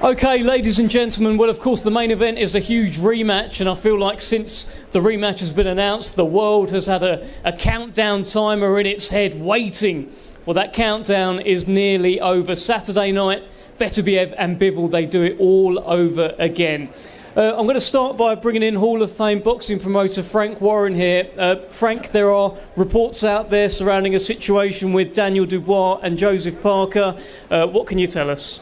Okay, ladies and gentlemen, well, of course, the main event is a huge rematch, and I feel like since the rematch has been announced, the world has had a countdown timer in its head waiting. Well, that countdown is nearly over. Saturday night, Beterbiev and Bivol, they do it all over again. I'm going to start by bringing in Hall of Fame boxing promoter Frank Warren here. Frank, there are reports out there surrounding a situation with Daniel Dubois and Joseph Parker. What can you tell us?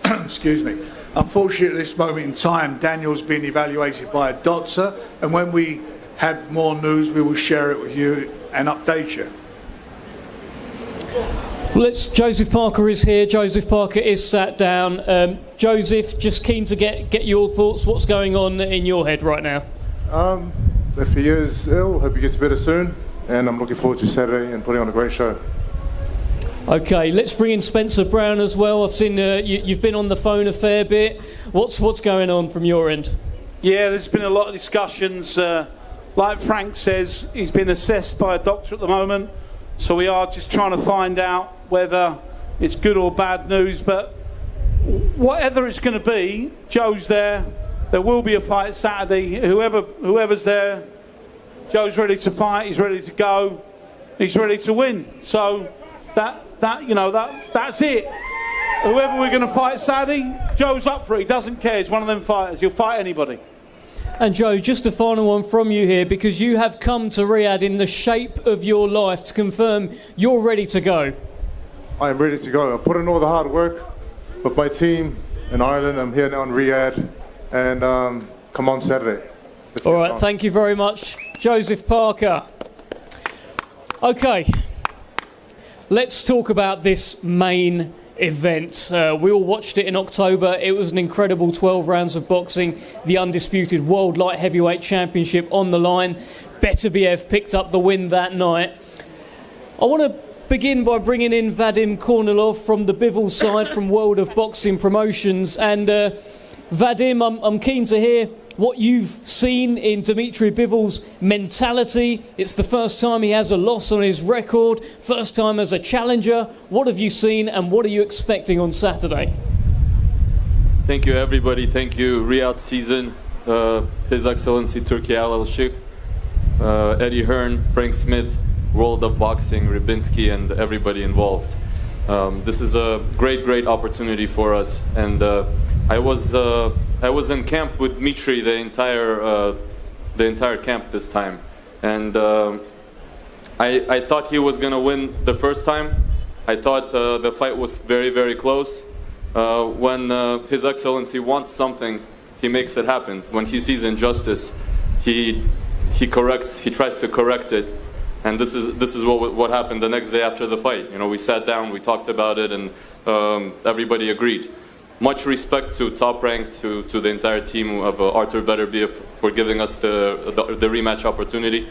Excuse me. Unfortunately, at this moment in time, Daniel's been evaluated by a doctor, and when we have more news, we will share it with you and update you. Joseph Parker is here. Joseph Parker is sat down. Joseph, just keen to get your thoughts. What's going on in your head right now? If he is ill, hope he gets better soon, and I'm looking forward to Saturday and putting on a great show. Okay, let's bring in Spencer Brown as well. I've seen you've been on the phone a fair bit. What's going on from your end? Yeah, there's been a lot of discussions. Like Frank says, he's been assessed by a doctor at the moment, so we are just trying to find out whether it's good or bad news. But whatever it's going to be, Joe's there. There will be a fight Saturday. Whoever's there, Joe's ready to fight. He's ready to go. He's ready to win. So that's it. Whoever we're going to fight Saturday, Joe's up for it. He doesn't care. He's one of them fighters. He'll fight anybody. And Joe, just a final one from you here, because you have come to Riyadh in the shape of your life to confirm you're ready to go. I am ready to go. I put in all the hard work with my team in Ireland. I'm here now in Riyadh, and come on Saturday. All right, thank you very much, Joseph Parker. Okay, let's talk about this main event. We all watched it in October. It was an incredible 12 rounds of boxing. The undisputed World Light Heavyweight Championship on the line. Beterbiev picked up the win that night. I want to begin by bringing in Vadim Kornilov from the Bivol side from World of Boxing Promotions. And Vadim, I'm keen to hear what you've seen in Dmitry Bivol's mentality. It's the first time he has a loss on his record, first time as a challenger. What have you seen and what are you expecting on Saturday? Thank you, everybody. Thank you, Riyadh Season, His Excellency Turkey Al-Sheikh, Eddie Hearn, Frank Smith, World of Boxing, Rybinski, and everybody involved. This is a great opportunity for us, and I was in camp with Dmitry the entire camp this time, and I thought he was gonna win the first time. I thought the fight was very close. When His Excellency wants something, he makes it happen. When he sees injustice, he corrects. He tries to correct it, and this is what happened the next day after the fight. You know, we sat down, we talked about it, and everybody agreed. Much respect to Top Rank, to the entire team of Artur Beterbiev for giving us the rematch opportunity.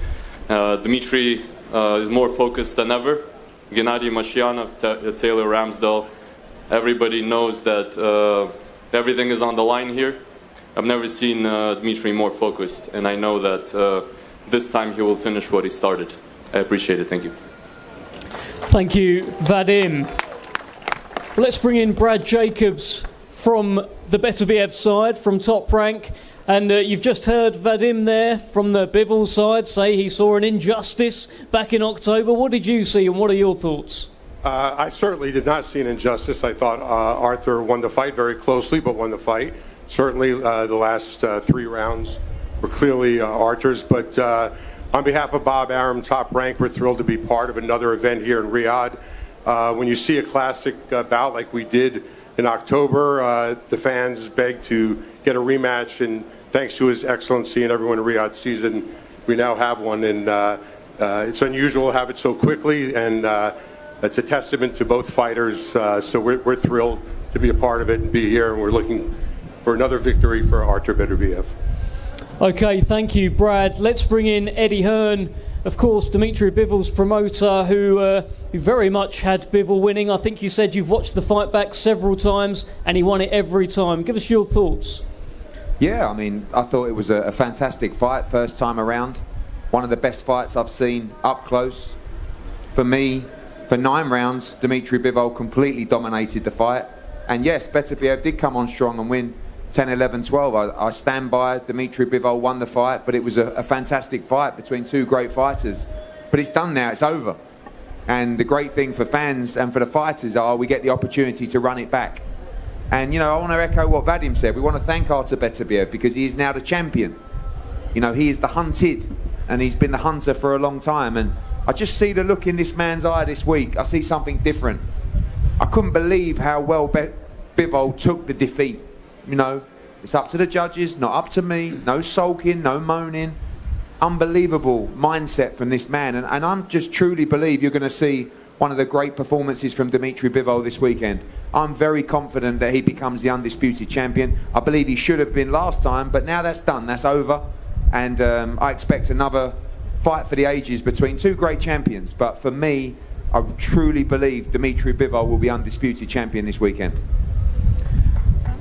Dmitry is more focused than ever. Gennady Mashyanov, Taylor Ramsdell, everybody knows that everything is on the line here. I've never seen Dmitry more focused, and I know that this time he will finish what he started. I appreciate it. Thank you. Thank you, Vadim. Let's bring in Brad Jacobs from the Beterbiev side, from Top Rank. And you've just heard Vadim there from the Bivol side say he saw an injustice back in October. What did you see and what are your thoughts? I certainly did not see an injustice. I thought Arthur won the fight very closely, but won the fight. Certainly the last 3 rounds were clearly Arthur's. But on behalf of Bob Arum, Top Rank, we're thrilled to be part of another event here in Riyadh. When you see a classic bout like we did in October, the fans begged to get a rematch, and thanks to His Excellency and everyone in Riyadh Season, we now have one, and it's unusual to have it so quickly, and it's a testament to both fighters, so we're thrilled to be a part of it and be here, and we're looking for another victory for Artur Beterbiev. Okay, thank you, Brad. Let's bring in Eddie Hearn, of course, Dmitry Bivol's promoter, who very much had Bivol winning. I think you said you've watched the fight back several times, and he won it every time. Give us your thoughts. Yeah, I mean, I thought it was a fantastic fight first time around. One of the best fights I've seen up close. For me, for 9 rounds, Dmitry Bivol completely dominated the fight. And yes, Beterbiev did come on strong and win 10, 11, 12. I stand by Dmitry Bivol won the fight, but it was a fantastic fight between two great fighters. But it's done now, it's over. And the great thing for fans and for the fighters are we get the opportunity to run it back. And, you know, I want to echo what Vadim said. We want to thank Artur Beterbiev because he is now the champion. You know, he is the hunted, and he's been the hunter for a long time. And I just see the look in this man's eye this week. I see something different. I couldn't believe how well Bivol took the defeat. You know, it's up to the judges, not up to me. No sulking, no moaning. Unbelievable mindset from this man. And I just truly believe you're going to see one of the great performances from Dmitry Bivol this weekend. I'm very confident that he becomes the undisputed champion. I believe he should have been last time, but now that's done, that's over. And I expect another fight for the ages between two great champions. But for me, I truly believe Dmitry Bivol will be undisputed champion this weekend.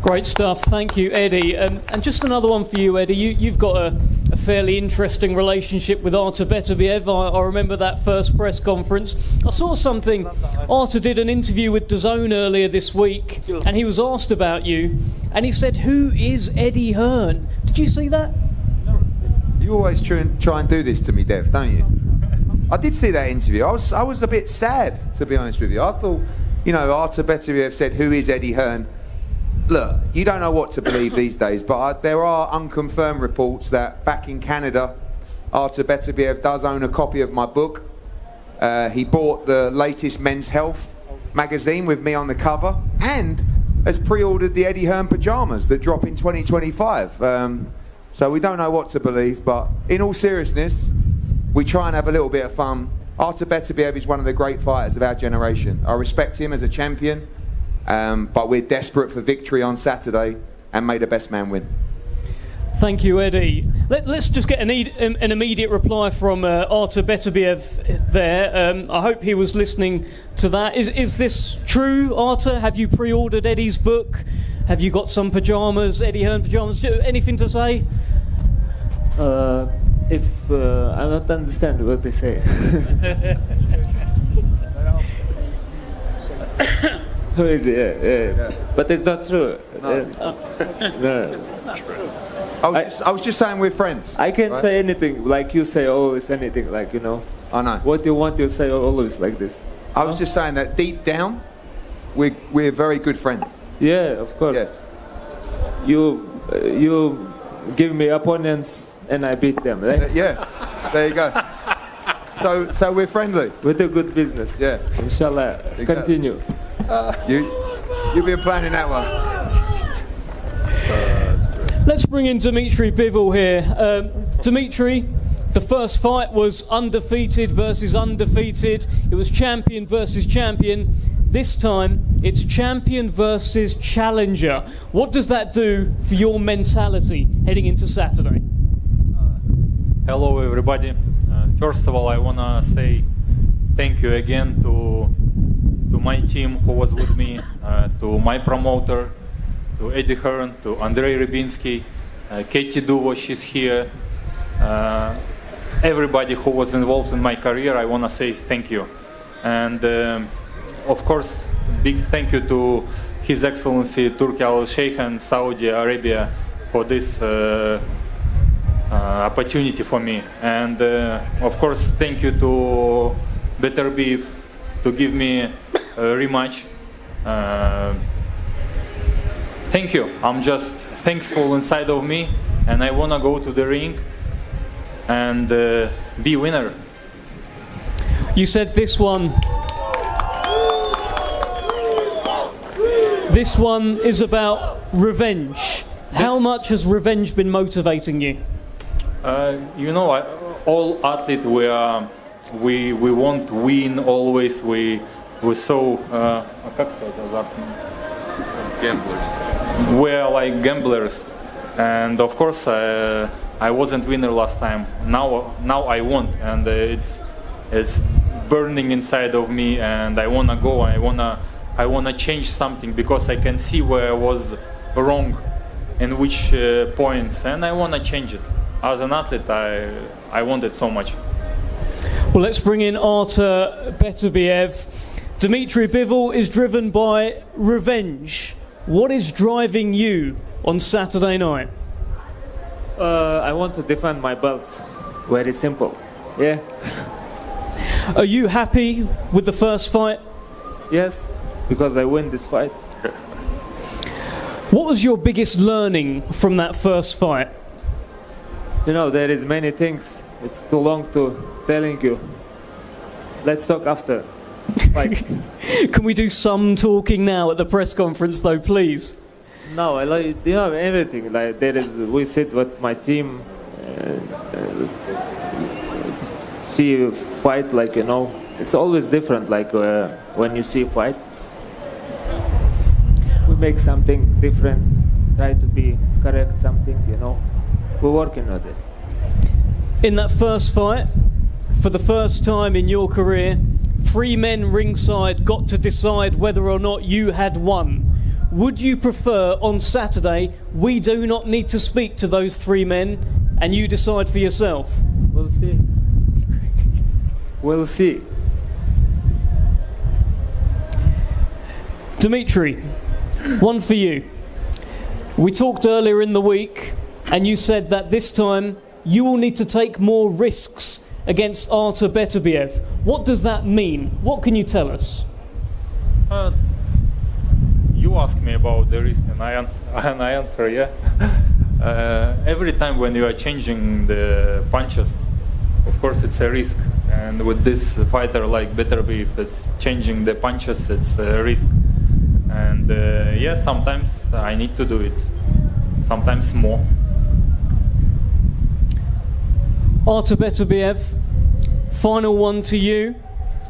Great stuff, thank you, Eddie. And just another one for you, Eddie. You've got a fairly interesting relationship with Artur Beterbiev. I remember that first press conference. I saw something. Artur did an interview with DAZN earlier this week, and he was asked about you, and he said, "Who is Eddie Hearn?" Did you see that? You always try and do this to me, Dev, don't you? I did see that interview. I was a bit sad, to be honest with you. I thought, you know, Artur Beterbiev said, "Who is Eddie Hearn?" Look, you don't know what to believe these days, but there are unconfirmed reports that back in Canada, Artur Beterbiev does own a copy of my book. He bought the latest Men's Health magazine with me on the cover and has pre-ordered the Eddie Hearn pyjamas that drop in 2025. So we don't know what to believe, but in all seriousness, we try and have a little bit of fun. Artur Beterbiev is one of the great fighters of our generation. I respect him as a champion. But we're desperate for victory on Saturday, and may the best man win. Thank you, Eddie. Let's just get an immediate reply from Artur Beterbiev there. I hope he was listening to that. Is this true, Artur? Have you pre-ordered Eddie's book? Have you got some pyjamas, Eddie Hearn pyjamas? Anything to say? I don't understand what they say. Who is it? Yeah. But it's not true. No. I was just saying we're friends. I can't say anything like you say always anything like, you know. I know. What you want to say always like this. I was just saying that deep down, we're very good friends. Yeah, of course. Yes. You give me opponents and I beat them, right? Yeah. There you go. So we're friendly. We do good business. Yeah. Inshallah. Exactly. Continue. You've been planning that one. Let's bring in Dmitry Bivol here. Dmitry, the first fight was undefeated versus undefeated. It was champion versus champion. This time, it's champion versus challenger. What does that do for your mentality heading into Saturday? Hello, everybody. First of all, I want to say thank you again to my team who was with me, to my promoter, to Eddie Hearn, to Andrei Rybinski, Katie Duvo, she's here. Everybody who was involved in my career, I want to say thank you. And of course, big thank you to His Excellency Turki Al-Sheikh and Saudi Arabia for this opportunity for me. And of course, thank you to Beterbiev to give me a rematch. Thank you. I'm just thankful inside of me, and I want to go to the ring and be winner. You said this one is about revenge. How much has revenge been motivating you? You know, all athletes we want to win always. We so Gamblers. we're like gamblers, and of course I wasn't winner last time. Now I won, and it's burning inside of me, and I wanna go. I wanna change something because I can see where I was wrong, in which points, and I wanna change it. As an athlete, I want it so much. Well, let's bring in Artur Beterbiev. Dmitry Bivol is driven by revenge. What is driving you on Saturday night? I want to defend my belts. Very simple. Yeah. Are you happy with the first fight? Yes, because I win this fight. What was your biggest learning from that first fight? You know, there is many things. It's too long to telling you. Let's talk after fight. Can we do some talking now at the press conference, though, please? No, I like, you know, everything. Like there is, we sit with my team, see fight. Like, you know, it's always different. Like when you see fight, we make something different. Try to be correct something. You know, we're working on it. In that first fight, for the first time in your career, 3 men ringside got to decide whether or not you had won. Would you prefer on Saturday we do not need to speak to those 3 men and you decide for yourself? We'll see. We'll see. Dmitry, one for you. We talked earlier in the week and you said that this time you will need to take more risks against Artur Beterbiev. What does that mean? What can you tell us? You ask me about the risk, and I answer, yeah. Every time when you are changing the punches, of course it's a risk. And with this fighter like Beterbiev, it's changing the punches, it's a risk. And yes, sometimes I need to do it, sometimes more. Artur Beterbiev, final one to you.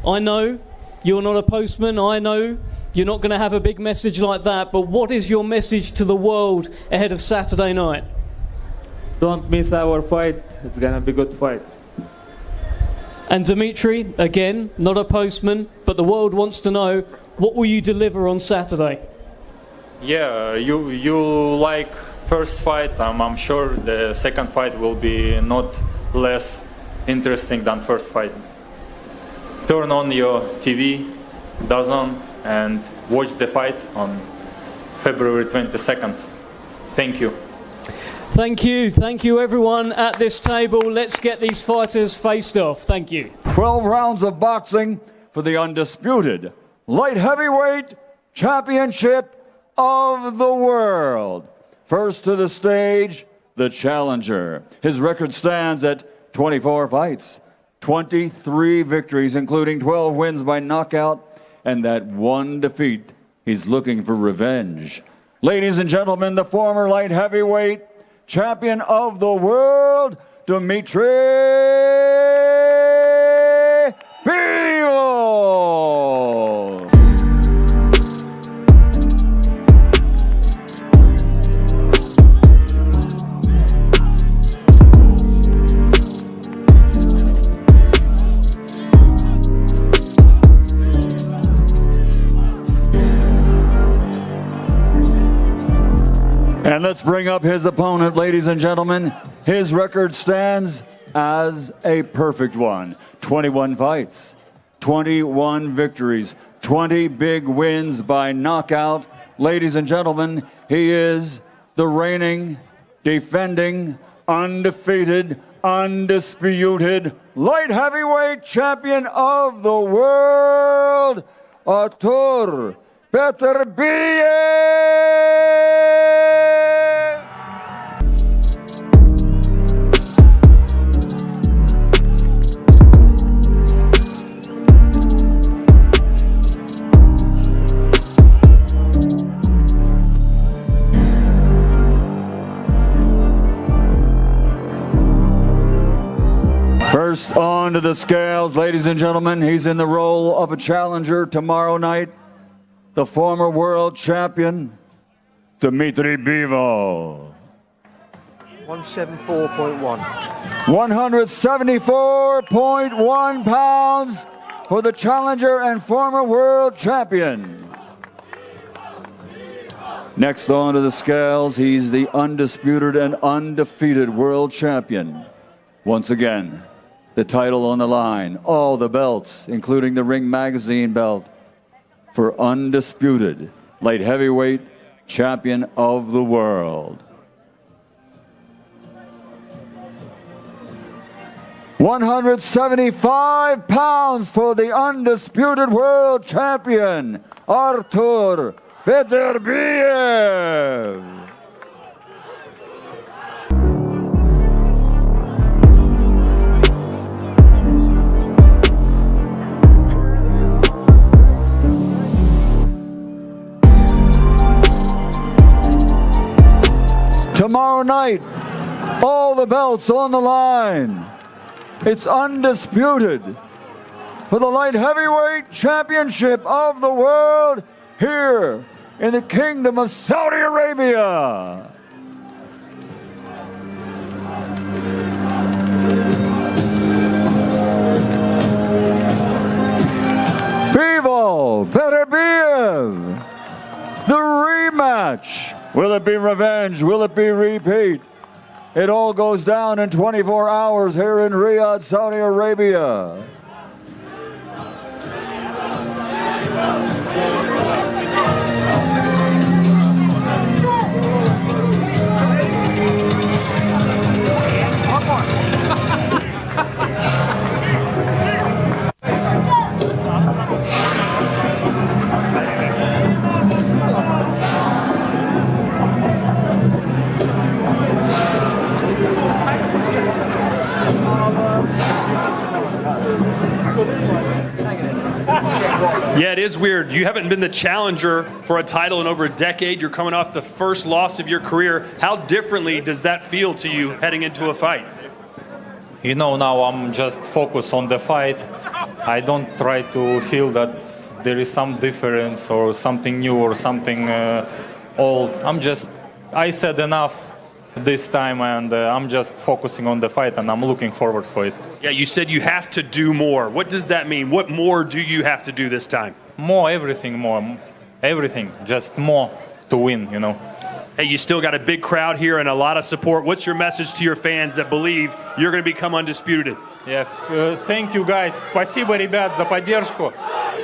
I know you're not a postman, I know you're not going to have a big message like that, but what is your message to the world ahead of Saturday night? Don't miss our fight. It's going to be a good fight. And Dmitry, again, not a postman, but the world wants to know, what will you deliver on Saturday? Yeah, you like first fight. I'm sure the second fight will be not less interesting than first fight. Turn on your TV, DAZN, and watch the fight on February 22nd. Thank you. Thank you. Thank you, everyone at this table. Let's get these fighters faced off. Thank you. 12 rounds of boxing for the undisputed light heavyweight championship of the world. First to the stage, the challenger. His record stands at 24 fights, 23 victories, including 12 wins by knockout, and that one defeat. He's looking for revenge. Ladies and gentlemen, the former light heavyweight champion of the world, Dmitry Bivol. And let's bring up his opponent, ladies and gentlemen. His record stands as a perfect one. 21 fights, 21 victories, 20 big wins by knockout. Ladies and gentlemen, he is the reigning, defending, undefeated, undisputed light heavyweight champion of the world, Artur Beterbiev. First onto the scales, ladies and gentlemen, he's in the role of a challenger tomorrow night. The former world champion, Dmitry Bivol. 174.1. 174.1 pounds for the challenger and former world champion. Next onto the scales, he's the undisputed and undefeated world champion. Once again, the title on the line, all the belts, including the Ring Magazine belt, for undisputed light heavyweight champion of the world. 175 pounds for the undisputed world champion, Artur Beterbiev. Tomorrow night, all the belts on the line. It's undisputed for the light heavyweight championship of the world here in the Kingdom of Saudi Arabia. Bivol, Beterbiev, the rematch. Will it be revenge? Will it be repeat? It all goes down in 24 hours here in Riyadh, Saudi Arabia. Yeah, it is weird. You haven't been the challenger for a title in over a decade. You're coming off the first loss of your career. How differently does that feel to you heading into a fight? You know, now I'm just focused on the fight. I don't try to feel that there is some difference or something new or something old. I said enough this time, and I'm just focusing on the fight, and I'm looking forward for it. Yeah, you said you have to do more. What does that mean? What more do you have to do this time? More, everything, just more to win, you know. Hey, you still got a big crowd here and a lot of support. What's your message to your fans that believe you're going to become undisputed? Yeah, thank you, guys. Спасибо, ребят, за поддержку.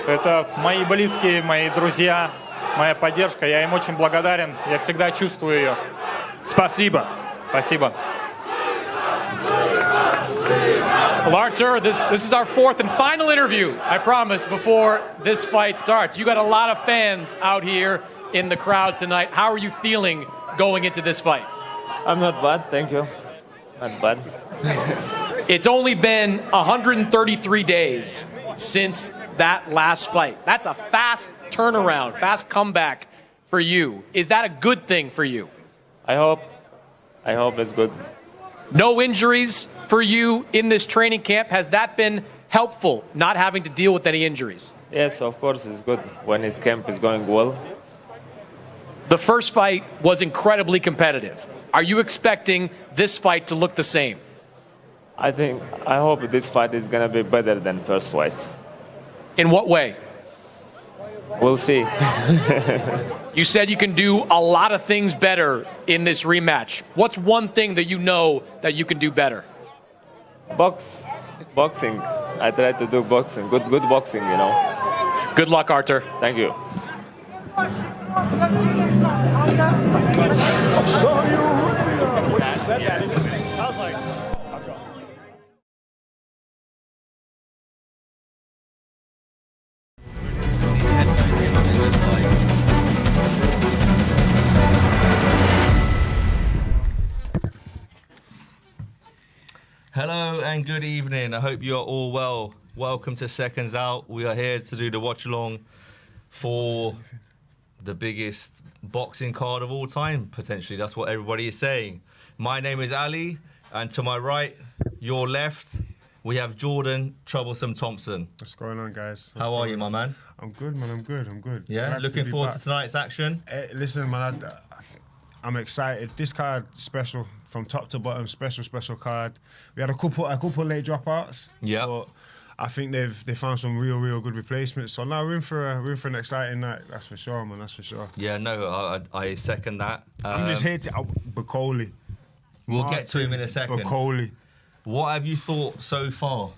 Это мои близкие, мои друзья, моя поддержка. Я им очень благодарен. Я всегда чувствую ее. Спасибо. Спасибо. Well, Artur, this is our fourth and final interview, I promise, before this fight starts. You got a lot of fans out here in the crowd tonight. How are you feeling going into this fight? I'm not bad, thank you. Not bad. It's only been 133 days since that last fight. That's a fast turnaround, fast comeback for you. Is that a good thing for you? I hope it's good. No injuries for you in this training camp. Has that been helpful, not having to deal with any injuries? Yes, of course it's good when his camp is going well. The first fight was incredibly competitive. Are you expecting this fight to look the same? I hope this fight is going to be better than first fight. In what way? We'll see. You said you can do a lot of things better in this rematch. What's one thing that you know that you can do better? Boxing. I try to do boxing. Good boxing, you know. Good luck, Artur. Thank you. Hello and good evening. I hope you are all well. Welcome to Seconds Out. We are here to do the watch along for the biggest boxing card of all time, potentially. That's what everybody is saying. My name is Ali, and to my right, your left, we have Jordan Troublesome Thompson. What's going on, guys? How are you, my man? I'm good, man. I'm good. Yeah, Glad looking be forward back. to tonight's action. Listen, man, I'm excited. This card special from top to bottom. Special card. We had a couple late dropouts. Yeah. But I think they found some real good replacements. So now we're in for an exciting night. That's for sure, man. That's for sure. Yeah, no, I second that. I'm just here to Bacoli. We'll get to him in a second. Bacoli. What have you thought so far?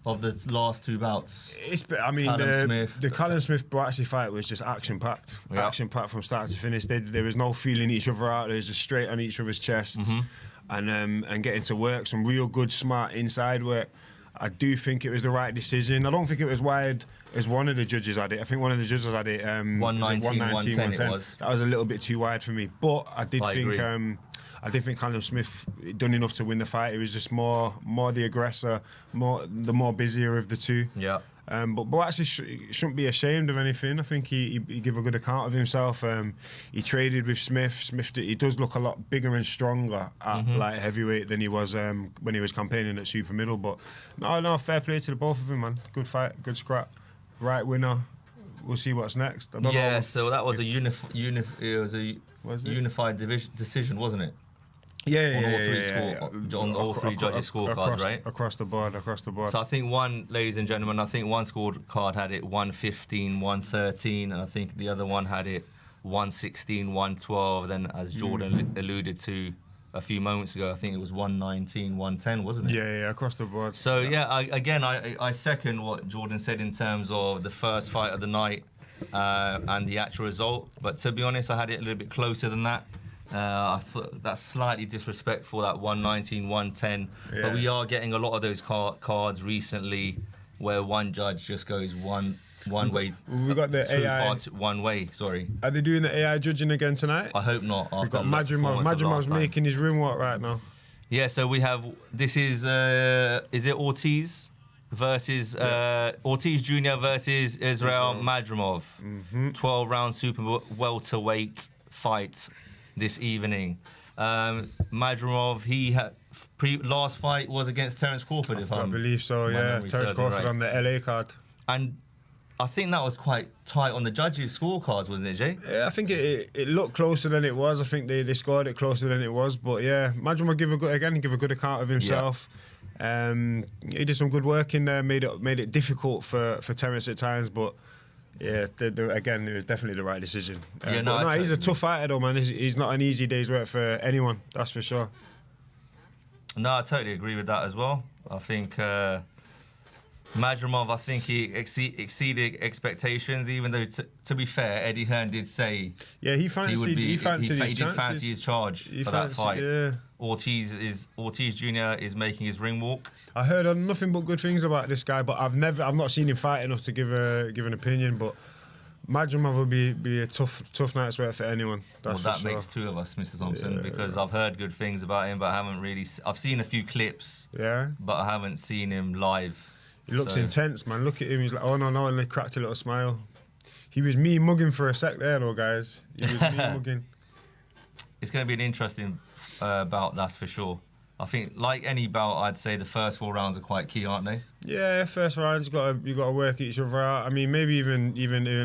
of the last two bouts? I mean, Callum Smith. the Callum Smith-Boatsy fight was just action-packed. Yeah. Action-packed from start to finish. There was no feeling each other out. There was just straight on each other's chests. And getting to work, some real good, smart inside work. I do think it was the right decision. I don't think it was wide as one of the judges had it. I think one of the judges had it 119, 110 it was. That was a little bit too wide for me. But I did agree. think Callum Smith done enough to win the fight. He was just more the aggressor, the more busier of the two. Yeah. But actually shouldn't be ashamed of anything. I think he gave a good account of himself. He traded with Smith. He does look a lot bigger and stronger at light heavyweight than he was when he was campaigning at super middle. But no, fair play to the both of them, man. Good fight, good scrap, right winner. We'll see what's next. I don't know. So that was a unified decision, wasn't it? On all three judges' scorecards, right? Across the board. So I think ladies and gentlemen, one scorecard had it 115, 113, and I think the other one had it 116, 112. Then, as Jordan alluded to a few moments ago, I think it was 119, 110, wasn't it? Yeah, across the board. So I second what Jordan said in terms of the first fight of the night and the actual result. But to be honest, I had it a little bit closer than that. I thought that's slightly disrespectful, that 119, 110. Yeah. But we are getting a lot of those cards recently where one judge just goes one way. We got the AI. One way, sorry. Are they doing the AI judging again tonight? I hope not. We've got Madrimov. Madrimov's making his ring walk right now. Yeah, so we have, this is it Ortiz versus, Ortiz Jr. versus Israel Madrimov. 12-round super welterweight fight this evening. Madrimov, last fight was against Terence Crawford, I believe so, yeah. Terence Crawford on the LA card. And I think that was quite tight on the judges' scorecards, wasn't it, Jay? Yeah, I think it looked closer than it was. I think they scored it closer than it was. But yeah, Madrimov give a good account of himself. Yeah. He did some good work in there, made it difficult for Terence at times, but yeah, again, it was definitely the right decision. He's a tough fighter though, man. He's not an easy day's work for anyone, that's for sure. No, I totally agree with that as well. I think Madrimov, I think he exceeded expectations, even though, to be fair, Eddie Hearn did say he fancied his chances. Did fancy his charge for that fight. Yeah. Ortiz Jr. is making his ring walk. I heard nothing but good things about this guy, but I've not seen him fight enough to give an opinion. But Madrimov will be a tough night's work for anyone. That makes two of us, Mr. Thompson, because I've heard good things about him, but I haven't really. I've seen a few clips, but I haven't seen him live. He looks intense, man. Look at him. He's like, oh no, and he cracked a little smile. He was me mugging for a sec there, though, guys. He was me mugging. It's going to be an interesting bout, that's for sure. I think, like any bout, I'd say the first 4 rounds are quite key, aren't they? Yeah, first rounds you got to work each other out. I mean, maybe even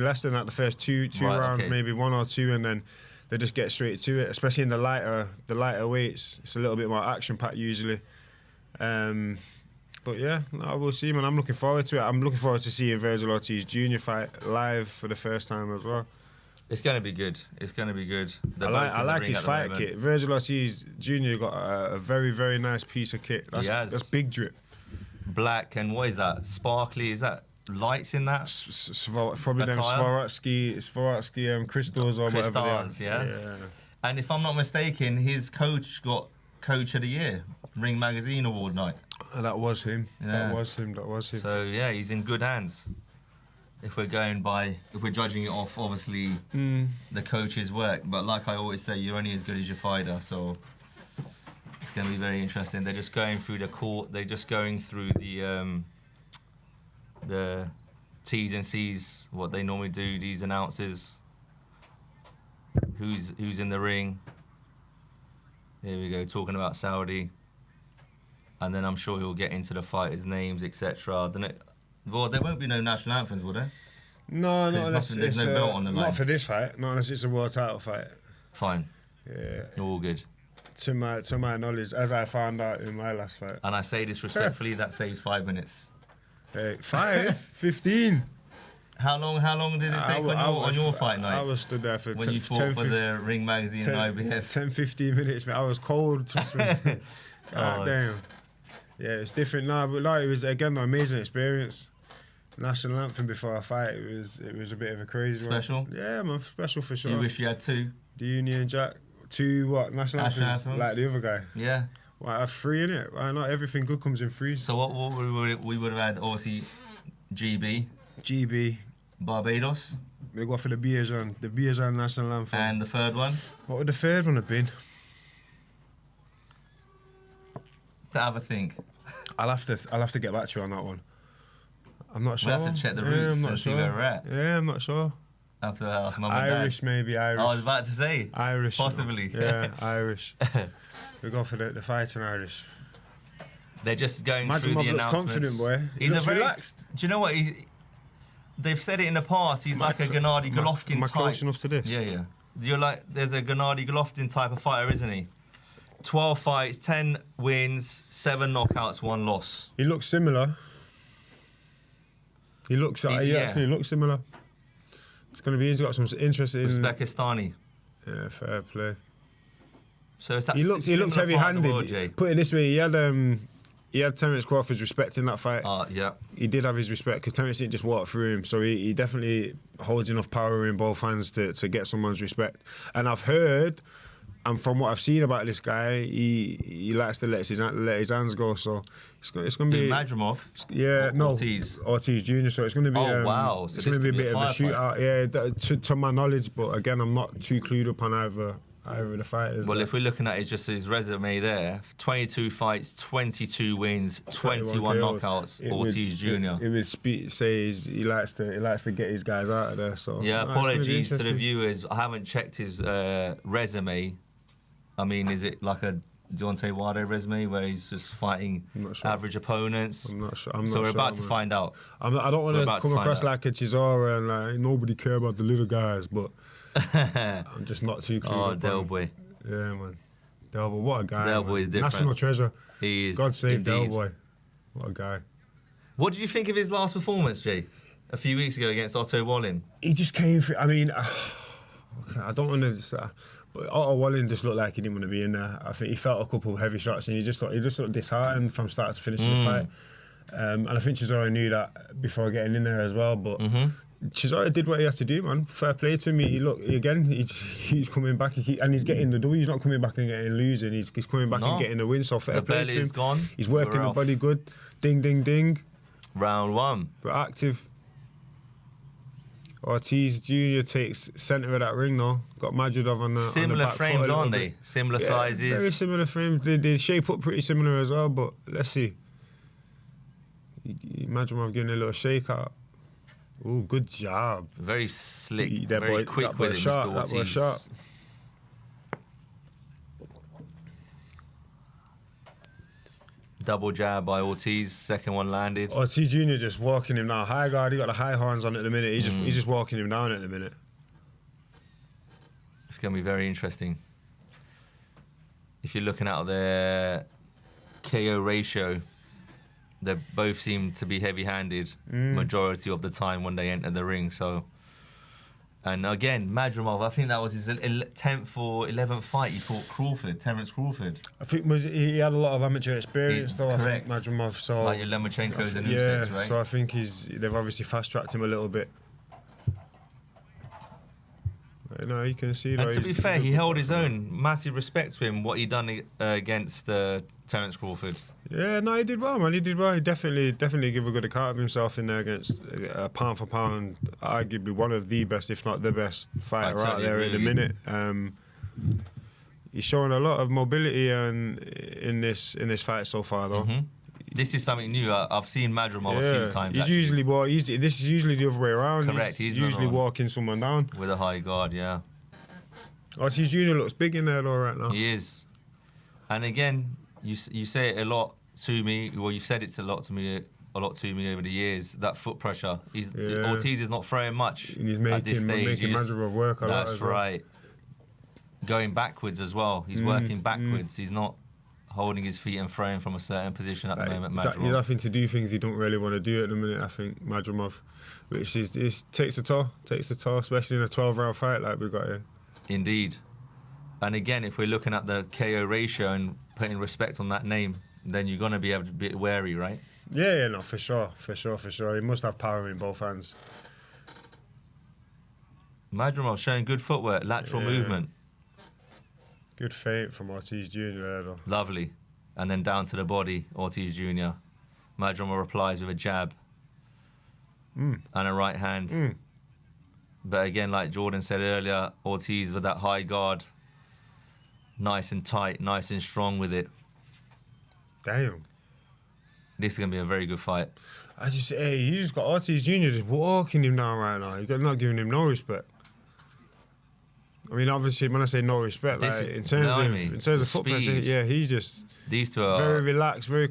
less than that. The first two rounds, maybe 1 or 2, and then they just get straight to it. Especially in the lighter weights, it's a little bit more action packed usually. But yeah, we'll see, man. I'm looking forward to it. I'm looking forward to seeing Virgil Ortiz Jr. fight live for the first time as well. It's going to be good. It's going to be good. I like his fight kit. Virgil Ortiz Jr. got a very, very nice piece of kit. That's big drip. Black, and what is that? Sparkly? Is that lights in that? Probably them Swarovski crystals or whatever they are. Yeah. And if I'm not mistaken, his coach got Coach of the Year, Ring Magazine Award night. That was him. Yeah. That was him. So yeah, he's in good hands. If we're judging it off, obviously, the coach's work. But like I always say, you're only as good as your fighter. So it's going to be very interesting. They're just going through the court. They're just going through the T's and C's, what they normally do. These announcers, who's in the ring. Here we go, talking about Saudi. And then I'm sure he'll get into the fighters' names, etc. Well, there won't be no national anthems, will there? No, there's no belt on the line. Not for this fight. Not unless it's a world title fight. Fine. Yeah. All good. To my knowledge, as I found out in my last fight. And I say this respectfully, that saves 5 minutes. 15. How long did it take on your fight night? I was stood there for when you fought for the Ring Magazine and IBF. 10-15 minutes, man. I was cold, trust me. God damn. Yeah, it's different now, but like, it was again an amazing experience. National anthem before a fight, it was a bit of a crazy Special? one. Yeah, man, special for sure. You wish you had 2? The Union Jack, 2 what? National anthems, like the other guy. Yeah. Well, I have 3 in it. Why not? Everything good comes in 3. So what we would have had, obviously, GB. Barbados. We go for the Biazan national anthem. And the third one? What would the third one have been? To have a think. I'll have to get back to you on that one. I'm not sure. We'll have to check the roots and see where we're at. Yeah, I'm not sure. After ask mum and dad. Irish, maybe Irish. I was about to say. Irish. Possibly. Yeah, Irish. We go for the fighting Irish. They're just going Madrimov through the looks announcements. confident, boy. He's looks very relaxed. Do you know what? They've said it in the past. He's like a Gennady Golovkin am I type. close enough to this? Yeah. You're like, there's a Gennady Golovkin type of fighter, isn't he? 12 fights, 10 wins, 7 knockouts, 1 loss. He looks similar. He actually looks similar. It's going to be. He's got some interesting. Uzbekistani. Yeah, fair play. So it's that he looked heavy-handed. Put it this way, he had Terence Crawford's respect in that fight. Yeah. He did have his respect because Terence didn't just walk through him, so he definitely holds enough power in both hands to get someone's respect. And I've heard, and from what I've seen about this guy, he likes to let his hands go. So it's going to be Madrimov. Yeah, no, Ortiz Jr. So it's going to be. Wow! So it's going to be a bit of a shootout. Yeah, to my knowledge, but again, I'm not too clued up on either of the fighters. Well, if we're looking at his resume there, 22 fights, 22 wins, 21 knockouts. Ortiz Jr. It would say he likes to get his guys out of there. So yeah, apologies to the viewers. I haven't checked his resume. I mean, is it like a Deontay Wilder resume where he's just fighting average opponents? I'm not sure. So we're about to find out. I don't want to come across like a Chisora and like nobody care about the little guys, but I'm just not too clear. Oh, Del Boy. Yeah, man. Del Boy, what a guy. Del Boy is different. National treasure. He is. God save Del indeed. Boy. What a guy. What did you think of his last performance, Jay? A few weeks ago against Otto Wallin. He just came through. I mean, I don't want to. But Otto Wallin just looked like he didn't want to be in there. I think he felt a couple of heavy shots and he just looked disheartened from start to finish the fight. And I think Chisora knew that before getting in there as well. But Chisora did what he had to do, man. Fair play to him. He's coming back and he's getting the W. He's not coming back and losing. He's coming back and getting the win. So fair play to him. Gone. He's working the body good. Ding, ding, ding. Round 1. But active. Ortiz Jr. takes centre of that ring though. Got Madrimov on the similar back frames, foot aren't they? Similar sizes. Very similar frames. They shape up pretty similar as well. But let's see. Madrimov getting a little shake out. Oh, good job. Very slick. Very quick with it, Mr. Ortiz. That was sharp. Double jab by Ortiz. Second one landed. Ortiz Jr. just walking him down. High guard. He got the high horns on at the minute. He's just walking him down at the minute. It's going to be very interesting. If you're looking at their KO ratio, they both seem to be heavy-handed majority of the time when they enter the ring. So, and again, Madrimov, I think that was his 10th or 11th fight. He fought Terence Crawford. I think he had a lot of amateur experience though. Correct. I think Madrimov. So like your Lomachenko's and yeah, Usyk's, right? so I think they've obviously fast-tracked him a little bit. No, you can see. And to be fair, he held his own. Massive respect to him, what he done against Terence Crawford. Yeah, no, he did well, man. He did well. He definitely give a good account of himself in there against pound for pound, arguably one of the best, if not the best fighter out there at the minute. He's showing a lot of mobility in this fight so far, though. This is something new. I've seen Madrimov a few times. He's usually this is usually the other way around. Correct. He's usually walking someone down with a high guard. Yeah. Ortiz Jr. looks big in there though right now. He is. And again, you say it a lot to me. Well, you've said it a lot to me over the years. That foot pressure. Ortiz is not throwing much at this stage. Making Madrimov work a lot. That's right. Going backwards as well. He's working backwards. He's not holding his feet and throwing from a certain position at the moment. Madrimov. He's having to do things he don't really want to do at the minute. I think Madrimov, which takes a toll, especially in a 12-round fight like we got here. Indeed. And again, if we're looking at the KO ratio and putting respect on that name, then you're going to be able to be wary, right? Yeah, no, for sure. He must have power in both hands. Madrimov showing good footwork, lateral movement. Good feint from Ortiz Jr. there, though. Lovely. And then down to the body, Ortiz Jr. Madrimov replies with a jab and a right hand. But again, like Jordan said earlier, Ortiz with that high guard, nice and tight, nice and strong with it. Damn. This is going to be a very good fight. You just got Ortiz Jr. just walking him down right now. You're not giving him no respect. I mean, obviously, when I say no respect, like, in terms of foot pressure, yeah, he's just these two are very relaxed, very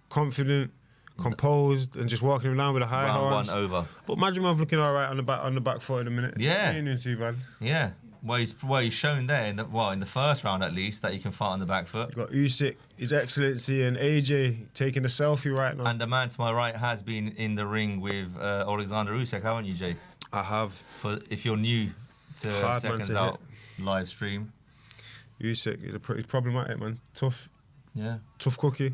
confident, composed, and just walking him down with a high horns. Round 1 over. But Madrimov looking all right on the back foot in a minute. Yeah, he ain't doing too bad. Yeah, well, he's shown there in the first round at least that he can fight on the back foot. You've got Usyk, His Excellency, and AJ taking a selfie right now. And the man to my right has been in the ring with Alexander Usyk, haven't you, Jay? I have. If you're new to Seconds Out live stream, Usyk is he's problematic, man. Tough. Yeah. Tough cookie.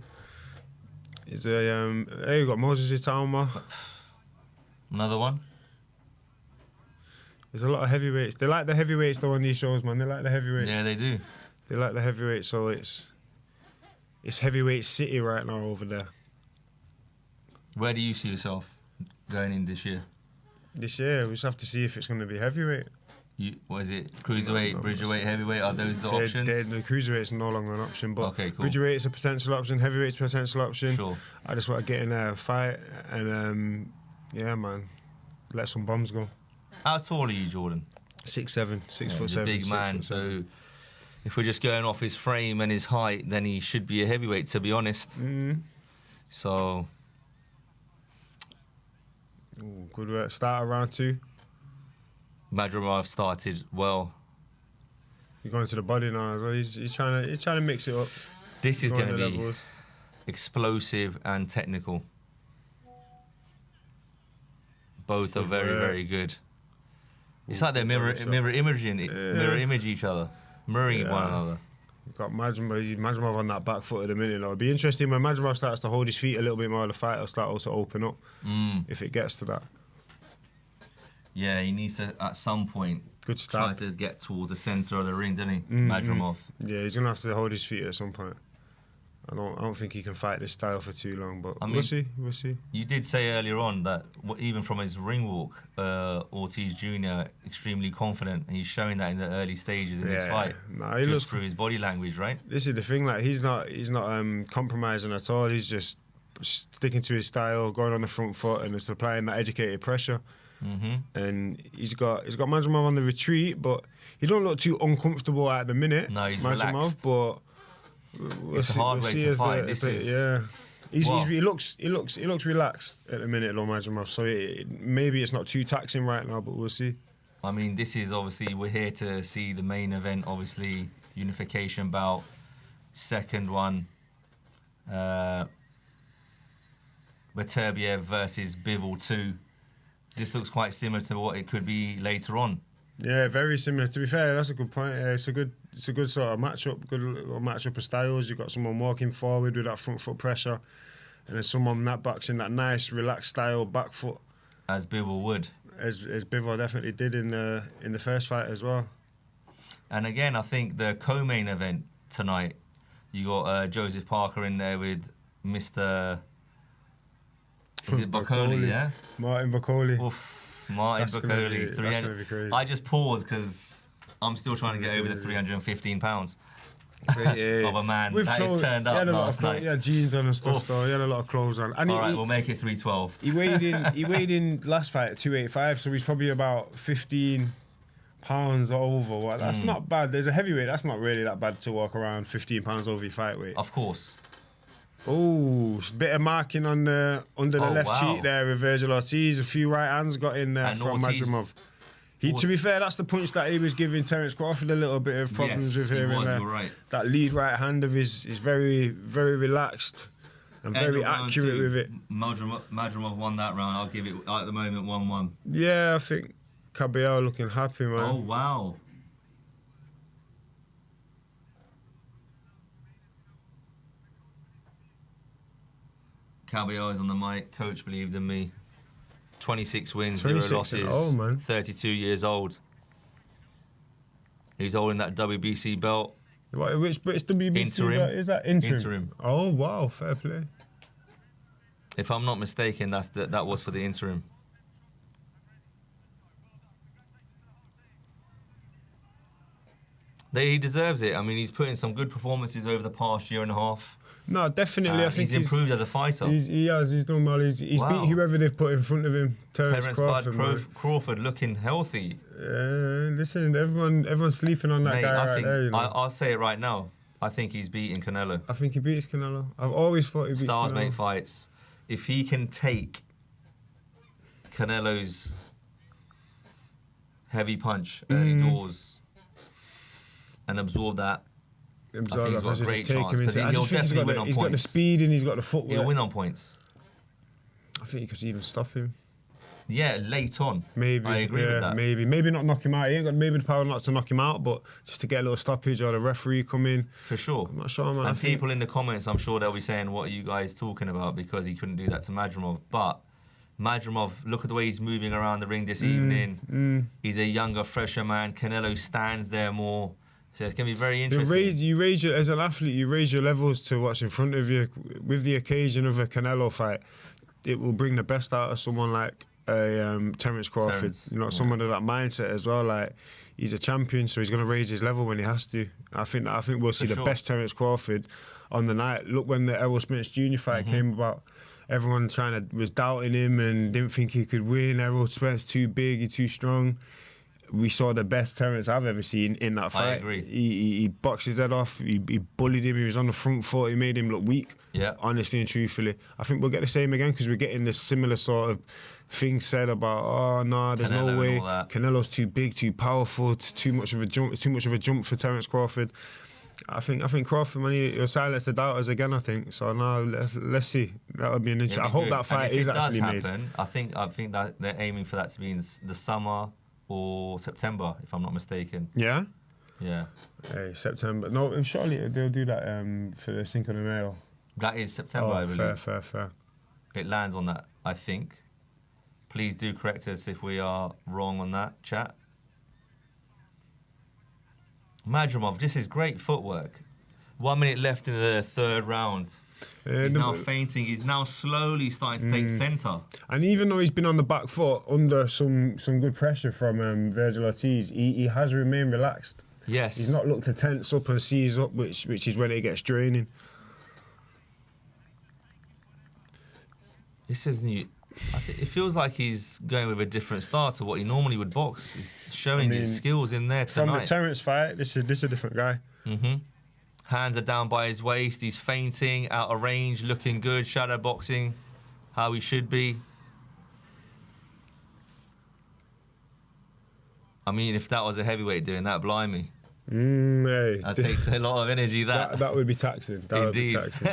He's a hey, you got Moses Itauma. Another one. There's a lot of heavyweights. They like the heavyweights though on these shows, man. They like the heavyweights. Yeah, they do. They like the heavyweights, so it's heavyweight city right now over there. Where do you see yourself going in this year? This year, we just have to see if it's going to be heavyweight. What is it? Cruiserweight, bridgerweight, heavyweight? Are those the options? The cruiserweight's no longer an option, but okay, cool. Bridgerweight's a potential option, heavyweight's a potential option. Sure. I just want to get in a fight and, yeah, man, let some bombs go. How tall are you, Jordan? 6'7", 6'7". He's a big man, so if we're just going off his frame and his height, then he should be a heavyweight, to be honest. So... Ooh, good work. Start round 2. Madrimov started well. He's going to the body now as well. He's trying to mix it up. This is going to be explosive and technical. Both are very, very good. It's like they're mirror image each other, mirroring one another. You've got Madrimov on that back foot at the minute. It'll be interesting when Madrimov starts to hold his feet a little bit more. The fight will start also open up if it gets to that. Yeah, he needs to at some point try to get towards the centre of the ring, doesn't he, Madrimov? Yeah, he's gonna have to hold his feet at some point. I don't think he can fight this style for too long, but we'll see. You did say earlier on that even from his ring walk, Ortiz Jr. extremely confident. He's showing that in the early stages in this fight, just through his body language, right? This is the thing. Like he's not compromising at all. He's just sticking to his style, going on the front foot, and just applying that educated pressure. And he's got Madrimov on the retreat, but he don't look too uncomfortable at the minute. No, he's Madrimov, relaxed. But it's a hard way to fight. He looks relaxed at the minute, though, Madrimov. So maybe it's not too taxing right now, but we'll see. I mean, this is obviously we're here to see the main event. Obviously, unification bout, second one. Beterbiev versus Bivol 2. This looks quite similar to what it could be later on. Yeah, very similar. To be fair, that's a good point. It's a good sort of matchup. Good little matchup of styles. You've got someone walking forward with that front foot pressure, and then someone that backs in that nice relaxed style back foot. As Bivol would. As Bivol definitely did in the first fight as well. And again, I think the co-main event tonight, you got Joseph Parker in there with Mr. Is it Boccoli, yeah? Martin Boccoli. Martin Boccoli. That's going to be crazy. I just paused because I'm still trying to get over the 315 pounds of a man that is turned up last night. He had jeans on and stuff, though. He had a lot of clothes on. And all right, we'll make it 312. He weighed in last fight at 285, so he's probably about 15 pounds over. Well, that's not bad. There's a heavyweight. That's not really that bad to walk around 15 pounds over your fight weight. Of course. Oh, bit of marking on under the left cheek there with Virgil Ortiz. A few right hands got in there from Madrimov. To be fair, that's the punch that he was giving Terence Crawford a little bit of problems with here and there. Right. That lead right hand of his is very, very relaxed and very accurate with it. Madrimov won that round. I'll give it at the moment 1-1. Yeah, I think Caballero looking happy, man. Oh wow. Caballero is on the mic. Coach believed in me. 26 wins, 26 0 losses. Oh man. 32 years old. He's holding that WBC belt. Which WBC Interim. belt is that? Interim. Oh wow, fair play. If I'm not mistaken, that was for the interim. He deserves it. I mean, he's put in some good performances over the past year and a half. No, definitely. I think he's improved as a fighter. He has. He's done well. He's beat whoever they've put in front of him. Terence Crawford looking healthy. Listen, everyone's sleeping on that guy right there. You know? I'll say it right now. I think he's beating Canelo. I think he beats Canelo. I've always thought he beats Stars Canelo. make fights. If he can take Canelo's heavy punch early doors and absorb that, I think he's got a great chance. Because he'll definitely win on points. He's got the speed and he's got the footwork. He'll win on points. I think he could even stop him. Yeah, late on. Maybe. I agree with that. Maybe not knock him out. He ain't got maybe the power not to knock him out, but just to get a little stoppage or the referee come in. For sure. I'm not sure, man. And people in the comments, I'm sure they'll be saying, what are you guys talking about? Because he couldn't do that to Madrimov. But Madrimov, look at the way he's moving around the ring this evening. He's a younger, fresher man. Canelo stands there more. So it's going to be very interesting. You raise your, as an athlete, you raise your levels to what's in front of you. With the occasion of a Canelo fight, it will bring the best out of someone like Terence Crawford. Someone of that mindset as well. Like, he's a champion, so he's going to raise his level when he has to. I think we'll see the best Terence Crawford on the night. Look, when the Errol Spence Jr. fight came about, everyone was doubting him and didn't think he could win. Errol Spence too big, he's too strong. We saw the best Terence I've ever seen in that fight. I agree. He boxed his head off. He bullied him. He was on the front foot. He made him look weak. Yeah. Honestly and truthfully, I think we'll get the same again because we're getting this similar sort of thing said about, oh no, there's no way. Canelo's too big, too powerful. It's too much of a jump. It's too much of a jump for Terence Crawford. I think Crawford, man, he'll silence the doubters again. I think so. Now let's see. That would be an interesting. I hope that fight is actually made. I think that they're aiming for that to be in the summer or September, if I'm not mistaken. Yeah? Yeah. Hey, September. No, surely they'll do that for the Cinco de Mayo. That is September, I believe. Fair. It lands on that, I think. Please do correct us if we are wrong on that, chat. Madrimov, this is great footwork. 1 minute left in the third round. He's now fainting. He's now slowly starting to take centre. And even though he's been on the back foot under some good pressure from Virgil Ortiz, he has remained relaxed. Yes. He's not looked to tense up and seize up, which is when it gets draining. This is new. It feels like he's going with a different style to what he normally would box. He's showing his skills in there tonight. From the Terence fight, this is a different guy. Hands are down by his waist. He's fainting, out of range, looking good. Shadow boxing, how he should be. I mean, if that was a heavyweight doing that, blimey. Hey. That takes a lot of energy. That would be taxing. Indeed. Would be taxing.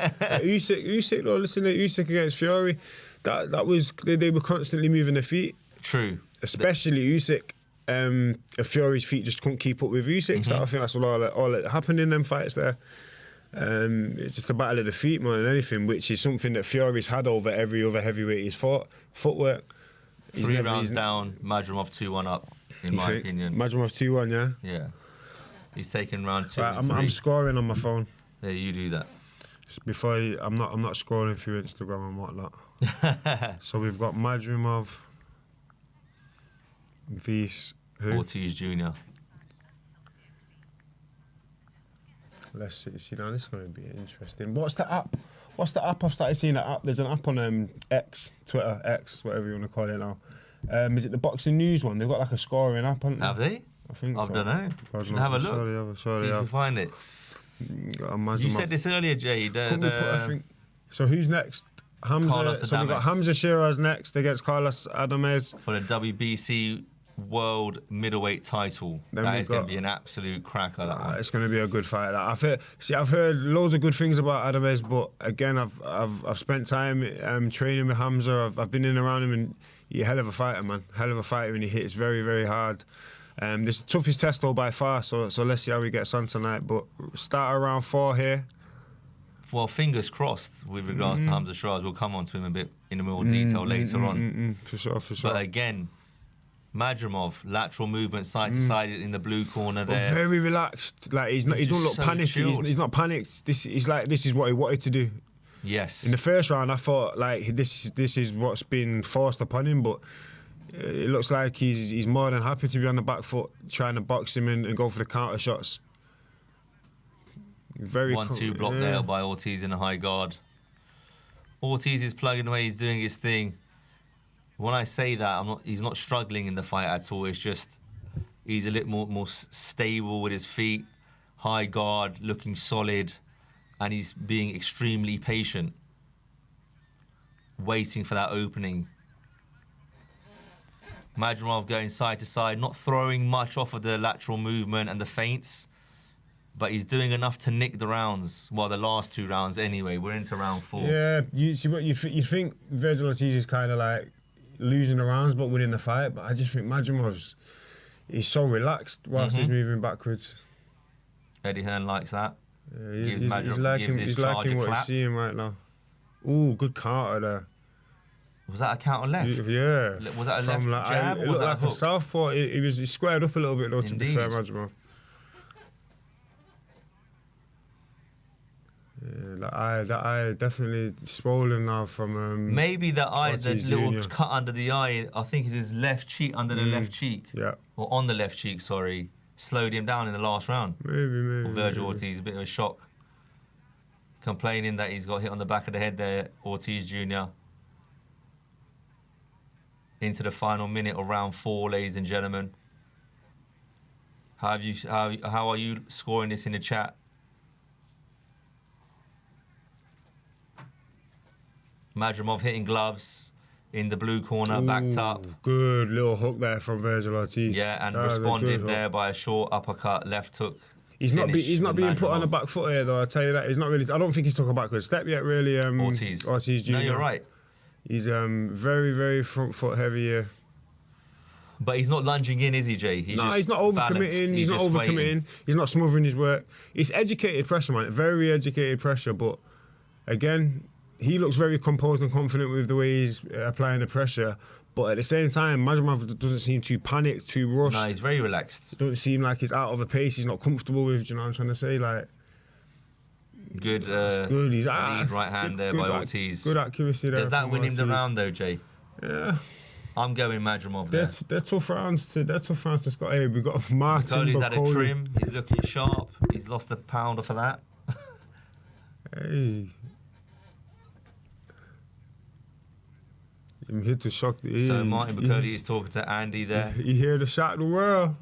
Usyk, though, listen to Usyk against Fury. That was they were constantly moving their feet. True. Especially Usyk. Fury's feet just couldn't keep up with Usyk. So I think that's all that happened in them fights there. It's just a battle of the feet more than anything, which is something that Fury's had over every other heavyweight he's fought. Footwork. 3 rounds down, Madrimov 2-1 up, in my opinion. Madrimov 2-1, yeah? Yeah. He's taken round 2 right, and 3. I'm scoring on my phone. Yeah, you do that. Before I'm not scrolling through Instagram and whatnot. So we've got Madrimov, Vs, who? Ortiz Jr. Let's see. Now this is going to be interesting. What's the app? I've started seeing that app. There's an app on X, Twitter, X, whatever you want to call it now. Is it the Boxing News one? They've got like a scoring app, haven't they? Have they? I think I so. don't know. Have a look. Sorry, See if you find it. You said this earlier, Jay. So who's next? Hamza. So we've got Hamza Shiraz next against Carlos Adames for the WBC World Middleweight title. That is going to be an absolute cracker. That one. It's going to be a good fight. I've heard loads of good things about Adames, but again, I've spent time training with Hamza. I've been in and around him, and he's a hell of a fighter, man. Hell of a fighter, and he hits very, very hard. This is the toughest test though by far. So let's see how he gets on tonight. But start around 4 here. well, fingers crossed with regards to Hamza Shiraz. We'll come on to him a bit in more detail later on. For sure, for sure. But again, Madrimov, lateral movement side to side in the blue corner But there. very relaxed. Like he don't look so panicky. chilled. He's not panicked. This is what he wanted to do. Yes. In the first round, I thought like this is what's been forced upon him, but it looks like he's more than happy to be on the back foot, trying to box him and go for the counter shots. Very 1-2 block there by Ortiz in the high guard. Ortiz is plugging away. He's doing his thing. When I say that, he's not struggling in the fight at all. It's just he's a little more stable with his feet, high guard, looking solid, and he's being extremely patient, waiting for that opening. Madrimov going side to side, not throwing much off of the lateral movement and the feints, but he's doing enough to nick the rounds. Well, the last 2 rounds anyway. We're into round 4. Yeah, you see what you think Virgil Ortiz is kind of like losing the rounds but winning the fight, but I just think he's so relaxed whilst he's moving backwards. Eddie Hearn likes that. Yeah, he's liking what he's seeing right now. Ooh, good counter there. Was that a counter left? Yeah. Was that a left jab or It was looked that like a hook? a southpaw. He squared up a little bit though, to be fair, Madrimov. Yeah, that eye definitely swollen now from. Maybe the eye, the Ortiz little Jr. cut under the eye, I think is his left cheek, under the left cheek. Yeah. Or on the left cheek, sorry. Slowed him down in the last round. Maybe. Virgil Ortiz, a bit of a shock. Complaining that he's got hit on the back of the head there, Ortiz Jr. Into the final minute of round 4, ladies and gentlemen. How are you scoring this in the chat? Madrimov hitting gloves in the blue corner, backed up. Good little hook there from Virgil Ortiz. Yeah, and That was a responded good there hook. by a short uppercut, left hook. He's not being put on the Madrimov. back foot here though. I tell you that. He's not really. I don't think he's took a backward step yet. Really, Ortiz. Jr. No, you're right. He's very, very front foot heavy here. But he's not lunging in, is he, Jay? He's not overcommitting. He's not just overcommitting. waiting. He's not smothering his work. It's educated pressure, man. Very educated pressure. But again, he looks very composed and confident with the way he's applying the pressure. But at the same time, Madrimov doesn't seem too panicked, too rushed. No, he's very relaxed. It doesn't seem like he's out of a pace. He's not comfortable with. Do you know what I'm trying to say? Like. Good, good. He's lead right hand there by Ortiz. Good accuracy there. Does that from win him the Ortiz. round though, Jay? Yeah. I'm going Madrimov there. They're tough rounds to Scott. Hey, we've got Martin. Coley's had a Bacoli. trim. He's looking sharp. He's lost a pounder for that. Hey. I'm here to shock the. So Martin Bacoli is talking to Andy there. He here to shock the world.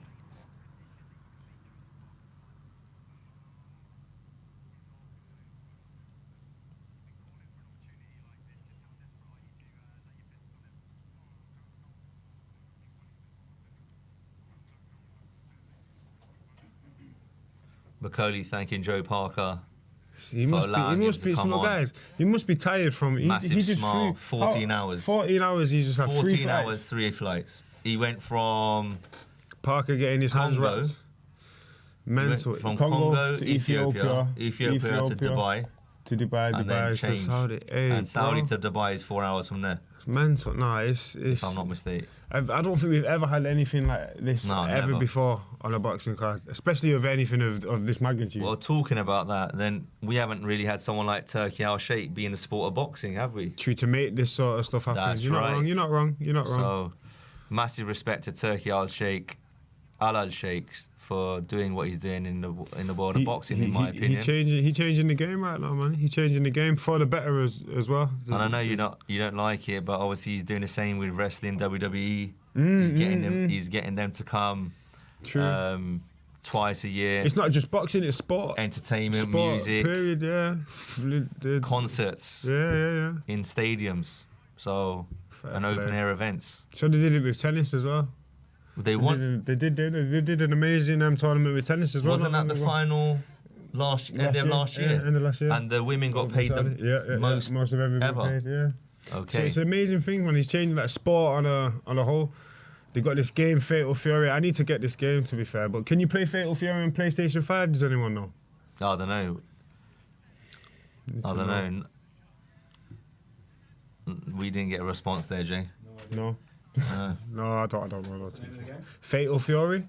Bacoli thanking Joe Parker. He must be some guys. He must be tired from Massive he did smile. 14 hours. 14 hours. He's just had 3 14 flights. hours, 3 flights. He went from Parker getting his hands Congo. wrapped. Mental. From Congo to Ethiopia to Dubai. To Dubai, and Dubai then to changed. Saudi. Hey, and Saudi bro. to Dubai is 4 hours from there. It's mental. No, it's. If I'm not mistaken. I don't think we've ever had anything like this ever never. before on a boxing card, especially of anything of this magnitude. Well, talking about that, then we haven't really had someone like Turki Al-Sheikh be in the sport of boxing, have we? True, to make this sort of stuff happen. That's You're not right. wrong. You're not wrong. You're not wrong. So, massive respect to Turki Al-Sheikh, Al-Sheikh, for doing what he's doing in the world of boxing, in my opinion. He changing the game right now, man. He's changing the game for the better as well. And I know you don't like it, but obviously he's doing the same with wrestling, WWE. He's getting them to come twice a year. It's not just boxing; it's sport, entertainment, sport, music, period. Yeah, concerts. Yeah. In stadiums, so and open air events. So they did it with tennis as well. They did an amazing tournament with tennis as well. Wasn't that the final end of last year? Yeah, end of last year. And the women got paid the most of everyone ever. paid, yeah. Okay. So it's an amazing thing when he's changing that sport on a whole. They got this game, Fatal Fury. I need to get this game, to be fair. But can you play Fatal Fury on PlayStation 5? Does anyone know? I don't know. I don't know. We didn't get a response there, Jay. No. No, I don't know. Fatal Fury?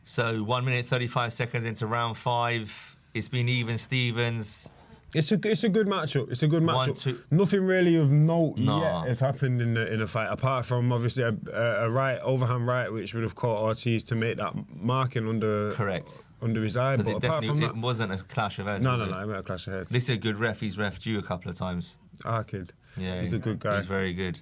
So 1 minute 35 seconds into round 5. It's been even Stevens. It's a good matchup. It's a good matchup. 1, 2. Nothing really of note yet has happened in the fight, apart from obviously a right overhand right, which would have caught Ortiz to make that marking under his eye. Because But apart from that, it wasn't a clash of heads. no, was it it? wasn't a clash of heads. This is a good ref. He's refed you a couple of times. Kid. Yeah, He's a good guy. He's very good.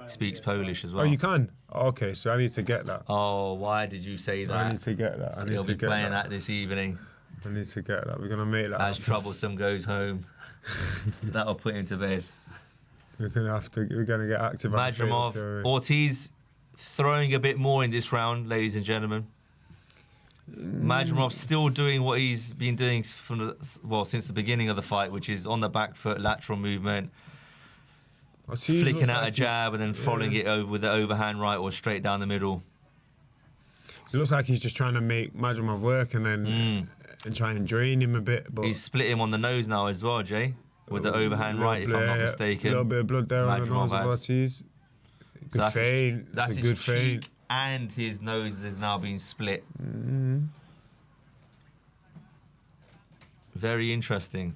Speaks Polish as well. Oh, you can? Okay, so I need to get that. Oh, why did you say that? I need to get that. He'll be playing that this evening. I need to get that. We're gonna make that. As Troublesome goes home, that'll put him to bed. We're gonna get active. on Fatal Fury. Madrimov, Ortiz throwing a bit more in this round, ladies and gentlemen. Madrimov still doing what he's been doing since the beginning of the fight, which is on the back foot, lateral movement, Ortiz flicking looks out like a jab and then following it over with the overhand right or straight down the middle. It looks like he's just trying to make Madrimov work and then and try and drain him a bit. But He's split him on the nose now as well, Jay, with the overhand right, if I'm not mistaken. A little bit of blood there on the Madrimov nose of has. Ortiz. Good feint. That's It's a his good feint. cheek and his nose has now been split. Very interesting.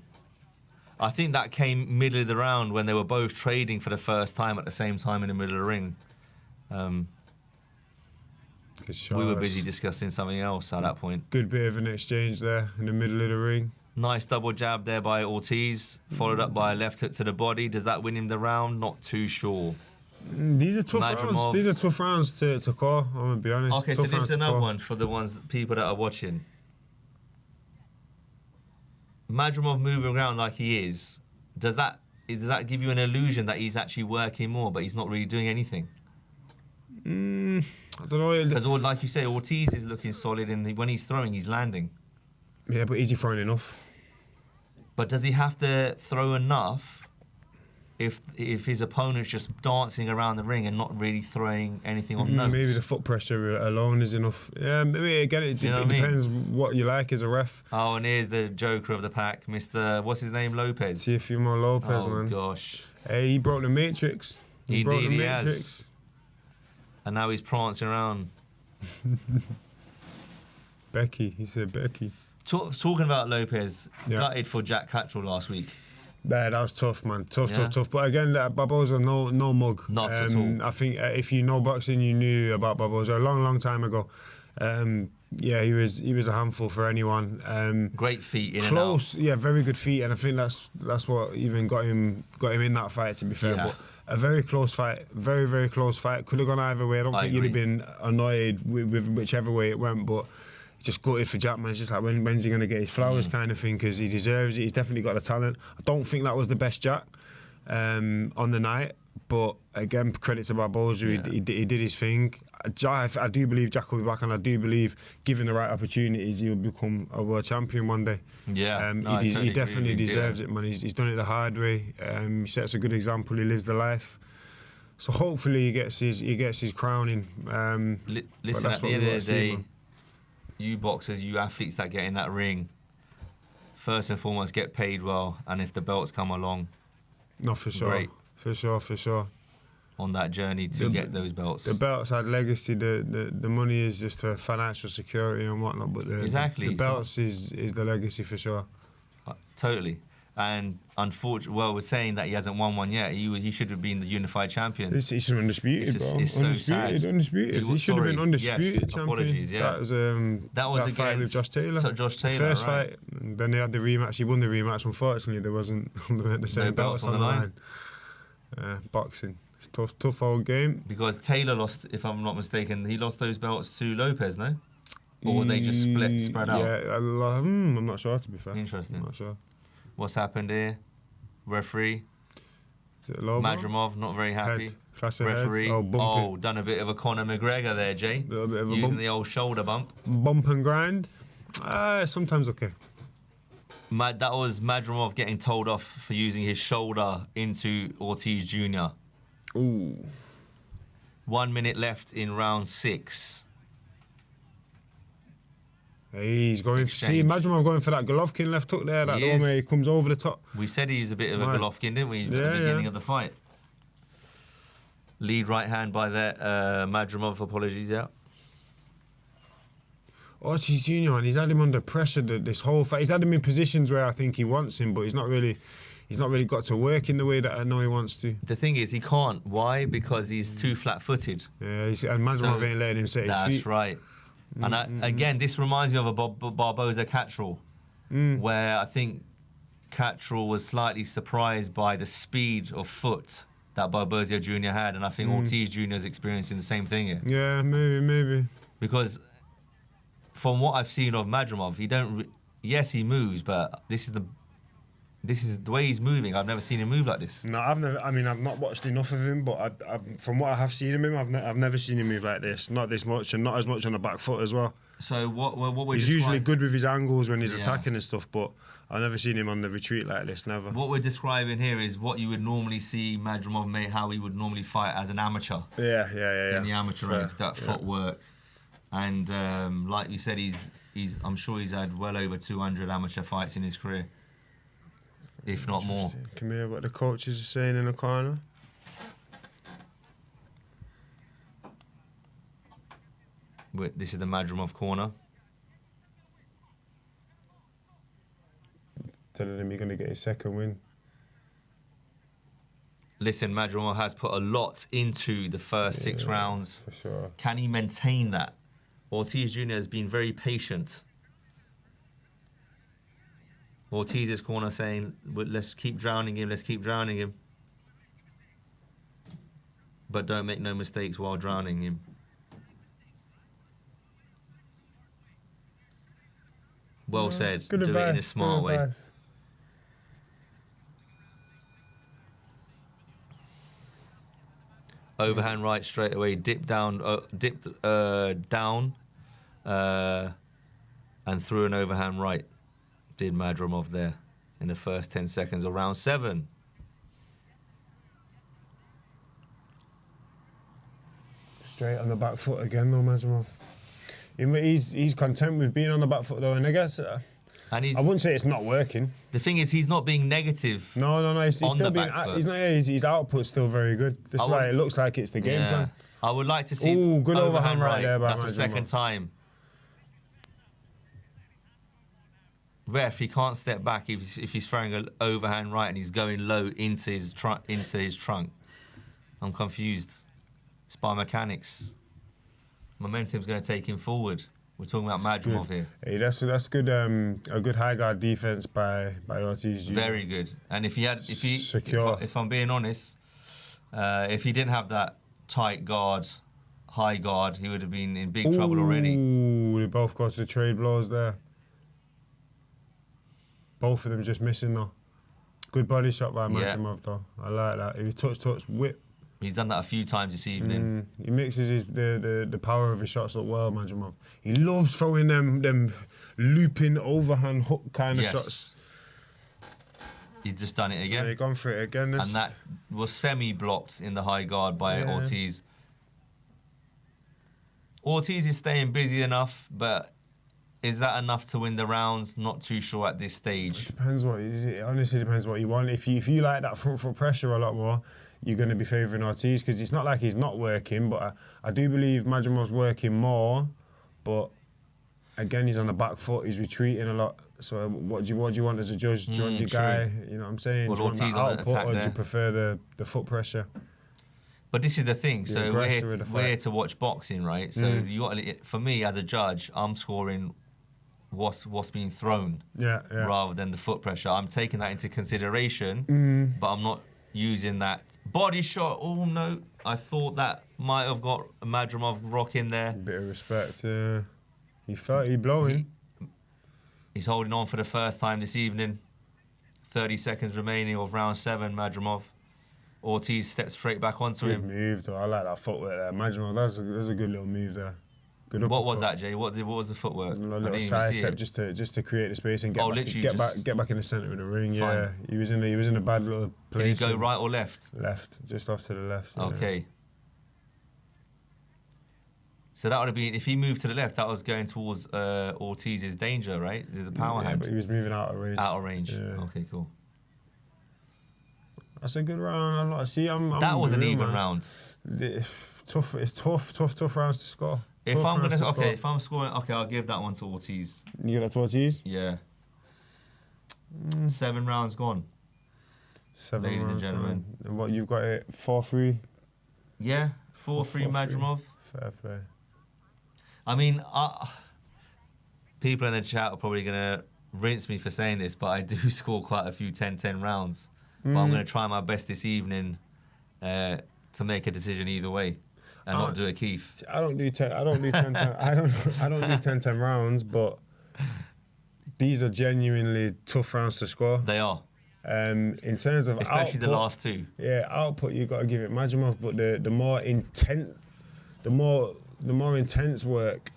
I think that came middle of the round when they were both trading for the first time at the same time in the middle of the ring. We were busy discussing something else at that point. Good bit of an exchange there in the middle of the ring. Nice double jab there by Ortiz, followed up by a left hook to the body. Does that win him the round? Not too sure. These are tough rounds. These are tough rounds to call. I'm gonna be honest. Okay, Tough so this rounds is to another call. one for the people that are watching. Madrimov moving around like he is, does that give you an illusion that he's actually working more, but he's not really doing anything? I don't know. Because, like you say, Ortiz is looking solid, and when he's throwing, he's landing. Yeah, but is he throwing enough? But does he have to throw enough if his opponent's just dancing around the ring and not really throwing anything on notes? Maybe the foot pressure alone is enough. Yeah, maybe again it depends what you like as a ref. Oh, and here's the joker of the pack, Mr. What's his name, Lopez. Teofimo Lopez, oh, man. Gosh. Hey, he broke the matrix. He broke the Indeed, he matrix. has. And now he's prancing around. Becky, he said Becky. Talking about Lopez, gutted for Jack Cattrall last week. Yeah, that was tough, man. Tough. But again, Barboza, no mug. Not at all. I think if you know boxing, you knew about Barboza a long time ago. Yeah, he was a handful for anyone. Great feet in close, and out. Yeah, very good feet, and I think that's what even got him in that fight. To be fair, but a very close fight, very close fight. Could have gone either way. I don't think you'd have been annoyed with whichever way it went, but. Just gutted for Jackman. It's just like when's he going to get his flowers kind of thing, because he deserves it. He's definitely got the talent. I don't think that was the best Jack on the night, but again, credit to Barboza. He did his thing. I do believe Jack will be back, and I do believe, given the right opportunities, he'll become a world champion one day. Yeah, he definitely deserves it, man. He's done it the hard way. He sets a good example. He lives the life. So hopefully he gets his crowning. Listen, at the end of the day, you boxers, you athletes that get in that ring, first and foremost, get paid well, and if the belts come along, no, for sure, great. For sure. On that journey to get those belts. The belts add legacy. The money is just for financial security and whatnot, but the belts is the legacy for sure. Totally. And unfortunately, we're saying that he hasn't won one yet. He should have been the unified champion. He's undisputed, bro. It's so sad. Undisputed. He should have been undisputed champion. Apologies, yeah. That was against fight with Josh Taylor. Josh Taylor, the first fight. Then they had the rematch. He won the rematch. Unfortunately, there wasn't the same belts on the line. Boxing. It's tough old game. Because Taylor lost, if I'm not mistaken, he lost those belts to Lopez, no? Or were they just spread out? Yeah, I'm not sure, to be fair. Interesting. I'm not sure. What's happened here? Referee. Is it Lobo? Madrimov, not very happy. Clash of referee. Heads. Done a bit of a Conor McGregor there, Jay. A little bit of a using bump. the old shoulder bump. Bump and grind. Sometimes okay. That was Madrimov getting told off for using his shoulder into Ortiz Jr. Ooh. 1 minute left in round 6. He's going. exchange. See, Madrimov going for that Golovkin left hook there. That He one is. where he comes over the top. We said he's a bit of a Right. Golovkin, didn't we, at Yeah, the beginning yeah. of the fight? Lead right hand by that Madrimov, apologies, yeah. Ortiz Jr. and he's had him under pressure this whole fight. He's had him in positions where I think he wants him, but he's not really got to work in the way that I know he wants to. The thing is, he can't. Why? Because he's too flat-footed. Yeah, and Madrimov ain't letting him set his feet. That's right. And again, this reminds me of a Barboza Cattrall, where I think Cattrall was slightly surprised by the speed of foot that Barboza Jr. had, and I think Ortiz Jr. is experiencing the same thing here. Yeah, maybe. Because from what I've seen of Madrimov, he don't. Yes, he moves, but this is the way he's moving. I've never seen him move like this. No, I've never. I mean, I've not watched enough of him, but from what I have seen of him, I've never seen him move like this. Not this much, and not as much on the back foot as well. So what we're he's usually good with his angles when he's Yeah. attacking and stuff, but I've never seen him on the retreat like this. Never. What we're describing here is what you would normally see Madrimov make, how he would normally fight as an amateur. Yeah. In the amateur Fair, ranks, that yeah. footwork, and like you said, he's. I'm sure he's had well over 200 amateur fights in his career, if not more. Can we hear what the coaches are saying in the corner? This is the Madrimov corner. Telling him he's going to get his second win. Listen, Madrimov has put a lot into the first 6 rounds. For sure. Can he maintain that? Ortiz Jr. has been very patient. Ortiz's corner saying, "Well, let's keep drowning him, let's keep drowning him. But don't make no mistakes while drowning him." Well said. Good Do advice, it in a smart good way. advice. Overhand right straight away, dipped down, and threw an overhand right. Did Madrimov there in the first 10 seconds of round 7. Straight on the back foot again, though, Madrimov. He's content with being on the back foot, though, and I guess And I wouldn't say it's not working. The thing is, he's not being negative. No, he's on still the being. back foot. He's not. His output's still very good. That's why it looks like it's the game plan. I would like to see. Ooh, good overhand right there by That's the Madrimov. second time. Ref, he can't step back if he's throwing an overhand right and he's going low into his trunk. I'm confused. It's biomechanics. Momentum's going to take him forward. We're talking about Madrimov here. Hey, that's good. A good high guard defense by Ortiz Jr. Very good. And Secure. if I'm being honest, if he didn't have that tight guard, high guard, he would have been in big trouble already. Ooh, they both got the trade blows there. Both of them just missing though. Good body shot by Yeah. Madrimov though. I like that. If he touch, whip. He's done that a few times this evening. He mixes the power of his shots up well, Madrimov. He loves throwing them looping overhand hook kind of Yes. shots. He's just done it again. Yeah, gone for it again. And that was semi-blocked in the high guard by Yeah. Ortiz. Ortiz is staying busy enough, but is that enough to win the rounds? Not too sure at this stage. It honestly depends what you want. If you like that front foot pressure a lot more, you're going to be favouring Ortiz because it's not like he's not working, but I do believe Madrimov's working more, but again, he's on the back foot, he's retreating a lot. So what do you want as a judge? Do you want your true. guy, you know what I'm saying? Well, do you want Ortiz that on the output attack or do there. you prefer the foot pressure? But this is the thing. The So aggressor of the we're here fight. to watch boxing, right? So you got for me as a judge, I'm scoring what's being thrown Yeah. rather than the foot pressure. I'm taking that into consideration, but I'm not using that body shot. Oh no, I thought that might have got Madrimov rock in there. Bit of respect. He felt he blowing. He's holding on for the first time this evening. 30 seconds remaining of round 7, Madrimov. Ortiz steps straight back onto Good him. move though. I like that footwork there. Madrimov, that's a good little move there. Good What was uppercut. that, Jay? What was the footwork? A I little didn't even side see step it. just to create the space and literally get just- back in the centre of the ring. Fine. Yeah, he was in a bad little Did he place. go and right or left? Left, just off to the left. yeah. Okay. So that would have been, if he moved to the left, that was going towards Ortiz's danger, right? The power hand. But he was moving out of range. Out of range. Yeah. Okay, cool. That's a good round. I'm that was an real, even man. round. Tough. It's tough rounds to score. If I'm scoring, okay, I'll give that one to Ortiz. You give that to Ortiz? Yeah. 7 rounds gone. 7 ladies rounds and gentlemen. gone. And what you've got it 4-3. Yeah, 4-3 Madrimov. Fair play. I mean, people in the chat are probably going to rinse me for saying this, but I do score quite a few 10-10 rounds. But I'm going to try my best this evening to make a decision either way and not do a Keith. I don't do 10. I don't do 10. I don't do 10-10 rounds, but these are genuinely tough rounds to score. They are. In terms of especially output, the last 2. Yeah, output you got to give it Madrimov, but the more intense work,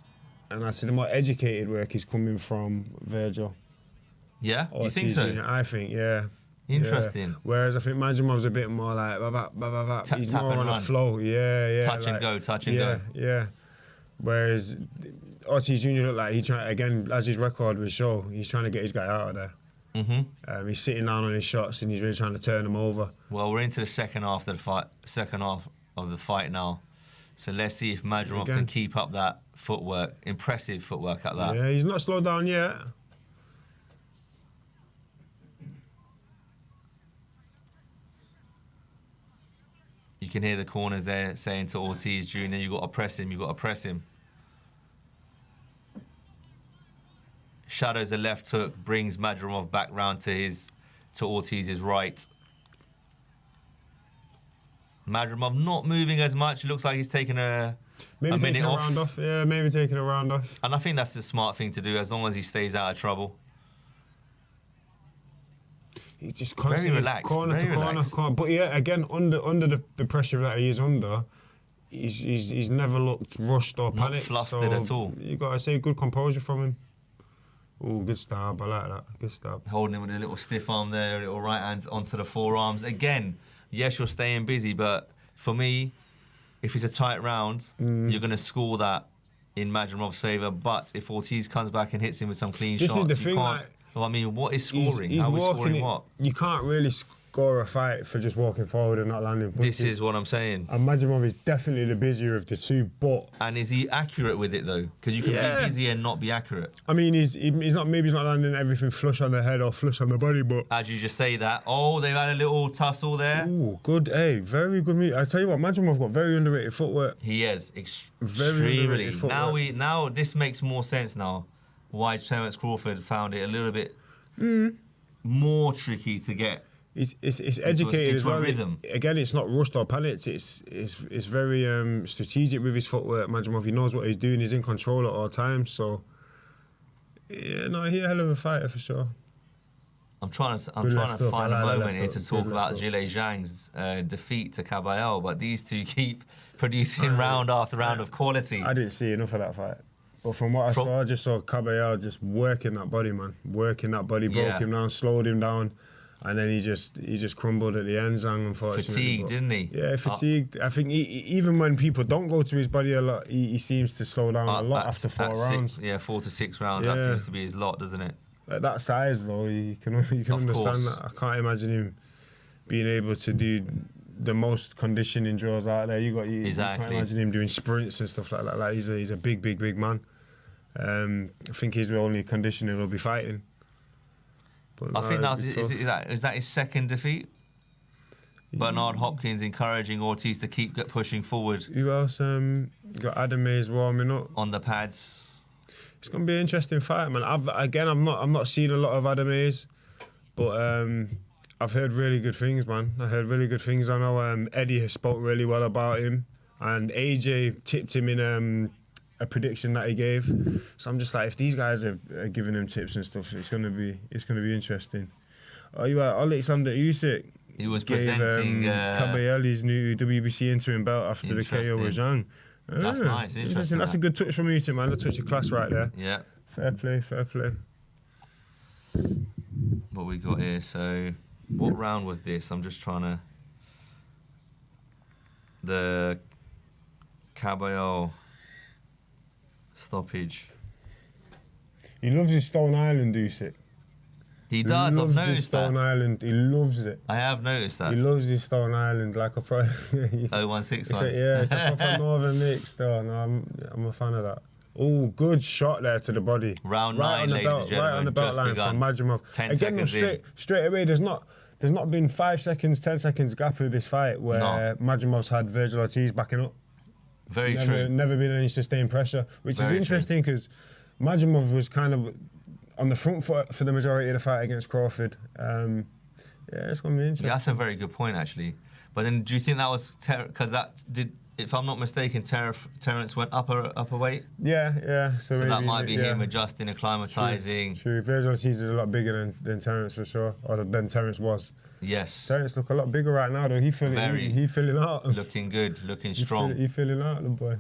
and I say the more educated work is coming from Virgil. Yeah, Or you think so? I think, yeah. Interesting. Yeah. Whereas I think Madrimov's a bit more like he's more on a flow. Yeah. Touch and go. Yeah. Whereas Ortiz Jr. looked like he trying again, as his record would show, he's trying to get his guy out of there. He's sitting down on his shots and he's really trying to turn them over. Well, we're into the second half of the fight now. So let's see if Madrimov can keep up that footwork, impressive footwork at that. Yeah, he's not slowed down yet. You can hear the corners there saying to Ortiz Jr., you got to press him. Shadows a left hook, brings Madrimov back round to Ortiz's right. Madrimov not moving as much. It looks like he's taking a minute off. Round off. Yeah, maybe taking a round off. And I think that's the smart thing to do as long as he stays out of trouble. He's just constantly very relaxed. Corner. But yeah, again, under the pressure that he is under, he's never looked rushed or panicked. Not flustered at all. You got to say good composure from him. Oh, good stab. I like that. Good stab. Holding him with a little stiff arm there, a little right hand onto the forearms. Again, yes, you're staying busy, but for me, if it's a tight round, you're going to score that in Madrimov's favour. But if Ortiz comes back and hits him with some clean shots, is the thing, can't. Well, I mean, what is scoring? How are we scoring what? You can't really score a fight for just walking forward and not landing punches. This is what I'm saying. And Madrimov is definitely the busier of the two, but... And is he accurate with it, though? Because you can be busy and not be accurate. I mean, he's not landing everything flush on the head or flush on the body, but... As you just say that, they've had a little tussle there. Ooh, good, very good meat. I tell you what, Madrimov got very underrated footwork. He is, very extremely. underrated footwork. Now this makes more sense now. Why Terence Crawford found it a little bit more tricky to get. It's educated as well. Rhythm. Again, it's not rushed or panicked. It's very strategic with his footwork. Madrimov, he knows what he's doing. He's in control at all times. So, yeah, no, he's a hell of a fighter for sure. I'm trying to find a moment here to talk about Zhilei Zhang's defeat to Caballero, but these two keep producing round after round of quality. I didn't see enough of that fight. But from what I saw, I just saw Caballero just working that body, man. Working that body, broke him down, slowed him down, and then he just crumbled at the end, Zhang, unfortunately. Fatigued, didn't he? Yeah, fatigued. I think even when people don't go to his body a lot, he seems to slow down a lot after 4 rounds. 4 to 6 rounds, that seems to be his lot, doesn't it? At that size, though, you can understand that. I can't imagine him being able to do the most conditioning drills out there. You can't imagine him doing sprints and stuff like that. Like he's a big man. I think he's the only conditioner he'll be fighting. But I think is that his second defeat? Bernard Hopkins encouraging Ortiz to keep pushing forward. Who else? Got Adam Mays warming up on the pads. It's gonna be an interesting fight, man. I'm not seeing a lot of Adam Mays, but I've heard really good things, man. I heard really good things. I know Eddie has spoke really well about him, and AJ tipped him in a prediction that he gave. So I'm just like, if these guys are giving him tips and stuff, it's gonna be interesting. Oh, you are Alexander Usyk. He was presenting Caballeri's new WBC interim belt after the KO with Zhang. That's nice, interesting. That's a good touch from Usyk, man. A touch of class right there. Yeah. Fair play. What we got here? So, what round was this? I'm just trying to. The Caballero stoppage. He loves his Stone Island, Usyk. He does. He loves I've his noticed Stone that. Island. He loves it. I have noticed that. He loves his Stone Island like a pro. 016 one. It's a proper northern mix, though. No, I'm a fan of that. Oh, good shot there to the body. Round 9, ladies and gentlemen. Right on the belt just line begun. from Madrimov. 10 Again, seconds in. straight away, there's not been 5 seconds, 10 seconds gap of this fight where Madrimov's had Virgil Ortiz backing up. Very true. Never been any sustained pressure, which Very is interesting because Madrimov was kind of on the front foot for the majority of the fight against Crawford. Yeah, it's going to be interesting. Yeah, that's a very good point, actually. But then, do you think that was because that did? If I'm not mistaken, Terence went upper weight. Yeah. So that might be him adjusting, acclimatizing. True. Virgil Ortiz is a lot bigger than Terence for sure, or than Terence was. Yes. Terence look a lot bigger right now though. He filling out. Looking good, looking strong. He filling out, the boy.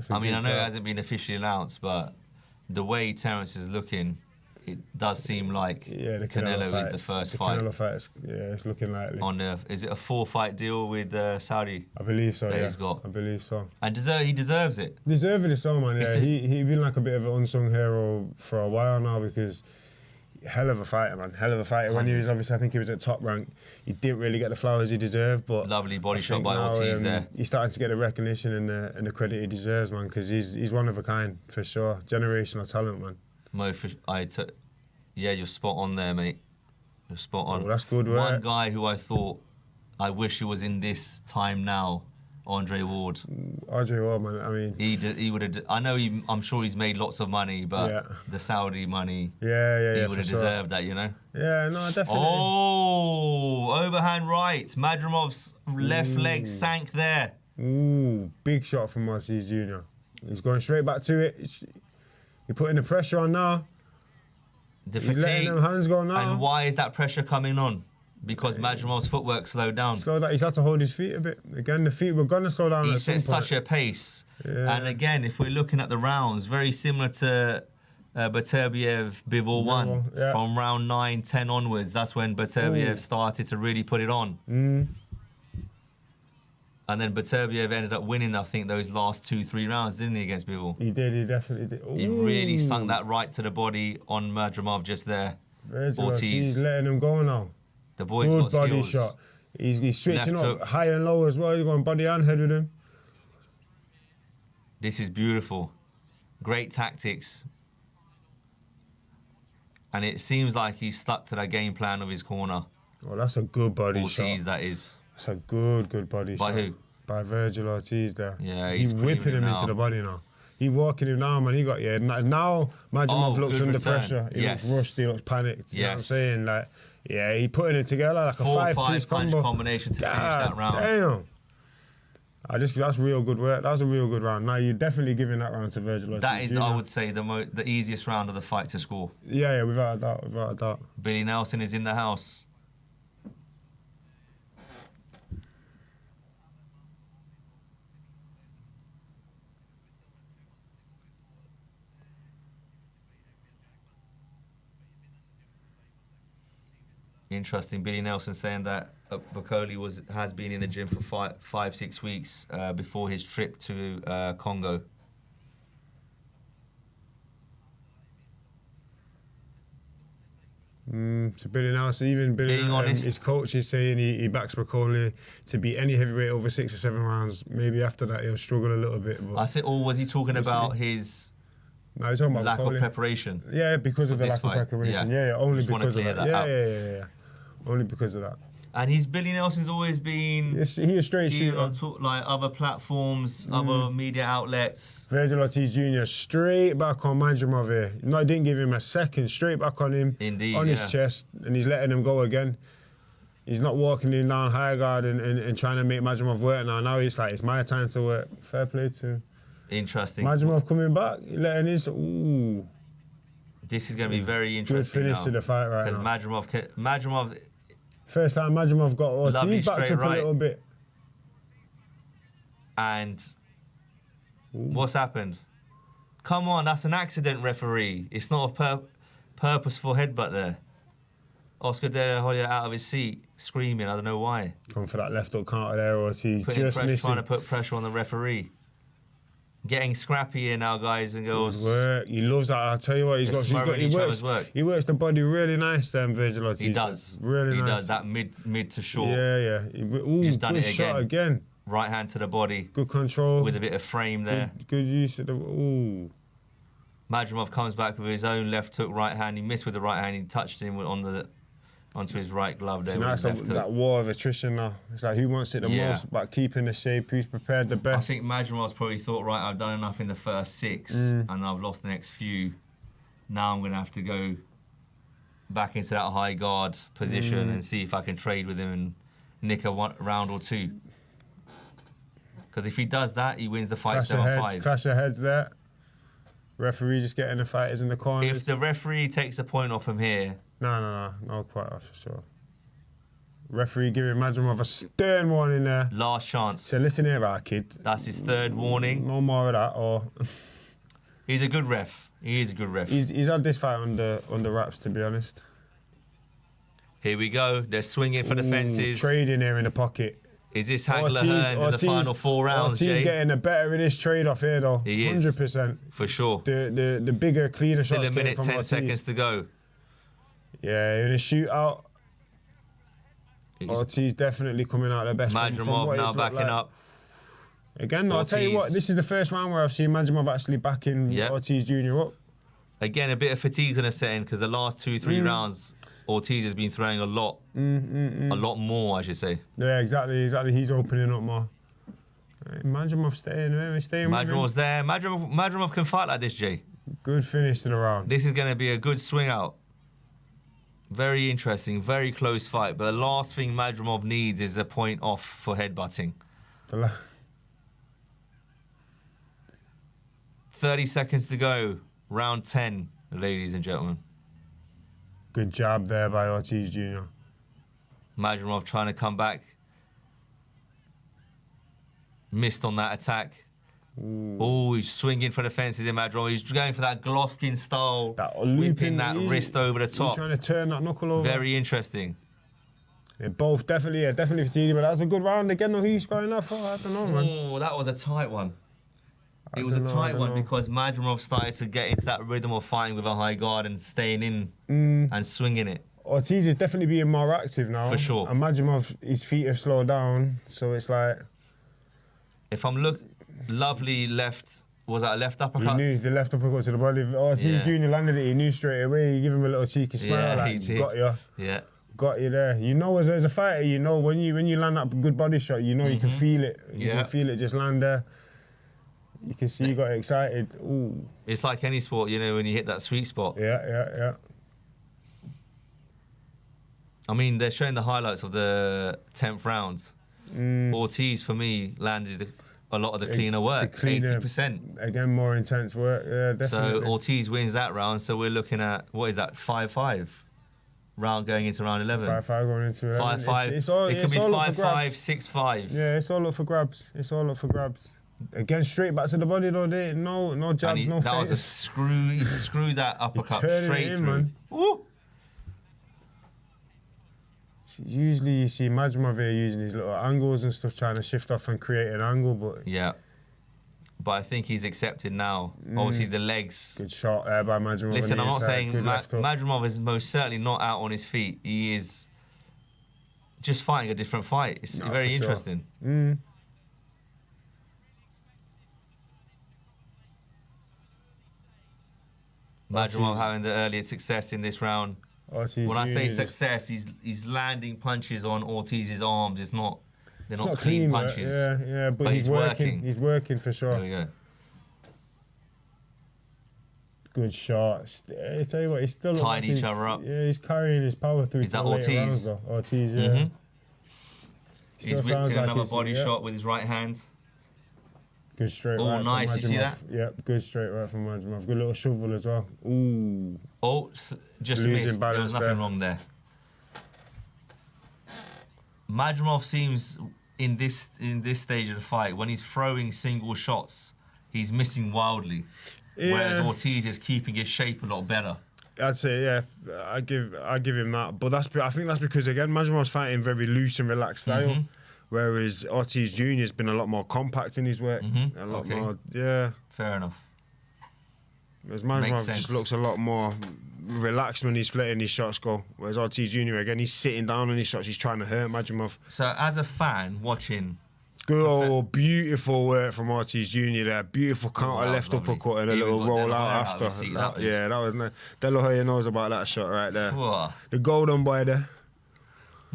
I mean, I know it hasn't been officially announced, but the way Terence is looking, it does seem like the Canelo is the first fight. Canelo fight, it's looking likely. Is it a 4-fight deal with Saudi? I believe so. He's got. I believe so. And he deserves it. Deservedly so, man. Yeah, he been like a bit of an unsung hero for a while now because hell of a fighter, man. Hell of a fighter. When he was obviously, I think he was at top rank. He didn't really get the flowers he deserved, but lovely body shot by Ortiz there. He's starting to get the recognition and the credit he deserves, man. Because he's one of a kind for sure. Generational talent, man. Yeah, you're spot on there, mate. You're spot on. Oh, that's good work. One guy who I thought I wish he was in this time now, Andre Ward. Andre Ward, man. I mean, he would have. I'm sure he's made lots of money, but the Saudi money. He would have deserved that, you know. Yeah, no, definitely. Oh, overhand right. Madrimov's left leg sank there. Ooh, big shot from Ortiz Jr. He's going straight back to it. You're putting the pressure on now. The He's letting them hands go now. And why is that pressure coming on? Because Madrimov's footwork slowed down. He's had to hold his feet a bit. Again, the feet were going to slow down. He set such a pace. Yeah. And again, if we're looking at the rounds, very similar to Beterbiev, Bivol 1. From round 9, 10 onwards, that's when Beterbiev started to really put it on. And then Beterbiev ended up winning, I think, those last 2-3 rounds, didn't he, against Bivol? He did, he definitely did. Ooh. He really sunk that right to the body on Madrimov just there. Ortiz. He's letting him go now. The boy's good got skills. Body shot. He's switching Left up hook. high and low as well. He's going body and head with him. This is beautiful. Great tactics. And it seems like he's stuck to that game plan of his corner. Oh, that's a good body Ortiz, shot. that is. That's a good body shot. By who? By Virgil Ortiz there. Yeah, he's whipping him into the body now. He walking him now, man. He got now Madrimov looks under pressure. He looks rusty, looks panicked. You know what I'm saying? Like, yeah, he putting it together like a 5-piece punch combo. combination to finish that round. Damn. That's real good work. That was a real good round. Now you're definitely giving that round to Virgil Ortiz. That is, I would say, the easiest round of the fight to score. Yeah, without a doubt. Billy Nelson is in the house. Interesting. Billy Nelson saying that Bokoli has been in the gym for 5-6 weeks before his trip to Congo. So Billy Nelson, even Billy, his coach is saying he backs Bokoli to beat any heavyweight over 6 or 7 rounds. Maybe after that he'll struggle a little bit. But I think, or was he talking about his? No, he's talking about lack Bokoli. of preparation. Yeah, because of the lack of preparation. Yeah, only because of that. Yeah. Only because of that. And Billy Nelson's always been. He is straight shooter. On like other platforms, other media outlets. Virgil Ortiz Jr. straight back on Madrimov here. No, I didn't give him a second. Straight back on him. Indeed, on his chest, and he's letting him go again. He's not walking in down high guard and trying to make Madrimov work now. Now he's like, it's my time to work. Fair play to him. Interesting. Madrimov coming back, letting his. Ooh. This is going to be very interesting. Good finish to the fight right now. Because Madrimov. First time Madrimov got Ortiz backed up a little bit. And what's happened? Come on, that's an accident, referee. It's not a purposeful headbutt there. Oscar De La Hoya out of his seat, screaming. I don't know why. Going for that left hook counter there, Ortiz. Trying to put pressure on the referee. Getting scrappy here now, guys and girls. Good work. He loves that. I'll tell you what, he works the body really nice, Virgil Ortiz. He does. Really nice. He does that mid to short. Yeah. Ooh, He's done good it shot again. Right hand to the body. Good control. With a bit of frame there. Good use of the... Ooh. Madrimov comes back with his own left hook right hand. He missed with the right hand. He touched him onto his right glove there. So now it's that war of attrition now. It's like who wants it the most, but keeping the shape, who's prepared the best. I think Madrimov's probably thought, right, I've done enough in the first 6 and I've lost the next few. Now I'm going to have to go back into that high guard position and see if I can trade with him and nick a round or 2. Because if he does that, he wins the fight 7-5. Clash of heads there. Referee just getting the fighters in the corners. If the referee takes a point off him here... No quite off for sure. Referee giving Madrimov a stern warning there. Last chance. So listen here, our kid. That's his 3rd warning. No more of that. Or he's a good ref. He is a good ref. He's had this fight under wraps, to be honest. Here we go. They're swinging for the fences. Trading here in the pocket. Is this Hagler-Hearns in the final 4 rounds, Ortiz Jay? getting the better of this trade-off here, though. He is. 100%. For sure. The bigger, cleaner Still shots a minute, from 10 Ortiz. seconds to go. Yeah, in a shootout, Ortiz definitely coming out the best. Madrimov now backing up. Again, though, I'll tell you what, this is the first round where I've seen Madrimov actually backing Ortiz Jr. up. Again, a bit of fatigue's in a setting because the last 2-3 rounds, Ortiz has been throwing a lot more, I should say. Yeah, exactly. He's opening up more. Madrimov staying Madrimov's there. Madrimov can fight like this, Jay. Good finish to the round. This is going to be a good swing out. Very interesting, very close fight. But the last thing Madrimov needs is a point off for headbutting. 30 seconds to go. Round 10, ladies and gentlemen. Good job there by Ortiz Jr. Madrimov trying to come back. Missed on that attack. Oh, he's swinging for the fences in Madrimov. He's going for that Golovkin style, whipping that wrist over the top. He's trying to turn that knuckle over. Very interesting. Yeah, both definitely fatigued, but that was a good round again. Though who he's going that for? I don't know, man. Oh, that was a tight one. It was a tight one because Madrimov started to get into that rhythm of fighting with a high guard and staying in and swinging it. Ortiz is definitely being more active now. For sure. And Madrimov, his feet have slowed down, so it's like... If I'm lovely left, was that a left uppercut? He knew the left uppercut to the body. Ortiz Jr. landed it, he knew straight away. He gave him a little cheeky smile, like, he did. Got you. Yeah. Got you there. You know, as a fighter, you know when you land that good body shot, you know you can feel it. You can feel it just land there. You can see he got excited. Ooh. It's like any sport, you know, when you hit that sweet spot. Yeah. I mean, they're showing the highlights of the 10th round. Ortiz, for me, landed a lot of the cleaner work, 80%. Again, more intense work, yeah, definitely. So Ortiz wins that round, so we're looking at, what is that, 5-5? Round going into round 11. 5-5 going into 11. 5-5. It could be 5-5, 6-5. Yeah, it's all up for grabs. Again, straight back to the body though. No jabs, no that was a screw. He screwed that uppercut straight through. Woo! Usually you see Madrimov here using his little angles and stuff, trying to shift off and create an angle, but... Yeah. But I think he's accepted now. Obviously, the legs... Good shot there by Madrimov. Listen, I'm not saying Madrimov is most certainly not out on his feet. He is just fighting a different fight. It's very interesting. Madrimov having the earlier success in this round. When I say success, he's landing punches on Ortiz's arms. They're not clean punches. Yeah, but he's working. He's working for sure. There we go. Good shot. I tell you what, he's still tying each other up. Yeah, he's carrying his power through. Is that Ortiz? Ortiz, yeah. He's whipped in another body shot with his right hand. Good straight right. Oh, nice. You see that? Yep, good straight right from Madrimov. Good little shovel as well. Ooh. Oh, just missed. There was nothing wrong there. Madrimov seems in this stage of the fight, when he's throwing single shots, he's missing wildly. Yeah. Whereas Ortiz is keeping his shape a lot better. I'd say, yeah, I give him that. But I think that's because, again, Madrimov's fighting very loose and relaxed style. Whereas Ortiz Jr. has been a lot more compact in his work. A lot more, yeah. Fair enough. Whereas Madrimov just looks a lot more relaxed when he's letting his shots go. Whereas Ortiz Jr. again, he's sitting down on his shots. He's trying to hurt Madrimov. So as a fan watching, good, beautiful work from Ortiz Jr. there. Beautiful counter left uppercut and a little roll out after. That was nice. De La Hoya knows about that shot right there. The golden boy there.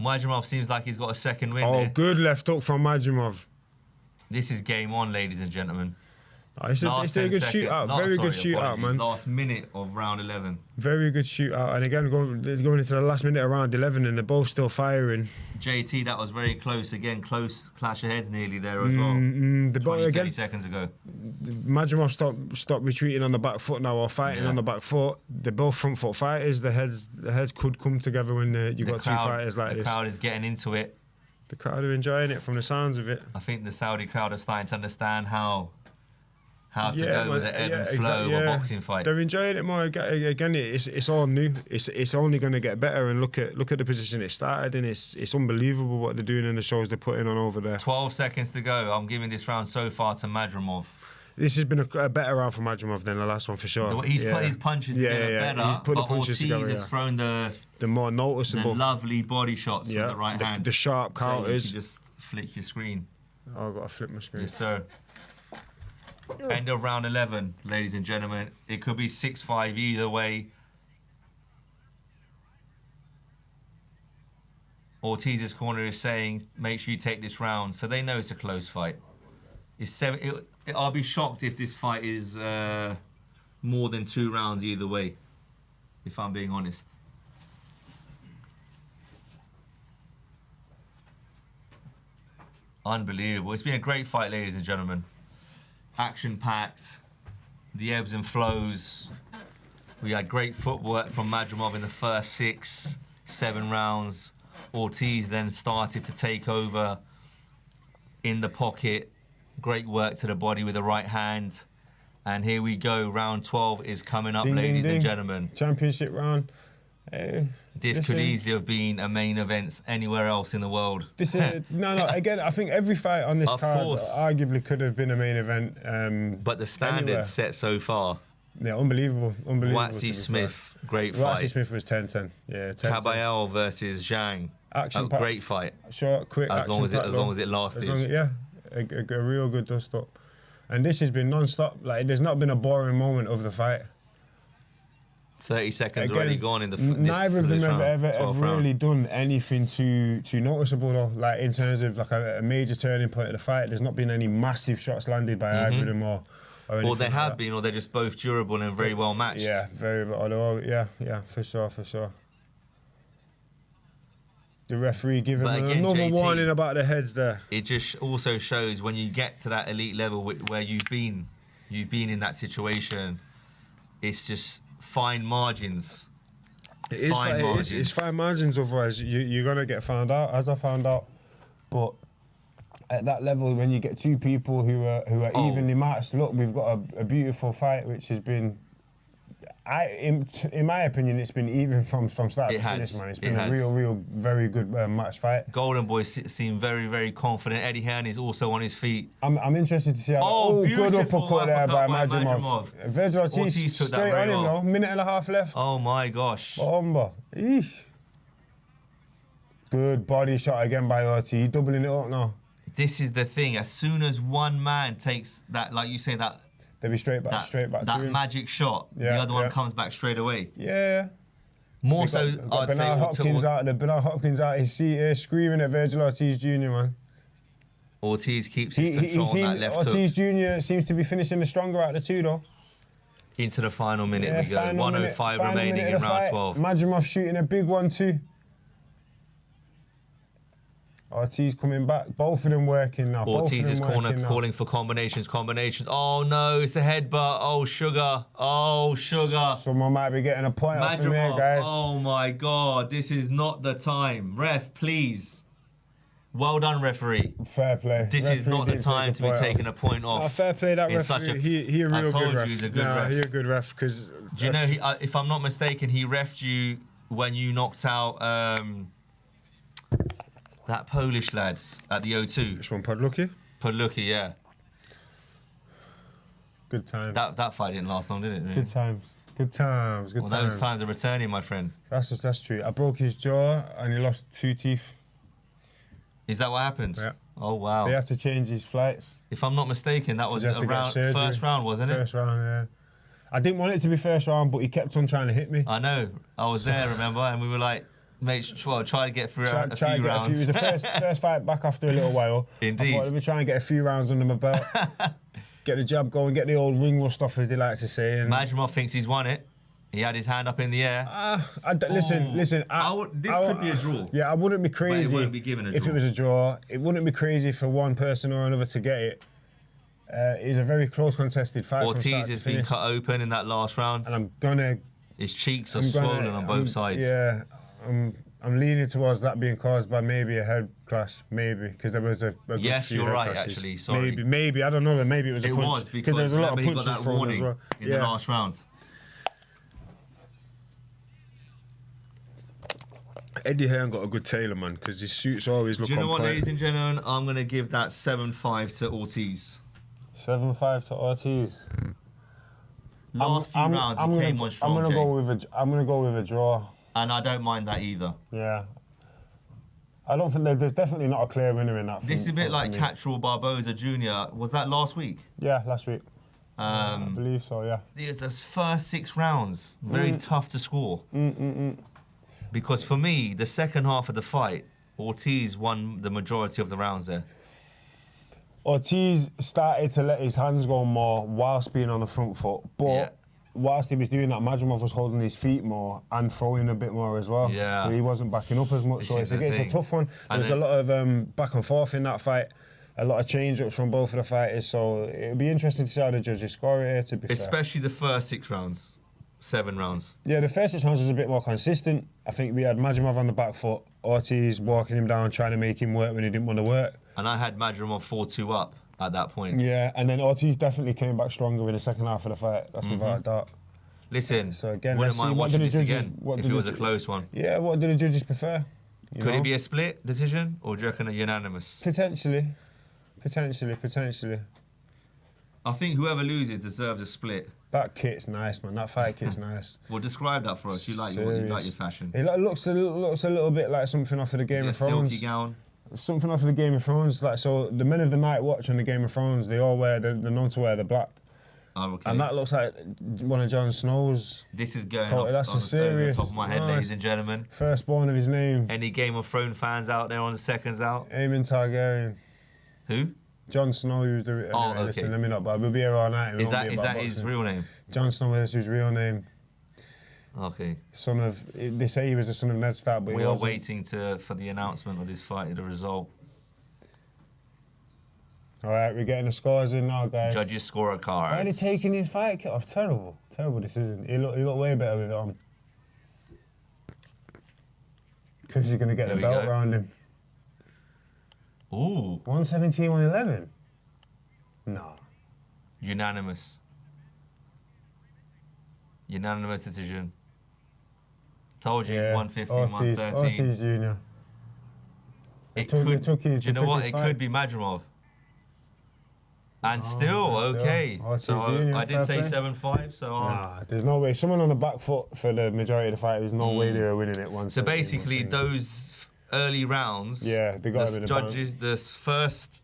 Madrimov seems like he's got a second win. Oh, good left hook from Madrimov. This is game on, ladies and gentlemen. It's a good shootout. Very good shootout, man. Last minute of round 11. Very good shootout. And again, going into the last minute of round 11, and they're both still firing. JT, that was very close. Again, close clash of heads nearly there as well. 30 seconds ago. Madrimov stopped retreating on the back foot now, or fighting on the back foot. They're both front foot fighters. The heads could come together when you got two fighters like this. The crowd is getting into it. The crowd are enjoying it from the sounds of it. I think the Saudi crowd are starting to understand how to go with the ebb and flow of a boxing fight. They're enjoying it more. Again, it's all new. It's only going to get better. And look at the position it started in. It's unbelievable what they're doing in the shows they're putting on over there. 12 seconds to go. I'm giving this round so far to Madrimov. This has been a better round for Madrimov than the last one for sure. He's put his punches together better. He's put the punches Ortiz together. has thrown the more noticeable, the lovely body shots with the right hand. The sharp counters. So you can just flick your screen. Oh, I've got to flip my screen. Yes, sir. End of round 11, ladies and gentlemen. It could be 6-5 either way. Ortiz's corner is saying, make sure you take this round. So they know it's a close fight. I'll be shocked if this fight is more than 2 rounds either way, if I'm being honest. Unbelievable. It's been a great fight, ladies and gentlemen. Action-packed, the ebbs and flows. We had great footwork from Madrimov in the first 6-7 rounds. Ortiz then started to take over in the pocket. Great work to the body with the right hand. And here we go, round 12 is coming up, ladies and gentlemen. Championship round. This could easily have been a main event anywhere else in the world. No. Again, I think every fight on this card arguably could have been a main event. But the standard set so far. Yeah, unbelievable. Watsy Smith, great fight. Watsy Smith was 10-10. Yeah, 10-10. Caballero versus Zhang. Action-packed. Great fight. Short, quick, as long as it lasted. A real good dust-up. And this has been non-stop. Like, there's not been a boring moment of the fight. 30 seconds already gone in the neither of them have really done anything too noticeable though. Like in terms of like a major turning point of the fight, there's not been any massive shots landed by either of them or they have been, or they're just both durable and very well matched. Yeah, very well. Yeah, for sure. The referee giving another warning about the heads there. It just also shows when you get to that elite level where you've been in that situation, it's just fine margins. It's fine margins, otherwise you're going to get found out, as I found out. But at that level, when you get two people who are evenly matched, look, we've got a beautiful fight which has been, in my opinion, it's been even from start to finish, man. It's been a real, very good match fight. Golden Boy seem very, very confident. Eddie Hearn is also on his feet. I'm interested to see how good uppercut there by Madrimov. Virgil Ortiz straight on him now. Minute and a half left. Oh my gosh. Eesh. Good body shot again by Ortiz, doubling it up now. This is the thing. As soon as one man takes that, like you say, that they'll be straight back to him. That magic shot, the other one comes back straight away. Yeah. More so, I'd say. Bernard Hopkins out his seat here, screaming at Virgil Ortiz Jr., man. Ortiz keeps his control on that left hook. Ortiz Jr. seems to be finishing the stronger out of the two, though. Into the final minute we go. 1:05 remaining in round 12. Madrimov shooting a big one too. Ortiz coming back. Both of them working now. Ortiz's corner calling for combinations. Oh no, it's a headbutt. Oh sugar. Someone might be getting a point off from here, guys. Oh my God, this is not the time. Ref, please. Well done, referee. Fair play. This is not the time to be taking a point off. Fair play, that referee. He a real good ref. He's a good ref. He a good ref. Because do you know, if I'm not mistaken, he refed you when you knocked out That Polish lad at the O2. Which one, Podlucky? Podlucky, yeah. Good times. That fight didn't last long, did it? Really? Good times. Good times. Good Well, times. those times are returning, my friend. That's true. I broke his jaw and he lost 2 teeth. Is that what happened? Yeah. Oh, wow. They had to change his flights. If I'm not mistaken, that was a first round, wasn't it? First round, yeah. I didn't want it to be first round, but he kept on trying to hit me. I know. I was there, remember? And we were like, mate, try to get through a few rounds. It was the first fight back after a little while. Indeed. I thought, let me try and get a few rounds under my belt. Get the jab going, get the old ring rust off, as they like to say. And Majumov thinks he's won it. He had his hand up in the air. Listen. This could be a draw. Yeah, I wouldn't be crazy But it wouldn't be given a if draw. it was a draw. It wouldn't be crazy for one person or another to get it. It was a very close contested fight. Ortiz has been cut open in that last round. And I'm gonna. His cheeks are swollen on both sides. Yeah, I'm leaning towards that being caused by maybe a head clash, maybe because there was a good Yes, few you're head right. clashes. Actually, sorry. Maybe I don't know. Maybe it was a It punch. was because there was a lot of remember he punches got that thrown as warning well. in the last round. Eddie Hearn got a good tailor, man, because his suits always look Do you know on what, point. ladies and gentlemen? I'm going to give that 7-5 to Ortiz. 7-5 to Ortiz. Last few rounds, he came on strong. I'm gonna go with a draw. And I don't mind that either. Yeah. I don't think there's definitely not a clear winner in that. This is a bit like Catchall Barboza Jr. Was that last week? Yeah, last week. I believe so. Yeah. It was those first 6 rounds very tough to score. Because for me, the second half of the fight, Ortiz won the majority of the rounds there. Ortiz started to let his hands go more whilst being on the front foot, but whilst he was doing that, Majumov was holding his feet more and throwing a bit more as well. Yeah. So he wasn't backing up as much. So it's a tough one. There's a lot of back and forth in that fight. A lot of change-ups from both of the fighters. So it'll be interesting to see how the judges score it here, to be fair. Especially the first 6 rounds. 7 rounds. Yeah, the first 6 rounds was a bit more consistent. I think we had Majumov on the back foot, Ortiz walking him down, trying to make him work when he didn't want to work. And I had Majumov 4-2 up at that point. Yeah, and then Ortiz definitely came back stronger in the second half of the fight. That's without a doubt. Listen, so again, wouldn't let's see, mind what watching did the this judges, again what if did it was the- a close one. Yeah, what do the judges prefer? Could it be a split decision, or do you reckon a unanimous? Potentially. I think whoever loses deserves a split. That kit's nice, man. That fight kit's nice. Well, describe that for us. You like your fashion. It looks a little bit like something off of the Game of Is it a Thrones. silky gown? Something off of the Game of Thrones. Like, so the Men of the Night Watch on the Game of Thrones, they all wear, they're known to wear the black. Oh, okay. And that looks like one of Jon Snow's. This is going Oh, off that's on a serious. the top of my head, nice. ladies and gentlemen. Firstborn of his name. Any Game of Thrones fans out there on the Seconds Out? Aemon Targaryen. Who? Jon Snow used the. Anyway, Oh, okay. Listen, let me not, but we'll be here all night. and Is it won't that be is about that his boxing. real name? Jon Snow is his real name. Okay. Son of. They say he was the son of Ned Stark, but We he are wasn't. waiting for the announcement of this fight, the result. All right, we're getting the scores in now, guys. Judges score a card. Why are they taking his fight kit off? Terrible decision. He looked way better with it on. Because he's going to get There the we belt go. round him. Ooh. 117, 111? No. Unanimous. Unanimous decision. Told you, 115, 113. Ortiz Jr. It took- could. they took his- do you they know took what? his It fight. could be Majumov. And still, okay. Ortiz So Jr., I did fair say play. 7-5. So Nah, there's no way. Someone on the back foot for the majority of the fight, there's no way they were winning it. So basically, those early rounds. Yeah, they got the him in the judges. The first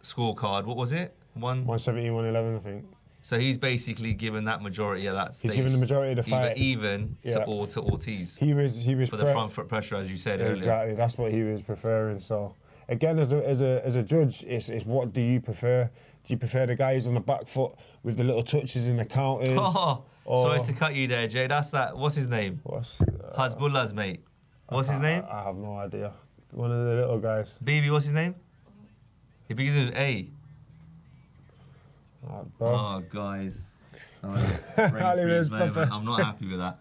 scorecard. What was it? 117, 111, I think. So he's basically given that majority of that stage. He's given the majority of the either fight. even Yeah. to Ortiz. He was for the front foot pressure, as you said earlier. Exactly, that's what he was preferring. So again, as a judge, it's what do you prefer? Do you prefer the guy who's on the back foot with the little touches in the counters? Oh, or- sorry to cut you there, Jay. That's that. What's his name? Hezbollah's mate. What's his name? I have no idea. One of the little guys. Baby, what's his name? He begins with A. Bro. Oh, guys. Oh, Ali, brain freeze, there's moment. proper- I'm not happy with that.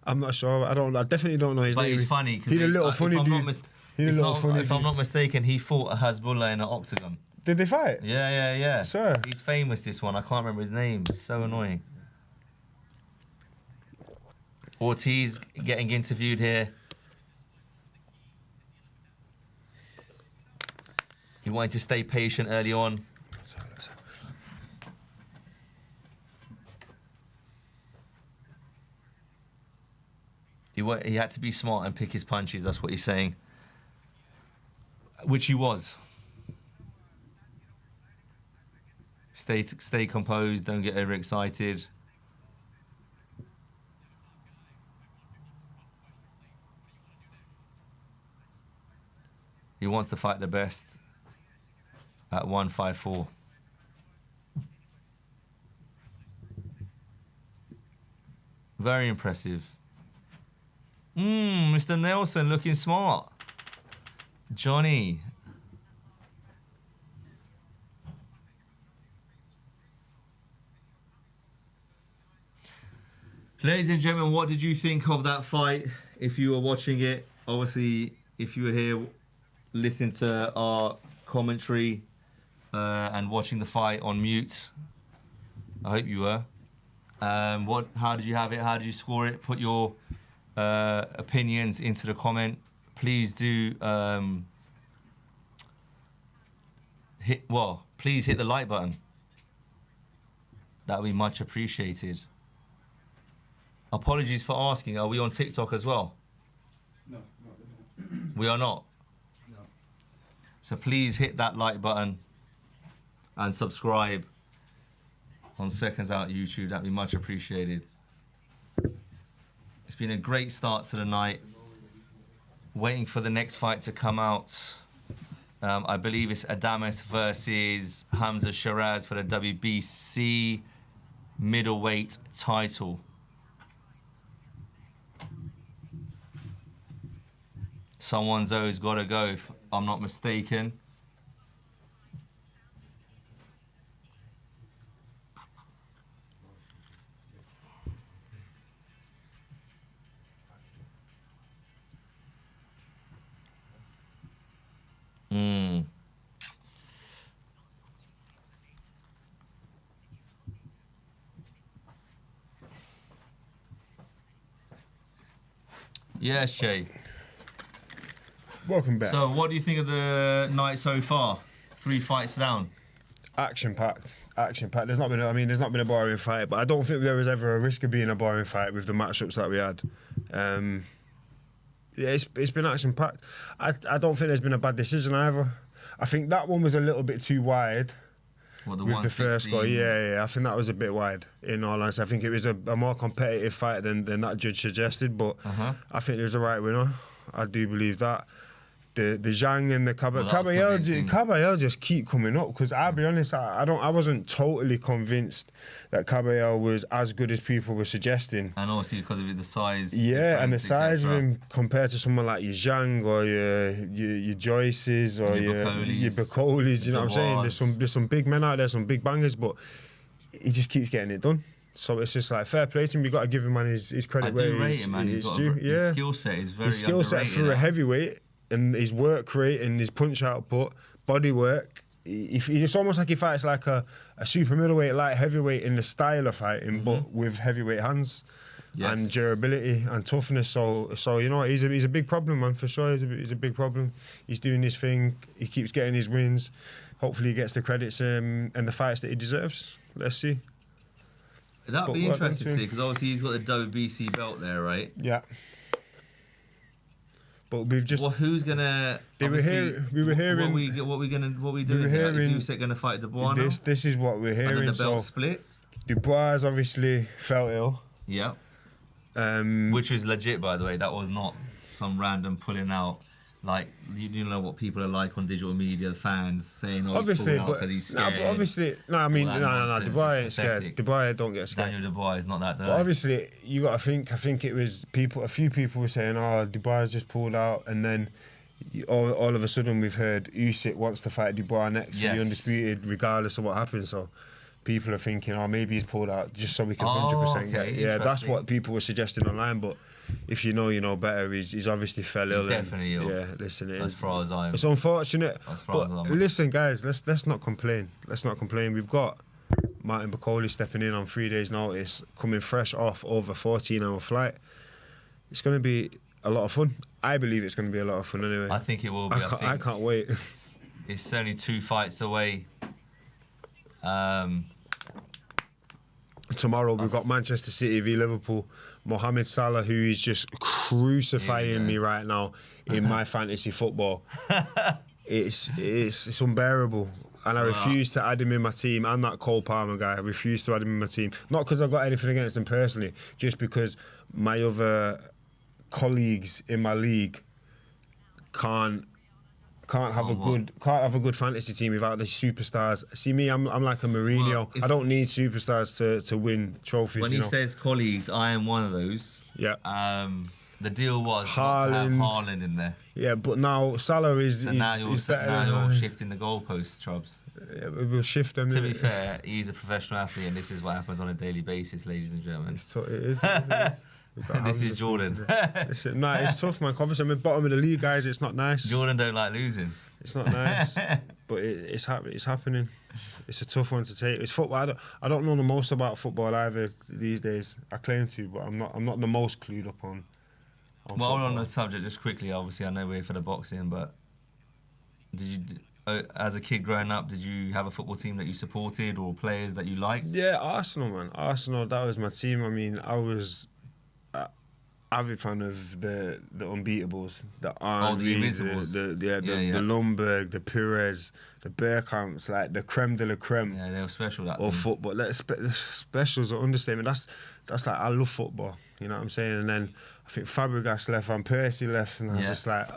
I'm not sure. I definitely don't know his But name. it's funny because He's a little funny dude. if I'm not mistaken, he fought a Hezbollah in an octagon. Did they fight? Yeah. Sure. He's famous, this one. I can't remember his name. It's so annoying. Ortiz getting interviewed here. He wanted to stay patient early on. He had to be smart and pick his punches, that's what he's saying. Which he was. Stay composed, don't get overexcited. He wants to fight the best at 154. Very impressive. Mr. Nelson looking smart. Johnny. Ladies and gentlemen, what did you think of that fight? If you were watching it, obviously, if you were here listening to our commentary and watching the fight on mute, I hope you were. How did you have it? How did you score it? Put your opinions into the comment. Please do please hit the like button. That would be much appreciated. Apologies for asking, are we on TikTok as well? No. We are not? No. So please hit that like button and subscribe on Seconds Out YouTube. That'd be much appreciated. It's been a great start to the night. Waiting for the next fight to come out. I believe it's Adames versus Hamza Shiraz for the WBC middleweight title. Someone's always got to go, if I'm not mistaken. Yes, Jay. Welcome back. So, what do you think of the night so far? 3 fights down. Action packed. There's not been a boring fight, but I don't think there was ever a risk of being a boring fight with the matchups that we had. It's been action packed. I don't think there's been a bad decision either. I think that one was a little bit too wide. What, with the first goal, yeah, I think that was a bit wide. In all honesty, I think it was a more competitive fight than that judge suggested. But I think it was the right winner. I do believe that. The Zhang and the Caballero just keep coming up, because I'll be honest, I wasn't totally convinced that Caballero was as good as people were suggesting. And obviously because of the size. Yeah, and the size of him compared to someone like your Zhang or your Joyces or your Bacolis, you know what I'm saying? There's some big men out there, some big bangers, but he just keeps getting it done. So it's just like, fair play to him. You got to give him his credit where it's due. His skill set is very underrated. His skill set for a heavyweight, and his work rate and his punch output, body work. It's almost like he fights like a super middleweight, light heavyweight in the style of fighting, but with heavyweight hands and durability and toughness. So you know, he's a big problem, man, for sure. He's a big problem. He's doing his thing. He keeps getting his wins. Hopefully, he gets the credits and the fights that he deserves. Let's see. That'd be interesting to see, because obviously he's got the WBC belt there, right? Yeah. But we've just. Well, who's gonna? We were hearing. What we doing? Is Usyk gonna fight Dubois now? This is what we're hearing. And then the belt split. Dubois obviously fell ill. Yeah. Which is legit, by the way. That was not some random pulling out. Like, you know what people are like on digital media, the fans saying, "Oh, obviously, because he's scared." No, but obviously, no. Dubois ain't scared. Dubois don't get scared. Daniel Dubois is not that dirty. But obviously, you got to think. I think it was a few people were saying, "Oh, Dubois just pulled out," and then all of a sudden we've heard Usyk wants to fight Dubois next for the undisputed, regardless of what happens. So people are thinking, "Oh, maybe he's pulled out just so we can 100% get." Yeah, that's what people were suggesting online, but. If you know, you know better. He's obviously fell ill. He's definitely ill. Yeah, listen, as far as I'm. It's unfortunate. But listen, guys, let's not complain. Let's not complain. We've got Martin Bacoli stepping in on 3 days' notice, coming fresh off over 14-hour flight. It's going to be a lot of fun. I believe it's going to be a lot of fun anyway. I think it will be. I can't wait. It's only 2 fights away. Tomorrow we've got Manchester City v Liverpool. Mohamed Salah, who is just crucifying me right now in my fantasy football. It's unbearable. And I refuse to add him in my team. I'm that Cole Palmer guy. I refuse to add him in my team. Not because I've got anything against him personally, just because my other colleagues in my league can't have a good fantasy team without the superstars. See me, I'm like a Mourinho. I don't need superstars to win trophies. When he says colleagues, I am one of those. Yeah. The deal was not to have Haaland in there. Yeah, but now Salah is. So now you're shifting the goalposts, Trubs. Yeah, we'll shift them. To be fair, he's a professional athlete, and this is what happens on a daily basis, ladies and gentlemen. It is. This is Jordan. It's tough, man. Obviously, I'm at the bottom of the league, guys. It's not nice. Jordan don't like losing. It's not nice, but it's happening. It's a tough one to take. It's football. I don't know the most about football either these days. I claim to, but I'm not the most clued up on. Well, on the subject, just quickly. Obviously, I know we're here for the boxing, but did you, as a kid growing up, did you have a football team that you supported or players that you liked? Yeah, Arsenal, man. Arsenal. That was my team. I mean, I was avid fan of the Unbeatables, the Henry, the Invincibles, the Lundberg, the Pires, the Bergkamps, like the creme de la creme. Yeah, they were special. That or football. Like, specials are understatement. That's like, I love football. You know what I'm saying? And then I think Fabregas left, Van Persie left, and I was just like,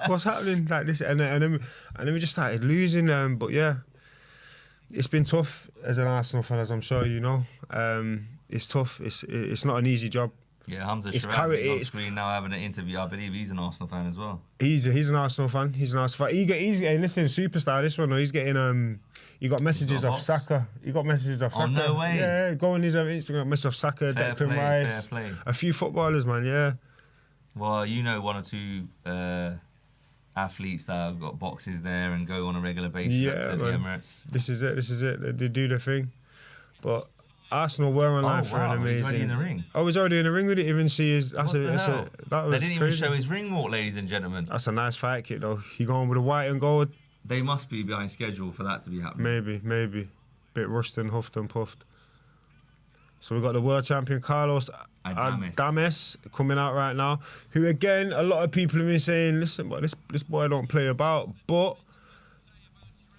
what's happening like this? And then we just started losing. But yeah, it's been tough as an Arsenal fan, as I'm sure you know. It's tough. It's not an easy job. Yeah, Hamza Shiraz is on screen now having an interview. I believe he's an Arsenal fan as well. He's an Arsenal fan. He's an Arsenal fan. He's getting, listen, superstar this one. He's getting he got messages off Saka. He got messages off Saka. No way. Yeah, go on his Instagram. Message off Saka, Declan Rice. Fair play. A few footballers, man. Yeah. Well, you know, 1 or 2 athletes that have got boxes there and go on a regular basis up to the Emirates. This is it. They do their thing, but. Arsenal were online for an amazing. He's already in the ring. I was already in the ring. We didn't even see his. That was they didn't even crazy. show his ring walk, ladies and gentlemen. That's a nice fight kick, though. He going with a white and gold. They must be behind schedule for that to be happening. Maybe. Bit rushed and huffed and puffed. So we got the world champion Carlos Adames coming out right now. Who again, a lot of people have been saying, listen, but this boy don't play about, but.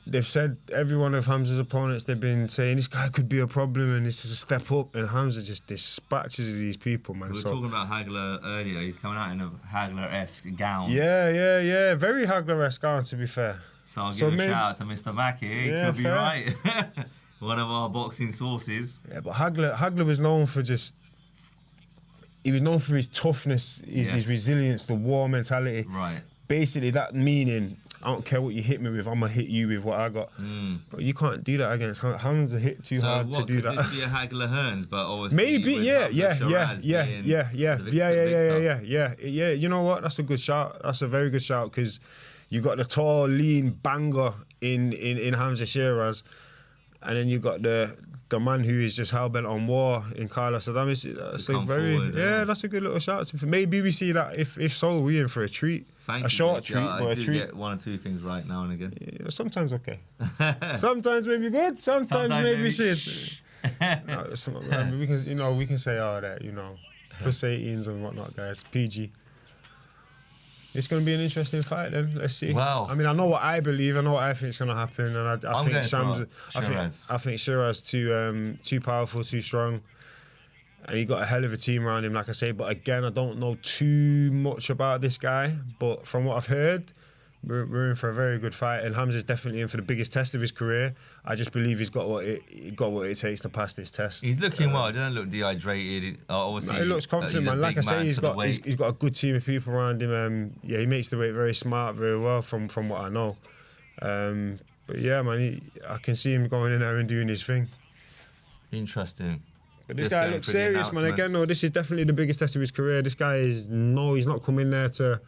They've said every one of Hamza's opponents, they've been saying this guy could be a problem and this is a step up, and Hamza just dispatches these people, man. We were talking about Hagler earlier. He's coming out in a Hagler-esque gown. Yeah. Very Hagler-esque gown, to be fair. So I'll give a shout out to Mr. Mackey. He could be right. One of our boxing sources. Yeah, but Hagler was known for he was known for his toughness, his resilience, the war mentality. Right. Basically, that meaning, I don't care what you hit me with, I'm going to hit you with what I got. But you can't do that against Hamza. Hit too hard to do that. So could this be a Hagler Hearns, but obviously... Maybe, yeah. You know what? That's a good shout. That's a very good shout, because you got the tall, lean banger in Hamza Shiraz, and then you got the man who is just hell-bent on war in Carlos Adames. That's a good little shout. Maybe we see that. If so, we're in for a treat. A short treat, but a treat. Get 1 or 2 things right now and again. Yeah, sometimes okay. Sometimes maybe good. Sometimes maybe shit. We can say all that, plus 18s and whatnot, guys. PG. It's going to be an interesting fight then. Let's see. Wow. I mean, I know what I believe. I know what I think is going to happen, and I think Shiraz. I think Shiraz too powerful, too strong, and he got a hell of a team around him, like I say. But again, I don't know too much about this guy. But from what I've heard, we're in for a very good fight, and Hamza's definitely in for the biggest test of his career. I just believe he's got what it takes to pass this test. He's looking well. He doesn't look dehydrated. Obviously, he looks confident, man. Like I say, he's got a good team of people around him. He makes the weight very smart, very well from what I know. But yeah, man, I can see him going in there and doing his thing. Interesting. But this guy looks serious, man. Again, this is definitely the biggest test of his career. This guy he's not coming there to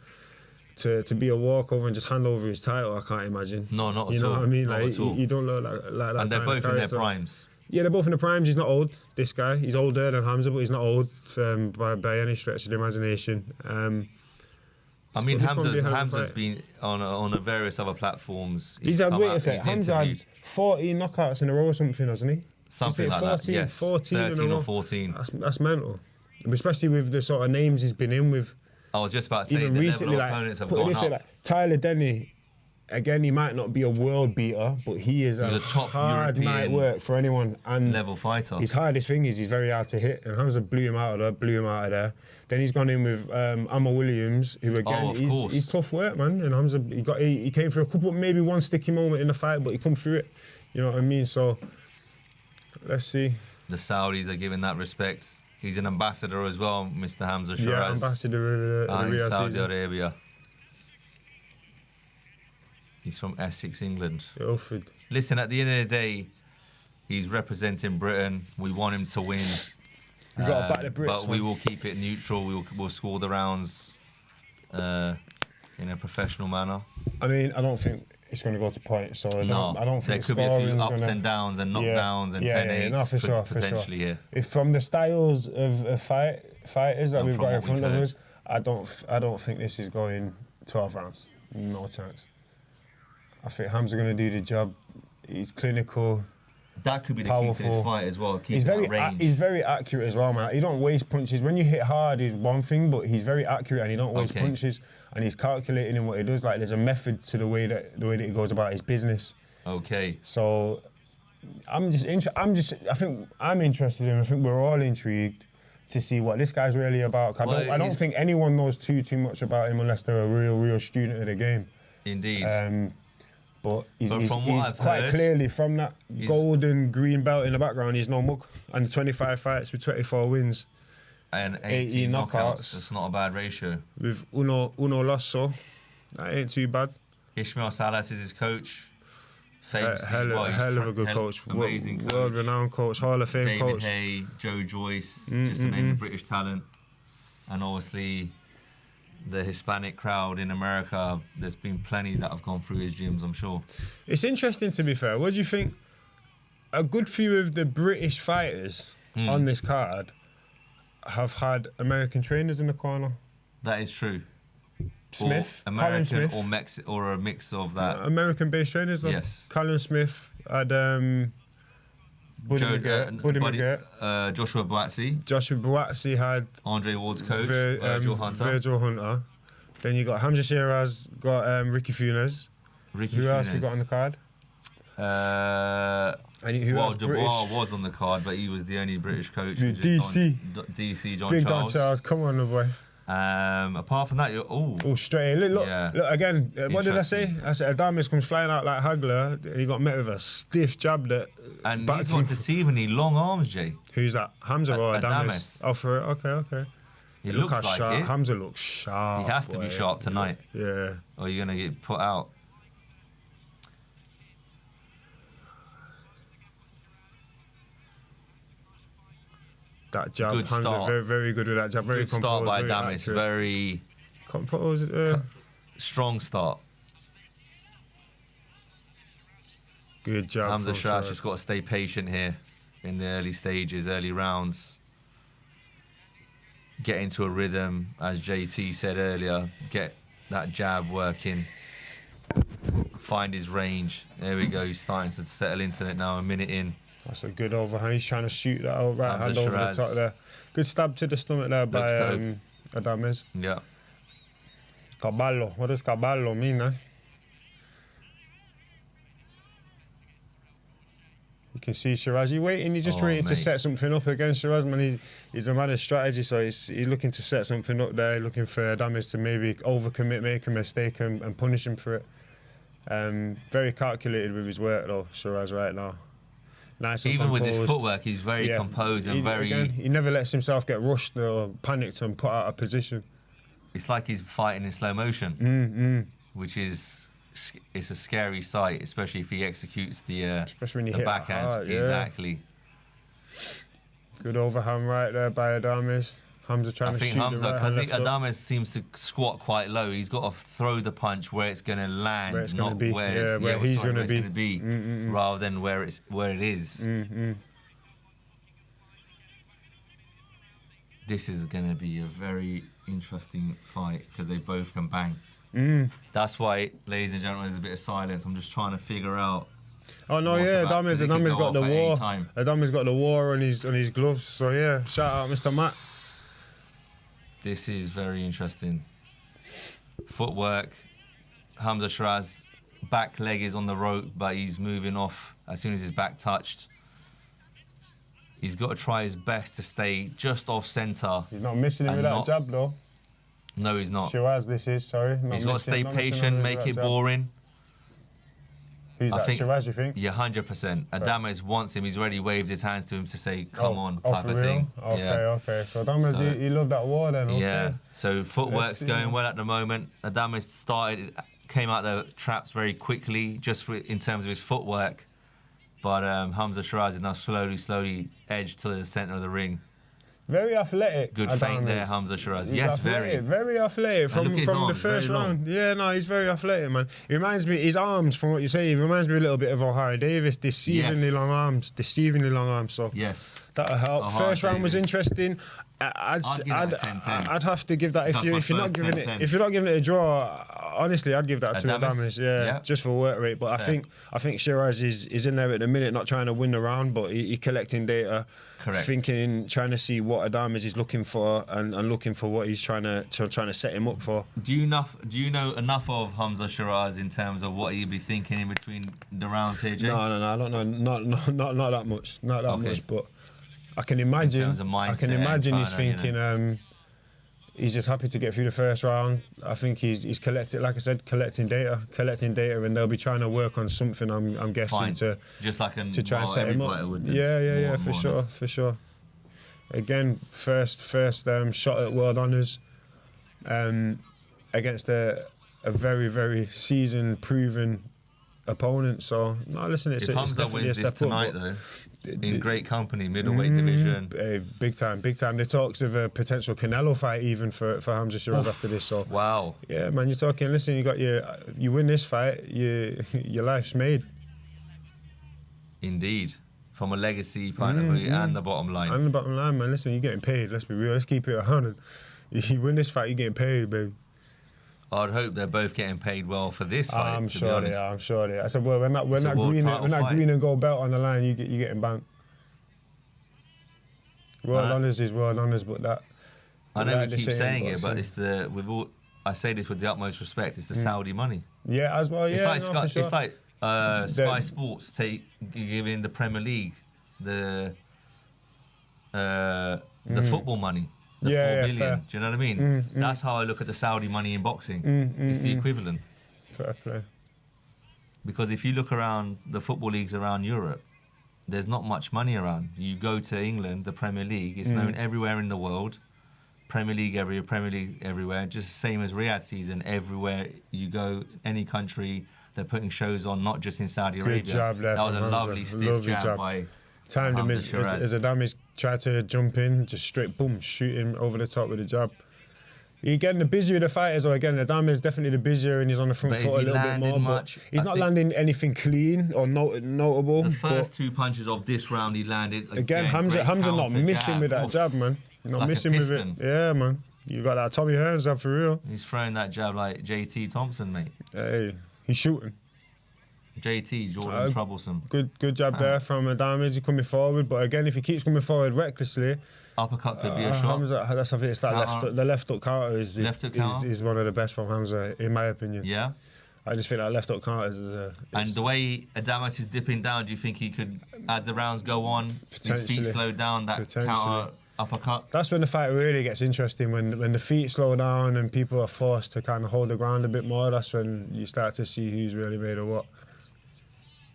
be a walkover and just hand over his title. I can't imagine. No, not at all. You know what I mean? Like, you don't look like that. And they're both in their primes. Yeah, they're both in the primes. He's not old, this guy. He's older than Hamza, but he's not old by any stretch of the imagination. I mean, This gonna be a hell of a Hamza's fight. been on a various other platforms. He's had, come wait out, a sec, he's Hamza had interviewed. 14 knockouts in a row or something, hasn't he? Something He's like doing that, yes. 14 in a 13 or row. 14. That's mental. Especially with the sort of names he's been in with. I was just about to say, Even the recently, level of like, opponents have put it gone this way, up. like, Tyler Denny, again, he might not be a world beater, but he is He's a a top hard night European work for anyone. And level fighter. his hardest thing is he's very hard to hit, and Hamza blew him out of there. Then he's gone in with Amma Williams, who again, of course. he's tough work, man. And Hamza, he came through a couple, maybe one sticky moment in the fight, but he come through it. You know what I mean? So let's see. The Saudis are giving that respect. He's an ambassador as well, Mr. Hamza Shiraz. Yeah, ambassador of the in Riyadh Saudi season. Arabia. He's from Essex, England. Ilford. Listen, at the end of the day, he's representing Britain. We want him to win. We've got to back the Brits, but we man. will keep it neutral. We'll score the rounds in a professional manner. I mean, I don't think it's going to go to points, so I don't there think could be a few scoring's ups gonna- and downs and knockdowns and 10-8s no, for sure, potentially here. If from the styles of fighters that And we've from got in what front we've of heard. us, I don't think this is going 12 rounds. No chance. I think Ham's going to do the job. He's clinical. That could be the powerful. key to this fight as well. Keep He's that very range. he's very accurate as well, man. He don't waste punches. When you hit hard is one thing, but he's very accurate and he don't waste Okay. punches. And he's calculating in what he does. Like there's a method to the way that he goes about his business. Okay. So I think I'm interested in. I think we're all intrigued to see what this guy's really about. I don't think anyone knows too much about him unless they're a real student of the game. Indeed. But he's from what I've quite heard, clearly from that gold and green belt in the background. He's no mug. And 25 fights with 24 wins. And 18 knockouts. That's not a bad ratio. With uno loss, so that ain't too bad. Ishmael Salas is his coach. Famously, Hell of a good coach. Amazing coach. World-renowned coach, Hall of Fame David coach. Hay, Joe Joyce, just to name a British talent. And obviously the Hispanic crowd in America, there's been plenty that have gone through his gyms, I'm sure. It's interesting, to be fair. What do you think? A good few of the British fighters on this card have had American trainers in the corner. That is true. Smith, or Colin American Smith. or a mix of that. American-based trainers. Though. Yes. Colin Smith had Buddy McGirt. Joshua Boatsi. Joshua Boatsi had Andre Ward's coach, Virgil Hunter. Virgil Hunter. Then you got Hamza Shiraz, got Ricky Funes. Who else we got on the card? Dubois was on the card, but he was the only British coach. DC John Big Charles. Don Charles, come on, the boy. Apart from that, straight in. Look again. What did I say? Interesting. I said Adames comes flying out like Hagler. And he got met with a stiff jab that. And he's got deceivingly long arms, Jay. Who's that? Hamza or Adames? Adames. Oh, for it. Okay. He Look looks how like sharp. it. Hamza looks sharp. He has to be sharp tonight. Yeah. Or you're gonna get put out. That jab, Good Hamza, start. very, very good with that jab. Very Good start composed, by very Adames. accurate. Very Composed. strong start. Good job. Hamza from Shiraz Shiraz. just got to stay patient here in the early stages, early rounds. Get into a rhythm, as JT said earlier. Get that jab working. Find his range. There we go. He's starting to settle into it now. A minute in. That's a good overhand. He's trying to shoot that out right hand Hamza over the Shiraz. top there. Good stab to the stomach there by Adames. Yeah. Caballo. What does Caballo mean, eh? You can see Shiraz. He's waiting. He's just waiting to set something up against Shiraz, man. He's a man of strategy, so he's looking to set something up there, looking for Adames to maybe overcommit, make a mistake, and punish him for it. Very calculated with his work, though, Shiraz, right now. Nice and Even with his composed. footwork, he's very composed and he never lets himself get rushed or panicked and put out of position. It's like he's fighting in slow motion, which is it's a scary sight, especially if he executes the especially when you the hit backhand. hard, yeah. Exactly. Good overhand right there by Adames. Hamza trying I to think shoot Hamza, the right hand because left hook. Adames seems to squat quite low. He's got to throw the punch where it's going to land, Where it's gonna not be. where, Where he's gonna be. rather than where it is. This is going to be a very interesting fight because they both can bang. That's why, ladies and gentlemen, there's a bit of silence. I'm just trying to figure out. Oh no, yeah, Adame's got the war. Adame's got the war on his gloves. So yeah, shout out Mr. Matt. This is very interesting. Footwork. Hamza Shiraz, back leg is on the rope, but he's moving off as soon as his back touched. He's got to try his best to stay just off centre. He's not missing him with that jab though. No, he's not. Shiraz, this is, sorry. He's got to stay patient, make it boring. Who's that, Shiraz, you think? Yeah, 100%. Adames wants him. He's already waved his hands to him to say, come on, type for of real? thing. Okay. So Adames, he loved that war then, okay. Yeah, so footwork's going well at the moment. Adames came out the traps very quickly, just in terms of his footwork. But Hamza Shiraz is now slowly edged to the centre of the ring. Very athletic. Good feint there, Hamza Shiraz. Yes, athletic, very athletic from the first round. Yeah, no, he's very athletic, man. He reminds me, his arms, from what you say, he reminds me a little bit of Ohio Davis. Deceivingly long arms. So yes, that'll help. First round was interesting. I'd have to give that if you're not giving it a draw. Honestly, I'd give that to Adames. Yeah, just for work rate. But I think Shiraz is in there at the minute, not trying to win the round, but he collecting data, trying to see what Adames is looking for and looking for what he's trying to set him up for. Do you know enough of Hamza Shiraz in terms of what he'd be thinking in between the rounds here, Jay? No, I don't know. Not that much. Not that much, but. I can imagine he's thinking he's just happy to get through the first round. I think he's collecting, like I said, collecting data, and they'll be trying to work on something. I'm guessing to try and set him up. Yeah, for sure. Again, first shot at World Honours against a very, very seasoned, proven opponent. So no, listen, it's definitely a step tonight, up. Though, in great company, middleweight division, big time. There's talks of a potential Canelo fight even for Hamza Shiraz after this. So wow, yeah, man, you're talking. Listen, you win this fight, your life's made. Indeed, from a legacy point of view and the bottom line. And the bottom line, man. Listen, you're getting paid. Let's be real. Let's keep it 100. You win this fight, you're getting paid, babe. I'd hope they're both getting paid well for this fight. I'm sure they are. I said, well, when that green and gold belt on the line, you're getting banked. World Honours is World Honours, but that. I know we keep saying it, but it's I say this with the utmost respect. It's the Saudi money. Yeah, as well. Yeah, it's like Sky Sports giving the Premier League the football money. The 4 billion. Fair. Do you know what I mean? That's how I look at the Saudi money in boxing. It's the equivalent. Fair play. Because if you look around the football leagues around Europe, there's not much money around. You go to England, the Premier League, it's known everywhere in the world. Premier League everywhere. Just the same as Riyadh season. Everywhere you go, any country, they're putting shows on, not just in Saudi Arabia. Good job there. That was a lovely stiff jab by timed him as Adames tried to jump in, just straight boom, shoot him over the top with a jab. Again, the busier the fighters, or again, Adames is definitely the busier and he's on the front foot a little bit more. But he's not landing anything clean or notable. The first 2 punches of this round he landed. Again, Hamza not missing with that jab, man. Not missing with it. Yeah, man. You got that Tommy Hearns jab for real. He's throwing that jab like JT Thompson, mate. Hey, he's shooting. JT, Jordan Troublesome. Good jab there from Adames. He's coming forward, but again, if he keeps coming forward recklessly, uppercut could be a shot. Hamza, that's I think it's that the left hook counter is one of the best from Hamza, in my opinion. Yeah. I just think that left hook counter is. And the way Adames is dipping down, do you think he could, as the rounds go on, his feet slow down, that counter uppercut? That's when the fight really gets interesting. When the feet slow down and people are forced to kind of hold the ground a bit more, that's when you start to see who's really made of what.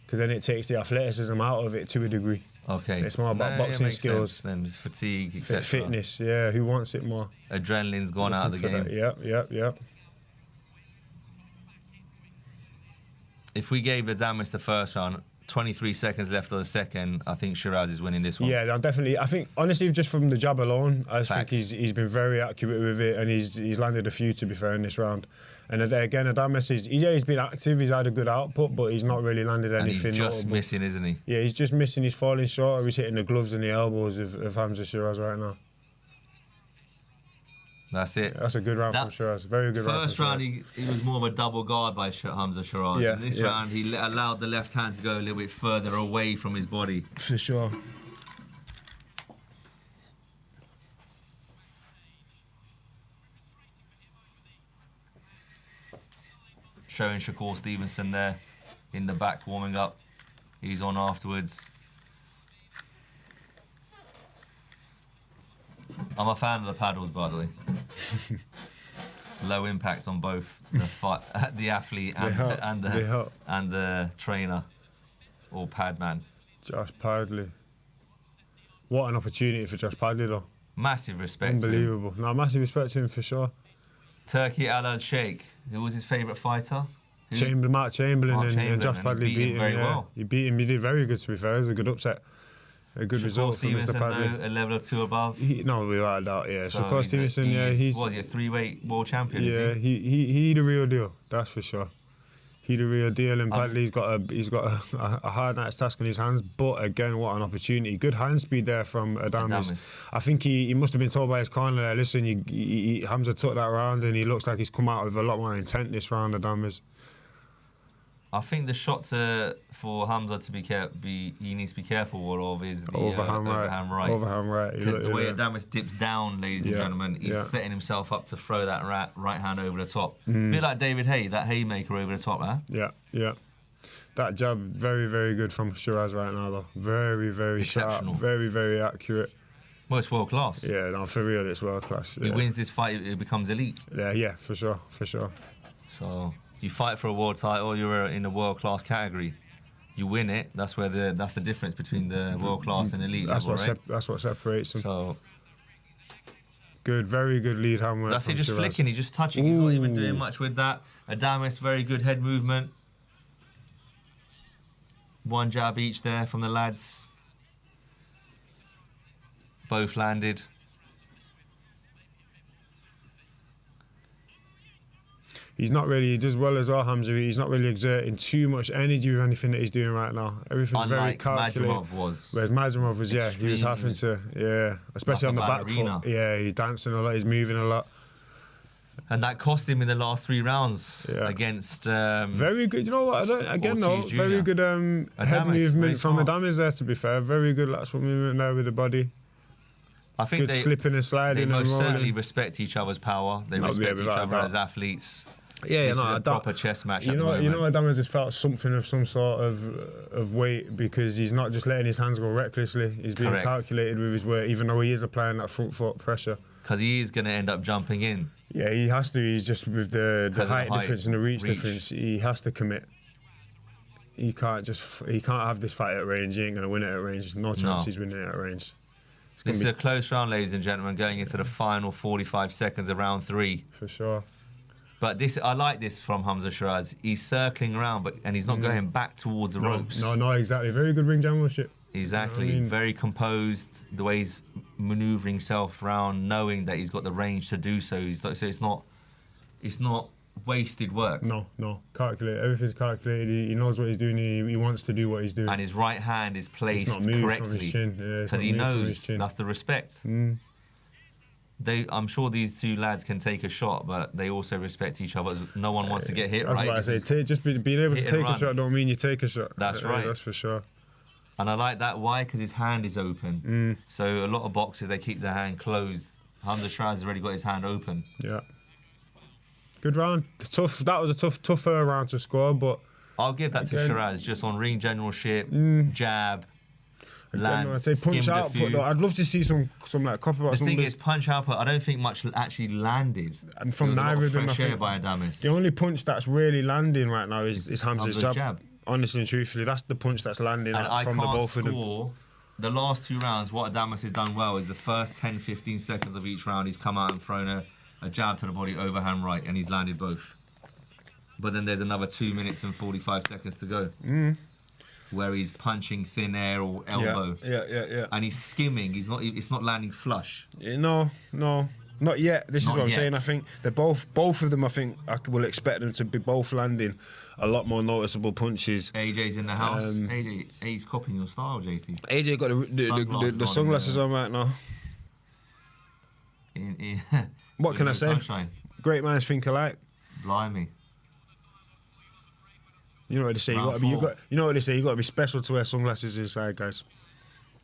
Because then it takes the athleticism out of it to a degree. Okay. It's more about boxing skills. Then it's fatigue, etc. Fitness, yeah. Who wants it more? Adrenaline's gone out of the game. Yep. If we gave Adames the first round, 23 seconds left of the second, I think Shiraz is winning this one. Yeah, definitely. I think, honestly, just from the jab alone, I think he's been very accurate with it, and he's landed a few, to be fair, in this round. And again, Adames he's been active, he's had a good output, but he's not really landed anything. And he's just missing, isn't he? Yeah, he's just missing. He's falling short, or he's hitting the gloves and the elbows of Hamza Shiraz right now. That's it. That's a good round from Shiraz. Very good round. First round, he was more of a double guard by Hamza Shiraz. Yeah, In this round, he allowed the left hand to go a little bit further away from his body. For sure. Showing Shakur Stevenson there in the back warming up. He's on afterwards. I'm a fan of the paddles, by the way. Low impact on both the athlete and the trainer or pad man. Josh Padley. What an opportunity for Josh Padley, though. Massive respect. Unbelievable. No, massive respect to him for sure. Turkey Alal Sheikh. Who was his favourite fighter? Mark Chamberlain and Josh Padley beat him very well. He beat him. He did very good, to be fair. It was a good upset. A good result for Mr. Padley. Though, a level or two above. No, without a doubt, yeah. So Shakur Stevenson, he's a 3-weight world champion? Yeah, is he? he the real deal. That's for sure. He the real deal, and Padley's got a hard night's task on his hands. But again, what an opportunity! Good hand speed there from Adames. I think he must have been told by his corner there. Listen, Hamza took that round, and he looks like he's come out with a lot more intent this round. Adames. I think the shot for Hamza to he needs to be careful of is the overhand right. Overhand right. Because the way Adames dips down, ladies and gentlemen, he's setting himself up to throw that right hand over the top. A bit like David Haye, that haymaker over the top, huh? Yeah. That jab, very, very good from Shiraz right now, though. Very, very sharp. Very, very accurate. Well, it's world class. Yeah, no, for real, it's world class. He wins this fight, it becomes elite. Yeah, for sure. So you fight for a world title, you're in the world class category. You win it. That's the difference between the world class and elite level, right? That's what separates them. So good, very good lead hand work. That's it. Just flicking. He's just touching. He's not even doing much with that. Adames, very good head movement. One jab each there from the lads. Both landed. He does well as well, Hamza. He's not really exerting too much energy with anything that he's doing right now. Everything's very calculated. Whereas Madrimov was, he was having to, especially on the back foot. Yeah, he's dancing a lot, he's moving a lot. And that cost him in the last 3 rounds against... very good, you know what, very good head movement from Adames there, to be fair. Very good lateral movement there with the body. I think good slipping and sliding. They most certainly respect each other's power. They respect each other as athletes. This is a proper chess match at the moment. You know, Adames has felt something of some sort of weight because he's not just letting his hands go recklessly. He's being calculated with his weight, even though he is applying that front foot pressure. Because he is going to end up jumping in. Yeah, he has to. He's just with the height difference and the reach difference. He has to commit. He can't have this fight at range. He ain't going to win it at range. No chance he's winning it at range. This is a close round, ladies and gentlemen, going into the final 45 seconds of round 3. For sure. But I like this from Hamza Shiraz. He's circling around, and he's not going back towards the ropes. No, exactly. Very good ring generalship. Exactly. You know what I mean? Very composed. The way he's manoeuvring himself around, knowing that he's got the range to do so. So it's not wasted work. No. Calculated. Everything's calculated. He knows what he's doing. He wants to do what he's doing. And his right hand is placed correctly because he knows that's the respect. I'm sure these 2 lads can take a shot, but they also respect each other. No one wants to get hit, right? That's what I say. Just being able to take a shot don't mean you take a shot. That's right. That's for sure. And I like that. Why? Because his hand is open. So a lot of boxers, they keep their hand closed. Hamza Shiraz has already got his hand open. Yeah. Good round. Tough. That was a tougher round to score, but I'll give that to Shiraz. Just on ring generalship, jab. I'd say punch output though. I'd love to see some like copper. The thing is, punch output. I don't think much actually landed. And from neither of them, I think by Adames. The only punch that's really landing right now is Hamza's jab. Honestly and truthfully, that's the punch that's landing from the both of them. The last 2 rounds, what Adames has done well is the first 10-15 seconds of each round, he's come out and thrown a jab to the body, overhand right, and he's landed both. But then there's another 2 minutes and 45 seconds to go. Where he's punching thin air or elbow. Yeah. And he's skimming. It's not landing flush. No, not yet. This is what I'm saying. I think they're both of them. I think I will expect them to be both landing a lot more noticeable punches. AJ's in the house. AJ's copying your style, JT. AJ got the sunglasses on right now. What can I say? Sunshine. Great minds think alike. Blimey. You know what they say. Round You four. know what they say. You got to be special to wear sunglasses inside, guys.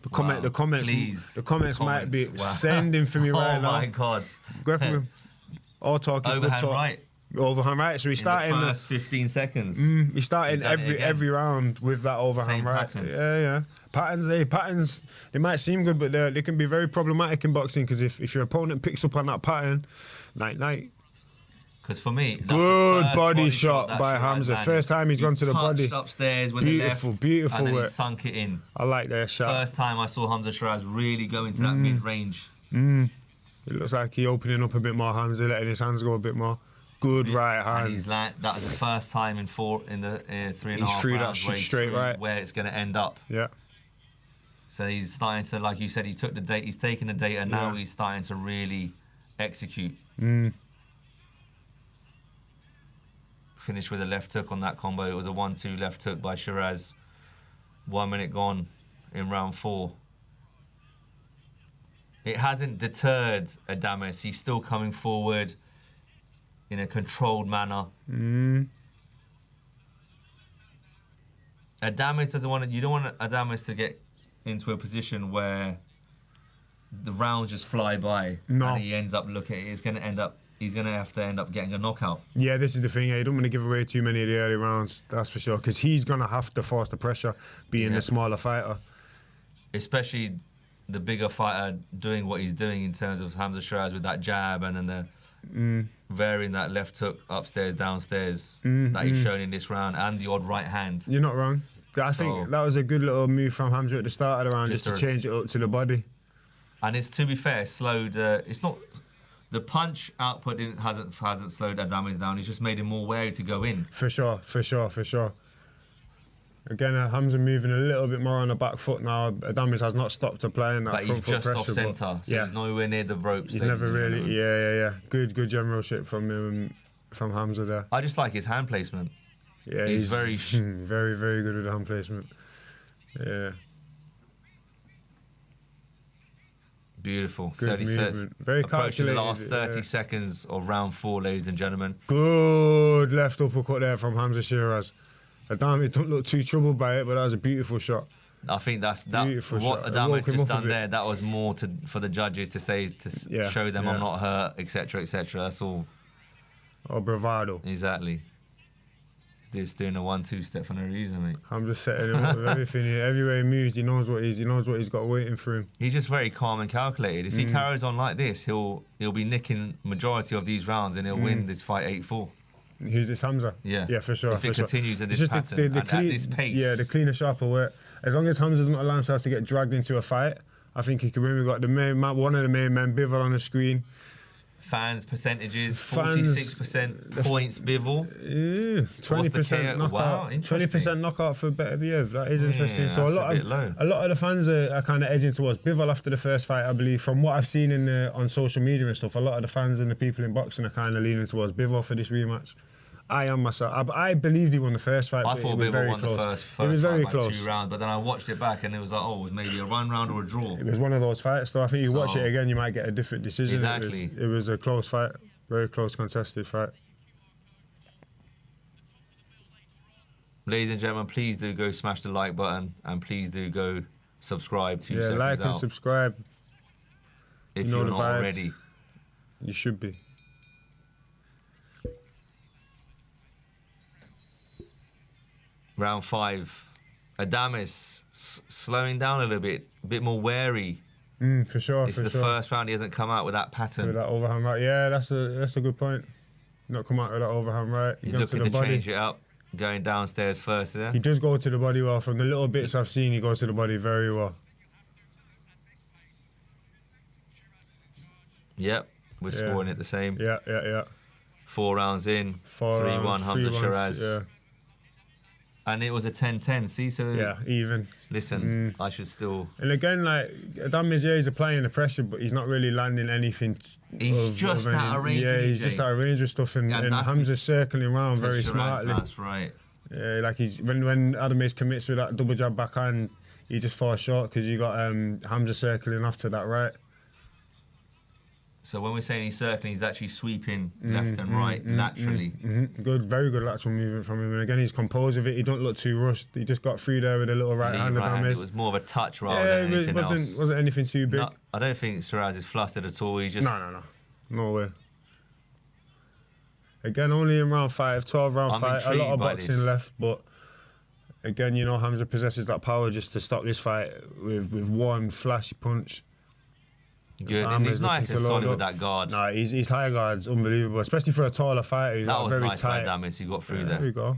The comments might be Wow. sending for me right now. Oh my God. Go for him. All talk is good Overhand talk. right. Overhand right. So he's starting. In the first 15 seconds. He's starting He's done it again. every round with that overhand Same right. pattern. Yeah. Patterns. They might seem good, but they can be very problematic in boxing because if your opponent picks up on that pattern, night. Because for me, that's Good the first body shot that by Shiraz Hamza. landed. First time he's gone to the body. Touched upstairs with the left. Beautiful and then work. he sunk it in. I like that shot. First time I saw Hamza Shiraz really go into that mid-range. It looks like he's opening up a bit more, Hamza, letting his hands go a bit more. Good right hand. And that was the first time in the 3.5 He's threw that rounds where he's straight through right. where it's going to end up. Yeah. So he's starting to, like you said, he's taken the data, and now Yeah. he's starting to really execute. Finished with a left hook on that combo. It was a 1-2 left hook by Shiraz. 1 minute gone in round 4. It hasn't deterred Adames. He's still coming forward in a controlled manner. Adames doesn't want to. You don't want Adames to get into a position where the rounds just fly by No. and he ends up looking. He's going to have to end up getting a knockout. Yeah, this is the thing. You don't want to give away too many of the early rounds, that's for sure, because he's going to have to force the pressure, being the smaller fighter. Especially the bigger fighter doing what he's doing in terms of Hamza Shiraz with that jab and then the varying that left hook upstairs, downstairs that he's shown in this round, and the odd right hand. You're not wrong. I think that was a good little move from Hamza at the start of the round, just to change it up to the body. And it's, to be fair, slowed. It's not the punch output hasn't slowed Adames down. It's just made him more wary to go in. For sure. Again, Hamza moving a little bit more on the back foot now. Adames has not stopped applying that But front he's foot just pressure. off centre, so he's nowhere near the ropes. He's never really. Yeah. Good generalship from Hamza there. I just like his hand placement. Yeah, he's very very good with the hand placement. Yeah. Beautiful. Good movement. Very approaching the calculated, last 30 seconds of round 4, ladies and gentlemen. Good left uppercut there from Hamza Shiraz. Adames don't look too troubled by it, but that was a beautiful shot. I think that's Beautiful what shot. Adames Woke him just up a done bit. there. That was more for the judges to say show them I'm not hurt, etc., etc. That's all. Or bravado. Exactly. He's just doing a 1-2 step for no reason, mate. I'm just setting him up with everything here. Everywhere he moves, he knows what he's got waiting for him. He's just very calm and calculated. If he carries on like this, he'll be nicking majority of these rounds and he'll win this fight 8-4. Who's this, Hamza? Yeah, for sure. If it continues at this It's pattern just and at this pace. Yeah, the cleaner, sharper work. As long as Hamza doesn't allow himself to get dragged into a fight, I think he can win. We've got one of the main men, Bivol, on the screen. Fans percentages, 46% points Bivol. Yeah, 20% knockout. Wow, interesting. 20% knockout for Beterbiev. That is interesting. Yeah, So that's a bit low. a lot of the fans are kind of edging towards Bivol after the first fight, I believe. From what I've seen on social media and stuff, a lot of the fans and the people in boxing are kind of leaning towards Bivol for this rematch. I am myself. I believed he won the first fight. I but thought it was Bivol very won close. the first It was very fight by close. 2 rounds, but then I watched it back and it was like, it was maybe a run round or a draw. It was one of those fights, though. I think you watch it again, you might get a different decision. Exactly. It was a close fight, very close, contested fight. Ladies and gentlemen, please do go smash the like button and please do go subscribe to Seconds like and Out subscribe. if You know you're the not vibes. already. You should be. Round 5, Adames slowing down a little bit, a bit more wary. For sure. It's the first round he hasn't come out with that pattern. With that overhand right. Yeah, that's a good point. Not come out with that overhand right. He's gone looking the to body. change it up, going downstairs first there. He does go to the body well. From the little bits I've seen, he goes to the body very well. Yep, we're scoring it the same. Yeah. 4 rounds in, 3-1 Hamza Shiraz. Yeah. And it was a 10-10, see? So Yeah, even. Listen, I should still... And again, like, Adames, he's applying the pressure, but he's not really landing anything. He's just out of range. Yeah, he's just out of range with stuff, and Hamza's circling around very Shiraz, smartly. That's right. Yeah, like when Adames commits with that double jab backhand, he just falls short because you got Hamza circling off to that right. So when we're saying he's circling, he's actually sweeping left and right laterally. Good, very good lateral movement from him. And again, he's composed with it. He don't look too rushed. He just got through there with a little right hand. It was more of a touch rather than anything else. Wasn't anything too big. No, I don't think Shiraz is flustered at all. He just No way. Again, only in round 5, 12 round 5. A lot of boxing left, but again, you know, Hamza possesses that power just to stop this fight with one flashy punch. Good, and he's nice and solid with that guard. No, his high guard's unbelievable, especially for a taller fighter. He's that was very nice tight. by Damis, he got through there. There we go.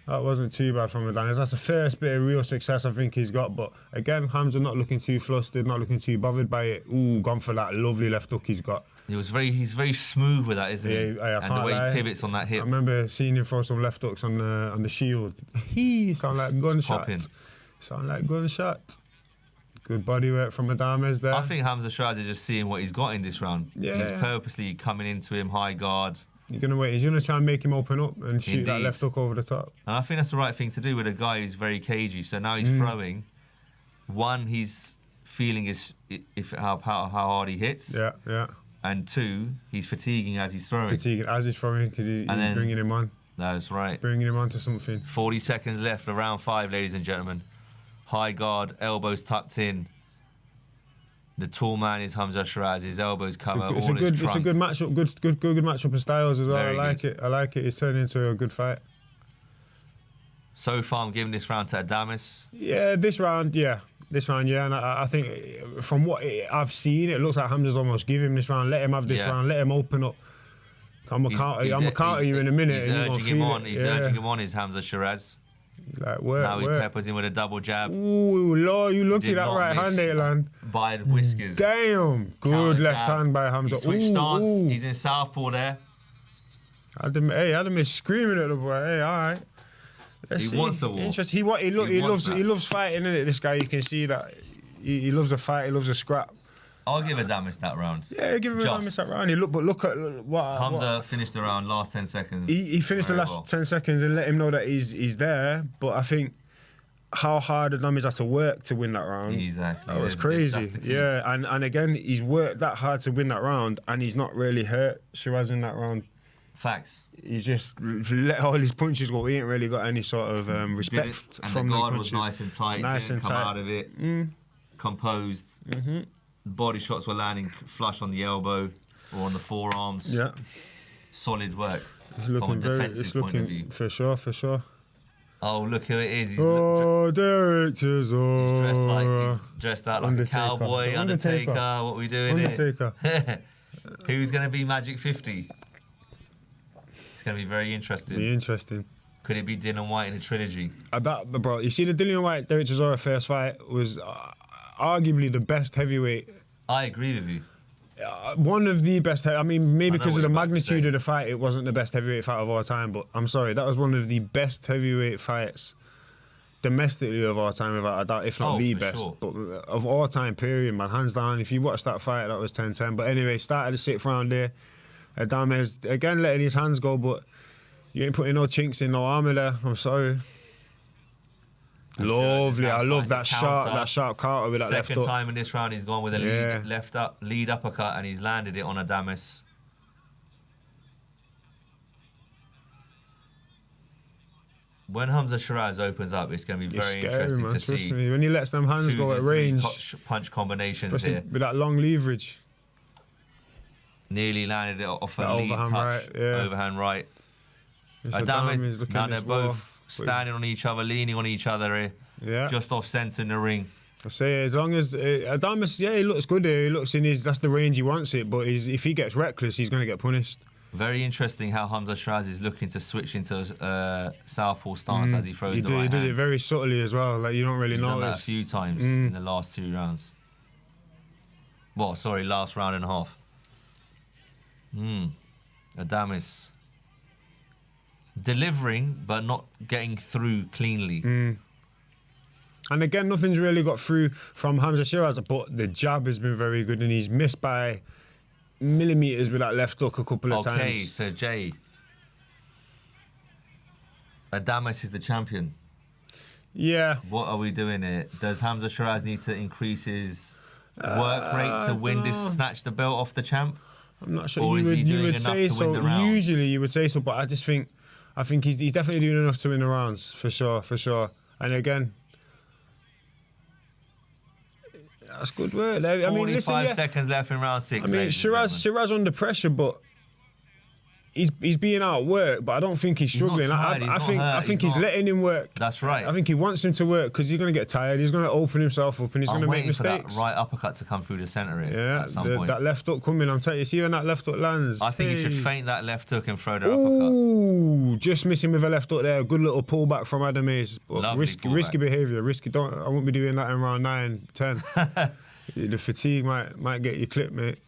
That wasn't too bad from Adamis. That's the first bit of real success I think he's got. But again, Hamza not looking too flustered, not looking too bothered by it. Ooh, gone for that lovely left hook he's got. He's very smooth with that, isn't he? And the way he pivots on that hip. I remember seeing him throw some left hooks on the shield. He sound like gunshot. Sound like gunshot. Good body work from Adames there. I think Hamza Shiraz is just seeing what he's got in this round. Yeah. He's purposely coming into him high guard. You're gonna wait. He's gonna try and make him open up and shoot that left hook over the top. And I think that's the right thing to do with a guy who's very cagey. So now he's throwing. One, he's feeling how hard he hits. Yeah. And 2, he's fatiguing as he's throwing. Fatiguing as he's throwing because he's bringing him on. That's right. Bringing him on to something. 40 seconds left for round 5, ladies and gentlemen. High guard, elbows tucked in. The tall man is Hamza Shiraz. His elbows cover It's a good matchup. Good matchup of styles as well. Very I like it. It's turned into a good fight. So far, I'm giving this round to Adamis. Yeah, this round, and I think from what I've seen, it looks like Hamza's almost give him this round. Let him have this round. Let him open up. I'm gonna counter you in a minute. He's urging him on. He's urging him on. Is Hamza Shiraz? Like now he peppers him with a double jab. Ooh, Lord, you lucky that right hand there, land. By the whiskers. Damn, good left hand by Hamza. He switched stance. He's in southpaw there. Adam is screaming at the boy. Hey, all right. He wants a war. Interesting. He loves fighting, innit? This guy, you can see that he loves a fight. He loves a scrap. I'll give Adamis that round. Yeah, give him Adamis that round. Look at what Hamza finished the round last 10 seconds. He finished the last 10 seconds and let him know that he's there. But I think how hard Adamis had to work to win that round. Exactly. That was crazy. Yeah, and again, he's worked that hard to win that round, and he's not really hurt Shiraz in that round. Facts. He's just let all his punches go. He ain't really got any sort of respect from the the guard punches. was nice and tight. Didn't come out of it. Composed. Body shots were landing flush on the elbow or on the forearms. Yeah. Solid work It's from a defensive point of view. For sure. Oh, look who it is. Derek Chisora. He's dressed out like a cowboy, Undertaker. What are we doing here? Who's going to be Magic 50? It's going to be very interesting. Could it be Dillian White in a trilogy? Bro, you see the Dillian White Derek Chisora first fight was arguably the best heavyweight. I agree with you. One of the best. I mean, maybe because of the magnitude of the fight, it wasn't the best heavyweight fight of all time. But I'm sorry, that was one of the best heavyweight fights domestically of all time, without a doubt, if not the best. Sure. But of all time, period, man, hands down. If you watch that fight, that was 10-10. But anyway, started the 6th round there. Adames again letting his hands go, but you ain't putting no chinks in no armour there. I'm sorry. Lovely. I love that sharp counter with that left hook. Second time in this round he's gone with a lead uppercut and he's landed it on Adames. When Hamza Shiraz opens up, it's going to be very interesting to see. When he lets them hands go at range. Punch combinations here. With that long leverage. Nearly landed it off a lead touch. Overhand right. Adames, now they're both standing on each other, leaning on each other here. Yeah. Just off centre in the ring. I say, as long as Adames, he looks good here. He looks that's the range he wants it. But if he gets reckless, he's going to get punished. Very interesting how Hamza Shiraz is looking to switch into southpaw stance as he throws the right hand. He does it very subtly as well. Like you don't really notice. He's done that a few times in the last 2 rounds. Last round and a half. Adames delivering but not getting through cleanly. And again, nothing's really got through from Hamza Shiraz, but the jab has been very good, and he's missed by millimetres with that left hook a couple of times. Okay, so Jay, Adames is the champion. Yeah. What are we doing here? Does Hamza Shiraz need to increase his work rate to win this, snatch the belt off the champ? I'm not sure. Or is he doing enough to win the rounds? Usually you would say so, but I think he's definitely doing enough to win the rounds, for sure. And again, that's good work. I mean, listen, 45 seconds left in round 6. I mean, Shiraz under pressure, but he's being outworked, but I don't think he's struggling. I think he's letting him work. That's right. I think he wants him to work because he's going to get tired. He's going to open himself up and he's going to make mistakes. I'm waiting for that right uppercut to come through the centre at some point. That left hook coming, I'm telling you. See when that left hook lands? I think he should feint that left hook and throw the uppercut. Ooh, just missing with a left hook there. Good little pullback from Adam Hayes. Risky behaviour. I won't be doing that in round 9, 10. The fatigue might get you clipped, mate.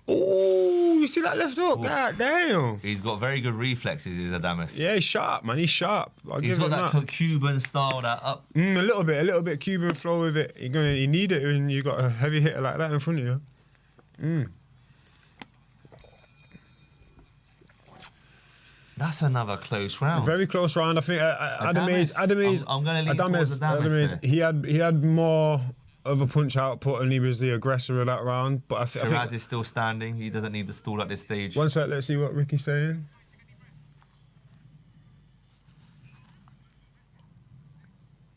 Oh, you see that left hook? God damn. He's got very good reflexes, is Adames. Yeah, he's sharp, man. He's sharp. He's got that Cuban style, that up. A little bit Cuban flow with it. You need it when you got a heavy hitter like that in front of you. That's another close round. Very close round. I think Adam Hayes. I'm going to lean towards Adames. He had more of a punch output and he was the aggressor of that round. But I think Shiraz is still standing. He doesn't need the stall at this stage. One sec, let's see what Ricky's saying.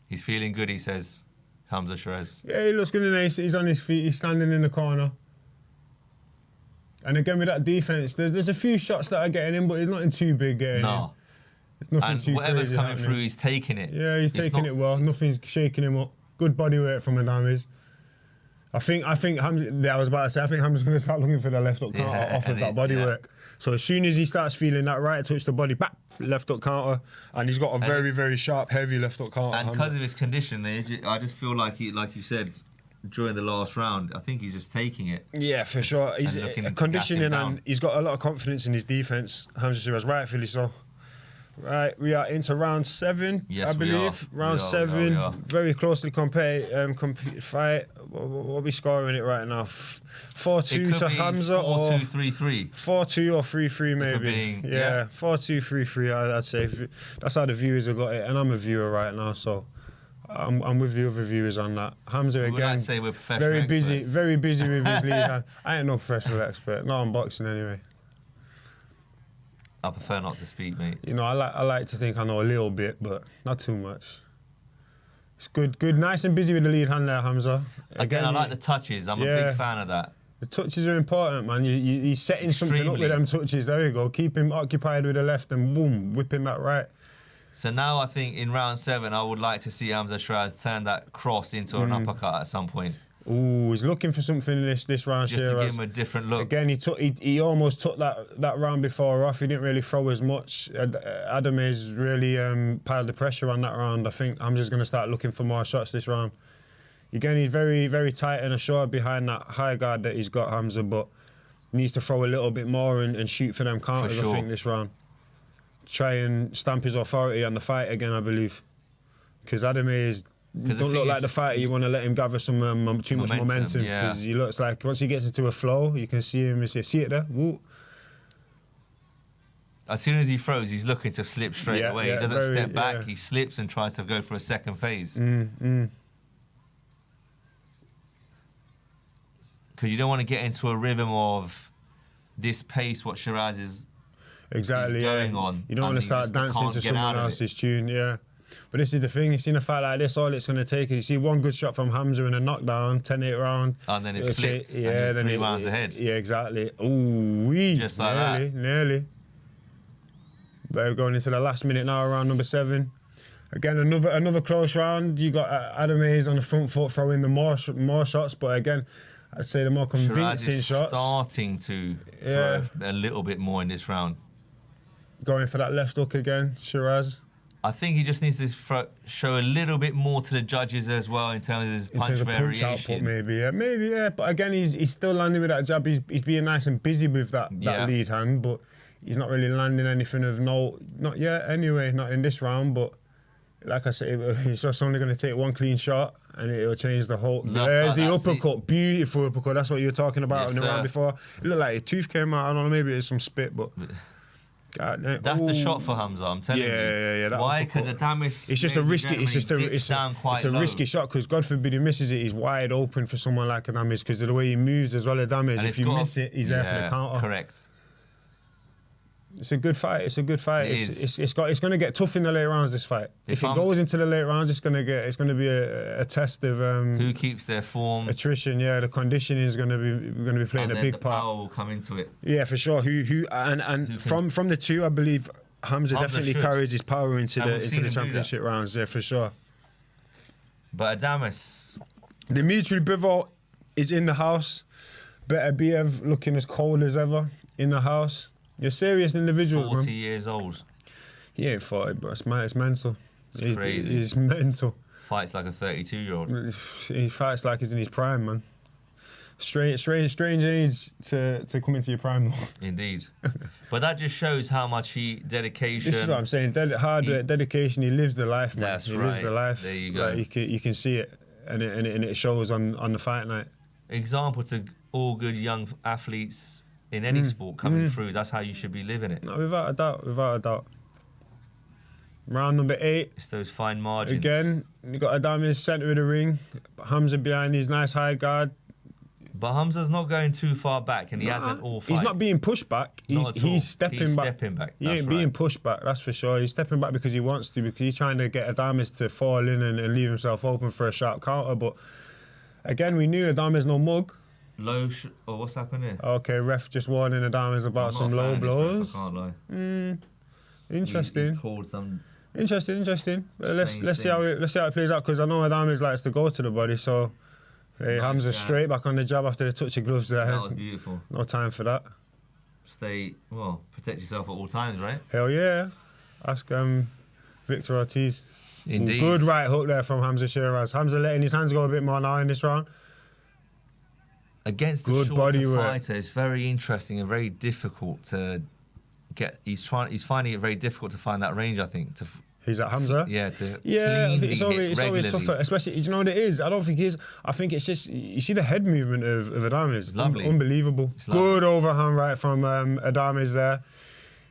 He's feeling good, he says, Hamza Shiraz. Yeah, he looks good and nice. He's on his feet. He's standing in the corner. And again with that defence, there's a few shots that are getting in, but he's nothing too big getting in. It's nothing and too whatever's crazy coming happening. through, he's taking it. Yeah, he's taking it well. Nothing's shaking him up. Good body weight from Adames. I think Hamza, I was about to say, I think Hamza's going to start looking for the left hook counter off of that body work. So as soon as he starts feeling that right touch the body, bap, left hook counter, and he's got a very, very sharp, heavy left hook counter. And because of his condition, I just feel like he, like you said, during the last round, I think he's just taking it. Yeah, for sure. He's conditioning and he's got a lot of confidence in his defence. Hamza Shiraz, rightfully so. Right, we are into round 7, yes, I believe. Round 7, very closely compete fight. What are we scoring it right now? 4-2 to Hamza 4-2, 3-3. 4-2 or 3-3 maybe. Yeah, 4-2, 3-3. I'd say that's how the viewers have got it, and I'm a viewer right now, so I'm with the other viewers on that. Hamza again, I'd say we're professional very experts. busy with his lead hand. I ain't no professional expert, not on boxing anyway. I prefer not to speak, mate. You know, I like to think I know a little bit, but not too much. It's good, nice and busy with the lead hand there, Hamza. Again, I like the touches. I'm a big fan of that. The touches are important, man. You're setting something up with them touches. There you go. Keep him occupied with the left and boom, whipping that right. So now I think in round 7, I would like to see Hamza Shiraz turn that cross into an uppercut at some point. Ooh, he's looking for something in this round. Just to give him a different look. Again, he almost took that round before off. He didn't really throw as much. Adam Hayes really piled the pressure on that round. I think I'm just going to start looking for more shots this round. Again, he's very, very tight and assured behind that high guard that he's got, Hamza, but needs to throw a little bit more and shoot for them counters, I think, this round. Try and stamp his authority on the fight again, I believe. Because Adam Hayes don't look like the fighter you want to let him gather some too much momentum. Because he looks like once he gets into a flow, you can see him. See it there. Woo. As soon as he throws, he's looking to slip straight away. He doesn't step back. He slips and tries to go for a second phase. Because you don't want to get into a rhythm of this pace, what Shiraz is going on. You don't want to start dancing to someone else's tune, But this is the thing, you see in a fight like this, all it's going to take is you see one good shot from Hamza in a knockdown, 10-8 round. And then it's flipped, and then 3 rounds ahead. Yeah, exactly. Ooh, just like nearly. We're going into the last minute now, round number 7. Again, another close round. You got Adam Hayes on the front foot throwing the more shots, but again, I'd say the more convincing Shiraz is shots. Starting to throw a little bit more in this round. Going for that left hook again, Shiraz. I think he just needs to show a little bit more to the judges as well in terms of his punch variation. Punch output, maybe. But again, he's still landing with that jab. He's being nice and busy with that lead hand, but he's not really landing anything of note. Not yet, anyway. Not in this round. But like I said, it's just only going to take one clean shot, and it'll change the whole. There's the uppercut, beautiful uppercut. That's what you were talking about in the round before. It looked like a tooth came out. I don't know, maybe it's some spit, but. That's the shot for Hamza. I'm telling you. Yeah. Why? Because Adamis. It's just a risky. It's just a low. risky shot. Because God forbid he misses it, he's wide open for someone like Adamis. Because of the way he moves as well, Adamis. If you miss it, he's there for the counter. Correct. It's a good fight. It's going to get tough in the late rounds. This fight. If it goes into the late rounds, it's going to be a test of who keeps their form. Attrition. Yeah, the conditioning is going to be playing a big part. Power will come into it. Yeah, for sure. From the two, I believe Hamza definitely carries his power into the championship rounds. Yeah, for sure. But Adamis, Dmitry Bivol is in the house. Beterbiev looking as cold as ever in the house. You're serious individuals, 40 man. years old. He ain't 40, bro. It's mental. It's crazy. He's mental. Fights like a 32-year-old. He fights like he's in his prime, man. Strange age to come into your prime, though. Indeed. But that just shows how much dedication. This is what I'm saying. Hard work, dedication. He lives the life, man. That's he right. lives the life. There you go. Like, you can see it, and it shows on the fight night. Example to all good young athletes in any sport coming through. That's how you should be living it. No, without a doubt. Round number 8. It's those fine margins. Again, you got Adamis centre of the ring. Hamza behind his nice high guard. But Hamza's not going too far back, and he hasn't all fight. He's not being pushed back. He's stepping back. He ain't being pushed back, that's for sure. He's stepping back because he wants to, because he's trying to get Adamis to fall in and leave himself open for a sharp counter. But again, we knew Adamis no mug. What's happened here? Okay, ref just warning Adamis about some low blows. I can't lie. Interesting. He's called some. Interesting. Let's see how it plays out, because I know Adamis likes to go to the body. So hey, Hamza straight back on the jab after the touch of gloves there. That was beautiful. No time for that. Protect yourself at all times, right? Hell yeah. Ask Victor Ortiz. Indeed. Good right hook there from Hamza Shiraz. Hamza letting his hands go a bit more now in this round. Against the shorter fighter, it's very interesting and very difficult to get. He's finding it very difficult to find that range, I think. He's at Hamza? Yeah, I think it's always tougher, especially, you know what it is? I don't think it is. I think it's just, you see the head movement of Adamis. It's lovely. Unbelievable. Good overhand right from Adamis there.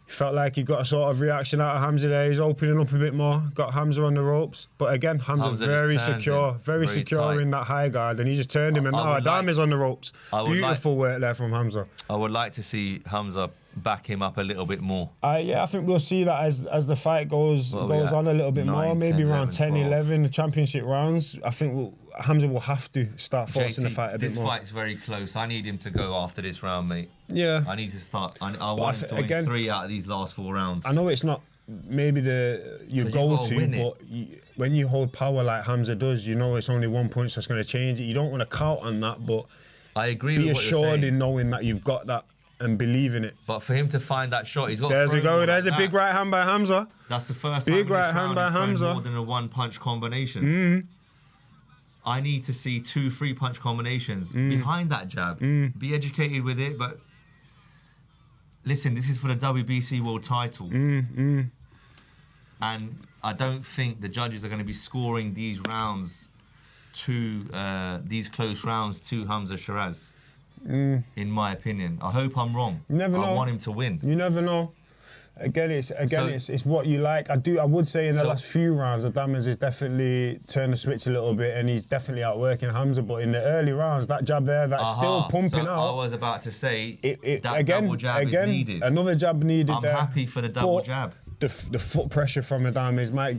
Felt like he got a sort of reaction out of Hamza there. He's opening up a bit more. Got Hamza on the ropes. But again, Hamza very secure. Very secure tight in that high guard. And he just turned him, and now Adamis on the ropes. Beautiful work there from Hamza. I would like to see Hamza back him up a little bit more. I think we'll see that as the fight goes on a little bit more. Maybe around 10, 11, the championship rounds. I think Hamza will have to start forcing the fight a bit more. This fight's very close. I need him to go after this round, mate. Yeah. I need to start. I want him to win 3 out of these last 4 rounds. I know it's not maybe your go-to, but when you hold power like Hamza does, you know it's only 1 punch that's going to change it. You don't want to count on that, but I agree be with what you're saying. assured in knowing that you've got that and believe in it. But for him to find that shot, he's got. There's a big right hand by Hamza. That's the first big time right hand by Hamza. More than a 1-punch combination. I need to see 2 3-punch combinations behind that jab. Be educated with it, but listen, this is for the WBC world title. And I don't think the judges are going to be scoring these rounds these close rounds to Hamza Shiraz. In my opinion, I hope I'm wrong. You never know. I want him to win. You never know. It's what you like. I would say in the last few rounds, Adamis has definitely turned the switch a little bit, and he's definitely outworking Hamza. But in the early rounds, that jab there, that's still pumping out. I was about to say that double jab is needed. Another jab needed. I'm happy for the double jab. The foot pressure from Adamis might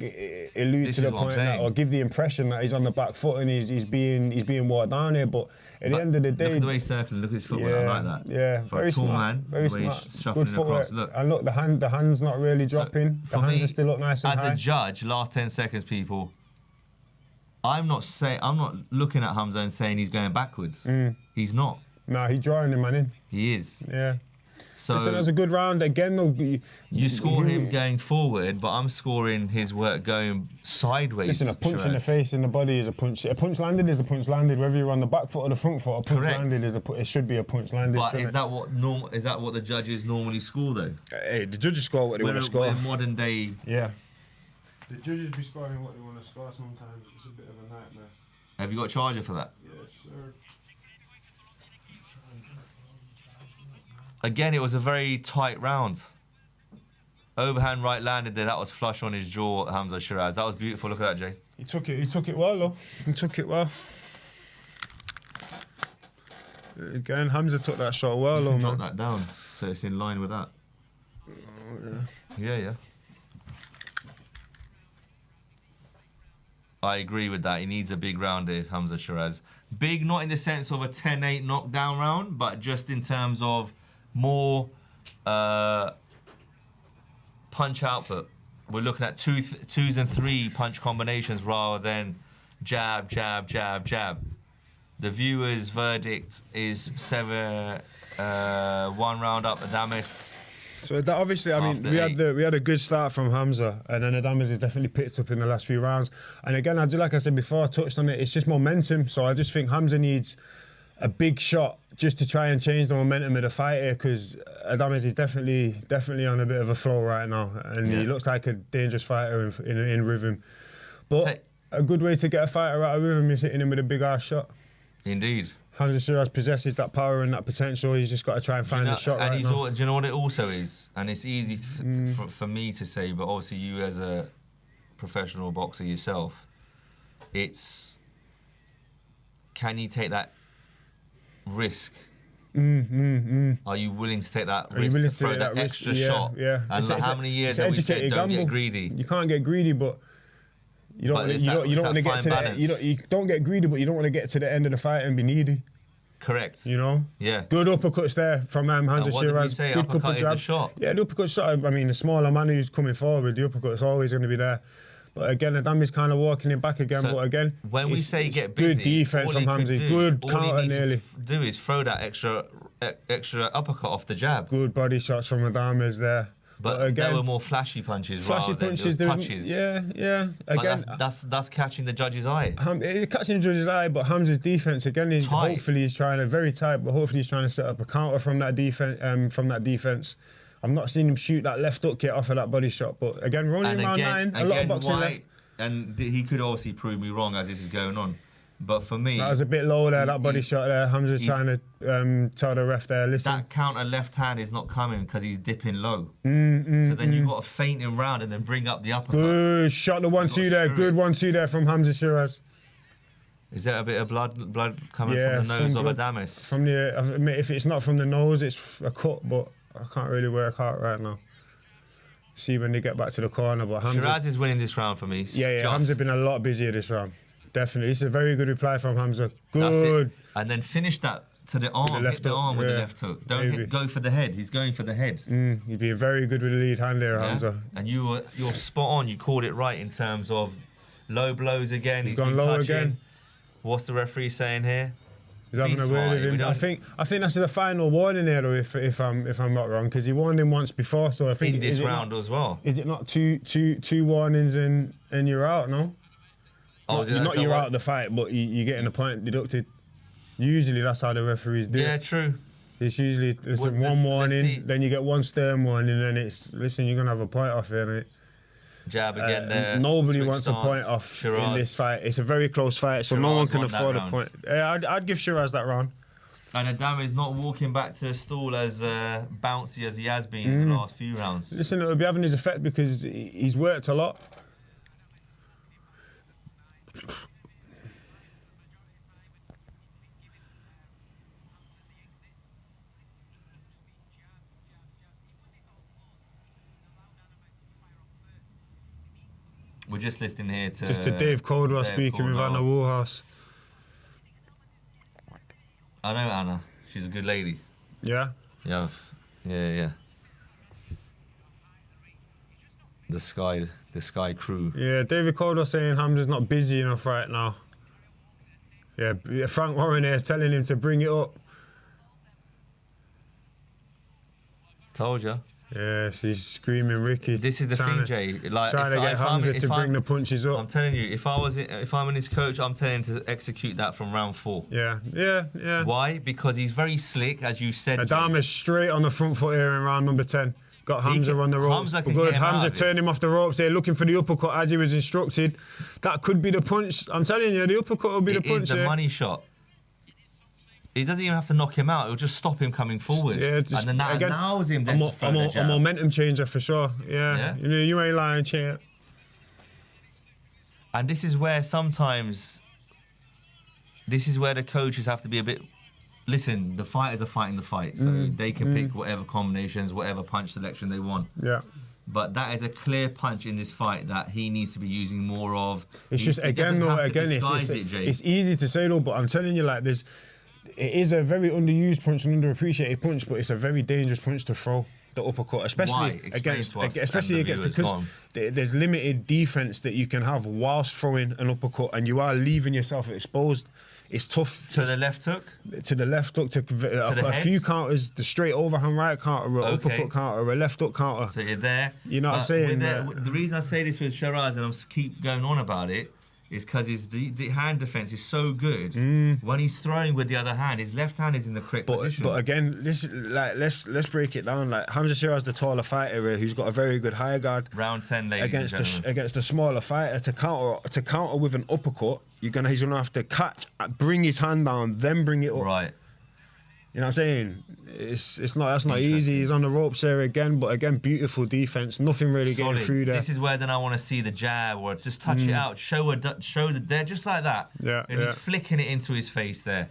allude to the point that, or give the impression that he's on the back foot and he's being wore down here. But at the end of the day, look at the way he's circling. Look at his footwork. I like that. Yeah, for very a tall smart, man, very smart. Good footwork. Look, and look, the hand's not really dropping. The hands are still up nice and high. As a judge, last 10 seconds, people. I'm not looking at Hamza and saying he's going backwards. He's not. No, he's drawing him, man, in. He is. Yeah. So listen, it was a good round. Again, though, you score him going forward, but I'm scoring his work going sideways. Listen, a punch in the face in the body is a punch. A punch landed is a punch landed. Whether you're on the back foot or the front foot, a punch landed is it should be a punch landed. But is that what the judges normally score though? Hey, the judges score what they want to score. We're modern day. Yeah. The judges be scoring what they want to score sometimes. It's a bit of a nightmare. Have you got a charger for that? Yes, sir. Again, it was a very tight round. Overhand right landed there. That was flush on his jaw, Hamza Shiraz. That was beautiful. Look at that, Jay. He took it well, though. He took it well. Again, Hamza took that shot well, though, man. Drop that down so it's in line with that. Yeah. I agree with that. He needs a big round here, Hamza Shiraz. Big, not in the sense of a 10-8 knockdown round, but just in terms of more punch output. We're looking at twos and three punch combinations rather than jab, jab, jab, jab. The viewers' verdict is 7, 1 round up Adames. So that obviously, I mean, we had a good start from Hamza, and then Adames has definitely picked up in the last few rounds. And again, like I said before, I touched on it. It's just momentum. So I just think Hamza needs a big shot just to try and change the momentum of the fight here, because Adames is definitely on a bit of a flow right now, and he looks like a dangerous fighter in rhythm. But a good way to get a fighter out of rhythm is hitting him with a big ass shot. Indeed. Hamza Shiraz possesses that power and that potential. He's just got to try and find the shot right now. Do you know what it also is? And it's easy for me to say, but obviously you as a professional boxer yourself, it's, can you take that risk? Are you willing to take that risk to throw that extra shot? Yeah. And how many years have we said don't get greedy? You can't get greedy, but you don't want to get to the, you don't get greedy, but you don't want to get to the end of the fight and be needy. Correct. You know? Yeah. Good uppercuts there from Hamza Shiraz. What did we say? Good Uppercut couple is jabs. the shot. Yeah, the uppercut shot. I mean, the smaller man who's coming forward, the uppercut's always going to be there. But again, Adame's kind of walking it back again. But again, when we say get busy, good defense from Hamza. Good counter nearly. Do is throw that extra uppercut off the jab. Good body shots from Adames there. But again, there were more flashy punches flashy rather punches, than touches. Yeah. Again, that's catching the judge's eye. Catching the judge's eye, but Hamza's defense again is hopefully he's trying to very tight, but hopefully he's trying to set up a counter from that defense. I've not seen him shoot that left hook yet off of that body shot, but again, rolling round 9, a lot of boxing left. And he could obviously prove me wrong as this is going on. But for me, that was a bit low there, that body shot there. Hamza's trying to tell the ref there, listen. That counter left hand is not coming because he's dipping low. So then you've got to feint him round and then bring up the uppercut. Good shot, the 1-2 there. Good 1-2 there from Hamza Shiraz. Is there a bit of blood coming from the nose of Adames? From the, I mean, if it's not from the nose, it's a cut, but I can't really work out right now. See when they get back to the corner, but Hamza... Shiraz is winning this round for me. Yeah, Hamza's been a lot busier this round. Definitely. This is a very good reply from Hamza. Good. And then finish that to the arm. Hit the arm with the left hook. Don't go for the head. He's going for the head. You've been very good with the lead hand there, Hamza. And you're spot on. You called it right in terms of low blows again. He's gone low again. What's the referee saying here? He's having a word with him. I think that's the final warning here, though, if I'm not wrong, because he warned him once before. So I think in this round as well. Is it not two warnings and you're out? No. Oh, you're out of the fight, but you're getting a point deducted. Usually that's how the referees do it. Yeah, true. It's usually one warning, then you get one stern warning, and then it's, listen, you're going to have a point off here, mate. Jab again there. Nobody wants a point off in this fight. It's a very close fight, so no one can afford a point. I'd give Shiraz that round. And Adame's not walking back to the stall as bouncy as he has been in the last few rounds. Listen, it'll be having his effect because he's worked a lot. We're just listening here to Dave Caldwell speaking with Anna Woolhouse. I know Anna. She's a good lady. Yeah? Yeah. The Sky crew. Yeah, David Caldwell saying Hamza's not busy enough right now. Yeah, Frank Warren here telling him to bring it up. Told you. Yeah, she's screaming Ricky. This is the thing, Jay. Like, trying to get Hamza to bring the punches up. I'm telling you, if I'm in his coach, I'm telling him to execute that from round 4. Yeah. Why? Because he's very slick, as you said. Adames straight on the front foot here in round number 10. Got Hamza on the ropes. Hamza turned him off the ropes there, looking for the uppercut as he was instructed. That could be the punch. I'm telling you, the uppercut will be the punch. It is the money shot. He doesn't even have to knock him out. It'll just stop him coming forward. Yeah, just, and then that again, allows him then to throw the a jab. momentum changer for sure. Yeah. You know, you ain't lying, champ. And this is where sometimes, this is where the coaches have to be a bit, listen, the fighters are fighting the fight, so they can pick whatever combinations, whatever punch selection they want. Yeah. But that is a clear punch in this fight that he needs to be using more of. It's just, again, it's easy to say though, but I'm telling you, like, it is a very underused punch and underappreciated punch, but it's a very dangerous punch to throw. The uppercut, especially against because there's limited defense that you can have whilst throwing an uppercut, and you are leaving yourself exposed. It's tough. To the left hook? To the left hook, a few counters, the straight overhand right counter, uppercut counter, a left hook counter. So you're there. You know what I'm saying? The reason I say this with Shiraz, and I'm keep going on about it, is because the hand defense is so good. When he's throwing with the other hand, his left hand is in the correct position. But again, let's break it down. Like Hamza Shiraz, the taller fighter, who's got a very good high guard. Round 10, ladies against a smaller fighter, to counter with an uppercut, he's gonna have to catch, bring his hand down, then bring it up. Right. You know what I'm saying? That's not easy. He's on the ropes there again, but again, beautiful defense. Nothing really getting through there. This is where then I want to see the jab or just touch it out, show that they're just like that. Yeah. And he's flicking it into his face there.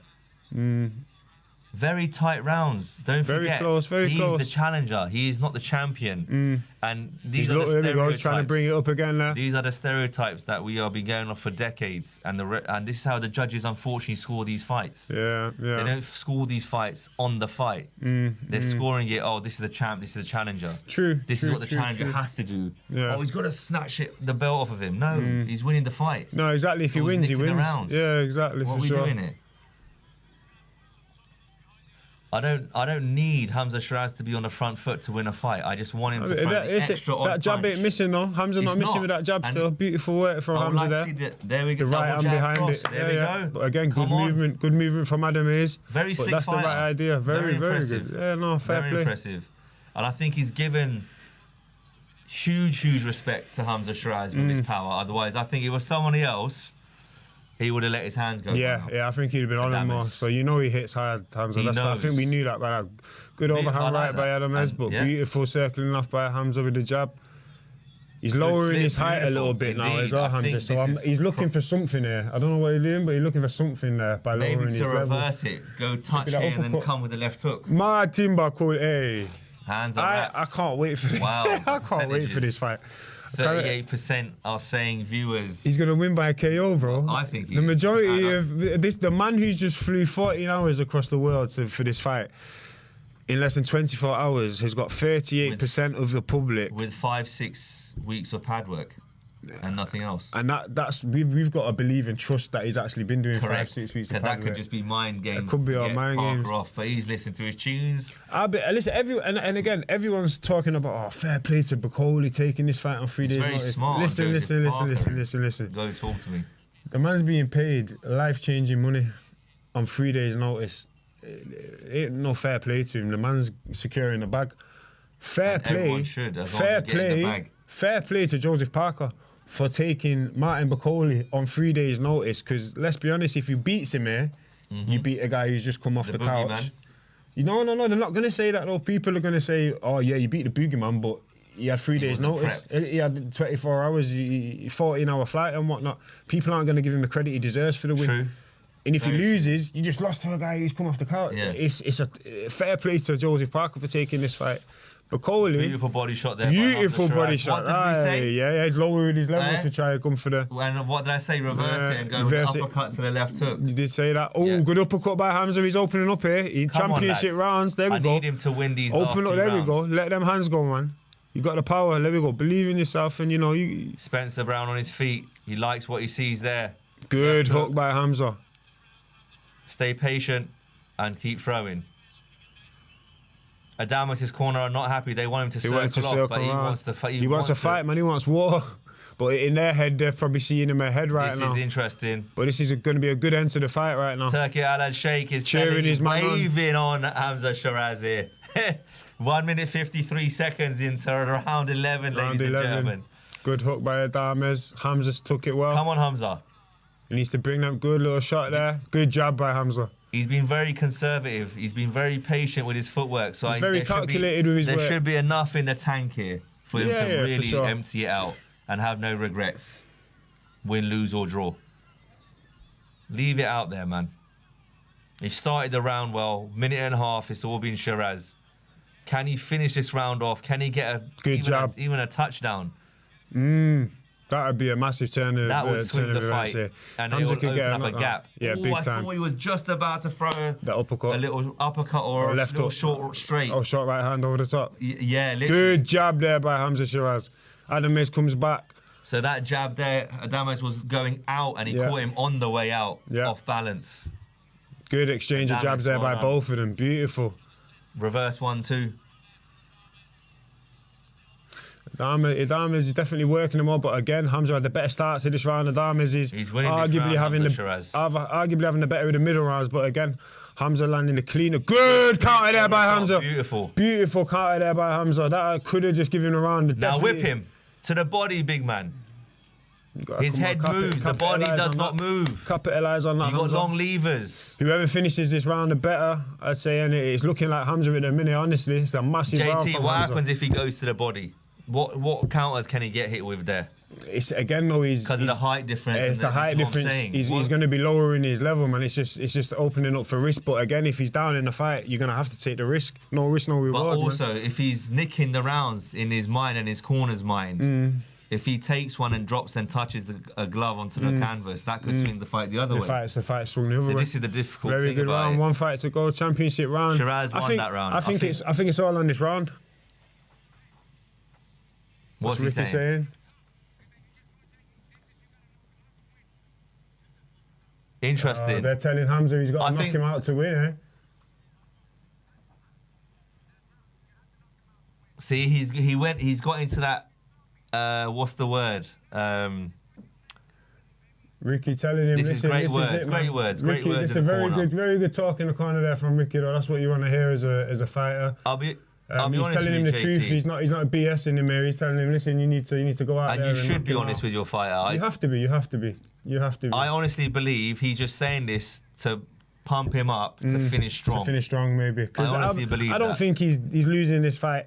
Very tight rounds. Don't forget, close, he's the challenger. He is not the champion. And these are the stereotypes. He's trying to bring it up again there. These are the stereotypes that we have been going off for decades, and this is how the judges unfortunately score these fights. Yeah. They don't score these fights on the fight. They're scoring it. Oh, this is the champ. This is the challenger. True. This is what the challenger has to do. Yeah. Oh, he's got to snatch the belt off of him. No, he's winning the fight. No, exactly. If he wins, he wins. Yeah, exactly. What are we doing it? I don't need Hamza Shiraz to be on the front foot to win a fight. I just want him to throw the extra odd That jab punch. ain't missing though. Hamza not missing with that jab still. Beautiful work from Hamza there. There we go. The right hand behind it. There we go. But again, good movement from Adam Hayes. Very slick That's fighter. the right idea. Very impressive. good. Yeah, no, fair very play. Impressive. And I think he's given huge respect to Hamza Shiraz with his power. Otherwise, I think if it was somebody else, he would have let his hands go. Yeah, I think he'd have been on him more. So you know he hits hard, Hamza. I think we knew that by that. Good overhand right by Adam Hayes, but beautiful circling off by Hamza with the jab. He's lowering his height a little bit now as well, Hamza. So he's looking for something here. I don't know what he's doing, but he's looking for something there by lowering his level. Maybe to reverse it, go touch it and then come with the left hook. My Timber cool, hey. Hands are wrapped. I can't wait for this. Wow. I can't wait for this fight. 38% are saying viewers. He's going to win by a KO, bro. I think the majority of the man who's just flew 14 hours across the world for this fight in less than 24 hours has got 38% of the public with 5-6 weeks of pad work and nothing else. And that's we've got to believe and trust that he's actually been doing 5-6 weeks of pad that work. Could just be mind games. It could be our mind games. Off, but he's listening to his tunes. Listen, and again, everyone's talking about fair play to Bivol taking this fight on 3 days. Very smart. Listen. Go talk to me. The man's being paid life-changing money on 3 days' notice. It ain't no fair play to him. The man's securing the bag. Fair play to Joseph Parker for taking Martin Bivol on 3 days' notice. Because let's be honest, if you beats him here, you beat a guy who's just come off the couch. No, they're not going to say that though. People are going to say, oh yeah, you beat the boogeyman, but he had 3 days' notice. He had 24 hours, 14-hour flight and whatnot. People aren't going to give him the credit he deserves for the win. True. And if he loses, you just lost to a guy who's come off the couch. Yeah. It's a fair play to Joseph Parker for taking this fight. Bivol, beautiful body shot there. Beautiful body shot. What did we say? Yeah, he's lowering his level to try and come for the. And what did I say? Reverse it and go with the uppercut to the left hook. You did say that. Oh, good uppercut by Hamza. He's opening up here. Championship rounds. There we go. I need him to win these. Open up. There we go. Let them hands go, man. You got the power. There we go. Believe in yourself, and you know you. Spencer Brown on his feet. He likes what he sees there. Good hook by Hamza. Stay patient and keep throwing. Adamus' corner are not happy. They want him to circle off, but he wants to fight. He wants to fight, man. He wants war. But in their head, they're probably seeing him ahead right now. This is interesting. But this is going to be a good end to the fight right now. Turki Alad Sheikh is cheering his man on. Waving on Hamza Shiraz here. 1 minute 53 seconds into round 11, ladies and gentlemen. Good hook by Adames. Hamza's took it well. Come on, Hamza. He needs to bring that good little shot there. Good jab by Hamza. He's been very conservative. He's been very patient with his footwork. So He's very calculated with his work. There should be enough in the tank here for him to really for sure. empty it out and have no regrets. Win, lose or draw. Leave it out there, man. He started the round well. Minute and a half, it's all been Shiraz. Can he finish this round off? Can he get even a touchdown? That would be a massive turn of that would swing the fight, and it would open up a gap. Yeah, big time. I thought he was just about to throw the uppercut, a little uppercut or a left little hook. Short straight. Oh, short right hand over the top. Yeah, literally. Good jab there by Hamza Shiraz. Adames comes back. So that jab there, Adames was going out, and he caught him on the way out, off balance. Good exchange of jabs there by both of them. Beautiful. Reverse 1-2. Adames is definitely working them all, but again, Hamza had the better start to this round. Adames is arguably having the better of the middle rounds, but again, Hamza landing the cleaner. Good counter there by Hamza. Beautiful counter there by Hamza. That could have just given him a round. Now whip him to the body, big man. His head moves, the body does not move. Capitalise on that. You got long levers. Whoever finishes this round the better, I'd say, and it's looking like Hamza at the minute, honestly. It's a massive round for what Hamza. happens if he goes to the body? What counters can he get hit with there? It's again though because of the height difference. It's the height difference. He's going to be lowering his level, man. It's just opening up for risk. But again, if he's down in the fight, you're going to have to take the risk. No risk, no reward. But also, man. If he's nicking the rounds in his mind and his corner's mind, if he takes one and drops and touches a glove onto the canvas, that could swing the fight the other way. The fight swung the other way. So this is the difficult Very thing good about round. it. One fight to go. Championship round. Shiraz won that round. I think it's all on this round. What's he saying? Interesting. They're telling Hamza he's got to knock him out to win, eh? See, he's got into that. What's the word? Ricky telling him, this listen, is great this words, is it, great man. words, Ricky, great words. It's a very good talk in the corner there from Ricky, though. That's what you want to hear as a fighter. I'll be he's honest telling him with the you, truth. JT. He's not BSing him here. He's telling him, listen, you need to go out and there. You should be honest with your fighter. You have to be. You have to be. I honestly believe he's just saying this to pump him up to finish strong. To finish strong, maybe. I honestly believe I don't think he's losing this fight.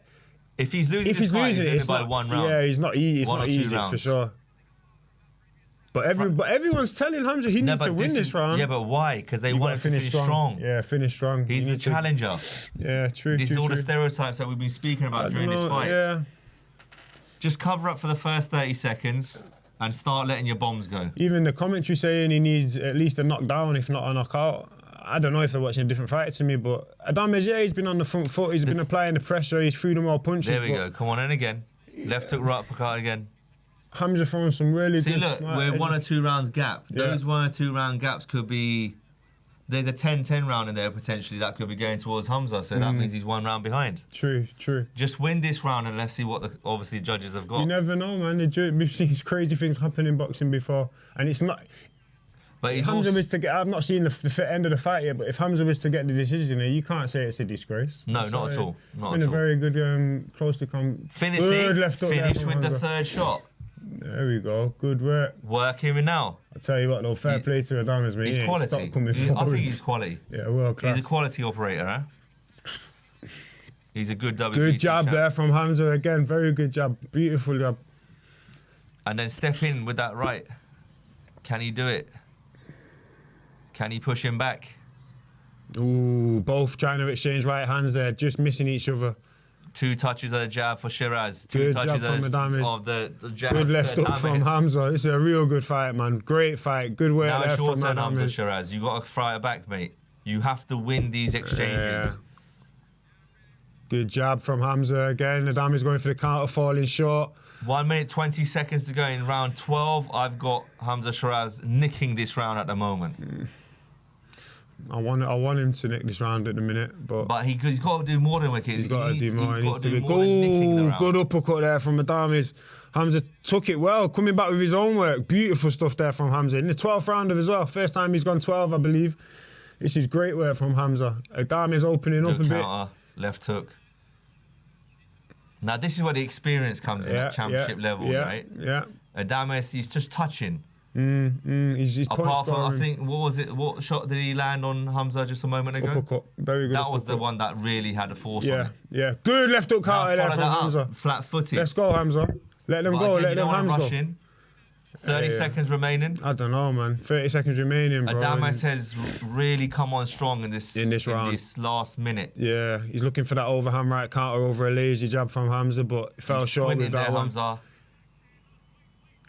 If he's losing this fight, he's losing by one round. Yeah, it's not easy for sure. But everyone's telling Hamza he needs to win this round. Yeah, but why? Because they want him to finish strong. Yeah, finish strong. He's the challenger. Yeah, true. This is all the stereotypes that we've been speaking about during this fight. Yeah. Just cover up for the first 30 seconds and start letting your bombs go. Even the commentary saying he needs at least a knockdown, if not a knockout. I don't know if they're watching a different fight to me, but Adames, he's been on the front foot. He's been applying the pressure. He's threw them all punches. There we go. Come on in again. Left hook, right uppercut again. Hamza throwing some really good. See, look, we're 1 or 2 rounds gap. Yeah. Those 1 or 2 round gaps could be. There's a 10-10 round in there potentially that could be going towards Hamza, so that means he's 1 round behind. True. Just win this round and let's see what the obviously judges have got. You never know, man. We've seen crazy things happen in boxing before, and it's not. But if Hamza was to get, I've not seen the end of the fight yet, but if Hamza was to get the decision, you can't say it's a disgrace. No, not at all. Not been at a all. very good, close to come. Finish left hook finish there with from the Hamza. third shot. There we go. Good work. Work him in now. I tell you what, though, fair play to Adames, mate. He's quality. Stop coming I forward. think he's quality. Yeah, world class. He's a quality operator, huh? He's a good WBC Good job champ. there from Hamza again. Very good job. Beautiful job. And then step in with that right. Can he do it? Can he push him back? Ooh, both trying to exchange right hands there, just missing each other. 2 touches of the jab for Shiraz. 2 Good touches job from Adames. of the jab. Good left for hook from Adames. Hamza. This is a real good fight, man. Great fight. Good work Now there it's your from turn, Hamza Adames. Shiraz. You got to fry it back, mate. You have to win these exchanges. Good jab from Hamza again. Adames going for the counter, falling short. 1 minute 20 seconds to go in round 12. I've got Hamza Shiraz nicking this round at the moment. I want him to nick this round at the minute, but he's got to do more than wicket. He's got to do more. He needs to be more than nicking the round. Good uppercut there from Adames. Hamza took it well, coming back with his own work. Beautiful stuff there from Hamza in the 12th round as well. First time he's gone 12, I believe. This is great work from Hamza. Adames opening up a bit. Counter, left hook. Now this is where the experience comes in at championship level, right? Yeah. Adames, he's just touching. He's point Apart from, scoring. I think, what was it? What shot did he land on Hamza just a moment ago? Uppercut. Very good. That was the uppercut. one that really had a force on it. Yeah. Good left hook counter there follow from that up, Hamza. Flat-footed. Let's go, Hamza. Let them But go. again, Let you them don't Hamza wanna go. rush in. 30 seconds remaining. I don't know, man. 30 seconds remaining, bro. Adames has really come on strong in this round. this last minute. Yeah, he's looking for that overhand right counter over a lazy jab from Hamza, but fell He's short with squinting that there, one. Hamza.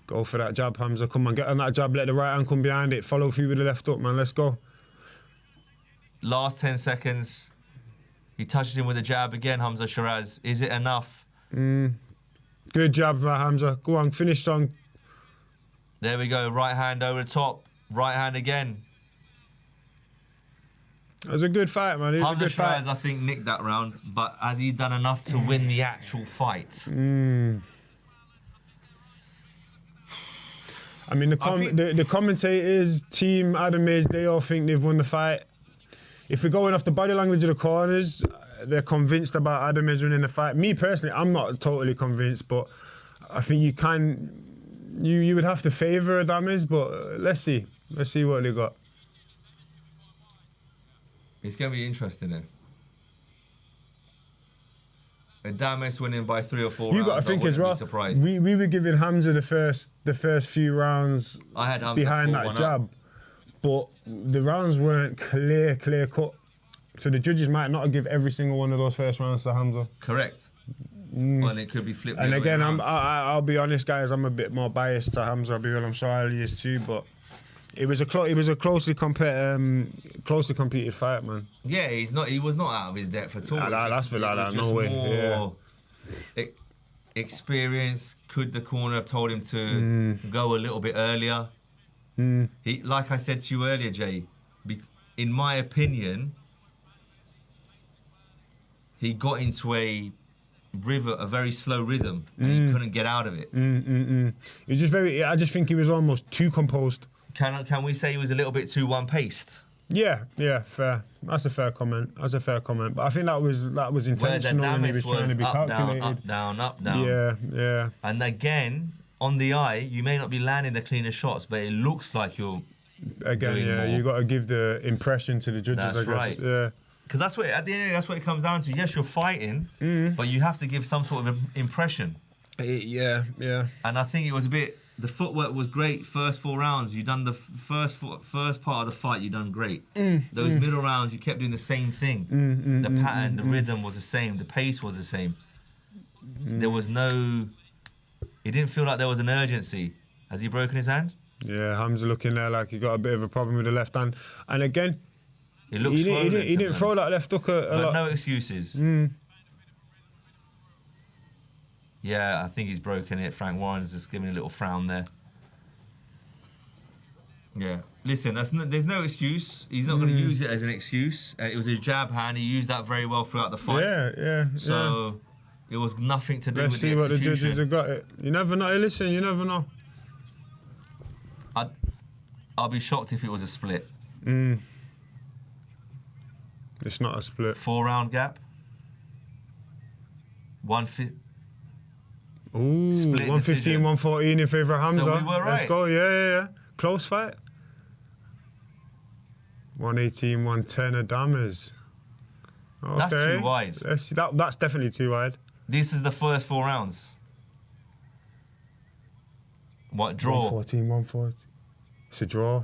Go for that jab, Hamza. Come on, get on that jab. Let the right hand come behind it. Follow through with the left hook, man. Let's go. Last 10 seconds. He touches him with a jab again, Hamza Shiraz. Is it enough? Good jab for Hamza. Go on, finish strong. There we go. Right hand over the top. Right hand again. It was a good fight, man. It was a Hamza good fight. Shiraz, I think, nicked that round, but has he done enough to win the actual fight? I mean, the commentators, team Adames, they all think they've won the fight. If we're going off the body language of the corners, they're convinced about Adames winning the fight. Me personally, I'm not totally convinced, but I think you can. You would have to favour Adames, but let's see. Let's see what they got. It's going to be interesting then. Adames winning by 3 or 4 You rounds, got to think I as wouldn't well. be surprised. We were giving Hamza the first few rounds I had Hamza behind 4-1 that up. jab, but the rounds weren't clear cut. So the judges might not give every single one of those first rounds to Hamza. Correct. Well, it could be flipped. And the other way again, around. I'll be honest, guys. I'm a bit more biased to Hamza. I'm sure Ali is too, but it was a closely competed fight, man. Yeah, he was not out of his depth at all. That's no way. More experience. Could the corner have told him to go a little bit earlier? He, like I said to you earlier, Jay, in my opinion, he got into a very slow rhythm, and he couldn't get out of it. He was just I just think he was almost too composed. Can we say he was a little bit too one-paced? Yeah, fair. That's a fair comment. But I think that was intentional, and he was trying to be calculated. Up, down. Yeah. And again, on the eye, you may not be landing the cleanest shots, but it looks like you're doing more. You got to give the impression to the judges. That's I guess. right. Yeah. Because that's what at the end of the day, that's what it comes down to. Yes, you're fighting, but you have to give some sort of impression. Yeah. And I think it was a bit. The footwork was great. First 4 rounds, you done the first part of the fight. You done great. Those middle rounds, you kept doing the same thing. The pattern, the rhythm was the same. The pace was the same. There was no. It didn't feel like there was an urgency. Has he broken his hand? Yeah, Hamza looking there like he got a bit of a problem with the left hand. And again, it looked he swollen, didn't throw that left hook a lot. No excuses. Yeah, I think he's broken it. Frank Warren's just giving a little frown there. Yeah. Listen, there's no excuse. He's not going to use it as an excuse. It was his jab hand. He used that very well throughout the fight. Yeah. So it was nothing to do Let's with see the what the execution. judges have got. You never know. Hey, listen, you never know. I'll be shocked if it was a split. It's not a split. 4-round gap. 150. Ooh, Split 115, decision. 114 in favour of Hamza. So we were Let's right. go, yeah. Close fight. 118, 110 Adames. Okay. That's too wide. Let's see. That's definitely too wide. This is the first 4 rounds. What, draw? 114, 140. It's a draw.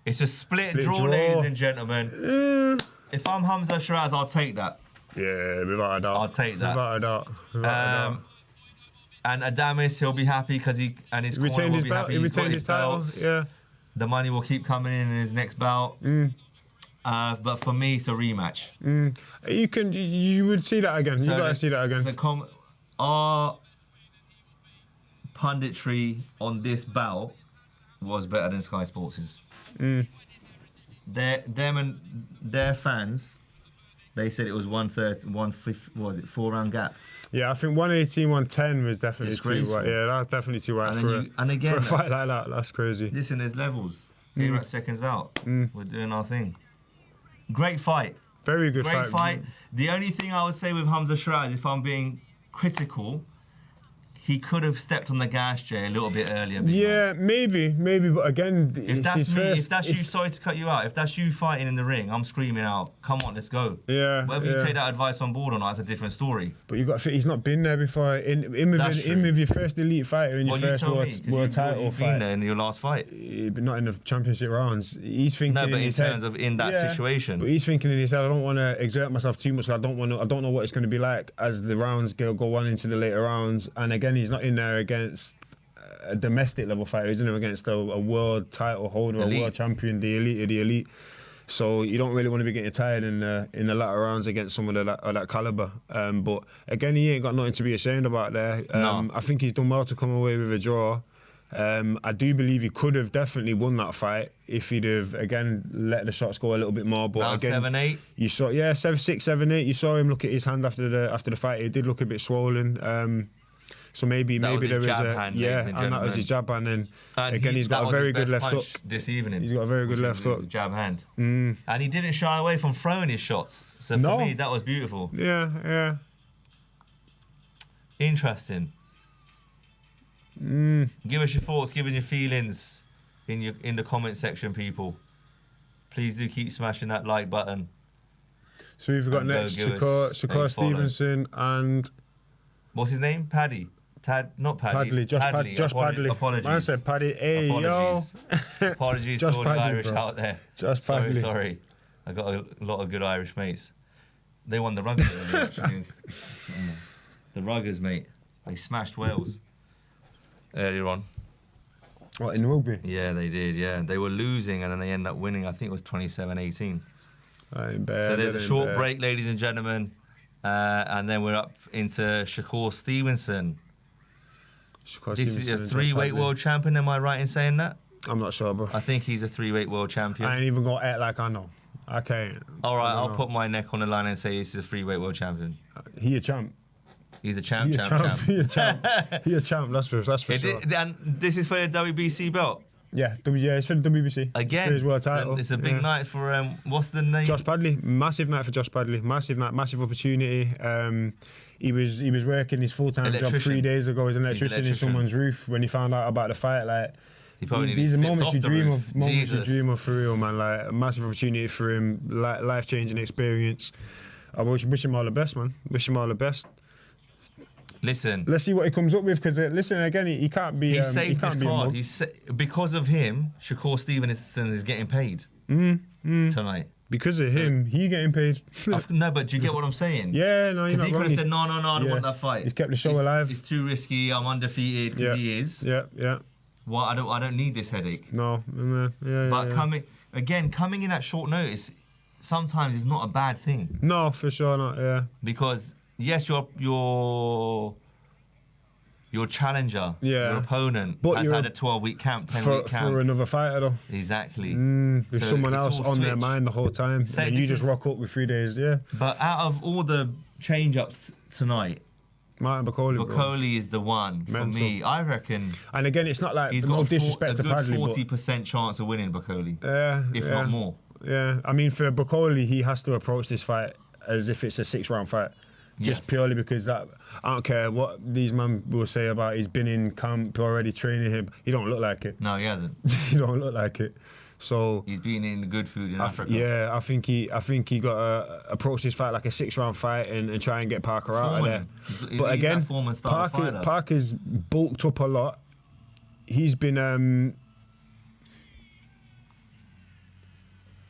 It's a split draw, ladies and gentlemen. If I'm Hamza Shiraz, I'll take that. Yeah, without a doubt. I'll take that. Without a doubt. And Adames, he'll be happy because his corner retained will his be belt. happy. He He's got retained his his title. belts. Yeah. The money will keep coming in his next bout. But for me, it's a rematch. You would see that again. You got to see that again. Our punditry on this bout was better than Sky Sports's. Them and their fans, they said it was 130, 150. What was it? 4-round gap. Yeah, I think 118, 110 was definitely too Disgraceful. wide. Yeah, that's definitely too wide And again, for a fight like that. That's crazy. Listen, there's levels. Here at Seconds Out, we're doing our thing. Great fight. Very good fight. The only thing I would say with Hamza Shiraz, if I'm being critical, he could have stepped on the gas, Jay, a little bit earlier. Yeah, maybe, but again, If that's me, if that's you, sorry to cut you out. If that's you fighting in the ring, I'm screaming out, "Come on, let's go!" Yeah. Whether you take that advice on board or not, that's a different story. But you got to think he's not been there before. In with your first elite fighter in your first world title you've fight. been there in your last fight, but not in the championship rounds. He's thinking. No, but in his terms head, of in that situation. But he's thinking in his head, I don't want to exert myself too much. I don't know what it's going to be like as the rounds go on into the later rounds. And again, he's not in there against a domestic level fighter. He's in there against a world title holder, a world champion, the elite of the elite. So you don't really want to be getting tired in the latter rounds against someone of that caliber. But again, he ain't got nothing to be ashamed about there. No. I think he's done well to come away with a draw. I do believe he could have definitely won that fight if he'd have, again, let the shots go a little bit more. But Round again, 7-8? You saw, 6, 7, 8. You saw him look at his hand after the fight. It did look a bit swollen. So maybe there was hand, and that was his jab hand. And again, he's got a very good left hook this evening. He's got a very good left hook. Jab hand, and he didn't shy away from throwing his shots. So for me, that was beautiful. Yeah. Interesting. Give us your thoughts, give us your feelings in the comment section, people. Please do keep smashing that like button. So we've got next Shakur Stevenson and what's his name? Paddy. Not Paddy. Josh Padley. Apologies. Man said Paddy. Hey, apologies. yo. Apologies to Josh all the Padley, Irish bro. out there. Josh Padley. Sorry. I got a lot of good Irish mates. They won the rugby earlier, actually. The Ruggers, mate. They smashed Wales earlier on. What, in rugby? Yeah, they did, yeah. They were losing and then they ended up winning. I think it was 27-18. So there's a short break, ladies and gentlemen. And then we're up into Shakur Stevenson. This is a 3-weight world champion, am I right in saying that? I'm not sure, bro. I think he's a 3-weight world champion. I ain't even gonna act like I know. I can't. All right, I'll put my neck on the line and say this is a 3-weight world champion. He a champ. He's a champ. He a champ. That's for sure. And this is for the WBC belt. Yeah, it's for the WBC. Again, for his world title. It's a big night for what's the name? Josh Padley. Massive night for Josh Padley. Massive night, massive opportunity. He was working his full-time job 3 days ago as an electrician in someone's roof when he found out about the fight. Like, these are moments you dream of. Moments you dream of for real, man. Like, a massive opportunity for him. Life-changing experience. I wish him all the best, man. Wish him all the best. Listen. Let's see what he comes up with, because listen again, he can't be. He saved his card. Because of him, Shakur Stevenson is getting paid tonight. Because of him, he getting paid. No, but do you get what I'm saying? Yeah, no, you're not Because he could have said, no, I don't want that fight. He's kept the show alive. It's too risky. I'm undefeated because he is. Yeah. Well, I don't need this headache. No, But coming in at short notice, sometimes is not a bad thing. No, for sure not. Yeah. Because yes, your challenger, your opponent, has had a 12-week camp, 10-week camp. For another fighter, though. Exactly. With So someone it's else all on their switched. mind the whole time. And you just rock up with 3 days, yeah. But out of all the change-ups tonight, Martin Bivol is the one for me. I reckon. And again, it's not like he's no got disrespect to Padley, but 40% chance of winning Bivol. If not more. Yeah, I mean, for Bivol, he has to approach this fight as if it's a 6-round fight. Just purely because I don't care what these men will say about he's been in camp already training him. He don't look like it. No, he hasn't. He don't look like it. So he's been eating the good food in Africa. Yeah, I think he got to approach this fight like a 6-round fight and try and get Parker out of there. But again, Parker's bulked up a lot. He's been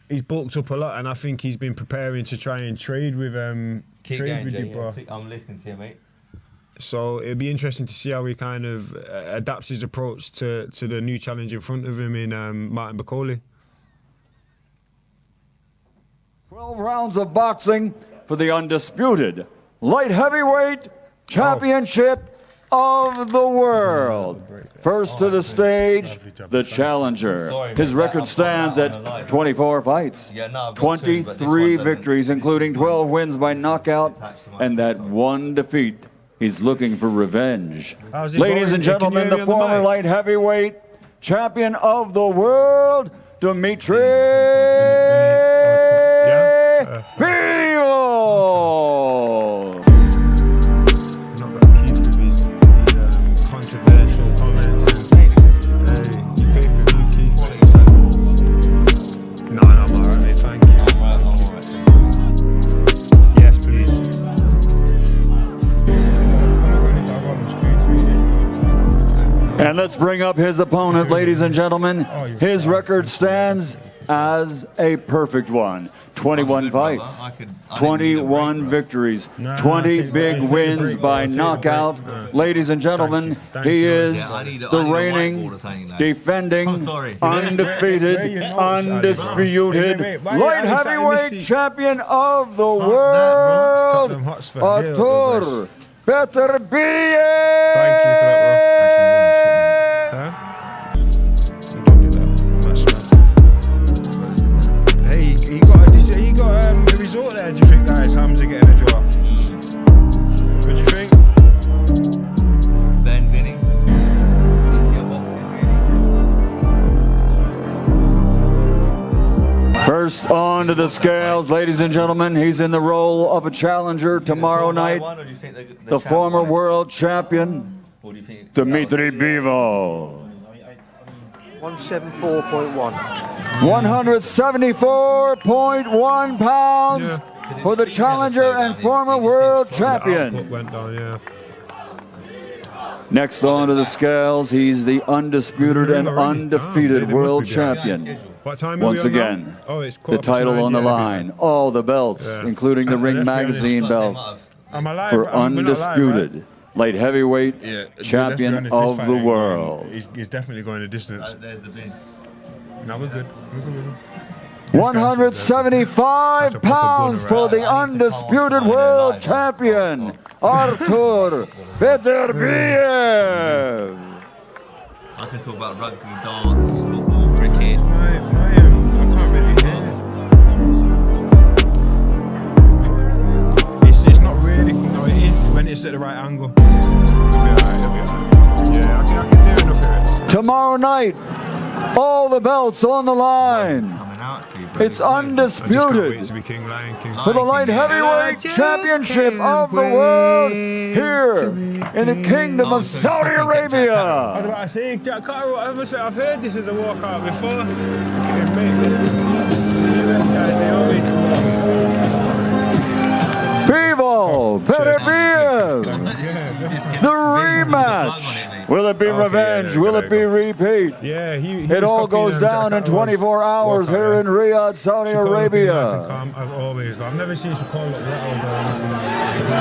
he's bulked up a lot, and I think he's been preparing to try and trade with Keep trade going, with Jay. you, bro. I'm listening to you, mate. So it'd be interesting to see how he kind of adapts his approach to the new challenge in front of him in Martin Bivol. 12 rounds of boxing for the undisputed light heavyweight championship of the world. First to the stage, the challenger. His record stands at 24 fights, 23 victories, including 12 wins by knockout, and that one defeat. He's looking for revenge. Ladies and gentlemen, the former light heavyweight champion of the world, Dmitry Bivol. let's bring up his opponent, ladies and gentlemen. His record stands as a perfect one. 21 fights, 21 victories, 20 big wins by knockout. Ladies and gentlemen, he is the reigning, defending, undefeated, undisputed light heavyweight champion of the world, Artur Beterbiev. Thank you for that, bro. Hey, he got a result there, do you think, guys? Hamza getting a draw. What do you think? Ben winning. First onto the scales, ladies and gentlemen, he's in the role of a challenger tomorrow night. The former world champion, Dmitry Bivol. 174.1. 174.1 pounds for the challenger and former world champion. Went down, yeah. Next onto the scales, he's the undisputed and undefeated world champion. What time Once are we on again, now? Oh, it's the title on the line, all the belts, including the Ring Magazine belt, I'm alive, for we're not live, undisputed right? light heavyweight champion Let's be honest, of this the fight, world. He's definitely going the distance. There's the bin. No, we're good. 175 pounds for the undisputed world champion, Artur Beterbiev. I can talk about rugby, darts, football, cricket. I can't really hear. It's not really. No, it is when it's at the right angle. It'll be alright. Yeah, I can hear enough of it. Tomorrow night, all the belts on the line. It's undisputed for the light heavyweight championship of the world here in the Kingdom of Saudi I was Arabia. about to say, Jack Carter, I've heard this as a walkout before. Bivol, Beterbiev, the rematch. Will it be revenge? Will it be repeat? Yeah, it all goes down in 24 hours here in Riyadh, Saudi Arabia. Calm, as always. I've never seen Shakur look rattled.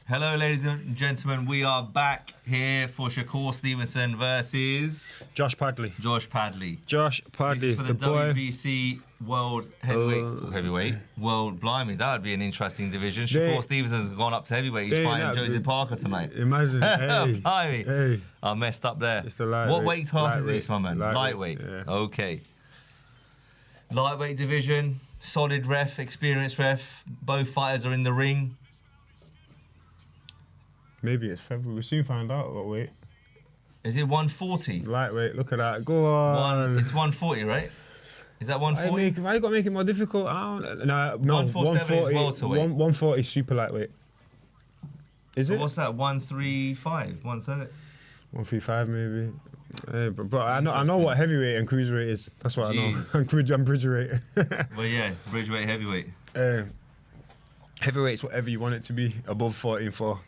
Hello, ladies and gentlemen. We are back here for Shakur Stevenson versus Josh Padley. Josh Padley. Josh Padley, This is for the, boy. WBC World Heavyweight. World, blimey, that would be an interesting division. Shakur Stevenson's gone up to heavyweight. He's fighting Josie Parker tonight. Imagine. Hey, blimey. hey. I messed up there. It's the lightweight. What weight class is Lightweight. this, my man? Lightweight. Yeah. Okay. Lightweight division, solid ref, experienced ref. Both fighters are in the ring. Maybe it's February. We'll soon find out what weight. Is it 140? Lightweight, look at that. Go on. It's 140, right? Is that 140? Why you got to make it more difficult? No, 147 is welterweight. 140 super lightweight. Is So it? what's that? 135, 130? 135 maybe. But I know what heavyweight and cruiserweight is. That's what Jeez. I know. I'm bridgerweight. Well, yeah, bridgeweight, heavyweight. Heavyweight's whatever you want it to be. Above 14-4.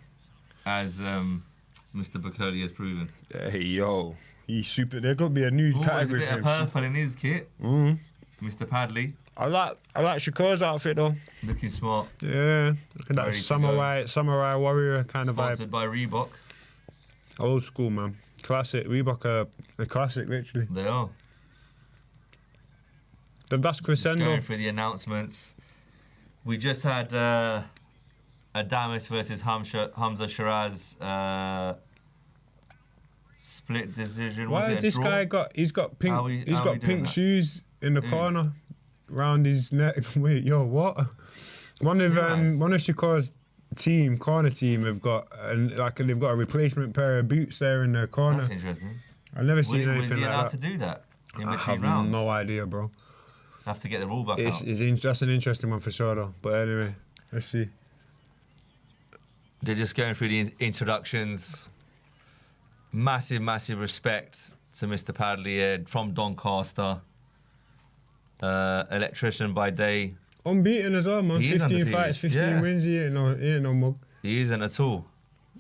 As Mr. Bacoli has proven. Hey yo, he's super. There's got to be a new category There's a for bit him. of purple in his kit. Mr. Padley. I like Shakur's outfit though. Looking smart. Yeah, look at that Ready to go. samurai warrior kind of vibe. Sponsored by Reebok. Old school, man. Classic. Reebok are a classic, literally. They are. That's crescendo. Going through the announcements. We just had Adamis versus Hamza Shiraz split decision. Why has this guy got? He's got pink. He's got pink shoes in the corner, round his neck. Wait, yo, what? One of Shakur's corner team have got they've got a replacement pair of boots there in their corner. That's interesting. I've never seen Was anything he like allowed that. to do that in I between have rounds? no idea, bro. Have to get the rule book out. That's an interesting one for sure, though. But anyway, let's see. They're just going through the introductions. Massive, massive respect to Mr. Padley here from Doncaster. Electrician by day. Unbeaten as well, man. He is 15 undefeated. fights, 15 Yeah. wins. He ain't no mug. He isn't at all.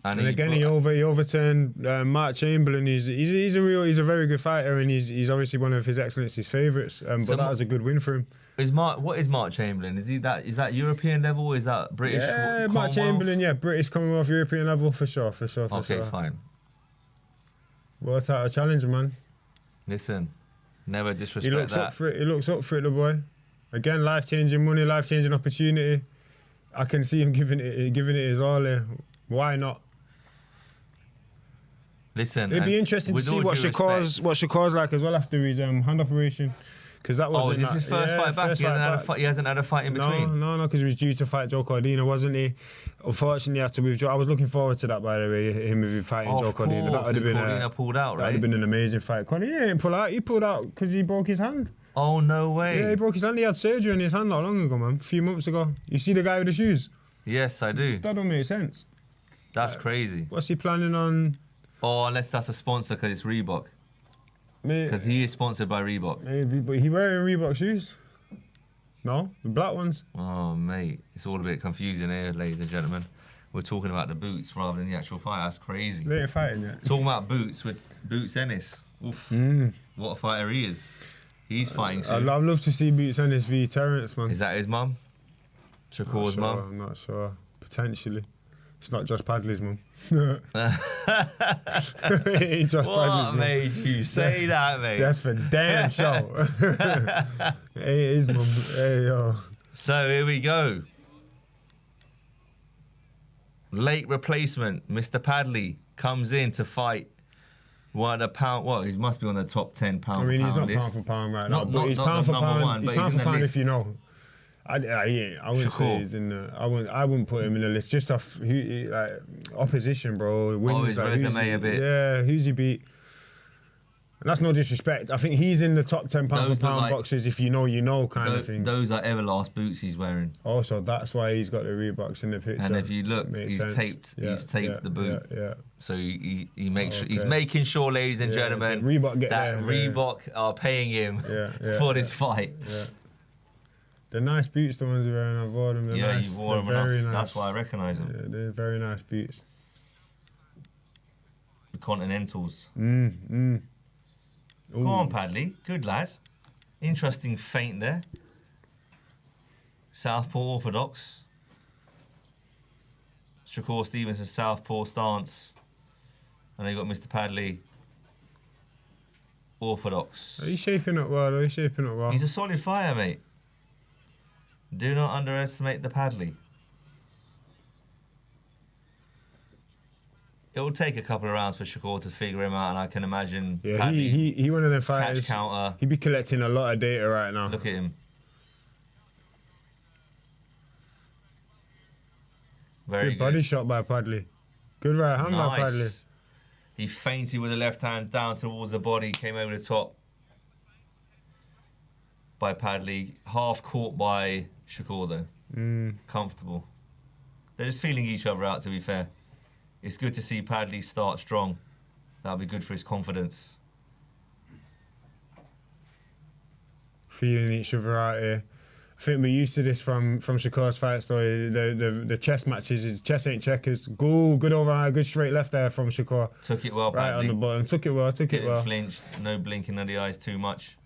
And again, he overturned Mark Chamberlain. He's a very good fighter, and he's obviously one of His Excellency's favourites. But that was a good win for him. What is Mark Chamberlain? Is that European level? Is that British? Yeah, Mark Chamberlain. Yeah, British Commonwealth, European level for sure. Okay, fine. World title challenger, man. Listen, never disrespect He looks that. up for it. He looks up for it, the boy. Again, life-changing money, life-changing opportunity. I can see him giving it his all there. Why not? Listen, it'd be interesting to see what Shakur's like as well after his hand operation, because that was. Oh, is this his first fight back? He hasn't had a fight in between. No, because he was due to fight Joe Cordina, wasn't he? Unfortunately, he had to withdraw. I was looking forward to that, by the way, him fighting Joe Cordina. That would have been Cordina pulled out, right? That would have been an amazing fight. Cordina didn't pull out. He pulled out because he broke his hand. Oh, no way. Yeah, he broke his hand. He had surgery on his hand not long ago, man. A few months ago. You see the guy with the shoes? Yes, I do. That don't make sense. That's crazy. What's he planning on? Oh, unless that's a sponsor because it's Reebok. Because he is sponsored by Reebok. Maybe, but he wearing Reebok shoes? No, the black ones. Oh, mate. It's all a bit confusing here, ladies and gentlemen. We're talking about the boots rather than the actual fight. That's crazy. They ain't fighting yet. Talking about boots with Boots Ennis. Oof. What a fighter he is. He's fighting soon. I'd love to see Boots Ennis v Terrence, man. Is that his mum? Shakur's mum? I'm not sure. Potentially. It's not Josh Padley's mum. It ain't Josh What Padley's mum. made you say that, mate? That's for damn sure. It ain't his mum. Hey, yo. So here we go. Late replacement, Mr. Padley comes in to fight one of the pound. Well, he must be on the top 10 pound. I mean, for he's pound not list. pound for pound right Not- now, but not- he's not pound the for number pound. one, He's but pound he's for in the pound list. if you know. I wouldn't say he's in the. I wouldn't put him in the list just off like opposition, bro. Wins, his like, resume a bit. Yeah, who's he beat? And that's no disrespect. I think he's in the top 10 pound Those for pound look like- boxers. If you know, you know, kind of thing. Those are Everlast boots he's wearing. Also, that's why he's got the Reeboks in the picture. And if you look, Makes he's sense. taped. Yeah, He's taped yeah, the boot. Yeah. So he makes sure, he's Okay. making sure, ladies and Yeah, gentlemen, Reebok get that there, Reebok are paying him for this fight. Yeah. They're nice boots, the ones you're wearing. I've worn them. They're Yeah, nice. you wore them They're very enough. nice. That's why I recognise them. Yeah, they're very nice boots. The Continentals. Ooh. Go on, Padley. Good lad. Interesting feint there. Southpaw orthodox. Shakur Stevenson southpaw stance. And then you got Mr. Padley orthodox. He's shaping up well. He's shaping up well. He's a solid fighter, mate. Do not underestimate the Padley. It will take a couple of rounds for Shakur to figure him out, and I can imagine Yeah, Padley he one of them fighters. catch counter. He'd be collecting a lot of data right now. Look at him. Very Good body shot by Padley. Good right hand by Padley. Nice. He feinted with the left hand down towards the body, came over the top by Padley. Half caught by Shakur though. Comfortable. They're just feeling each other out, to be fair. It's good to see Padley start strong. That'll be good for his confidence. Feeling each other out here. I think we're used to this from Shakur's fight story. The chess matches, his chess ain't checkers. Good overhand, good straight left there from Shakur. Took it well, Right Padley. on the bottom. Took it well. Didn't flinch. No blinking of the eyes too much.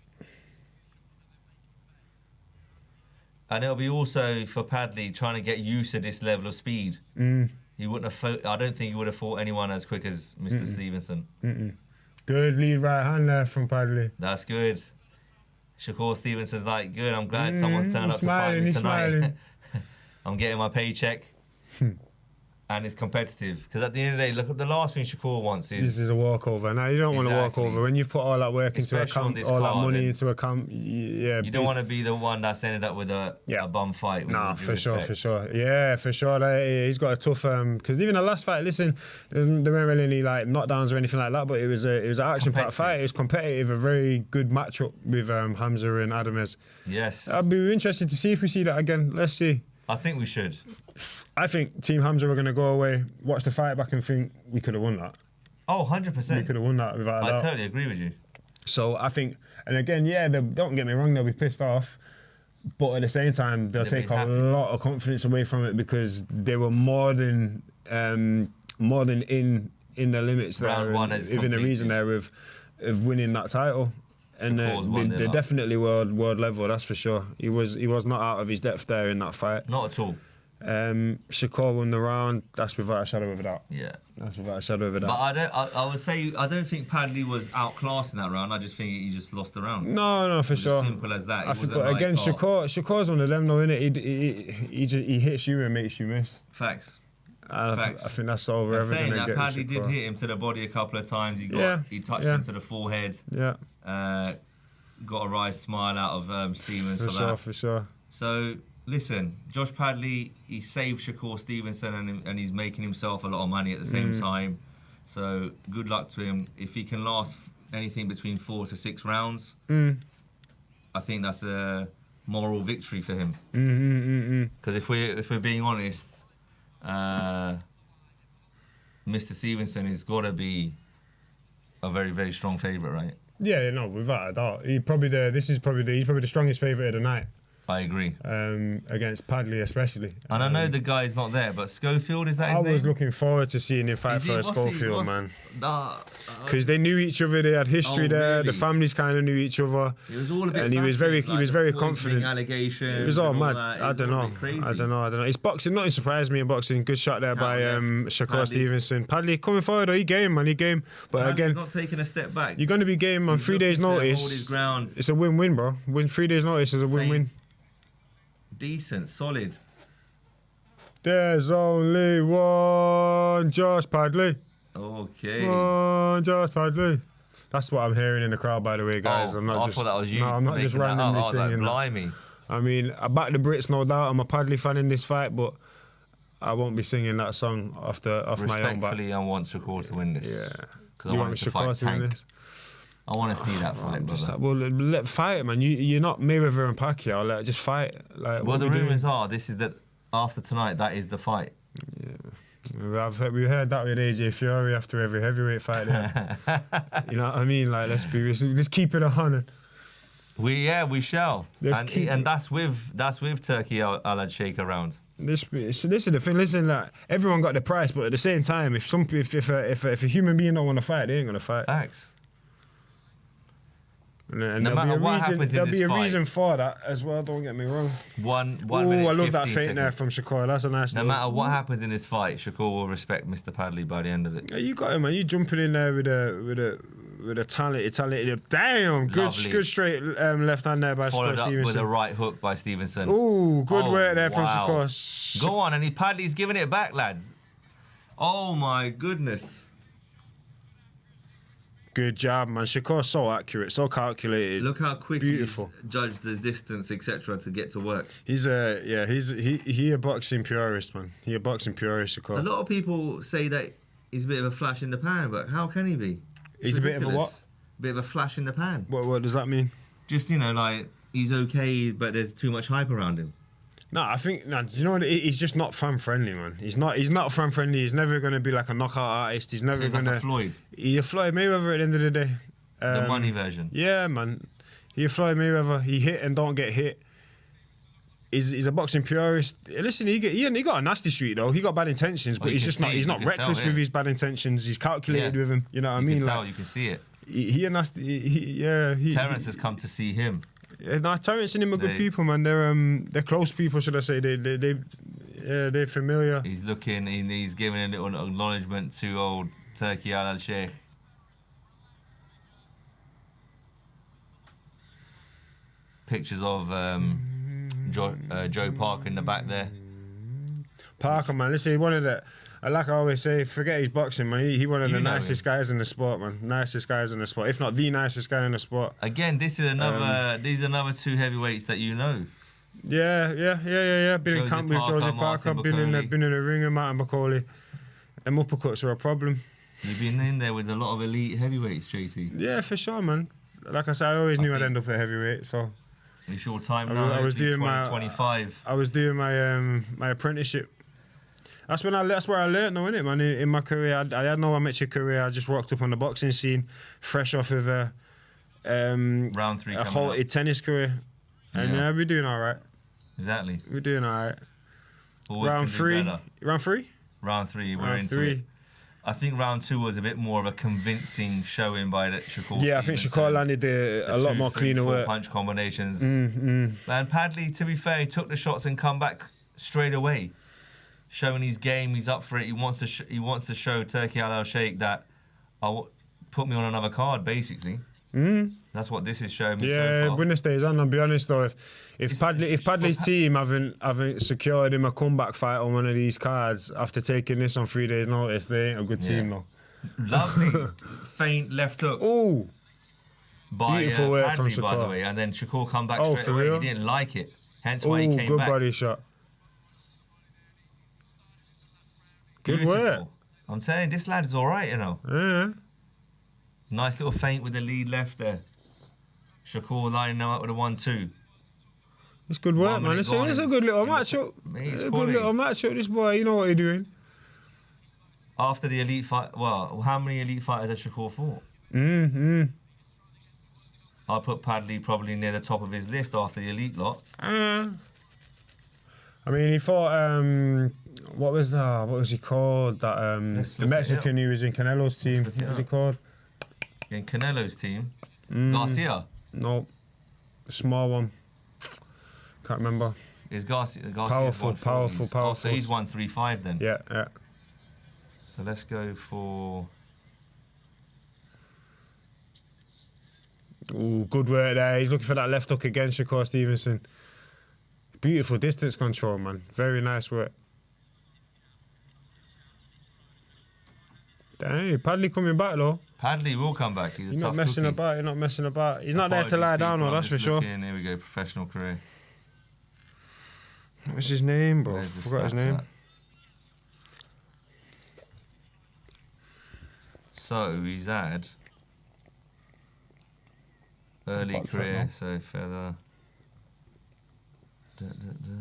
And it'll be also for Padley trying to get used to this level of speed. He wouldn't have fought, I don't think he would have fought anyone as quick as Mr. Stevenson. Good lead right hand there from Padley. That's good. Shakur Stevenson's like, good, I'm glad someone's turned up to fight me he's tonight. smiling. I'm getting my paycheck. and it's competitive. Because at the end of the day, look at the last thing Shakur wants is... This is a walkover. Now, you don't want to walk over. When you've put all that work into a camp, all that money into a camp, yeah. You don't want to be the one that's ended up with a bum fight. Nah, for sure. Yeah, for sure. He's got a tough... Because even the last fight, listen, there weren't really any like knockdowns or anything like that, but it was an action-packed fight. It was competitive, a very good matchup with Hamza and Adamez. Yes. I'd be interested to see if we see that again. Let's see. I think we should. I think Team Hamza were going to go away, watch the fight back and think we could have won that. Oh, 100%. We could have won that without a doubt. I totally agree with you. So I think, and again, don't get me wrong, they'll be pissed off, but at the same time, they'll take a lot of confidence away from it because they were more than in the limits there, even the reason there of winning that title. And they're definitely world level, that's for sure. He was not out of his depth there in that fight. Not at all. Shakur won the round. That's without a shadow of a doubt. Yeah, that's without a shadow of a doubt. But I would say I don't think Padley was outclassed in that round. I just think he just lost the round. No, for sure. As simple as that. But again, Shakur's one of them, though, innit? He hits you and makes you miss. Facts. I think that's all we're ever going to get. Saying that, Padley did hit him to the body a couple of times. He touched him to the forehead. Yeah. Got a wry smile out of Stevens for that. For sure. So, listen, Josh Padley, he saved Shakur Stevenson and he's making himself a lot of money at the same time. So, good luck to him. If he can last anything between 4 to 6 rounds, I think that's a moral victory for him. Because if we're being honest, Mr. Stevenson has got to be a very, very strong favourite, right? Yeah, no, without a doubt. He's probably the strongest favourite of the night. I agree. Against Padley especially. And I know the guy's not there, but Schofield, is that his name? I was looking forward to seeing him fight for Schofield, man. Because they knew each other, they had history there. Really? The families kind of knew each other. It was all a bit. And he was very confident. Allegations. It was all mad. I don't know. It's boxing. Nothing surprised me in boxing. Good shot there by Shakur Stevenson. Padley coming forward. He game, man. He game. But again, not taking a step back. You're going to be game on 3 days' notice. Hold his ground. It's a win-win, bro. 3 days' notice is a win-win. Decent, solid. There's only one Josh Padley. Okay. One Josh Padley. That's what I'm hearing in the crowd, by the way, guys. I thought that was you. No, I'm not just randomly singing. Blimey. I mean, I back the Brits, no doubt. I'm a Padley fan in this fight, but I won't be singing that song off my own back. Respectfully, I want Shakur to win this. Yeah. Because I want him to fight Tank. I want to see that fight, brother. Let fight it, man. You're not Mayweather and Pacquiao. Just fight. Well, the rumours are this is that after tonight, that is the fight. Yeah. We heard that with AJ Fury after every heavyweight fight. You know what I mean? Let's keep it 100. We shall. And that's with Turkey Alad Sheikh around. This is the thing. Listen, everyone got the price, but at the same time, if a human being don't want to fight, they ain't gonna fight. Facts. And no matter what happens in this fight, there'll be a reason for that as well. Don't get me wrong. One minute. I love that feint there from Shakur. That's a nice. No matter what happens in this fight, Shakur will respect Mr. Padley by the end of it. Yeah, you got him, man. You jumping in there with a talented. Damn, good straight left hand there by Shakur Stevenson. Followed up with a right hook by Stevenson. Ooh, good work there from Shakur. Go on, and Padley's giving it back, lads. Oh my goodness. Good job, man. Shakur's so accurate, so calculated. Look how quick he's judged the distance, etc., to get to work. He's a boxing purist, man. He a boxing purist, Shakur. A lot of people say that he's a bit of a flash in the pan, but how can he be? He's a bit of a what? Bit of a flash in the pan. What does that mean? Just he's okay, but there's too much hype around him. No, I think you know what? He's just not fan friendly, man. He's not fan friendly. He's never going to be like a knockout artist. He's never going to. Like Floyd. He's a Floyd Mayweather at the end of the day. The money version. Yeah, man. He's a Floyd Mayweather. He hit and don't get hit. He's a boxing purist. Listen, he got a nasty streak though. He got bad intentions, but he's not reckless with his bad intentions. He's calculated with him. You know what I mean? You can see it. He a nasty. Terence has come to see him. Yeah, Terence and him are good people, man. They're close people, should I say? They're familiar. He's looking. He's giving a little acknowledgement to old Turkey Alad Sheikh. Pictures of Joe Parker in the back there. Parker, man. Listen, like I always say, forget his boxing, man. He one of the You know nicest guys in the sport, man. Nicest guys in the sport, if not the nicest guy in the sport. Again, these are another two heavyweights that you know. Yeah. Been in Joseph camp with Parker, Joseph Parker. Martin Been in Macaulay. the ring with Martin Macaulay. Them uppercuts are a problem. You've been in there with a lot of elite heavyweights, JT. Yeah, for sure, man. Like I said, I always knew I'd end up at heavyweight, so. It's your time now. I was doing 25. I was doing my apprenticeship. That's where I learned, though, innit, man. In my career, I had no amateur career. I just walked up on the boxing scene, fresh off of round 3 a halted tennis career, and we're doing all right. Exactly. We're doing all right. Always Round can do 3. better. Round 3. Round 3. We're Round into 3. it. I think round 2 was a bit more of a convincing showing by Shakur. Yeah, I think Shakur landed a lot more cleaner work. Punch combinations. And Padley, to be fair, he took the shots and come back straight away, showing his game. He's up for it. He wants to show Turki Al Sheikh that put me on another card, basically. That's what this is showing me so far. Winner stays on. I'll be honest though, if Padley's team haven't secured him a comeback fight on one of these cards after taking this on 3 days' notice, they ain't a good team though. Lovely faint left hook. Ooh, by beautiful work Padley, from by the Shakur. way, and then Shakur come back straight for away. real? He didn't like it, hence why he came good back. body shot. Good Beautiful. work. I'm telling you, this lad is all right, you know. Yeah. Nice little feint with the lead left there. Shakur lining them up with a 1-2. It's good work, 1 man. minute It's gone, a good little matchup. It's It's a good quality. little matchup. This boy, you know what he's doing. After the elite fight, well, how many elite fighters has Shakur fought? I'll put Padley probably near the top of his list after the elite lot. I mean, he fought. What was he called? The Mexican who was in Canelo's team. What was he called? In Canelo's team, Garcia. No, the small one. Can't remember. Is Garcia Powerful. Oh, so he's 135 then. Yeah. So let's go for. Ooh, good work there. He's looking for that left hook again, Shakur Stevenson. Beautiful distance control, man. Very nice work. Dang, Padley coming back though. Padley will come back. He's not messing about. He's not messing about. He's not there to lie down, though. That's for sure. Here we go. Professional career. What's his name, bro? Where's the Forgot his stats name. at? So he's had early career. So feather. Da, da, da, da.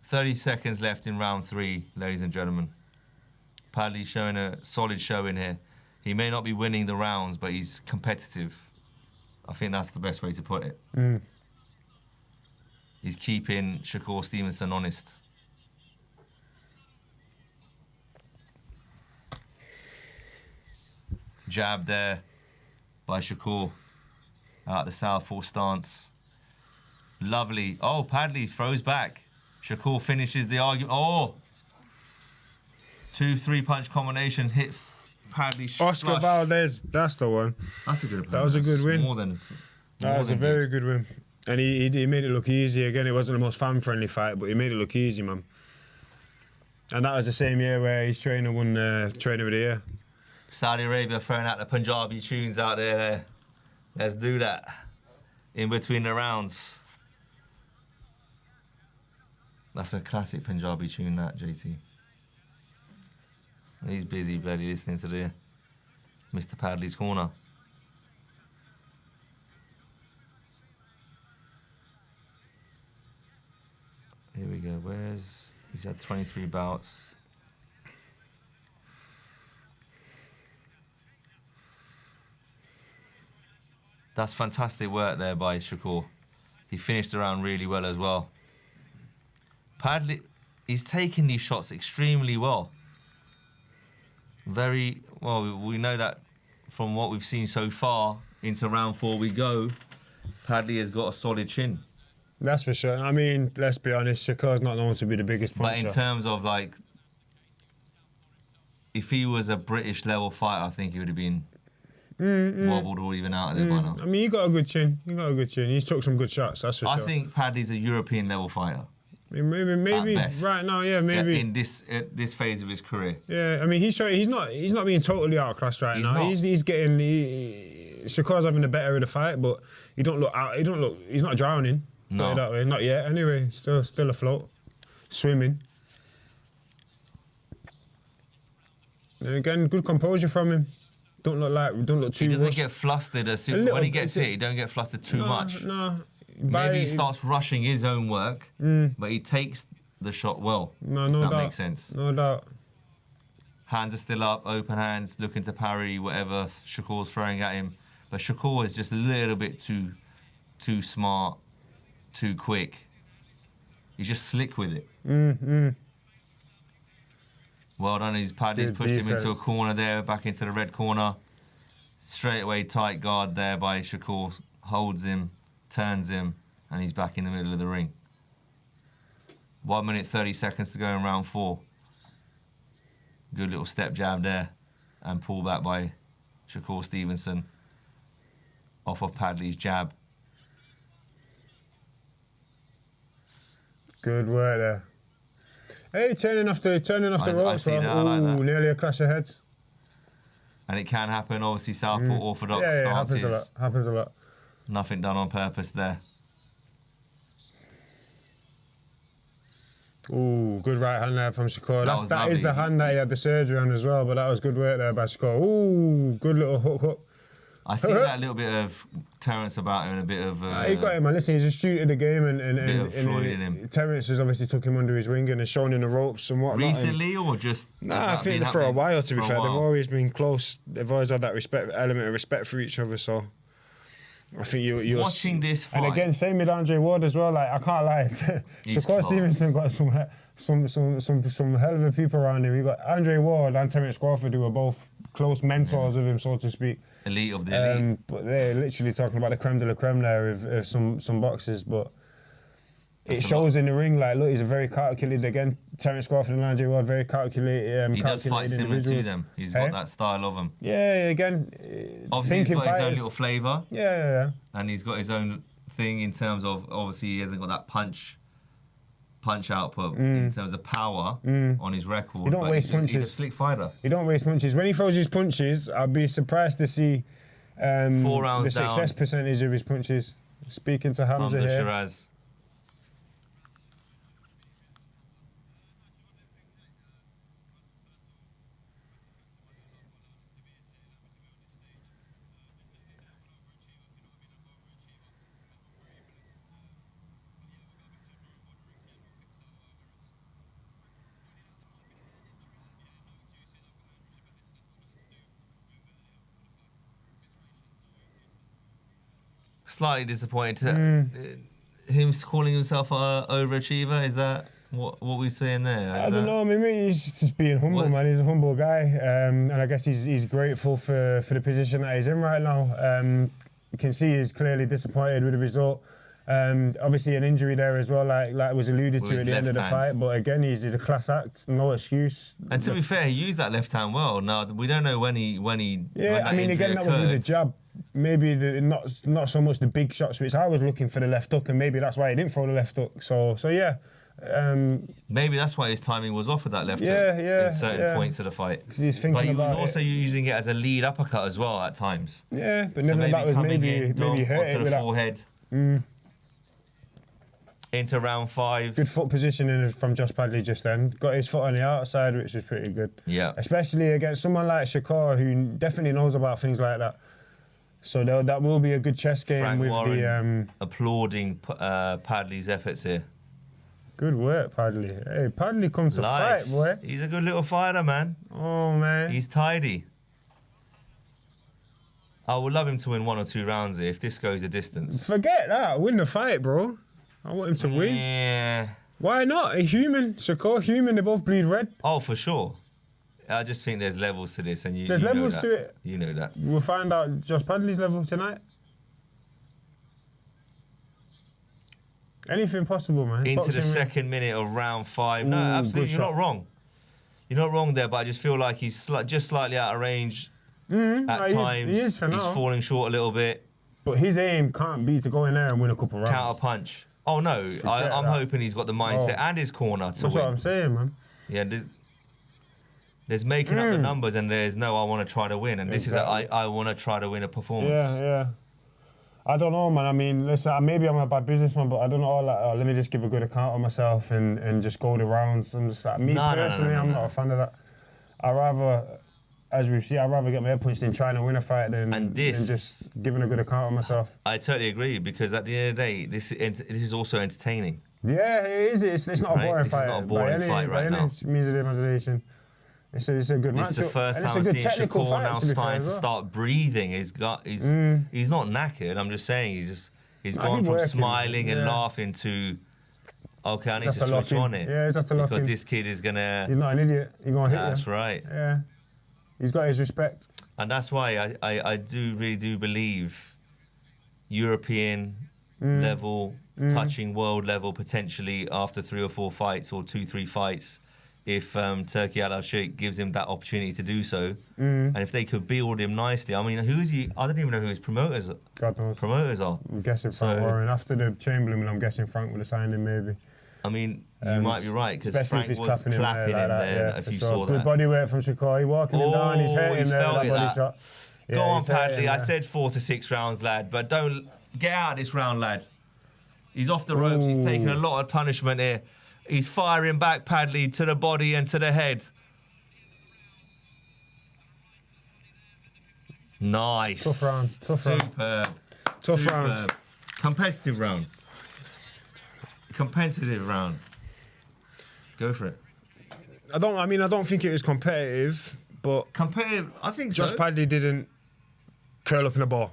30 seconds left in round 3, ladies and gentlemen. Padley showing a solid show in here. He may not be winning the rounds, but he's competitive. I think that's the best way to put it. He's keeping Shakur Stevenson honest. Jab there by Shakur. Out the southpaw stance. Lovely. Oh, Padley throws back. Shakur finishes the argument. Oh! 2-3 punch combination hit Padley. Oscar Valdez, that's the one. That's a good opponent. That was a good win. That was a very good win. And he made it look easy. Again, it wasn't the most fan-friendly fight, but he made it look easy, man. And that was the same year where his trainer won Trainer of the Year. Saudi Arabia throwing out the Punjabi tunes out there. Let's do that in between the rounds. That's a classic Punjabi tune, that, JT. He's busy bloody listening to the Mr. Padley's Corner. Here we go. He's had 23 bouts. That's fantastic work there by Shakur. He finished the round really well as well. Padley, he's taking these shots extremely well. Very well, we know that from what we've seen so far. Into round 4 we go. Padley has got a solid chin. That's for sure. I mean, let's be honest, Shakur's not known to be the biggest puncher. But in terms of like, if he was a British level fighter, I think he would have been wobbled or even out of there by now. I mean, you got a good chin. He's took some good shots, that's for sure. I think Padley's a European level fighter. Maybe right now, maybe in this phase of his career. Yeah, I mean, he's not being totally outclassed right now. Not. He's getting. Shakur's having the better of the fight, but he don't look out. He's not drowning. No, put it that way. Not yet. Anyway, still afloat, swimming. And again, good composure from him. Don't look too. He doesn't rushed. get flustered as soon when he gets hit. He don't get flustered too much. No. Maybe he starts rushing his own work, but he takes the shot well. No if that doubt. makes sense. No doubt. Hands are still up, open hands, looking to parry whatever Shakur's throwing at him. But Shakur is just a little bit too smart, too quick. He's just slick with it. Well done, Padley's pushed him into a corner there, back into the red corner. Straight away tight guard there by Shakur, holds him, turns him, and he's back in the middle of the ring. 1 minute 30 seconds to go in round 4. Good little step jab there, and pull back by Shakur Stevenson off of Padley's jab. Good work there. Hey, turning off the ropes. I like that. Nearly a clash of heads. And it can happen, obviously, Southpaw orthodox stances. Happens a lot. Nothing done on purpose there. Ooh, good right hand there from Shakur. That is lovely. the hand that he had the surgery on as well, but that was good work there by Shakur. Ooh, good little hook. I see that little bit of Terence about him and a bit of... he got him, man. Listen, he's a student of the game, bit of Floyd in him. Terence has obviously took him under his wing and has shown him the ropes and whatnot. Recently, or just... Nah, I think for a while, to be fair. They've always been close. They've always had that element of respect for each other, so... I think you're watching this fight. And again, same with Andre Ward as well. Like, I can't lie. Shakur Stevenson got some hell of a people around him. You got Andre Ward and Terence Crawford, who were both close mentors of him, so to speak. Elite of the elite. But they're literally talking about the creme de la creme there of some boxers. But it shows in the ring, like, look, he's a very calculated, again, Terence Crawford and Andre Ward, very calculated. He does fight similar to them. He's got that style of him. Yeah, again. Obviously, he's got his own little flavour. Yeah. And he's got his own thing in terms of, obviously, he hasn't got that punch output in terms of power on his record. He don't waste punches. He's a slick fighter. He don't waste punches. When he throws his punches, I'd be surprised to see 4 rounds the success percentage of his punches. Speaking to Hamza here. Shiraz. Slightly disappointed. Him calling himself an overachiever, is that what we're saying there? I don't know, maybe he's just being humble, man. He's a humble guy. And I guess he's grateful for the position that he's in right now. You can see he's clearly disappointed with the result. Obviously an injury there as well, like was alluded to at the end of the fight. But again, he's a class act, no excuse. And to be fair, he used that left hand well. Now we don't know when that I mean, again, that was with the jab. Maybe not so much the big shots, which I was looking for the left hook, and maybe that's why he didn't throw the left hook. So yeah. Maybe that's why his timing was off with that left hook in certain points of the fight. He's thinking but he was about also using it as a lead uppercut as well at times. Yeah, but so never that was maybe hurt it with the forehead. Into round 5. Good foot positioning from Josh Padley just then. Got his foot on the outside, which was pretty good. Yeah. Especially against someone like Shakur, who definitely knows about things like that. So that will be a good chess game. Frank with Warren applauding Padley's efforts here. Good work, Padley. Hey, Padley comes to fight, boy. He's a good little fighter, man. Oh, man. He's tidy. I would love him to win 1 or 2 rounds here if this goes the distance. Forget that. Win the fight, bro. I want him to win. Yeah. Why not? A human. Shakur, human. They both bleed red. Oh, for sure. I just think there's levels to this, and there's you levels know to it. You know that. We'll find out Josh Padley's level tonight. Anything possible, man. Into the second minute of round 5. No, absolutely, you're not wrong. You're not wrong there, but I just feel like he's just slightly out of range At times, he is for he's now. falling short a little bit. But his aim can't be to go in there and win a couple rounds. Counter punch. Oh no, I'm that. hoping he's got the mindset Oh. and his corner to That's win. what I'm saying, man. Yeah, there's making up the numbers and there's no, I want to try to win. And this is I want to try to win a performance. Yeah. I don't know, man. I mean, listen, maybe I'm a bad businessman, but I don't know. Like, let me just give a good account of myself and just go the rounds. I'm just like, personally, I'm not a fan of that. I rather, as we've seen, I'd rather get my head punched in trying to win a fight than just giving a good account of myself. I totally agree, because at the end of the day, this is also entertaining. Yeah, it is. It's not a boring fight. This is not a boring fight right now. By any means of the imagination. It's a good match. This is the first time I've seen Shakur now starting to start breathing. He's not knackered. I'm just saying he's gone from smiling and laughing to, okay, I need to switch on it. Yeah, he's had to lock in. Because this kid is gonna. He's not an idiot. He's gonna hit you. That's right. Yeah, he's got his respect. And that's why I really do believe European level, touching world level potentially after 3 or 4 fights or 2-3 fights, if Turki Al-Sheikh gives him that opportunity to do so, and if they could build him nicely. I mean, who is he? I don't even know who his promoters are. God knows. Promoters are. I'm guessing Frank Warren. After the Chamberlain, I'm guessing Frank would have signed him maybe. I mean, you might be right, because Frank was clapping him like there, if you saw that. Good body weight from Shakur. He walking him down, he's hurting there, that body shot. Go on, Padley. I said 4 to 6 rounds, lad, but don't get out of this round, lad. He's off the ropes. He's taking a lot of punishment here. He's firing back, Padley, to the body and to the head. Nice. Tough round. Superb. Tough round. Competitive round. Competitive round. Go for it. I don't think it was competitive, but competitive. I think Josh Padley didn't curl up in a ball.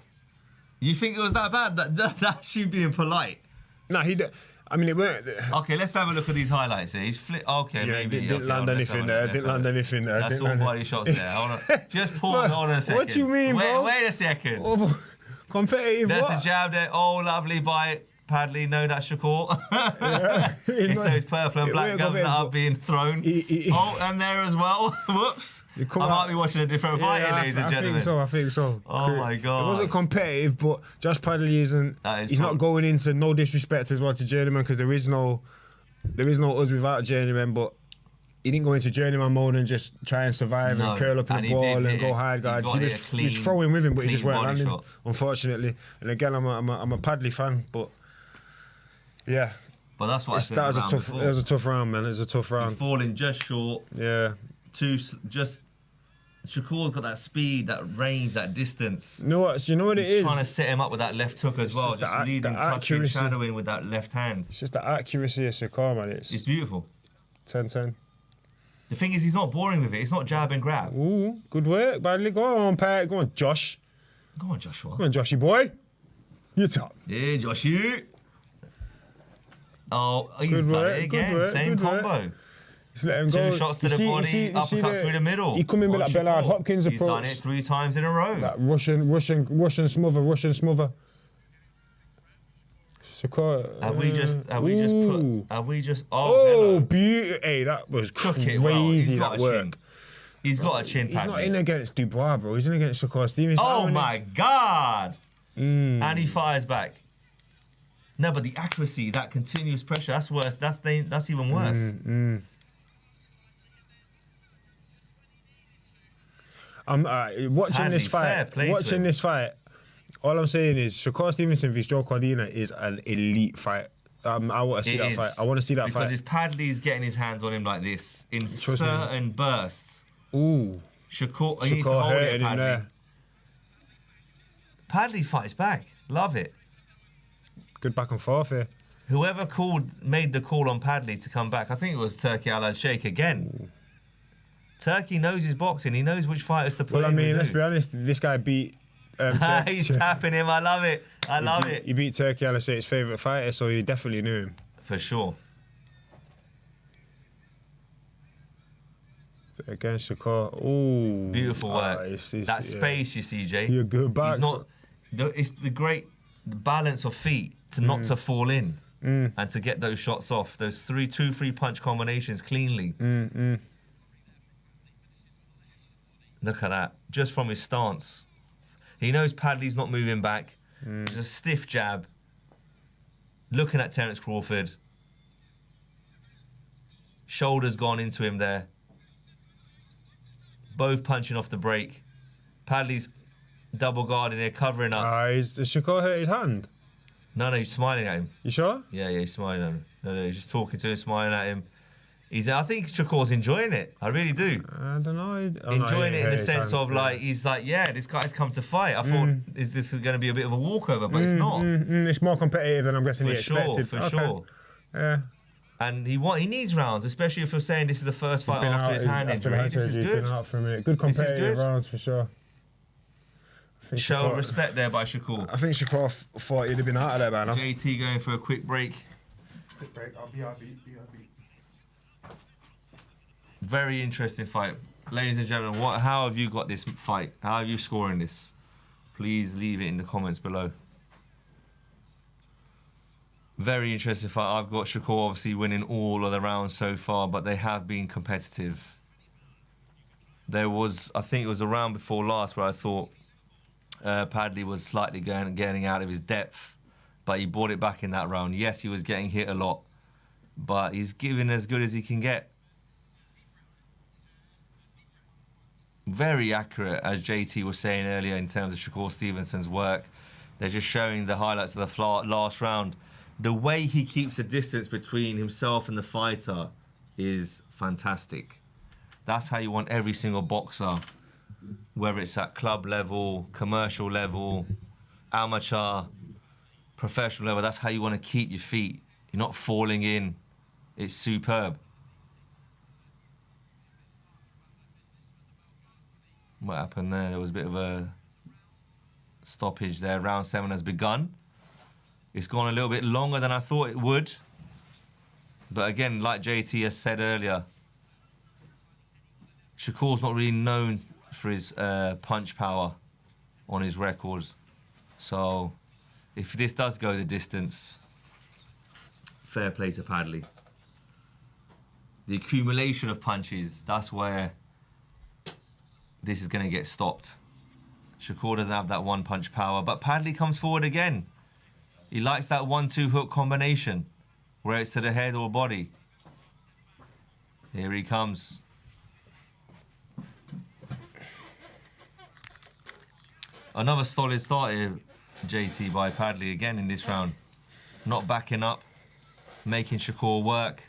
You think it was that bad? That's you being polite. No, he did. I mean, it weren't. Okay, let's have a look at these highlights here. He's flipped. Okay, maybe. Didn't land anything there. Didn't land anything there. That's all body shots there. Hold on. Just pause on a second. What do you mean, bro? Wait a second. Competitive. There's what? a jab there. Oh, lovely bite. Padley, no, that's Shakur. Yeah. It's those purple and black gloves that are being thrown. Oh, and there as well. Whoops. I might be watching a different fight here, ladies and gentlemen. I think so. Oh my God. It wasn't competitive, but Josh Padley isn't. He's not going into, no disrespect as well to journeyman, because there is no us without a journeyman, but he didn't go into journeyman mode and just try and survive and curl up in the ball and go hard guard. He was throwing with him, but he just weren't landing, unfortunately. And again, I'm a Padley fan, but yeah. But that's what I said. It was a tough round, man. It was a tough round. He's falling just short. Yeah. Shakur's got that speed, that range, that distance. You know what it is? He's trying to set him up with that left hook as well, just leading, touching, shadowing with that left hand. It's just the accuracy of Shakur, man. It's beautiful. 10-10. The thing is, he's not boring with it. It's not jab and grab. Ooh, good work, Badly. Go on, Pat. Go on, Josh. Go on, Joshua. Go on, Joshy boy. You're top. Yeah, Joshy. Oh, he's done it again. Same combo. Just let him go. 2 shots to the body, uppercut through the middle. He come in with that Bernard Hopkins approach. He's done it 3 times in a row. That Russian smother. Shakur. Have we just? Oh, beauty! Hey, that was crazy. That work. He's got a chin pad. He's not in against Dubois, bro. He's in against Shakur Stevenson. Oh my God! And he fires back. No, but the accuracy, that continuous pressure, that's worse. That's even worse. I'm watching this fight. All I'm saying is Shakur Stevenson v Joe Cordina is an elite fight. I want to see that fight. I want to see that fight. Because if Padley's getting his hands on him like this in certain bursts, Shakur needs to hold it, Padley. Padley fights back. Love it. Good back and forth here. Whoever made the call on Padley to come back, I think it was Turki Al-Sheikh again. Turki knows his boxing. He knows which fighters to put in. Well, I mean, let's be honest. This guy beat... He's tapping him. I love it. I love it. He beat Turki Al-Sheikh's favourite fighter, so he definitely knew him. For sure. Against Shakur. Ooh. Beautiful work. That space, you see, Jay. You're good back. It's the great balance of feet to not to fall in and to get those shots off. Those 2-3 punch combinations cleanly. Look at that. Just from his stance. He knows Padley's not moving back. Just a stiff jab. Looking at Terence Crawford. Shoulders gone into him there. Both punching off the break. Padley's double guarding here, covering up. Does Shakur hurt his hand? No, he's smiling at him. You sure? Yeah, he's smiling at him. No, he's just talking to him, smiling at him. I think Shakur's enjoying it. I really do. I don't know. Enjoying it in the sense of like, he's like, yeah, this guy's come to fight. I thought this is going to be a bit of a walkover, but it's not. It's more competitive than I'm guessing he expected. For sure. Yeah. And he needs rounds, especially if you're saying this is the first fight after his hand injury. This is good. Been out for a minute. Good competitive rounds for sure. Show of respect there by Shakur. I think Shakur thought he'd have been out of there by now. JT going for a quick break. I'll be. Very interesting fight. Ladies and gentlemen, how have you got this fight? How are you scoring this? Please leave it in the comments below. Very interesting fight. I've got Shakur obviously winning all of the rounds so far, but they have been competitive. There was, I think it was a round before last where I thought Padley was slightly getting out of his depth, but he brought it back in that round. Yes, he was getting hit a lot, but he's giving as good as he can get. Very accurate, as JT was saying earlier, in terms of Shakur Stevenson's work. They're just showing the highlights of the last round. The way he keeps the distance between himself and the fighter is fantastic. That's how you want every single boxer, whether it's at club level, commercial level, amateur, professional level. That's how you want to keep your feet. You're not falling in. It's superb. What happened there? There was a bit of a stoppage there. Round 7 has begun. It's gone a little bit longer than I thought it would. But again, like JT has said earlier, Shakur's not really known for his punch power on his record. So if this does go the distance, fair play to Padley. The accumulation of punches, that's where this is going to get stopped. Shakur doesn't have that one punch power, but Padley comes forward again. He likes that 1-2 hook combination, where it's to the head or body. Here he comes. Another solid start here, JT, by Padley again in this round. Not backing up, making Shakur work.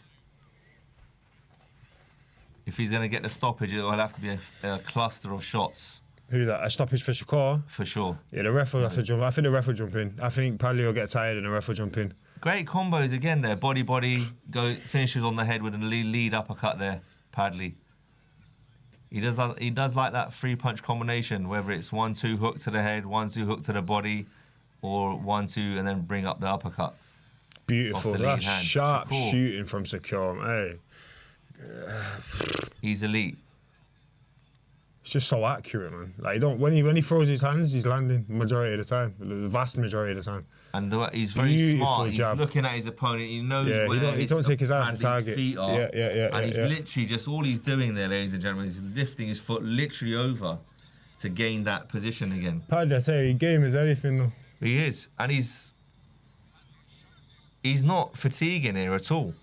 If he's going to get the stoppage, it'll have to be a cluster of shots. Who that? A stoppage for Shakur? For sure. Yeah, the ref will have to jump. I think the ref will jump in. I think Padley will get tired and the ref will jump in. Great combos again there. Body, finishes on the head with a lead uppercut there, Padley. He does like that 3-punch combination, whether it's 1-2 hook to the head, 1-2 hook to the body, or 1-2 and then bring up the uppercut. Beautiful. That's sharp shooting from Shakur. Hey. He's elite. It's just so accurate, man. Like when he throws his hands, he's landing majority of the time, the vast majority of the time. And he's very smart. He's looking at his opponent. He knows where he don't take his eye off the target. Feet are. And he's literally just all he's doing there, ladies and gentlemen, is lifting his foot literally over to gain that position again. Padley, I tell you, game is everything though. He is, and he's not fatiguing here at all.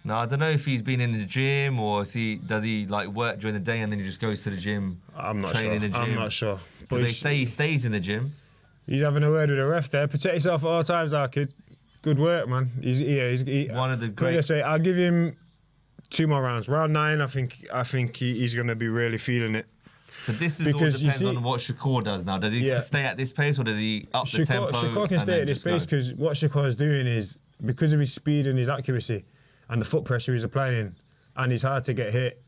Now, I don't know if he's been in the gym or does he like work during the day and then he just goes to the gym. I'm not sure. In the gym. I'm not sure. But they say he stays in the gym. He's having a word with the ref there. Protect yourself at all times, our kid. Good work, man. He's one of the great. I'll give him 2 more rounds. Round 9, I think he's going to be really feeling it. So this is all depends on what Shakur does now. Does he stay at this pace or does he up the tempo? Shakur can stay at this pace because what Shakur is doing is, because of his speed and his accuracy and the foot pressure he's applying, and he's hard to get hit,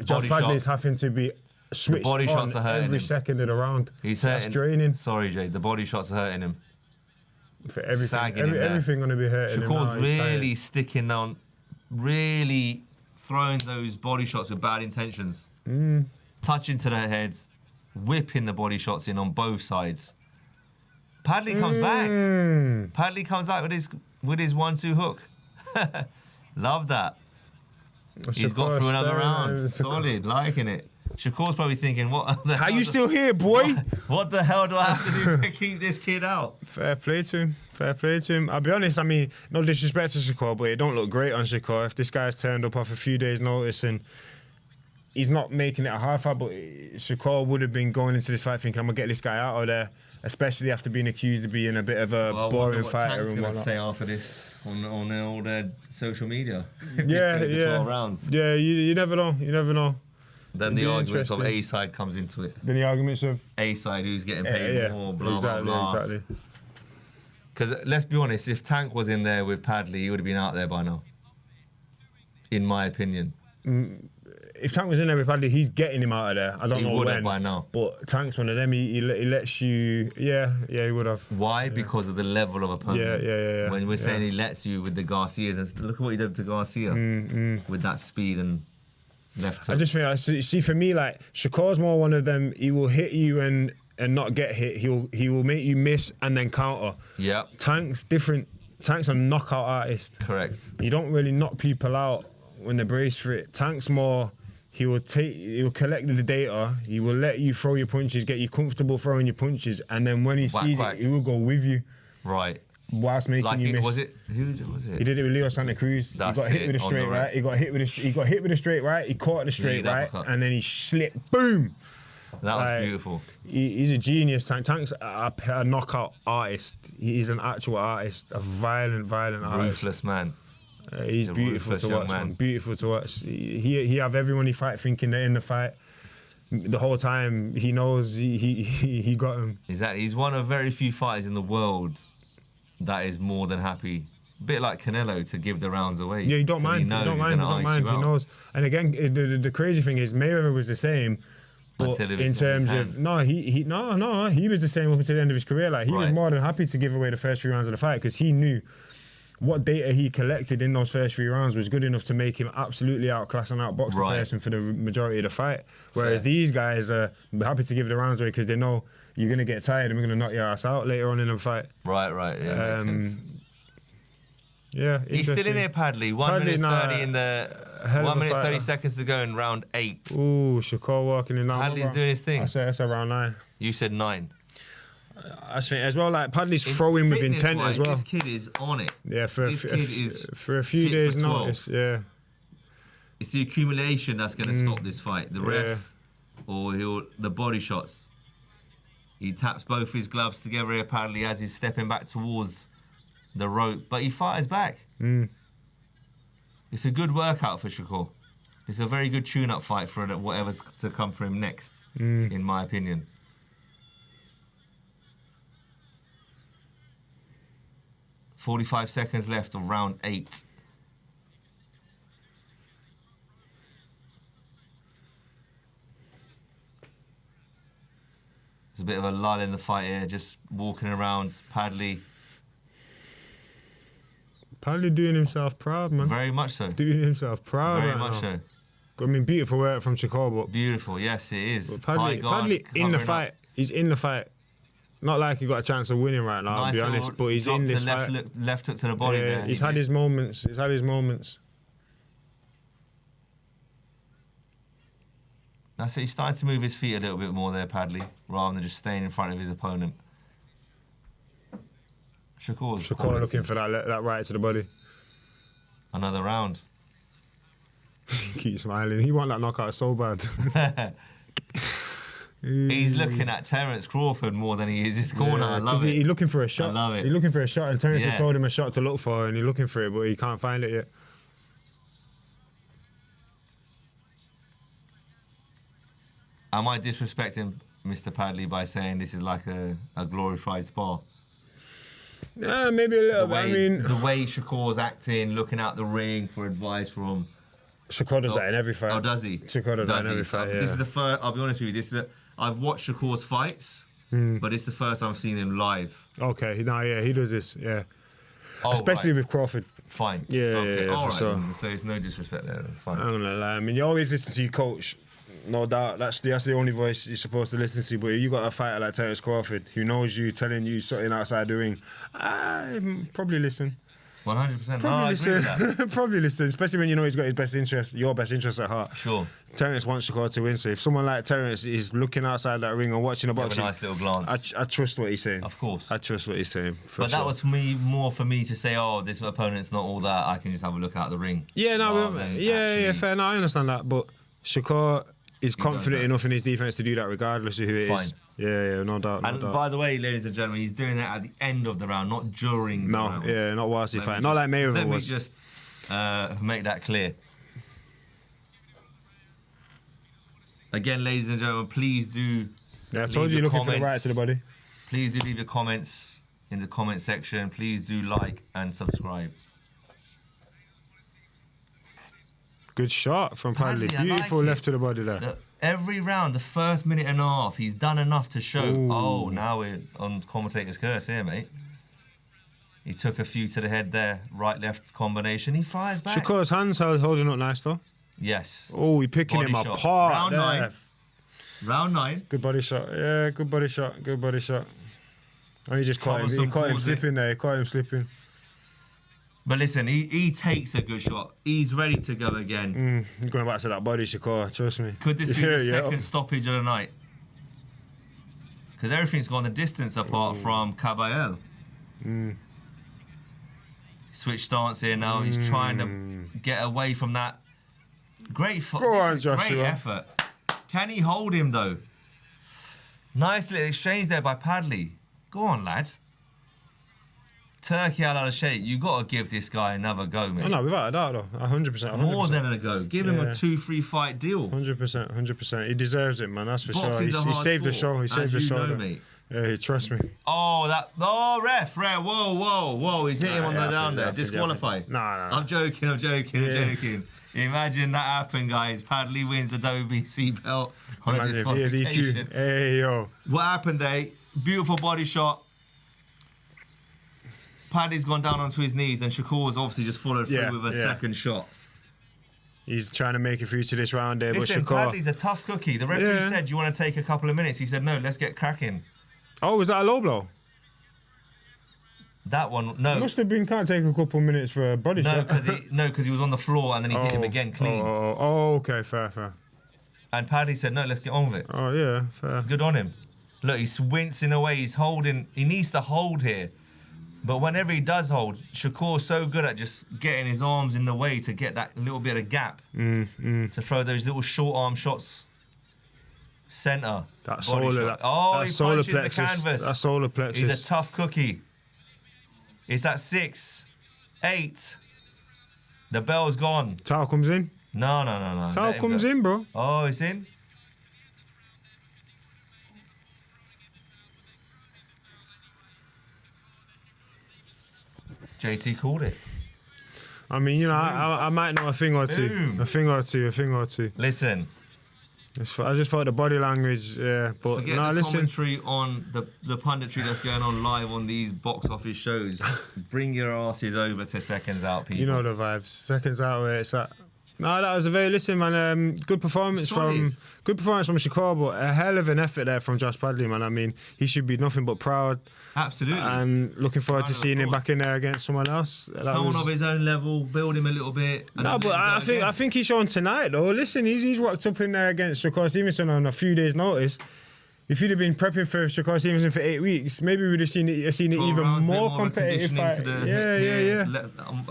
Josh Padley's having to be switched on every second of the round. He's That's draining. Sorry, Jay, the body shots are hurting him. For everything, everything going to be hurting him. Shakur's really sticking down, really throwing those body shots with bad intentions. Touching to the head, whipping the body shots in on both sides. Padley comes back. Padley comes out with his 1-2 hook. Love that. He's got through another round. Solid, liking it. Shakur's probably thinking, what the How hell you still here, boy? What the hell do I have to do to keep this kid out? Fair play to him. Fair play to him. I'll be honest, I mean, no disrespect to Shakur, but it don't look great on Shakur. If this guy's turned up off a few days' notice and he's not making it a hard fight, but Shakur would have been going into this fight thinking, I'm going to get this guy out of there, especially after being accused of being a bit of a boring fighter and whatnot. Say after this on all their social media. Yeah, yeah. 12 rounds. Yeah, you never know. You never know. Then the arguments of A side comes into it. Then the arguments of A side who's getting paid more, blah, exactly, blah, blah. Exactly. Because let's be honest, if Tank was in there with Padley, he would have been out there by now. In my opinion. If Tank was in there with Padley, he's getting him out of there. I don't know He would when. have by now. But Tank's one of them. He lets you. Yeah, he would have. Why? Because of the level of opponent. Yeah. When we're saying he lets you with the Garcias, and look at what he did to Garcia with that speed and left hook. I just think, see, for me, like Shakur's more one of them. He will hit you and not get hit. He will make you miss and then counter. Yeah. Tank's different. Tank's a knockout artist. Correct. You don't really knock people out when they're braced for it. Tank's more. He will collect the data. He will let you throw your punches, get you comfortable throwing your punches, and then when he sees it, he will go with you. Right. Whilst making you miss. Was it? Who was it? He did it with Leo Santa Cruz. That's he got hit with a straight right. He got hit with a straight right. He caught the straight right, and then he slipped. Boom. That was beautiful. He's a genius. Tank's a knockout artist. He's an actual artist, a violent artist. Ruthless man. He's beautiful to watch, man. Beautiful to watch. He have everyone he fight thinking they're in the fight. The whole time he knows he got him. Exactly. He's one of very few fighters in the world that is more than happy. A bit like Canelo to give the rounds away. Yeah, he don't mind. He don't mind. He knows. And again, the crazy thing is Mayweather was the same. But in terms of he was the same up until the end of his career. Like he was more than happy to give away the first 3 rounds of the fight because he knew what data he collected in those first 3 rounds was good enough to make him absolutely outclass and outbox the person for the majority of the fight. Whereas these guys are happy to give the rounds away because they know you're going to get tired and we're going to knock your ass out later on in the fight. Right. Yeah, makes sense. Yeah, he's still in here, Padley. 1 minute 30 in the 1 minute 30 seconds to go in round 8. Ooh, Shakur walking in now. Padley's doing his thing. I said that's around 9. You said 9. I think as well, like Padley's throwing with intent as well. This kid is on it. Yeah, for a few days' notice. Yeah, it's the accumulation that's going to stop this fight. The ref or the body shots. He taps both his gloves together here, Padley, as he's stepping back towards the rope, but he fires back. It's a good workout for Shakur. It's a very good tune-up fight for whatever's to come for him next, in my opinion. .45 seconds left of round 8. There's a bit of a lull in the fight here, just walking around. Padley doing himself proud, man. Very much so. Doing himself proud. Very much so. I mean, beautiful work from Chicago. Beautiful, yes, it is. But Padley in the fight. He's in the fight. Not like he got a chance of winning right now, I'll be honest, but he's in this fight. Left hook to the body there. He's had his moments. He's had his moments. That's it. He's starting to move his feet a little bit more there, Padley, rather than just staying in front of his opponent. Shakur looking for that right to the body. Another round. He keeps smiling. He want that knockout so bad. He's looking at Terence Crawford more than he is his corner. I love it. He's looking for a shot. I love it. He's looking for a shot, and Terence just told him a shot to look for, and he's looking for it, but he can't find it yet. Am I disrespecting Mr. Padley by saying this is like a glorified spar? Yeah, maybe a little bit. I mean, the way Shakur's acting, looking out the ring for advice from. Shakur does that in every fight. Oh, does he? Shakur does that in every fight. Yeah. This is the first. I'll be honest with you. I've watched Shakur's fights, but it's the first I've seen him live. Okay, he does this. Yeah, especially with Crawford. Fine. Yeah, okay. yeah, all right. sure. So it's no disrespect there. Fine. I'm gonna lie. I mean, you always listen to your coach. No doubt, that's the only voice you're supposed to listen to. But if you got a fighter like Terence Crawford, who knows you, telling you something outside the ring, I probably listen. 100%. Probably I agree with listen. that. Probably listen, especially when you know he's got his best interest, your best interest at heart. Sure. Terence wants Shakur to win, so if someone like Terence is looking outside that ring and watching a Have a boxing, nice little glance. I trust what he's saying. Of course. I trust what he's saying. For But sure. that was more for me to say, oh, this opponent's not all that. I can just have a look out the ring. Yeah, no, Rather than yeah, actually- fair. No, I understand that, but Shakur is confident enough in his defense to do that, regardless of who it is. Fine. Yeah, no doubt. And by the way, ladies and gentlemen, he's doing that at the end of the round, not during the round. Yeah, not whilst he Let me fighting. Not like Mayweather Let me was. just make that clear. Again, ladies and gentlemen, please do. Yeah, I told leave you, your looking for the right comments. to the body. Please do leave your comments in the comment section. Please do like and subscribe. Good shot from Padley. Padley, I like Beautiful it. left to the body there. Every round, the first minute and a half, he's done enough to show. Ooh. Oh, now we're on commentator's curse here, mate. He took a few to the head there, right-left combination. He fires back. Shakur's hands holding up nice though. Yes. Oh, he's picking Body him shot. apart. Round there. 9. Round 9. Good body shot. Yeah, good body shot. Good body shot. Oh, he just caught him. He Troublesome caught him pause slipping there. He caught him slipping. But listen, he takes a good shot. He's ready to go again. Going back to that body, Shakur. Trust me. Could this be the second stoppage of the night? Because everything's gone the distance apart from Caballero. Switch stance here now. He's trying to get away from that. Great Go on, great Joshua. effort. Can he hold him though? Nice little exchange there by Padley. Go on, lad. Turkey al-Sheikh, you got to give this guy another go, mate. Oh, no, without a doubt, though. 100%. More than a go. Give him a 2-3 fight deal. 100%. 100%. He deserves it, man. That's for sure. Boxing's a He hard saved the sport, show. He as saved the you show. know, there. mate. Yeah, trust me. Oh, ref. Whoa. He's hitting him on the down there. Disqualified. No. I'm joking. Imagine that happened, guys. Padley wins the WBC belt on a Imagine if he had disqualification. DQ. Hey, yo. What happened there? Beautiful body shot. Paddy's gone down onto his knees, and Shakur's obviously just followed through with a second shot. He's trying to make it through to this round there, Listen, but Shakur... Padley's a tough cookie. The referee said, you want to take a couple of minutes? He said, no, let's get cracking. Oh, was that a low blow? That one, no. Must have been, can't take a couple minutes for a body shot. Because he was on the floor, and then he hit him again clean. Oh, okay, fair. And Padley said, no, let's get on with it. Oh, yeah, fair. Good on him. Look, he's wincing away. He's holding. He needs to hold here. But whenever he does hold, Shakur's so good at just getting his arms in the way to get that little bit of gap to throw those little short arm shots. Center. That solar, that he solar punches plexus. the canvas. That solar plexus. He's a tough cookie. It's at 6, 8. The bell's gone. Towel comes in. No. Towel comes in, bro. Oh, it's in? JT called it. I mean, you know, I might know a thing or two. Boom. A thing or two. Listen. I just thought the body language, yeah. But Forget no, the listen. commentary on the punditry that's going on live on these box office shows. Bring your asses over to Seconds Out, people. You know the vibes. Seconds out where it's at. No, that was a very man. Good performance from Shakur, but a hell of an effort there from Josh Padley, man. I mean, he should be nothing but proud. Absolutely. And looking forward to seeing him back in there against someone else. Someone of his own level, build him a little bit. No, but I think he's shown tonight though. Listen, he's rocked up in there against Shakur Stevenson on a few days' notice. If you'd have been prepping for Shakur Stevenson for 8 weeks, maybe we'd have seen it even more competitive fight. Yeah.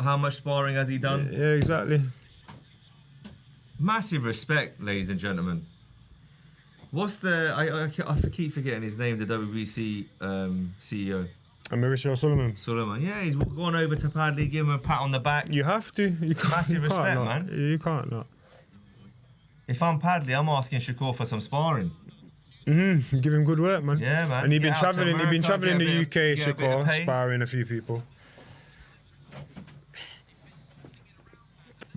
How much sparring has he done? Yeah, exactly. Massive respect, ladies and gentlemen. What's the... I keep forgetting his name, the WBC CEO. Mauricio Sullivan. Yeah, he's gone over to Padley, give him a pat on the back. You have to. Massive respect, man. You can't not. If I'm Padley, I'm asking Shakur for some sparring. Give him good work, man. Yeah, man. And he's been Get out to travelling. He's been America, travelling the UK, get a bit of Shakur, pay. sparring a few people.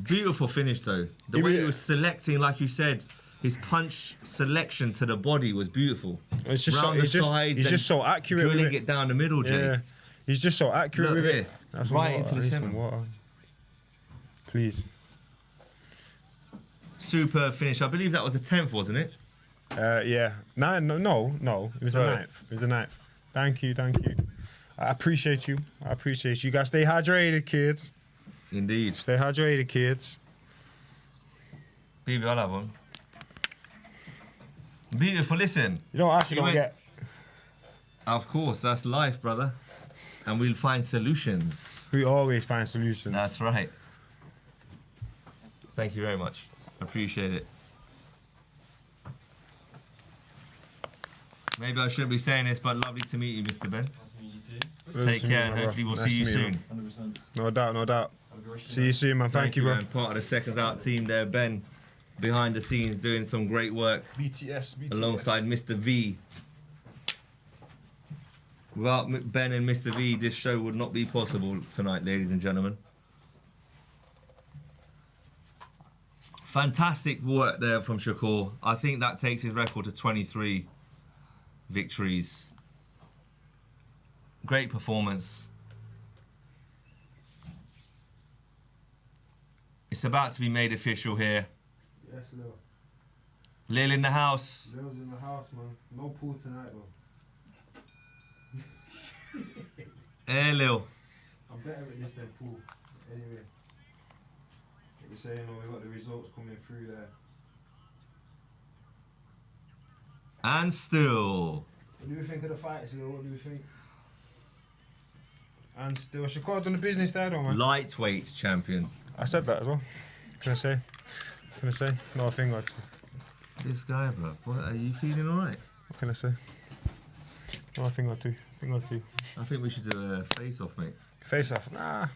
Beautiful finish though. The way he was selecting, like you said, his punch selection to the body was beautiful. It's just Round he's just so accurate. Drilling with it down the middle, Jay. Yeah, he's just so accurate Look with here. it. That's Right water. into the I need centre. some water. Please. Superb finish. I believe that was the 10th, wasn't it? Yeah. No. It was the 9th. It was the 9th. Thank you. I appreciate you. I appreciate you. You guys stay hydrated, kids. Indeed. Stay hydrated, kids. Baby, I'll have one. Beautiful, listen. You know what I don't get? Of course, that's life, brother. And we'll find solutions. We always find solutions. That's right. Thank you very much. Appreciate it. Maybe I shouldn't be saying this, but lovely to meet you, Mr. Ben. Take care, and hopefully we'll see you soon. 100%. No doubt, no doubt. See you soon, man. Thank you, bro. Man. Part of the Seconds Out team there, Ben, behind the scenes doing some great work. BTS. Alongside Mr. V. Without Ben and Mr. V, this show would not be possible tonight, ladies and gentlemen. Fantastic work there from Shakur. I think that takes his record to 23 victories. Great performance. It's about to be made official here. Yes, Lil. Lil in the house. Lil's in the house, man. No pool tonight, though. Hey, Lil. I'm better at this than pool. Anyway. Like we're saying, we've got the results coming through there. And still. What do we think of the fights, Lil? What do we think? And still, Shakur done the business there, though, man. Lightweight champion. I said that as well. Can I say? Can I say? No, I think I'd say. This guy, bro. What, are you feeling alright? What can I say? No, I think I do. I think we should do a face-off, mate. Face-off? Nah.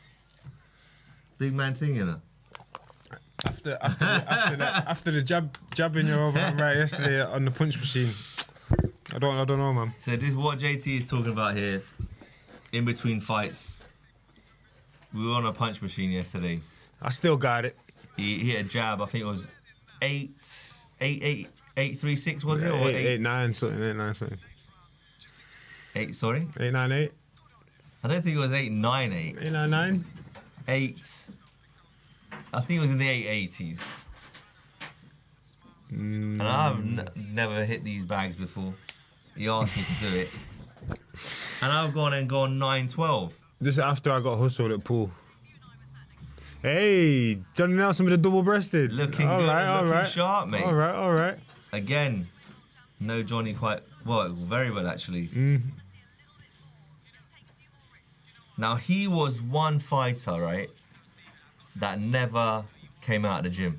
Big man thing, you know. After the jabbing you over right yesterday on the punch machine, I don't know, man. So this is what JT is talking about here. In between fights, we were on a punch machine yesterday. I still got it. He hit a jab. I think it was 8-3-6, was it? Or 8-9 something. 8, sorry? 8-9-8. I don't think it was 8-9-8. 8-9-9. 8. I think it was in the 880s. And I've never hit these bags before. He asked me to do it. And I've gone 9-12. This after I got hustled at pool. Hey, Johnny Nelson with a double-breasted. Looking good, looking sharp, mate. All right. Again, no Johnny quite, well, very well actually. Now he was one fighter, right, that never came out of the gym.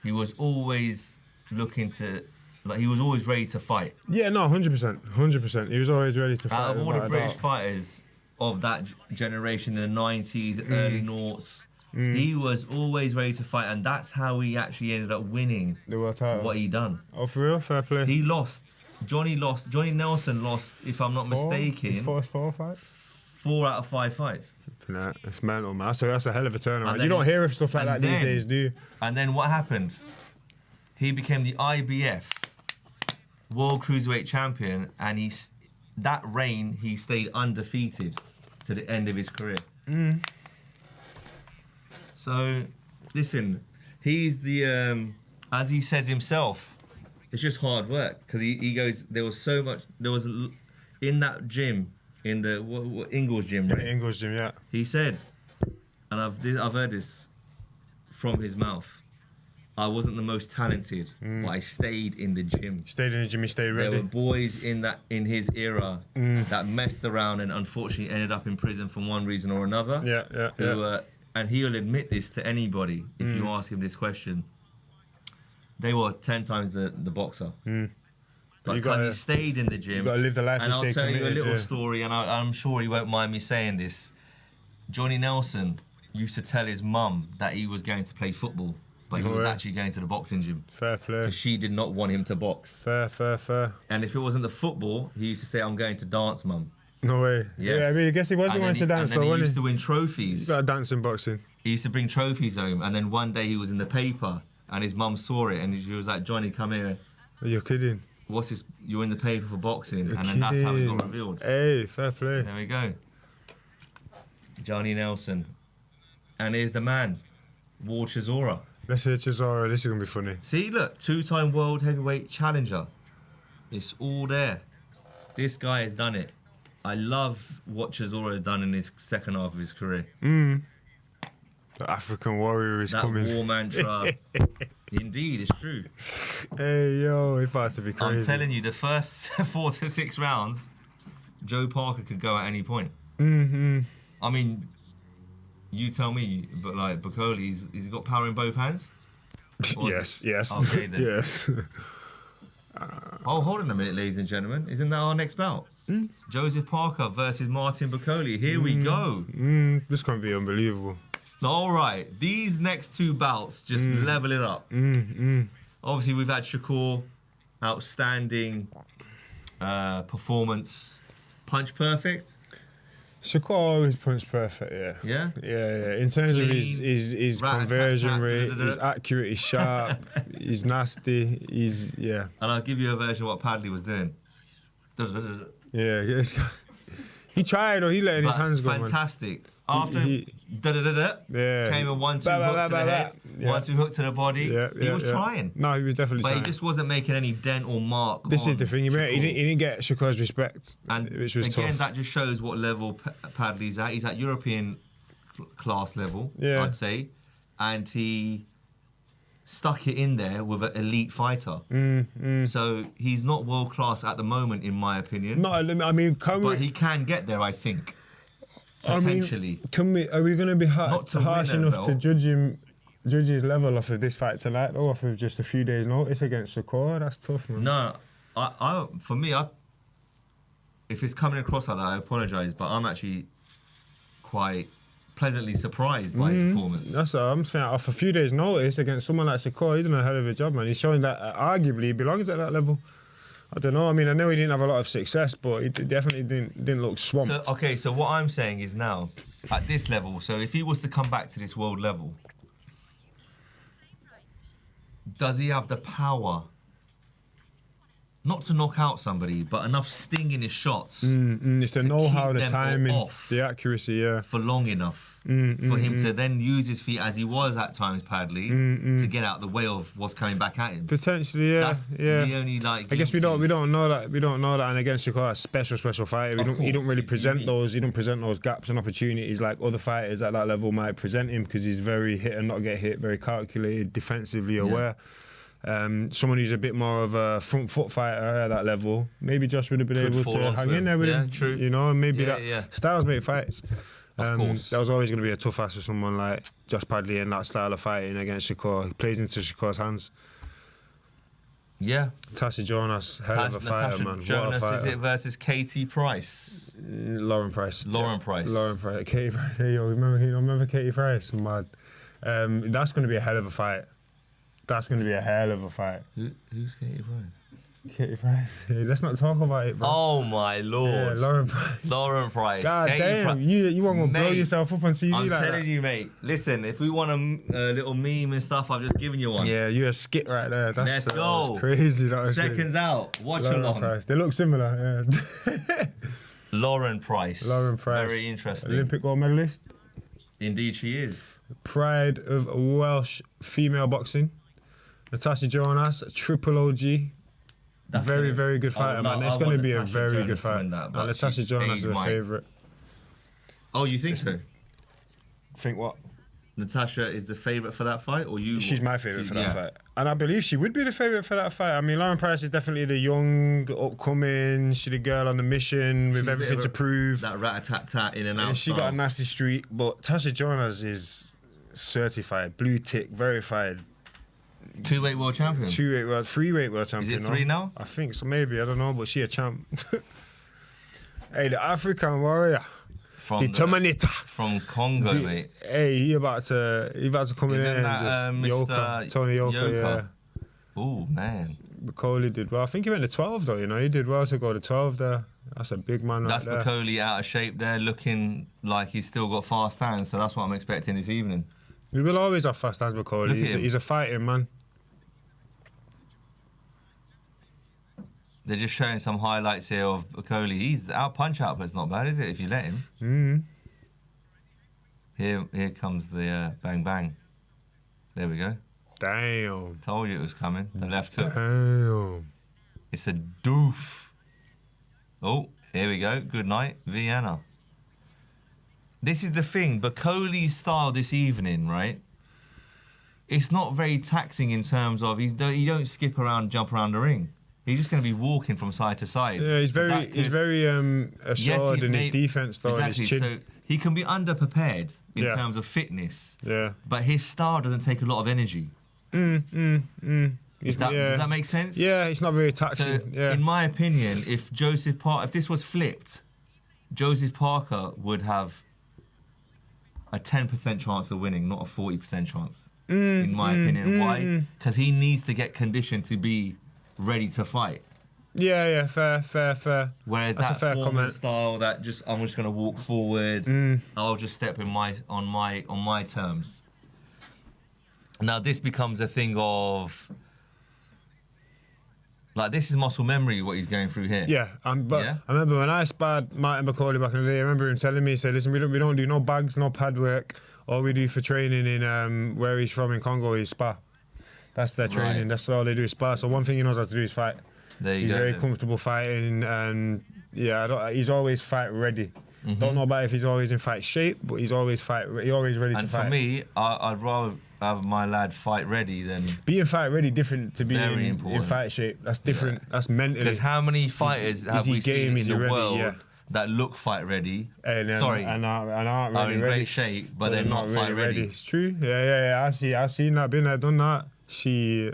He was always looking to, like, he was always ready to fight. Yeah, no, 100%. He was always ready to fight. Out of all the British fighters of that generation, in the 90s, early noughts, he was always ready to fight, and that's how he actually ended up winning the world title. What he done. Oh, for real? Fair play. He lost. Johnny Nelson lost, if I'm not mistaken. His first 4 fights? 4 out of 5 fights. Nah, it's mental, man. So that's a hell of a turnaround. You don't hear of stuff like that these days, do you? And then what happened? He became the IBF World Cruiserweight Champion, and that reign he stayed undefeated to the end of his career. So, listen, he's the, as he says himself, it's just hard work, because he goes, there was in that gym, in the what Ingles gym, right? Ingles gym, yeah. He said, and I've heard this from his mouth, I wasn't the most talented, but I stayed in the gym. He stayed ready. There were boys in his era that messed around and unfortunately ended up in prison for one reason or another. Yeah. And he'll admit this to anybody if you ask him this question. They were 10 times the boxer. But because he stayed in the gym. You got to live the life. And I'll tell you a little story, and I'm sure he won't mind me saying this. Johnny Nelson used to tell his mum that he was going to play football, but he was actually going to the boxing gym. Fair play. Because she did not want him to box. Fair. And if it wasn't the football, he used to say, I'm going to dance, mum. No way. Yes. Yeah, I mean, I guess he wasn't going to dance, though, wasn't he used to win trophies. You got to dance in boxing. He used to bring trophies home, and then one day he was in the paper, and his mum saw it, and she was like, Johnny, come here. You're kidding. What's this? You're in the paper for boxing, and then that's how it got revealed. Hey, fair play. There we go. Johnny Nelson. And here's the man, Ward Chisora. Let's hear Chisora. This is going to be funny. See, look, 2-time world heavyweight challenger. It's all there. This guy has done it. I love what Chisora has done in his second half of his career. The African warrior is that coming. War mantra. Indeed, it's true. Hey, yo, it's about to be crazy. I'm telling you, the first 4 to 6 rounds, Joe Parker could go at any point. I mean, you tell me, but like Bacoli, he's got power in both hands? Yes. Okay then. Yes. Oh, hold on a minute, ladies and gentlemen. Isn't that our next bout? Joseph Parker versus Martin Bacoli. Here we go. This can be unbelievable. All right, these next 2 bouts just level it up. Obviously, we've had Shakur, outstanding performance, punch perfect. Shakur always punch perfect, yeah. Yeah? In terms of Clean, his conversion rate, his accurate, he's sharp, he's nasty, yeah. And I'll give you a version of what Padley was doing. Yeah, he tried, or he let his hands go. Fantastic. After came a 1-2 hook to the head, 1-2 hook to the body. He was trying. No, he was definitely trying. But he just wasn't making any dent or mark. This is the thing. He didn't get Shakur's respect, which was again, tough. that just shows what level Padley's at. He's at European class level, I'd say. And he stuck it in there with an elite fighter. So he's not world class at the moment, in my opinion. No, I mean, but he can get there, I think. Potentially. I mean, are we going to be harsh enough to judge his level off of this fight tonight, though, off of just a few days' notice against Shakur? That's tough, man. No, for me, if it's coming across like that, I apologise, but I'm actually quite pleasantly surprised by his performance. That's what I'm saying. Off a few days' notice against someone like Shakur, he's done a hell of a job, man. He's showing that arguably he belongs at that level. I don't know. I mean, I know he didn't have a lot of success, but he definitely didn't look swamped. So what I'm saying is now, at this level, so if he was to come back to this world level, does he have the power, not to knock out somebody, but enough sting in his shots? It's the know-how, the them timing, the accuracy, for long enough for him to then use his feet as he was at times, Padley, to get out the way of what's coming back at him. Potentially, yeah. That's the only I guess we don't know that. We don't know that. And against Shakur, a special fighter. He don't really present those. He don't present those gaps and opportunities like other fighters at that level might present him, because he's very hit and not get hit, very calculated, defensively aware. Someone who's a bit more of a front foot fighter at that level, maybe Josh would have been able to hang in there with him. True. You know, and maybe styles make fights. Of course. That was always going to be a tough ask for someone like Josh Padley in that style of fighting against Shakur. He plays into Shakur's hands. Yeah. Tasha Jonas, hell of a fighter, man. Jonas, what a fighter. is it versus Katie Price? Lauren Price. Lauren Price. Katie Price. Hey, yo, remember Katie Price? Mad. That's going to be a hell of a fight. Who's Katie Price? Katie Price. Hey, let's not talk about it, bro. Oh my lord. Yeah, Lauren Price. Lauren Price. God damn, you won't go blow yourself up on TV I'm like telling you, mate. Listen, if we want a little meme and stuff, I've just given you one. Yeah, you're a skit right there. Let's go. That's crazy. Seconds out. Watch along. Price. They look similar. Yeah. Lauren Price. Very interesting. Olympic gold medalist. Indeed, she is. Pride of Welsh female boxing. Natasha Jonas, triple OG. Very good fighter, man. It's going to be a very good fight. Natasha Jonas is a favourite. Oh, you think so? Think what? Natasha is the favourite for that fight, or you? She's my favourite for that fight, and I believe she would be the favourite for that fight. I mean, Lauren Price is definitely the young, upcoming. She's the girl on the mission with everything to prove. That rat-a-tat-tat in and out. She got a nasty streak, but Tasha Jonas is certified, blue tick, verified. 2-weight world champion. 3-weight world champion. Is it 3 now? I think so, maybe. I don't know, but she a champ. Hey, the African warrior. From Congo, mate. Hey, he about to come in there and just Tony Yoka, yeah. Oh man. Bacoli did well. I think he went to 12 though, you know. He did well to go to 12 there. That's a big man that's right there. Bacoli out of shape there, looking like he's still got fast hands, so that's what I'm expecting this evening. We will always have fast hands, Bacoli. He's a fighting man. They're just showing some highlights here of Bacoli. His punch output's not bad, is it, if you let him? Here comes the bang bang. There we go. Damn. Told you it was coming. The left hook. Damn. It's a doof. Oh, Here we go. Good night, Vienna. This is the thing. Bakoli's style this evening, right? It's not very taxing in terms of you don't skip around, jump around the ring. He's just going to be walking from side to side. Yeah, he's very assured in his defense, though. Exactly. His chin. So he can be underprepared in terms of fitness. Yeah. But his style doesn't take a lot of energy. Does that make sense? Yeah, it's not very taxing. So, in my opinion, if this was flipped, Joseph Parker would have a 10% chance of winning, not a 40% chance. In my opinion. Why? Because he needs to get conditioned to be ready to fight. Yeah, fair. Whereas That's that a fair former comment. style, I'm just going to walk forward. I'll just step on my terms. Now this becomes a thing of like this is muscle memory what he's going through here. Yeah, but I remember when I sparred Martin Bakoli back in the day. I remember him telling me, he said, "Listen, we don't do no bags, no pad work. All we do for training in where he's from in Congo is spar. That's their training. Right. That's all they do is spar. So one thing he knows how to do is fight. He's very comfortable fighting, and he's always fight ready. Don't know about if he's always in fight shape, but he's always ready to fight. And for me, I'd rather have my lad fight ready than being fight ready. Different to being in fight shape. That's different. Yeah. That's mentally. Because how many fighters have we seen in the world that look fight ready? And aren't really in ready. Great shape, but they're not really fight ready. It's true. Yeah. I've seen that. Been there, done that. So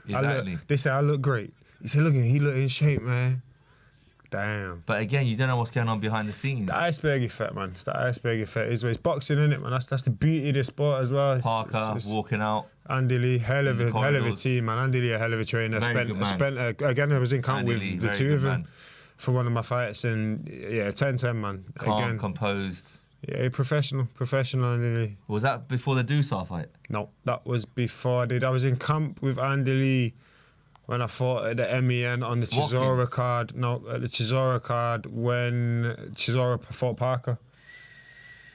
exactly. They say I look great. He said, "Look at him. He look in shape, man." Damn. But again, you don't know what's going on behind the scenes. The iceberg effect, man. It's the iceberg effect. It's boxing, innit, man? That's the beauty of the sport as well. Parker walking out. Andy Lee, hell of a team, man. Andy Lee, a hell of a trainer. Again, I was in camp with the two of them for one of my fights, and 10-10, man. Calm, again, composed. Yeah, professional Andy Lee. Was that before the Dusar fight? No, that was before I did. I was in camp with Andy Lee when I fought at the MEN on the Chisora card. No, at the Chisora card when Chisora fought Parker.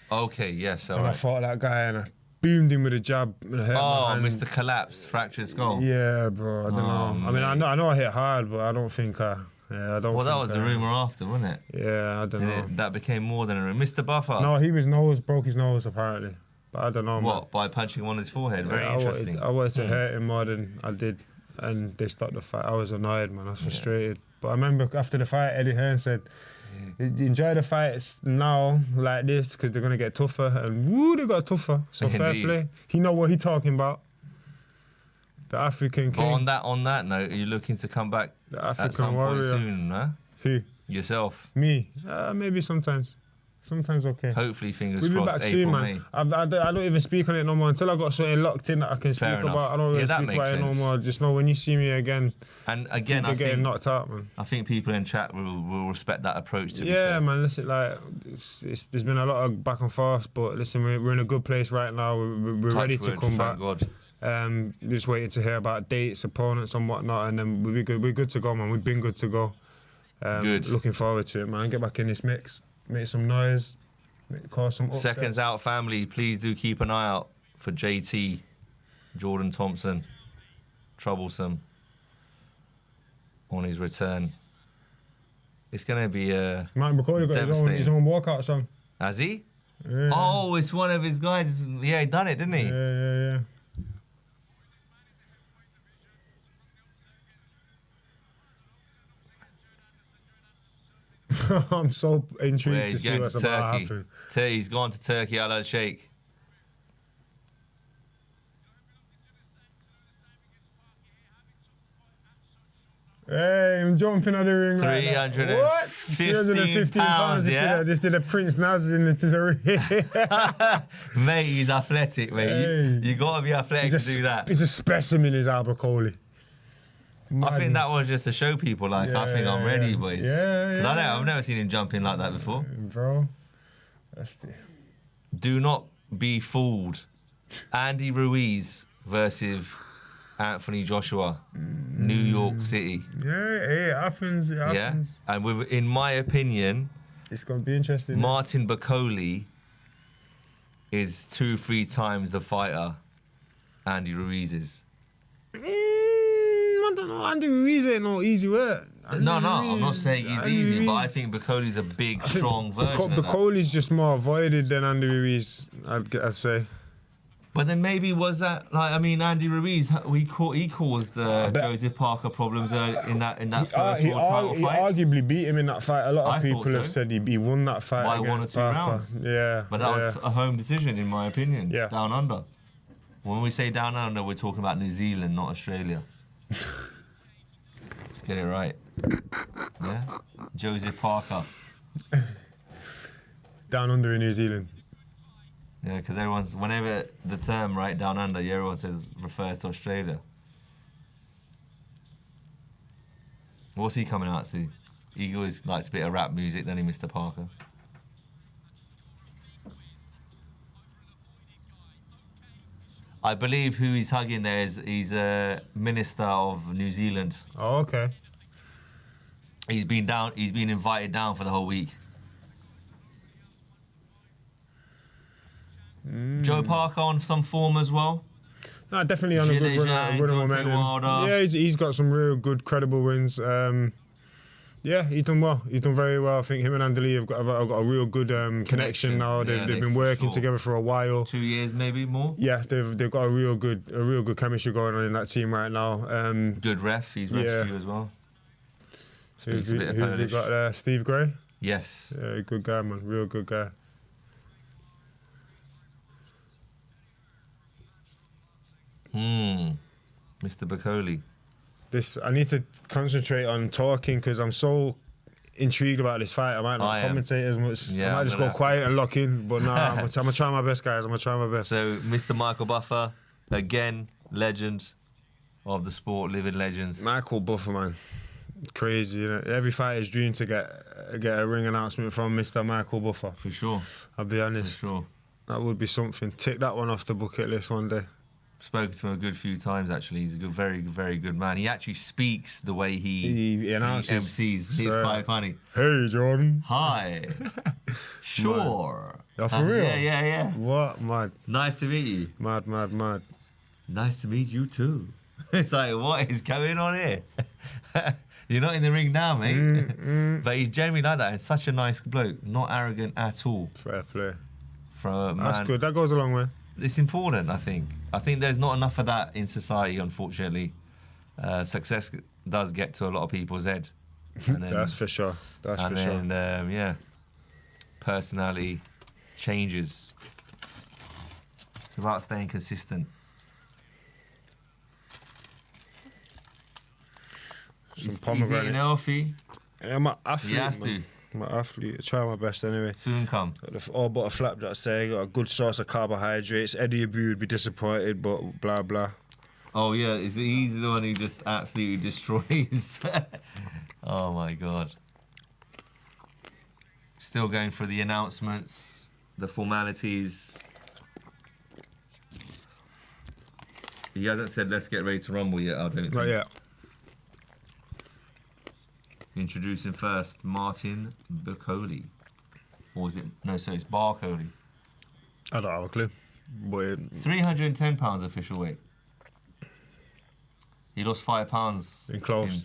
Okay, yes, all and right. I fought that guy and I boomed him with a jab and I hurt my hand. Mr. Collapse, fractured skull. Yeah, bro. I don't know. I mean, I know I hit hard, but I don't think I don't. Well, that was the rumour after, wasn't it? Yeah, I don't know. That became more than a rumour. Mr. Buffer. No, he broke his nose apparently, but I don't know. What? Man. By punching him on his forehead? Very interesting. I wanted to hurt him more than I did, and they stopped the fight. I was annoyed, man. I was frustrated. But I remember after the fight, Eddie Hearn said, "Enjoy the fights now like this because they're gonna get tougher." And woo, they got tougher. So fair play. He know what he talking about. The African king. But on that note, are you looking to come back the African at some warrior. point soon, huh? Who? Yourself. Me? Maybe sometimes. Sometimes okay. Hopefully, fingers we'll crossed. Be back soon, man. I don't even speak on it no more until I got something locked in that I can speak about. I don't really speak about it no more. Just know when you see me again. And again, I think getting knocked out, man. I think people in chat will respect that approach. To yeah, man. Listen, like there's been a lot of back and forth, but listen, we're in a good place right now. We're ready to come back. God. Just waiting to hear about dates, opponents, and whatnot, and then we'll be good. We're good to go, man. We've been good to go. Good. Looking forward to it, man. Get back in this mix, make some noise, cause some upsets. Seconds Out family, please do keep an eye out for JT, Jordan Thompson, Troublesome, on his return. It's going to be Martin Bakoli got his own walkout song. Has he? Yeah. Oh, it's one of his guys. Yeah, he done it, didn't he? Yeah. I'm so intrigued to see what's about to happen. He's gone to Turkey, Al Sheikh. Hey, I'm jumping on the ring. 315 pounds, yeah? This did a Prince Naz in the ring. Mate, he's athletic, mate. Hey. You got to be athletic to do that. He's a specimen, is Bakoli. I think that was just to show people, like, I think I'm ready, boys. Because I've never seen him jumping like that before. Bro, do not be fooled. Andy Ruiz versus Anthony Joshua, New York City. Yeah, it happens. Yeah, and in my opinion, it's going to be interesting. Martin Bakoli is 2-3 times the fighter Andy Ruiz is. I don't know. Andy Ruiz ain't no easy work. No, I'm not saying he's easy, but I think Bicoli's a big, strong version. Bicoli's just more avoided than Andy Ruiz, I'd say. But then maybe was that like, I mean, Andy Ruiz, he caused Joseph Parker problems in that first world title fight. He arguably beat him in that fight. A lot of people have said he won that fight by against 1 or 2 Parker. rounds. Yeah, but that was a home decision, in my opinion. Yeah. Down under. When we say down under, we're talking about New Zealand, not Australia. Let's get it right. Yeah, Joseph Parker. Down under in New Zealand. Yeah, because whenever the term right down under, everyone refers to Australia. What's he coming out to? He always likes a bit of rap music, doesn't he, Mr. Parker? I believe who he's hugging there he's a minister of New Zealand. Oh, okay. He's been invited down for the whole week. Joe Parker on some form as well. No, definitely on a good run of momentum. Yeah, he's got some real good, credible wins. Yeah, he's done well. He's done very well. I think him and Andy Lee have got a real good connection now. They've been working together for a while. 2 years, maybe more. Yeah, they've got a real good chemistry going on in that team right now. Good ref. He's ref for you as well. Speaks a bit of Polish. Who've we got there? Steve Gray. Yes. Yeah, good guy, man. Real good guy. Mr. Bicoli. I need to concentrate on talking because I'm so intrigued about this fight. I might not commentate as much. Yeah, I might just go quiet and lock in. But no, I'm gonna try my best, guys. I'm gonna try my best. So, Mr. Michael Buffer, again, legend of the sport, living legends. Michael Buffer, man. Crazy, you know. Every fighter's dream to get a ring announcement from Mr. Michael Buffer. For sure. I'll be honest. For sure. That would be something. Tick that one off the bucket list one day. Spoken to him a good few times, actually. He's a good, very, very good man. He actually speaks the way he announces. MCs. He's quite funny. Hey, Jordan. Hi. Sure. Oh, for real? Yeah. What? Mad. Nice to meet you. Mad. Nice to meet you too. It's like, what is going on here? You're not in the ring now, mate. But he's genuinely like that. He's such a nice bloke. Not arrogant at all. Fair play. That's good. That goes a long way. It's important, I think. I think there's not enough of that in society, unfortunately. Success does get to a lot of people's head. And then, That's for sure. Yeah, personality changes. It's about staying consistent. Some He's eating healthy. Yeah, I'm an athlete. He has to. I'm an athlete. I try my best anyway. Soon come. Got all but a flapjacks there. Got a good source of carbohydrates. Eddie Abu would be disappointed, but blah blah. Oh yeah, he's the one who just absolutely destroys. Oh my god. Still going for the announcements, the formalities. He hasn't said let's get ready to rumble yet, I don't think. Not yet. Introducing first Martin Bicoli. Or is it? No, so it's Barcoli. I don't have a clue. But 310 pounds official weight. He lost 5 pounds. In close.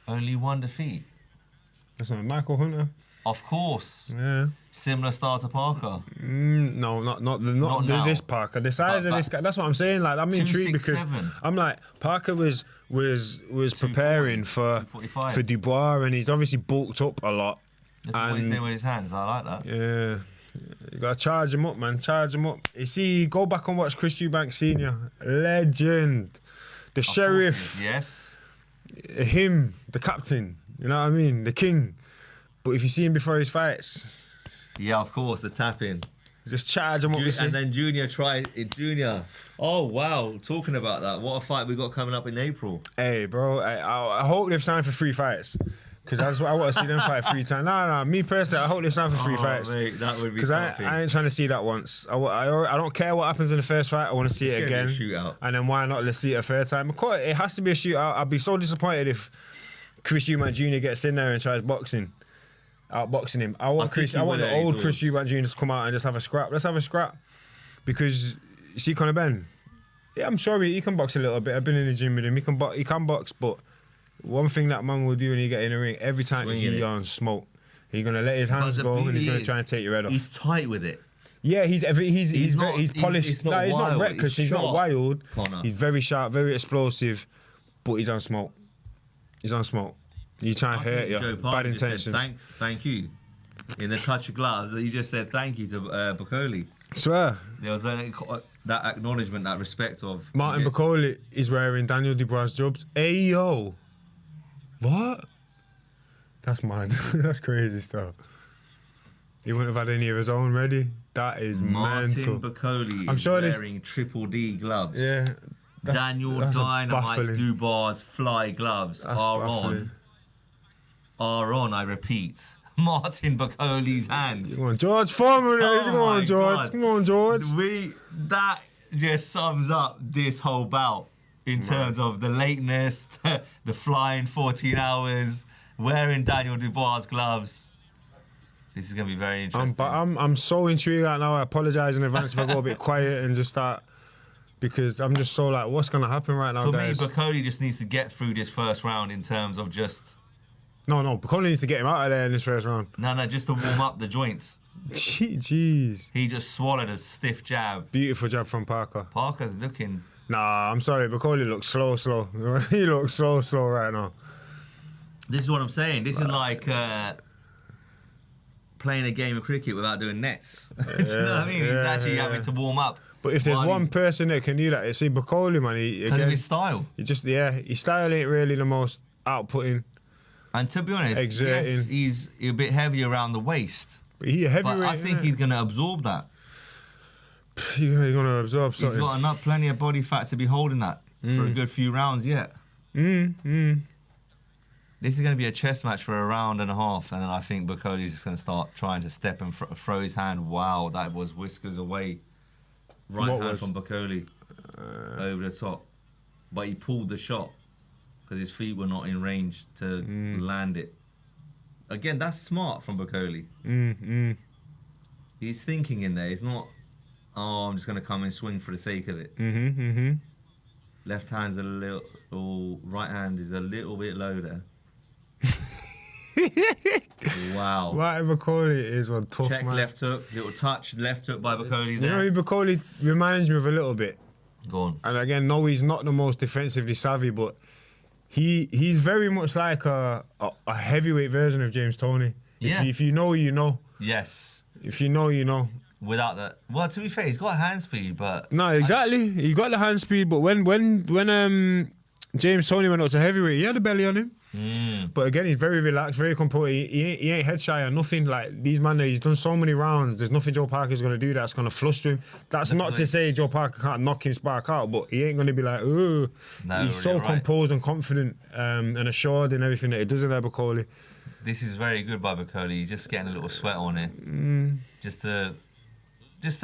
Only one defeat. That's not Michael Hunter. Of course. Yeah. Similar style to Parker. No, not this Parker. The size of this guy. That's what I'm saying. Like, I'm intrigued because I'm like, Parker was preparing for Dubois, and he's obviously bulked up a lot. That's what he's doing with his hands. I like that. Yeah. You gotta charge him up, man. Charge him up. You see, go back and watch Chris Eubanks Sr. Legend. The sheriff. Yes. Him, the captain. You know what I mean? The king. But if you see him before his fights... Yeah, of course, the tap-in. Just charge him up. And then Junior. Oh, wow. Talking about that, what a fight we got coming up in April. Hey, bro, I hope they've signed for 3 fights. Because that's what I want to see them fight 3 times. No, me personally, I hope they sign for 3 fights. Mate, that would be Because I ain't trying to see that once. I don't care what happens in the first fight. I want to see it again. It's gonna be a shootout. And then why not let's see it a third time? Of course, it has to be a shootout. I'd be so disappointed if Chris Eubank Jr. gets in there and tries outboxing him. I want the old Chris Eubank Jr. to come out and just have a scrap. Let's have a scrap. Because, you see Conor Ben? Yeah, I'm sure he can box a little bit. I've been in the gym with him. He can box, but one thing that man will do when he get in the ring, every time he's on smoke, he's gonna let his hands go and he's gonna try and take your head off. He's tight with it. Yeah, he's polished. He's not he's not reckless. He's not wild. Connor. He's very sharp, very explosive, but he's on smoke. He's on smoke. He's trying to hurt you. Joe Bad Parker just said, intentions. thank you. In the touch of gloves, he just said thank you to Bacoli. Swear. There was that acknowledgement, that respect of Martin Bacoli is wearing Daniel Dubois' jobs. Hey yo, what? That's mad. That's crazy stuff. He wouldn't have had any of his own ready. That is Martin mental. Bacoli I'm sure wearing Triple D gloves. Yeah. Daniel that's Dynamite Dubois fly gloves are on, I repeat. Martin Bacoli's hands. Come on, George, Foreman. Come on, George. God. Come on, George. That just sums up this whole bout in terms of the lateness, the flying 14 hours, wearing Daniel Dubois gloves. This is going to be very interesting. I'm so intrigued right now. I apologise in advance if I go a bit quiet and just start, because I'm just so like, what's going to happen right now, guys? For me, Bacoli just needs to get through this first round in terms of just... No, Bacoli needs to get him out of there in this first round. No, just to warm up the joints. Jeez. He just swallowed a stiff jab. Beautiful jab from Parker. Parker's looking... Nah, I'm sorry, Bacoli looks slow. He looks slow right now. This is what I'm saying. This is like... playing a game of cricket without doing nets. Do you know what I mean? He's actually having to warm up. But if there's one person that can do that, it's Bacoli, man. Because of his style. His style ain't really the most outputting. And to be honest, exerting. Yes, he's a bit heavy around the waist. But I think he's going to absorb that. He's going to absorb something. He's got plenty of body fat to be holding that for a good few rounds yet. This is going to be a chess match for a round and a half, and then I think Bacoli's just going to start trying to step and throw his hand. Wow, that was whiskers away. Right hand from Bacoli over the top. But he pulled the shot because his feet were not in range to land it. Again, that's smart from Bacoli. He's thinking in there. He's not, I'm just going to come and swing for the sake of it. Left hand's a little, right hand is a little bit low there. Wow. Martin Bacoli is one tough Check man. left hook, little touch, left hook by Bacoli there. You know who Bacoli reminds me of a little bit? Go on. And again, no, he's not the most defensively savvy, but he's very much like a heavyweight version of James Toney. If you know, you know. Yes. If you know, you know. Without that, well, to be fair, he's got hand speed, but no, exactly. He got the hand speed, but when James Toney went up to heavyweight, he had a belly on him. But again, he's very relaxed, very composed. He ain't head shy or nothing. Like these man, he's done so many rounds. There's nothing Joe Parker's going to do that's going to fluster him. That's not to say Joe Parker can't knock him spark out, but he ain't going to be like, oh. No, he's so composed and confident and assured in everything that he does in there, Bacoli. This is very good by Bacoli. He's just getting a little sweat on it, just to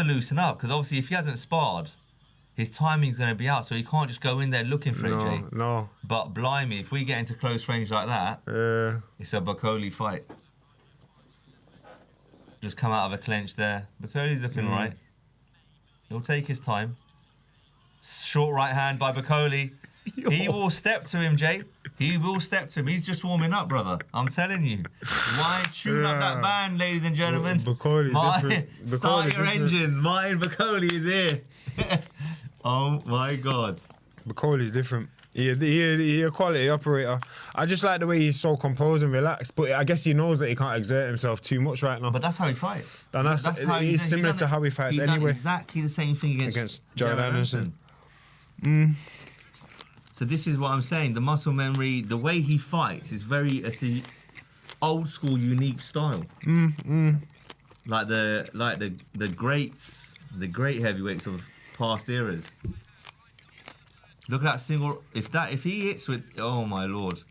loosen up. Because obviously, if he hasn't sparred, his timing's going to be out, so he can't just go in there looking for it, Jay. No. But blimey, if we get into close range like that, it's a Bacoli fight. Just come out of a clench there. Bacoli's looking right. He'll take his time. Short right hand by Bacoli. He will step to him, Jay. He will step to him. He's just warming up, brother. I'm telling you. Why tune up that band, ladies and gentlemen? Bacoli, start your engines. Martin Bacoli is here. Oh my God. Bacoli's different. He a quality operator. I just like the way he's so composed and relaxed, but I guess he knows that he can't exert himself too much right now. But that's how he fights. And that's how he's similar to how he fights anyway. Exactly the same thing against Jared Anderson. So this is what I'm saying. The muscle memory, the way he fights is it's a old school, unique style. Like the greats, the great heavyweights of past eras. Look at that single. If he hits with, oh my lord.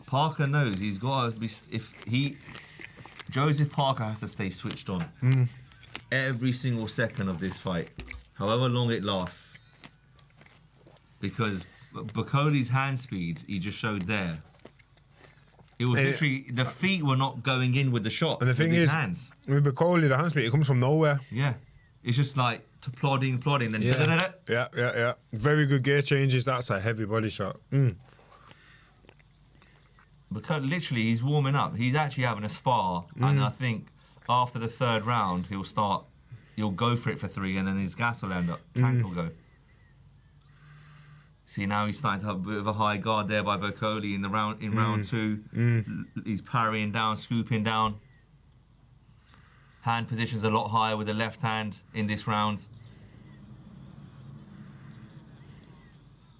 Parker knows he's got to be. Joseph Parker has to stay switched on every single second of this fight, however long it lasts. Because Bacoli's hand speed, he just showed there. It was literally, the feet were not going in with the shot. And the thing is, hands. with Bacoli, the hand speed, it comes from nowhere. Yeah. It's just like plodding, then Yeah. Very good gear changes. That's a heavy body shot. Because literally, he's warming up. He's actually having a spar, and I think after the third round, he'll go for it for 3, and then his gas will end up. Tank will go. See, now he's starting to have a bit of a high guard there by Bocoli in round 2. He's parrying down, scooping down. Hand position's a lot higher with the left hand in this round.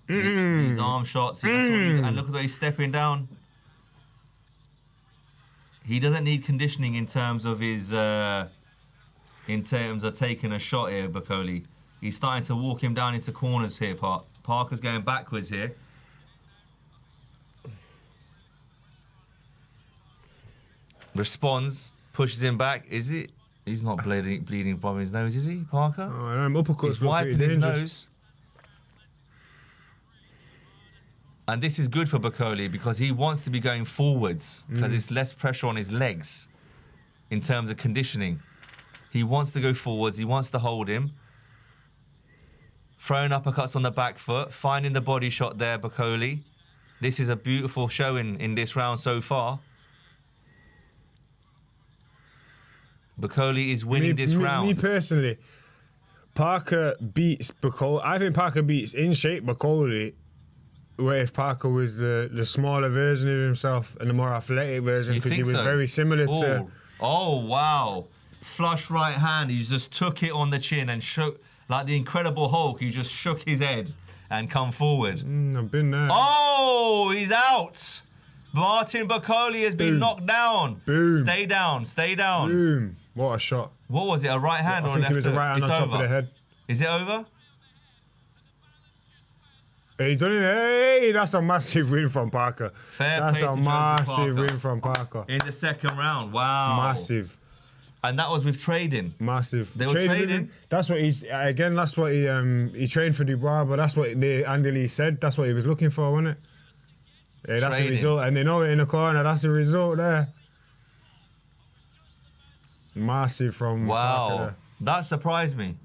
These arm shots, see, that's what and look at the way he's stepping down. He doesn't need conditioning in terms of his, in terms of taking a shot here, Bocoli. He's starting to walk him down into corners here, Parker's going backwards here. Responds, pushes him back. Is it? He's not bleeding from his nose, is he, Parker? Uppercuts. He's wiping his nose. And this is good for Bocoli because he wants to be going forwards because it's less pressure on his legs in terms of conditioning. He wants to go forwards. He wants to hold him. Throwing uppercuts on the back foot, finding the body shot there, Bocoli. This is a beautiful showing in this round so far. Bocoli is winning this round. Me personally, Parker beats Bocoli. I think Parker beats in shape Bocoli. Where if Parker was the smaller version of himself and the more athletic version, because he was very similar to. Oh wow! Flush right hand. He just took it on the chin and shook like the Incredible Hulk. He just shook his head and come forward. I've been there. Oh, he's out. Martin Bocoli has been knocked down. Boom. Stay down. Stay down. Boom. What a shot. What was it? A right hand or a left? I think it was a right hand on top of the head. Is it over? He done it. Hey, that's a massive win from Parker. That's a massive win from Parker. In the second round. Wow. Massive. And that was with trading. Massive. They were trading. That's what he's again. That's what he trained for Dubois, but that's what Andy Lee said. That's what he was looking for, wasn't it? Yeah, that's the result, and they know it in the corner. That's the result there. Massive from Parker there. That surprised me.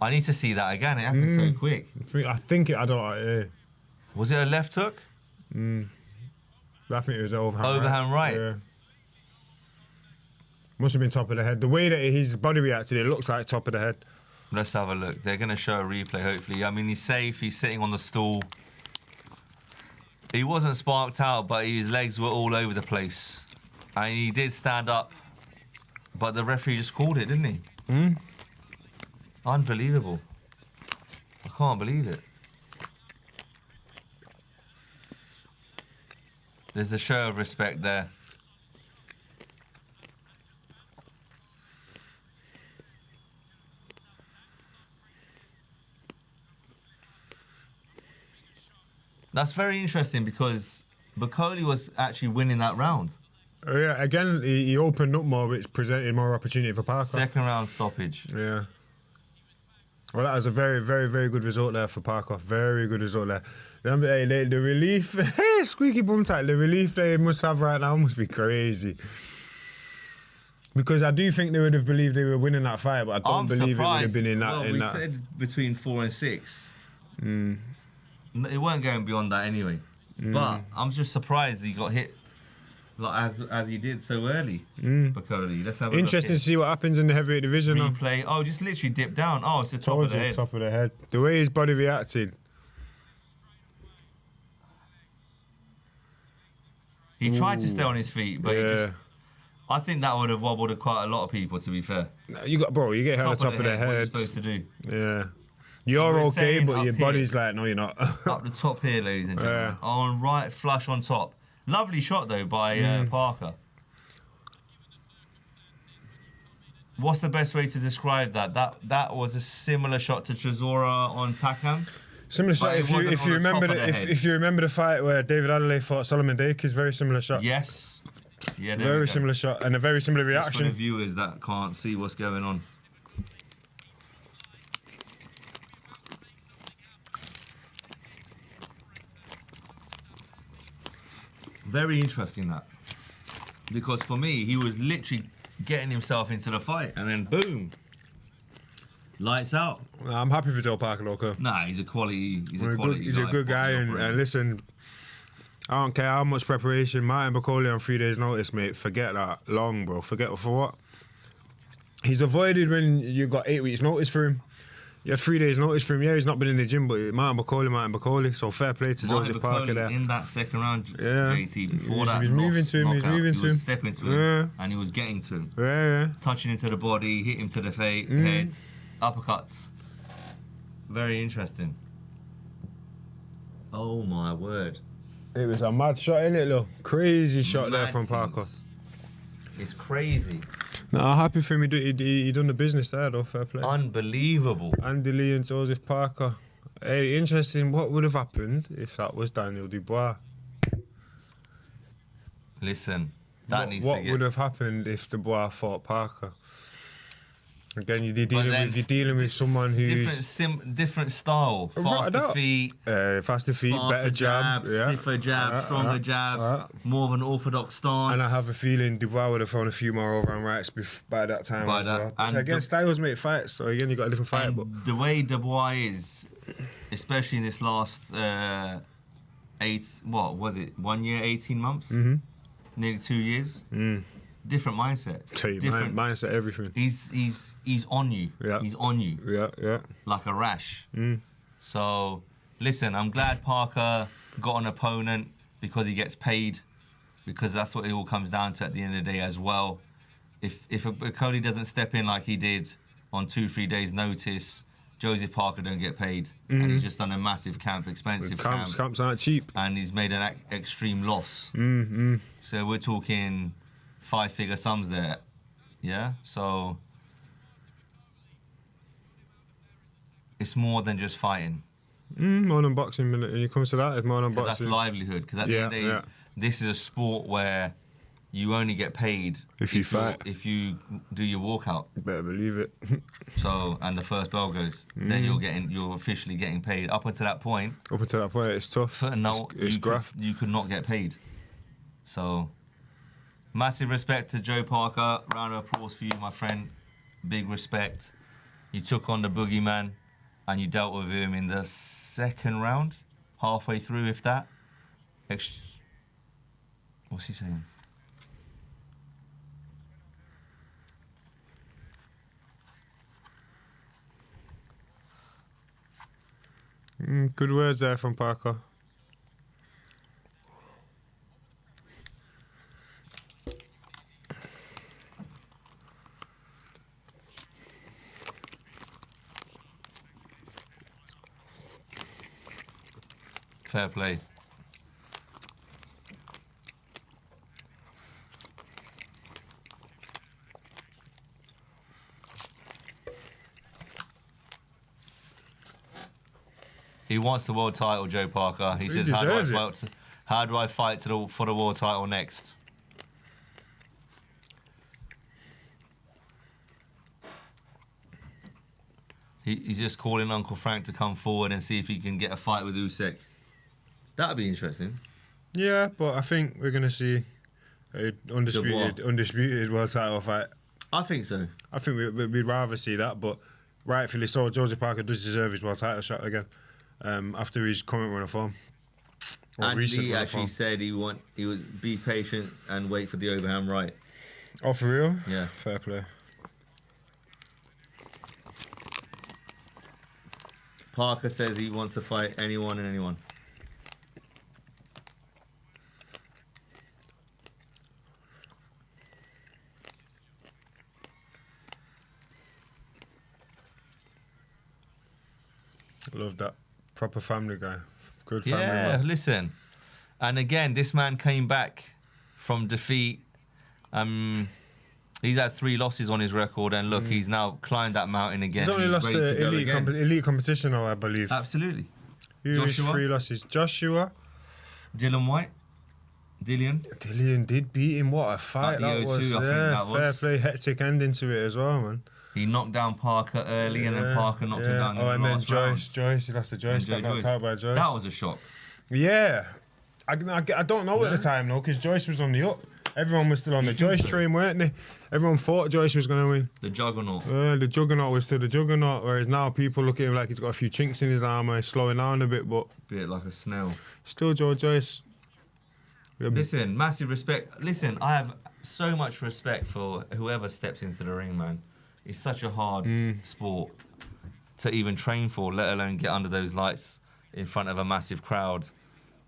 I need to see that again. It happened so quick. I think it. I don't. Was it a left hook? I think it was overhand. Overhand right. Yeah. Must have been top of the head. The way that his body reacted, it looks like top of the head. Let's have a look. They're going to show a replay, hopefully. I mean, he's safe. He's sitting on the stool. He wasn't sparked out, but his legs were all over the place. And he did stand up. But the referee just called it, didn't he? Unbelievable. I can't believe it. There's a show of respect there. That's very interesting because Bocoli was actually winning that round. Oh yeah, again, he opened up more, which presented more opportunity for Parker. Second round stoppage. Yeah. Well, that was a very, very, very good result there for Parker. Very good result there. The relief, squeaky bum tight, the relief they must have right now must be crazy. Because I do think they would have believed they were winning that fight, but I don't believe it would have been in that. Well, we said between 4 and 6. It weren't going beyond that anyway. But I'm just surprised he got hit like as he did so early. Bocoli. Let's have a interesting to see what happens in the heavyweight division. Replay. Oh, just literally dipped down. Oh, it's the top of the head. Top of the head. The way his body reacted. He tried to stay on his feet, but he just. I think that would have wobbled quite a lot of people. To be fair, you get hit on the top of the head. What you're supposed to do. Yeah. You're okay, but your body's like, no, you're not. Up the top here, ladies and gentlemen. On right, flush on top. Lovely shot, though, by Parker. What's the best way to describe that? That was a similar shot to Chisora on Takam? Similar shot. If you remember the fight where David Adelaide fought Solomon Dakers, very similar shot. Yes. Yeah, very similar shot and a very similar reaction. Just for the viewers that can't see what's going on. Very interesting that, because for me he was literally getting himself into the fight, and then boom, lights out. I'm happy for Joe Parker, though. Nah, he's a quality. He's a good guy, and listen, I don't care how much preparation. Martin Bakole on 3 days' notice, mate. Forget that long, bro. Forget for what? He's avoided when you got 8 weeks' notice for him. You had 3 days' notice for him. Yeah, he's not been in the gym, but Martin Bakole. So fair play to Joseph Parker there. In that second round, yeah. JT, before he was moving to him. He was stepping to him, and he was getting to him. Yeah. Touching him to the body, hit him to the head, uppercuts. Very interesting. Oh my word. It was a mad shot, innit, look? Crazy shot there from Parker. It's crazy. No, I'm happy for him. He done the business there, though. Fair play. Unbelievable. Andy Lee and Joseph Parker. Hey, interesting. What would have happened if that was Daniel Dubois? Listen, that needs to What get... would have happened if Dubois fought Parker? Again, you're dealing with someone who's different style, faster feet, better jab, stiffer jab, stronger jab, more of an orthodox stance. And I have a feeling Dubois would have thrown a few more overhand rights by that time. Well. And again, styles make fights, so again you got a different fight. But the way Dubois is, especially in this last 1 year, 18 months, nearly 2 years. Different mindset. Different mindset, everything. He's on you. Yeah. He's on you. Yeah. Like a rash. So, listen, I'm glad Parker got an opponent because he gets paid, because that's what it all comes down to at the end of the day as well. If Cody doesn't step in like he did on 2-3 days' notice, Joseph Parker don't get paid, and he's just done a massive expensive camp. Camps aren't cheap, and he's made an extreme loss. So we're talking 5-figure sums there, yeah? So it's more than just fighting. More than boxing, when it comes to that, it's more than boxing. That's livelihood, because at the end of the day, this is a sport where you only get paid if you fight. If you do your walkout. You better believe it. So, and the first bell goes, then you're officially getting paid. Up until that point, it's tough. You could not get paid. So, massive respect to Joe Parker. Round of applause for you, my friend. Big respect. You took on the boogeyman, and you dealt with him in the second round, halfway through, if that. What's he saying? Good words there from Parker. Fair play. He wants the world title, Joe Parker. He says, how do I fight for the world title next? He's just calling Uncle Frank to come forward and see if he can get a fight with Usyk. That'd be interesting. Yeah, but I think we're going to see an undisputed world title fight. I think so. I think we'd rather see that, but rightfully so, Joseph Parker does deserve his world title shot again. After his current run of form. And he actually said he would be patient and wait for the overhand right. Oh, for real? Yeah. Fair play. Parker says he wants to fight anyone and anyone. Love that. Proper family guy. Good family man. Listen. And again, this man came back from defeat. He's had 3 losses on his record, and look, he's now climbed that mountain again. He's only lost to elite competition, though, I believe. Absolutely. Joshua? 3 losses. Joshua. Dillian White. Dillian did beat him. What a fight that was. Fair play. Hectic ending to it as well, man. He knocked down Parker early, and then Parker knocked him down in the last round. And then Joyce. He lost to Joyce. Got knocked out by Joyce. That was a shock. Yeah. I don't know at the time, though, because Joyce was on the up. Everyone was still on the Joyce train, weren't they? Everyone thought Joyce was going to win. The juggernaut. The juggernaut was still the juggernaut, whereas now people look at him like he's got a few chinks in his armour, he's slowing down a bit, but... Bit like a snail. Still Joe Joyce. Listen, massive respect. Listen, I have so much respect for whoever steps into the ring, man. It's such a hard sport to even train for, let alone get under those lights in front of a massive crowd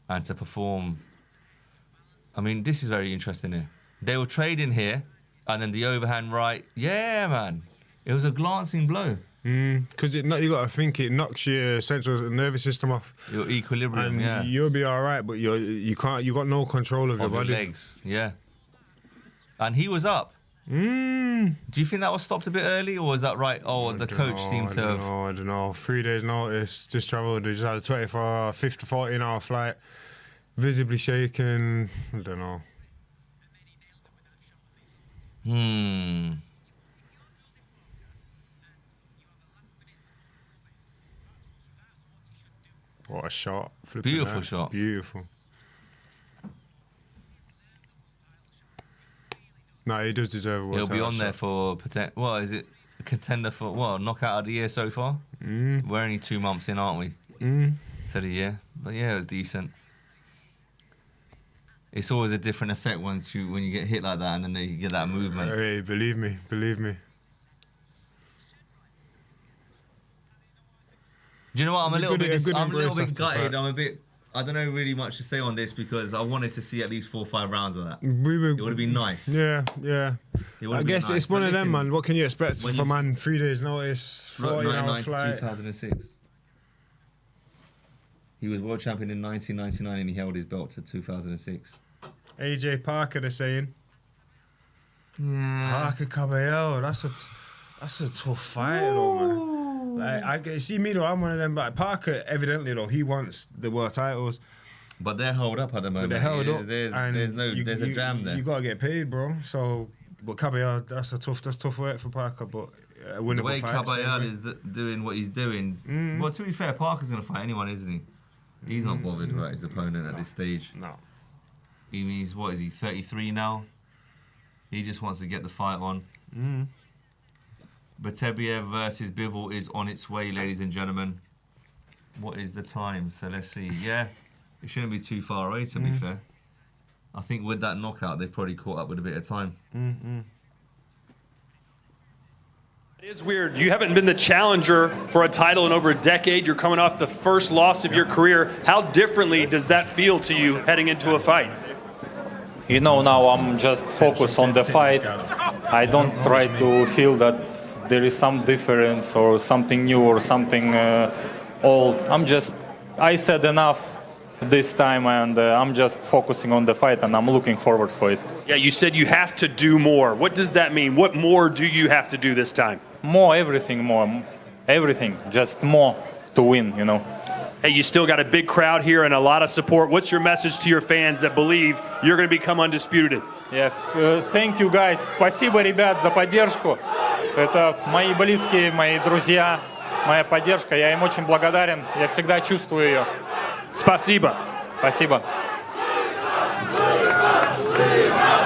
and to perform. I mean, this is very interesting here. They were trading here, and then the overhand right. Yeah, man. It was a glancing blow. Because you got to think it knocks your central nervous system off. Your equilibrium, and yeah. You'll be all right, but you can't. You got no control of your body. Legs, yeah. And he was up. Do you think that was stopped a bit early, or was that right? Oh, the coach seemed to have. I don't know. 3 days notice. Just travelled. Just had a 24-hour, 50 to 14-hour flight. Visibly shaken. I don't know. What a shot. Beautiful shot. Beautiful. No, he does deserve a world He'll be on there for what is it? A contender for what? Knockout of the year so far. We're only 2 months in, aren't we? Instead of a year, but yeah, it was decent. It's always a different effect when you get hit like that, and then you get that movement. Hey, believe me. Do you know what? I'm a little bit gutted. After I don't know really much to say on this because I wanted to see at least 4 or 5 rounds of that. It would have been nice. Yeah. I guess it's one of them, man. What can you expect from a man? 3 days notice, 40-hour flight. 2006. He was world champion in 1999 and he held his belt to 2006. AJ Parker, they're saying. Yeah. Parker Caballero, that's a tough fight, though, man. Like, see me though, I'm one of them. But Parker, evidently though, he wants the world titles. But they're held up at the moment. They're held up. There's a jam there. You gotta get paid, bro. So, but Caballero, that's tough work for Parker. But a winnable the way fight. Caballero is doing what he's doing. Well, to be fair, Parker's gonna fight anyone, isn't he? He's not bothered about his opponent at this stage. No. He's what is he? 33 now. He just wants to get the fight on. Beterbiev versus Bivol is on its way, ladies and gentlemen. What is the time? So let's see. Yeah, it shouldn't be too far away, to be fair. I think with that knockout, they've probably caught up with a bit of time. It is weird. You haven't been the challenger for a title in over a decade. You're coming off the first loss of your career. How differently does that feel to you heading into a fight? You know, now I'm just focused on the fight. I don't try to feel that there is some difference or something new or something old. I said enough this time, and I'm just focusing on the fight, and I'm looking forward for it. Yeah, you said you have to do more. What does that mean? What more do you have to do this time? Everything, just more to win, you know. Hey, you still got a big crowd here and a lot of support. What's your message to your fans that believe you're going to become undisputed? Yes, thank you, guys. Спасибо, ребят, за поддержку. Это мои близкие, мои друзья, моя поддержка. Я им очень благодарен. Я всегда чувствую ее. Спасибо. Спасибо.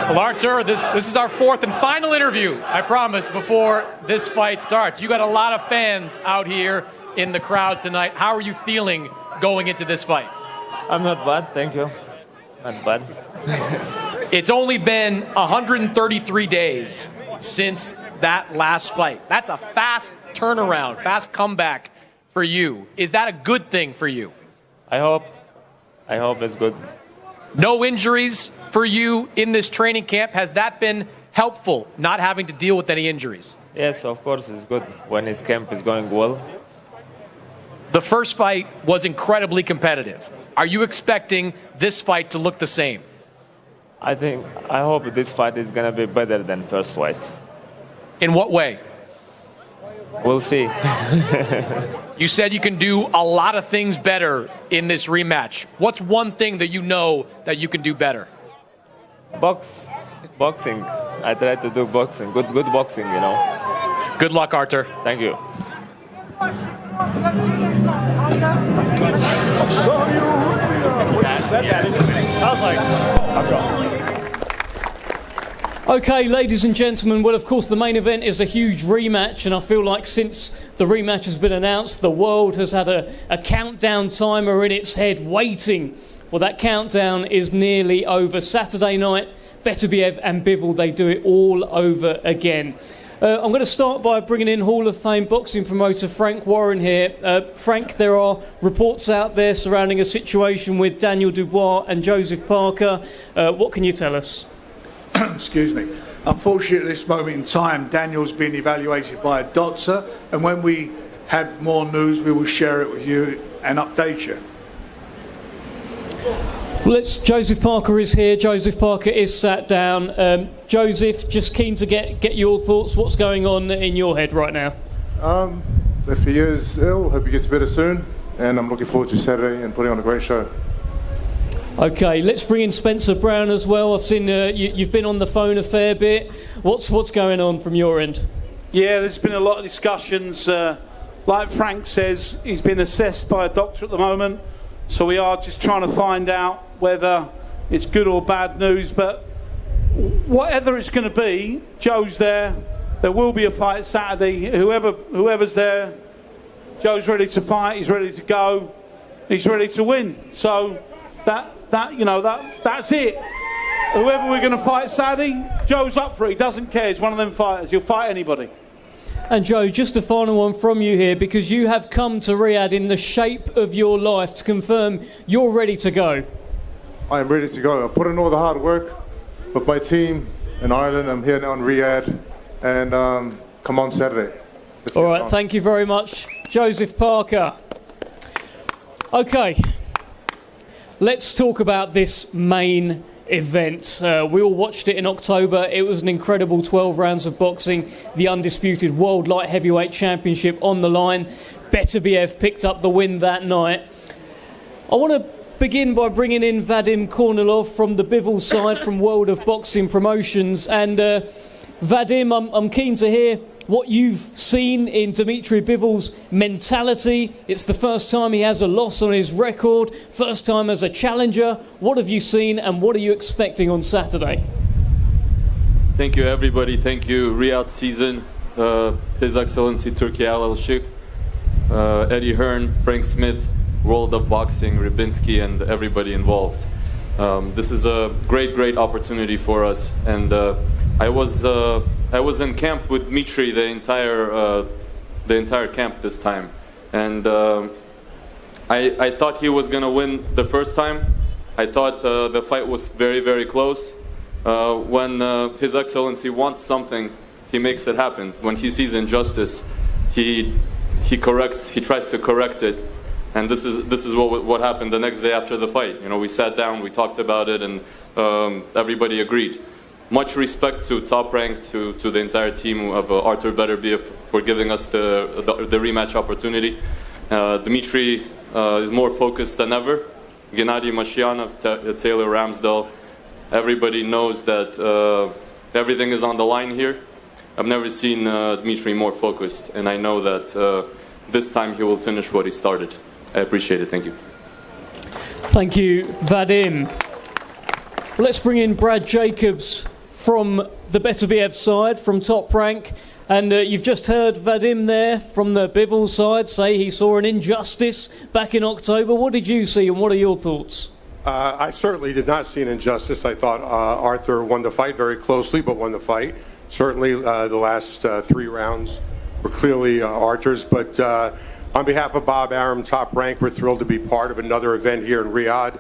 Well, Artur, this is our 4th and final interview, I promise, before this fight starts. You got a lot of fans out here in the crowd tonight. How are you feeling going into this fight? I'm not bad, thank you. Not bad. It's only been 133 days since that last fight. That's a fast turnaround, fast comeback for you. Is that a good thing for you? I hope it's good. No injuries for you in this training camp. Has that been helpful, not having to deal with any injuries? Yes, of course it's good when his camp is going well. The first fight was incredibly competitive. Are you expecting this fight to look the same? I hope this fight is going to be better than first fight. In what way? We'll see. You said you can do a lot of things better in this rematch. What's one thing that you know that you can do better? Boxing. I try to do boxing. Good boxing, you know. Good luck, Artur. Thank you. Said that, I was like, I'm going. Okay, ladies and gentlemen, well, of course, the main event is a huge rematch, and I feel like since the rematch has been announced, the world has had a countdown timer in its head waiting. Well, that countdown is nearly over. Saturday night, Beterbiev and Bivol, they do it all over again. I'm going to start by bringing in Hall of Fame boxing promoter Frank Warren here. Frank, there are reports out there surrounding a situation with Daniel Dubois and Joseph Parker. What can you tell us? Excuse me. Unfortunately, at this moment in time, Daniel's been evaluated by a doctor, and when we have more news, we will share it with you and update you. Joseph Parker is here. Joseph Parker is sat down. Joseph, just keen to get your thoughts. What's going on in your head right now? If he is ill, hope he gets better soon, and I'm looking forward to Saturday and putting on a great show. Okay, let's bring in Spencer Brown as well. I've seen you've been on the phone a fair bit. What's going on from your end? Yeah, there's been a lot of discussions. Like Frank says, he's been assessed by a doctor at the moment, so we are just trying to find out whether it's good or bad news. But whatever it's going to be, Joe's there. There will be a fight Saturday. Whoever's there, Joe's ready to fight. He's ready to go. He's ready to win. So that's it. Whoever we're going to fight Saturday, Joe's up for it. He doesn't care. He's one of them fighters. He'll fight anybody. And Joe, just a final one from you here, because you have come to Riyadh in the shape of your life to confirm you're ready to go. I am ready to go. I put in all the hard work with my team in Ireland. I'm here now in Riyadh, and come on Saturday. All right, thank you very much, Joseph Parker. Okay, let's talk about this main event. We all watched it in October. It was an incredible 12 rounds of boxing. The undisputed World Light Heavyweight Championship on the line. Beterbiev picked up the win that night. I want to begin by bringing in Vadim Kornilov from the Bivol side from World of Boxing Promotions. And Vadim, I'm keen to hear what you've seen in Dmitry Bivol's mentality. It's the first time he has a loss on his record, first time as a challenger. What have you seen and what are you expecting on Saturday? Thank you, everybody. Thank you, Riyadh Season, His Excellency Turkey Al-Sheikh, Eddie Hearn, Frank Smith, World of Boxing, Rybinski, and everybody involved. This is a great opportunity for us, and I was in camp with Dmitry the entire camp this time, and I thought he was gonna win the first time. I thought the fight was very close. When His Excellency wants something, he makes it happen. When he sees injustice, he tries to correct it. And this is what happened the next day after the fight. You know, we sat down, we talked about it, and everybody agreed. Much respect to Top Rank, to the entire team of Artur Beterbiev for giving us the rematch opportunity. Dmitry is more focused than ever. Gennady Mashyanov, Taylor Ramsdale, everybody knows that everything is on the line here. I've never seen Dmitry more focused, and I know that this time he will finish what he started. I appreciate it. Thank you. Thank you, Vadim. Let's bring in Brad Jacobs from the Beterbiev side, from Top Rank. And you've just heard Vadim there from the Bivol side say he saw an injustice back in October. What did you see and what are your thoughts? I certainly did not see an injustice. I thought Arthur won the fight very closely, but won the fight. Certainly the last 3 rounds were clearly Arthur's. But on behalf of Bob Arum, Top Rank, we're thrilled to be part of another event here in Riyadh.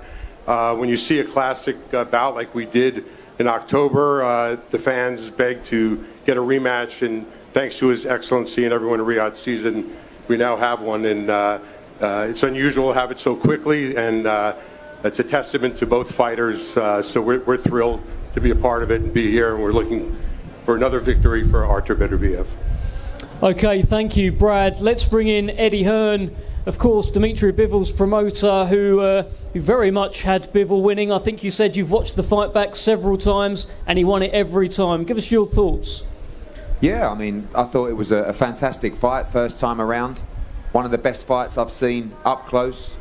When you see a classic bout like we did in October, the fans beg to get a rematch, and thanks to His Excellency and everyone in Riyadh Season, we now have one, and it's unusual to have it so quickly, and it's a testament to both fighters, so we're thrilled to be a part of it and be here, and we're looking for another victory for Artur Beterbiev. Okay, thank you, Brad. Let's bring in Eddie Hearn, of course, Dmitry Bivol's promoter, who very much had Bivol winning. I think you said you've watched the fight back several times, and he won it every time. Give us your thoughts. Yeah, I mean, I thought it was a fantastic fight, first time around. One of the best fights I've seen up close.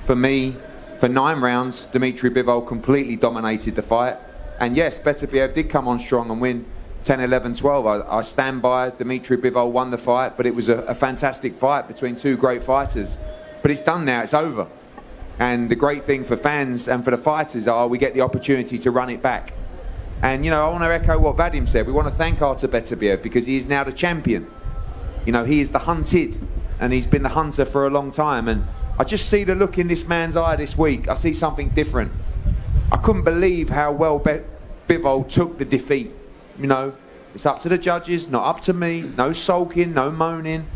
For me, for 9 rounds, Dmitry Bivol completely dominated the fight. And yes, Beterbiev did come on strong and win 10, 11, 12. I stand by Dmitry Bivol won the fight, but it was a fantastic fight between two great fighters. But it's done now, it's over. And the great thing for fans and for the fighters are we get the opportunity to run it back. And, you know, I want to echo what Vadim said. We want to thank Artur Beterbiev because he is now the champion. You know, he is the hunted, and he's been the hunter for a long time. And I just see the look in this man's eye this week. I see something different. I couldn't believe how well Bivol took the defeat. You know, it's up to the judges, not up to me. No sulking, no moaning.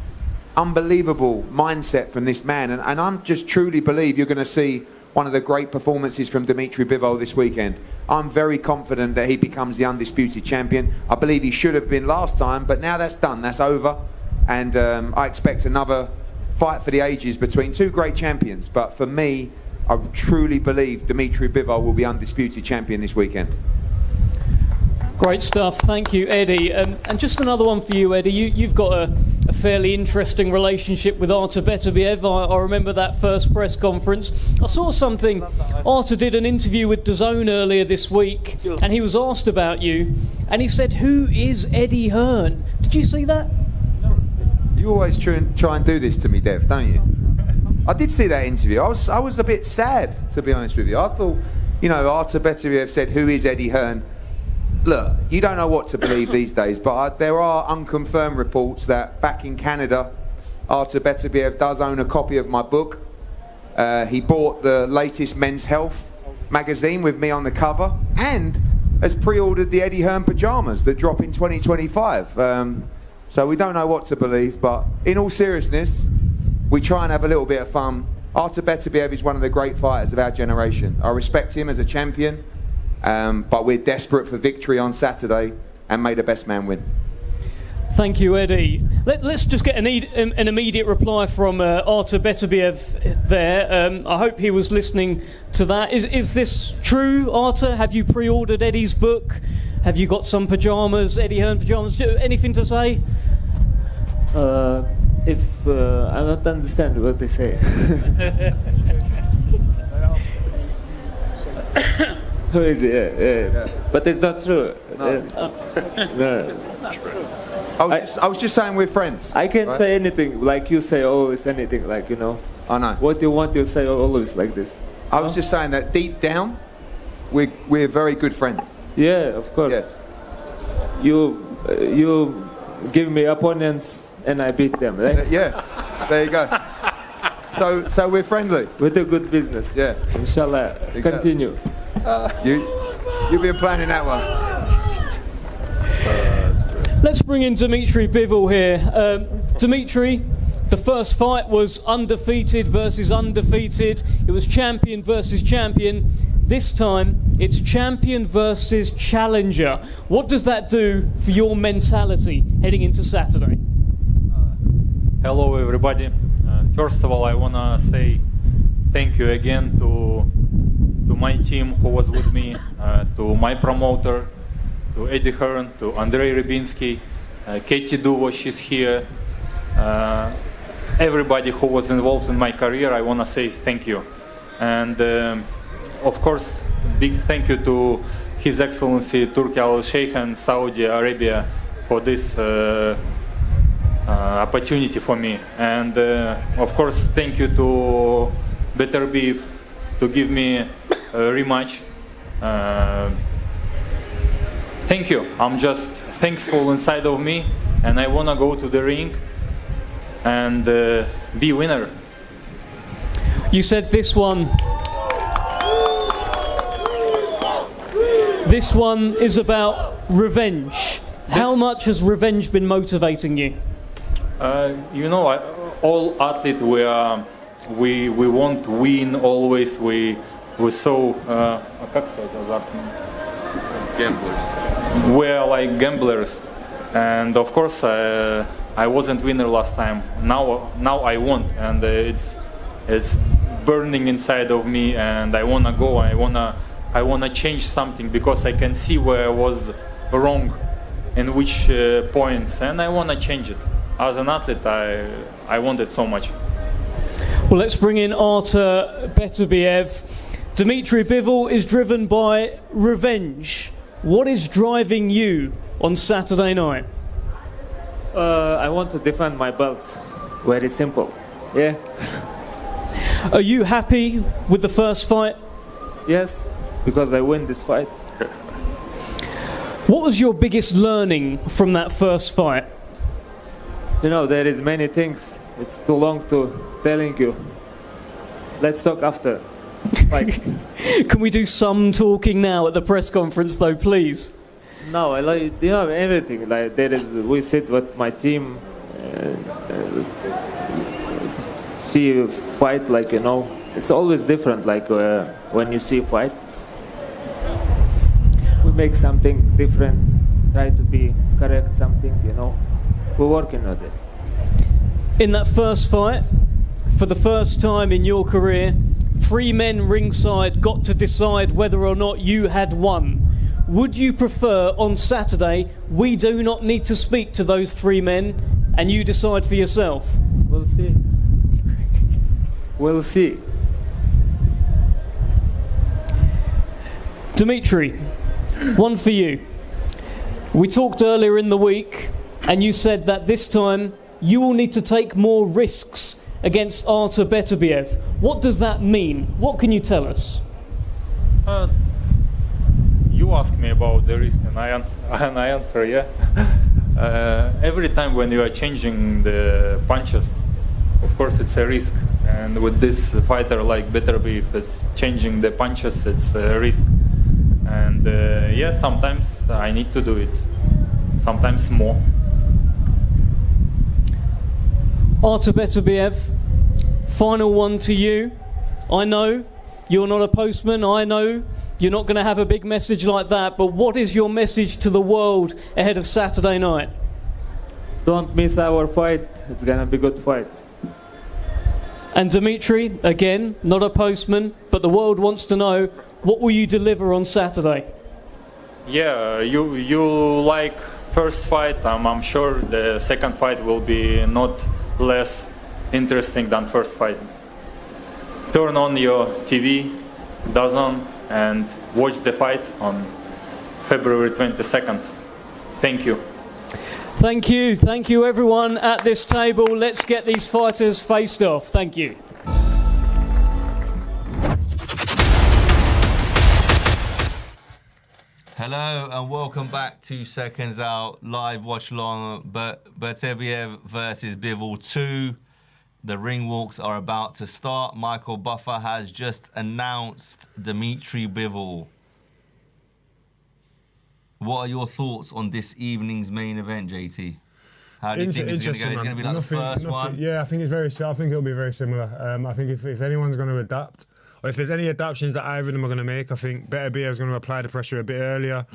Unbelievable mindset from this man. And I just truly believe you're going to see one of the great performances from Dmitry Bivol this weekend. I'm very confident that he becomes the undisputed champion. I believe he should have been last time, but now that's done, that's over. And I expect another fight for the ages between two great champions. But for me, I truly believe Dmitry Bivol will be undisputed champion this weekend. Great stuff, thank you, Eddie. And just another one for you, Eddie. You've got a fairly interesting relationship with Artur Beterbiev. I remember that first press conference. I saw something. Artur did an interview with DAZN earlier this week, and he was asked about you, and he said, "Who is Eddie Hearn?" Did you see that? You always try and do this to me, Dev, don't you? I did see that interview. I was a bit sad, to be honest with you. I thought, you know, Artur Beterbiev said, "Who is Eddie Hearn?" Look, you don't know what to believe these days, but there are unconfirmed reports that back in Canada, Artur Beterbiev does own a copy of my book. He bought the latest Men's Health magazine with me on the cover and has pre-ordered the Eddie Hearn pyjamas that drop in 2025. So we don't know what to believe, but in all seriousness, we try and have a little bit of fun. Artur Beterbiev is one of the great fighters of our generation. I respect him as a champion. But we're desperate for victory on Saturday, and may the best man win. Thank you, Eddie. Let's just get an immediate reply from Artur Beterbiev there. I hope he was listening to that. Is this true, Artur? Have you pre-ordered Eddie's book? Have you got some pyjamas, Eddie Hearn pyjamas? Anything to say? If I don't understand what they say. Who is it? Yeah. But it's not true. No. I was just saying we're friends. I can't say anything like you say always anything like, you know. I know. What you want to say always like this. I was just saying that deep down, we're very good friends. Yeah, of course. Yes. You give me opponents and I beat them, right? Yeah. There you go. So we're friendly. We do good business. Yeah. Inshallah. Continue. You've been planning that one. Let's bring in Dmitry Bivol here. Dmitry, the first fight was undefeated versus undefeated. It was champion versus champion. This time, it's champion versus challenger. What does that do for your mentality heading into Saturday? Hello, everybody. First of all, I want to say thank you again to my team who was with me, to my promoter, to Eddie Hearn, to Andrei Rybinski, Katie Duvo, she's here. Everybody who was involved in my career, I want to say thank you. And of course, big thank you to His Excellency Turki Al-Sheikh and Saudi Arabia for this opportunity for me. And of course, thank you to Beterbiev to give me a rematch. Thank you. I'm just thankful inside of me, and I want to go to the ring and be winner. You said this one is about revenge. How much has revenge been motivating you? You know, all athletes we want to win always. We so Gamblers. we're like gamblers, and of course I wasn't winner last time. Now I won, and it's burning inside of me, and I wanna go. I wanna change something because I can see where I was wrong, in which points, and I wanna change it. As an athlete, I want it so much. Well, let's bring in Artur Beterbiev. Dmitry Bivol is driven by revenge. What is driving you on Saturday night? I want to defend my belts. Very simple. Yeah. Are you happy with the first fight? Yes, because I win this fight. What was your biggest learning from that first fight? You know, there is many things. It's too long to telling you. Let's talk after. Fight. Can we do some talking now at the press conference, though, please? No, I like, you know, everything. Like there is, we sit with my team, see a fight. Like, you know, it's always different. Like when you see a fight, we make something different. Try to be correct something. You know, we're working on it. In that first fight, for the first time in your career, 3 men ringside got to decide whether or not you had won. Would you prefer on Saturday we do not need to speak to those 3 men and you decide for yourself? We'll see. We'll see. Dmitry, one for you. We talked earlier in the week and you said that this time you will need to take more risks against Artur Beterbiev. What does that mean? What can you tell us? You ask me about the risk, and I answer, yeah. Every time when you are changing the punches, of course it's a risk. And with this fighter like Beterbiev, it's changing the punches, it's a risk. And yes, sometimes I need to do it. Sometimes more. Artur Beterbiev, final one to you. I know you're not a postman. I know you're not going to have a big message like that. But what is your message to the world ahead of Saturday night? Don't miss our fight. It's going to be a good fight. And Dmitry, again, not a postman, but the world wants to know, what will you deliver on Saturday? Yeah, you like first fight. I'm sure the second fight will be not less interesting than first fight. Turn on your TV, DAZN, and watch the fight on February 22nd. Thank you. Thank you. Thank you, everyone at this table. Let's get these fighters faced off. Thank you. Hello and welcome back to Seconds Out live watch along. Beterbiev versus Bivol 2. The ring walks are about to start. Michael Buffer has just announced Dmitry Bivol. What are your thoughts on this evening's main event, JT? How do you think it's going to go? It's going to be like the first one? Yeah, I think it's I think it'll be very similar. I think if anyone's going to adapt, or if there's any adaptations that either of them are going to make, I think Beterbiev is going to apply the pressure a bit earlier.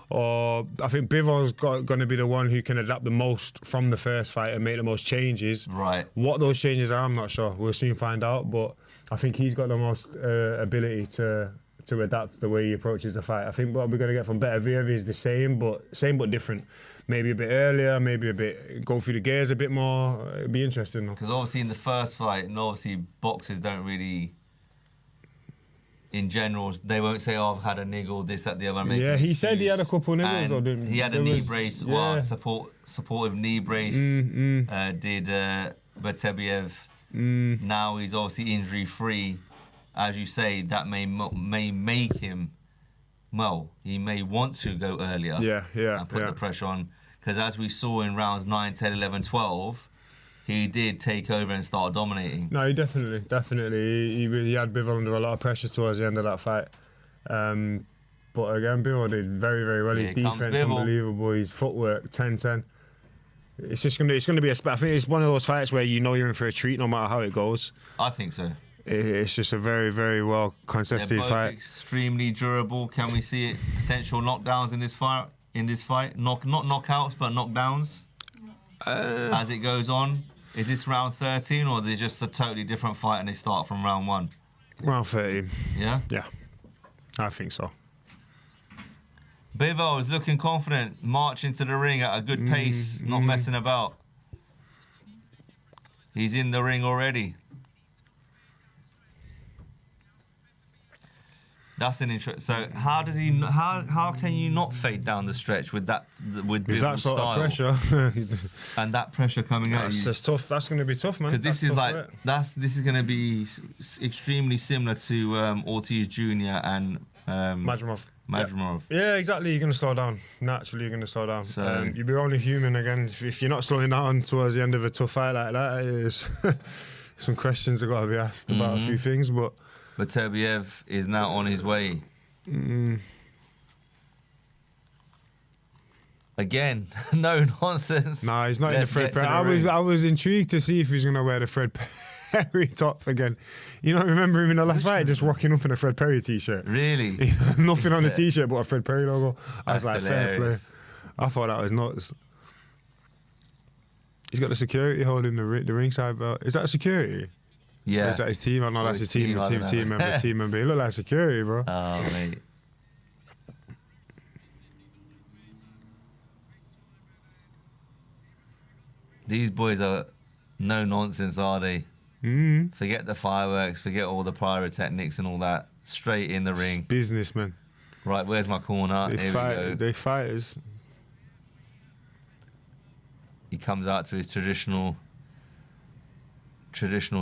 Or I think Bivol's going to be the one who can adapt the most from the first fight and make the most changes. Right. What those changes are, I'm not sure. We'll soon find out. But I think he's got the most ability to adapt the way he approaches the fight. I think what we're going to get from Beterbiev is the same but different. Maybe a bit earlier, maybe a bit go through the gears a bit more. It'd be interesting. Because obviously in the first fight, and obviously boxers don't really, in general, they won't say, "Oh, I've had a niggle, this, that, the other." Yeah, he said he had a couple niggles, though, didn't he? He had a knee brace, supportive knee brace. Did Beterbiev. Now he's obviously injury-free. As you say, that may make him, well, he may want to go earlier. And put the pressure on. Because as we saw in rounds 9, 10, 11, 12, he did take over and start dominating. No, he definitely. He had Bivol under a lot of pressure towards the end of that fight. But again, Bivol did very, very well. His defense, unbelievable. His footwork, 10-10. It's going to be I think it's one of those fights where you know you're in for a treat no matter how it goes. I think so. It's just a very, very well contested They're both fight. Extremely durable. Can we see potential knockdowns in this fight? Not knockouts, but knockdowns. As it goes on. Is this round 13 or is it just a totally different fight and they start from round 1? Round 13. Yeah? Yeah, I think so. Bivol is looking confident, marching to the ring at a good pace, not messing about. He's in the ring already. That's an interest. So how does he? How can you not fade down the stretch with that that sort style of pressure and that pressure coming at you? That's tough. That's going to be tough, man. Because this That's is tough like work. this is going to be extremely similar to Ortiz Jr. and Madrimov. Yeah, exactly. You're going to slow down. Naturally, you're going to slow down. So you'll be only human again. If you're not slowing down towards the end of a tough fight like that, it's some questions have got to be asked about a few things. But Beterbiev is now on his way. Again, no nonsense. Nah, he's not in the Fred Perry. I was intrigued to see if he's going to wear the Fred Perry top again. You know, remember him in the last fight just rocking up in a Fred Perry t-shirt. Really? Nothing on the t-shirt but a Fred Perry logo. I was like, hilarious. fair play. I thought that was nuts. He's got the security holding the ringside belt. Is that security? Yeah. Or is that his team? I know that's his team member. He look like security, bro. Oh, mate. These boys are no nonsense, are they? Forget the fireworks, forget all the pyrotechnics and all that. Straight in the ring. Businessmen. Right, where's my corner? Here we go. They fighters. He comes out to his traditional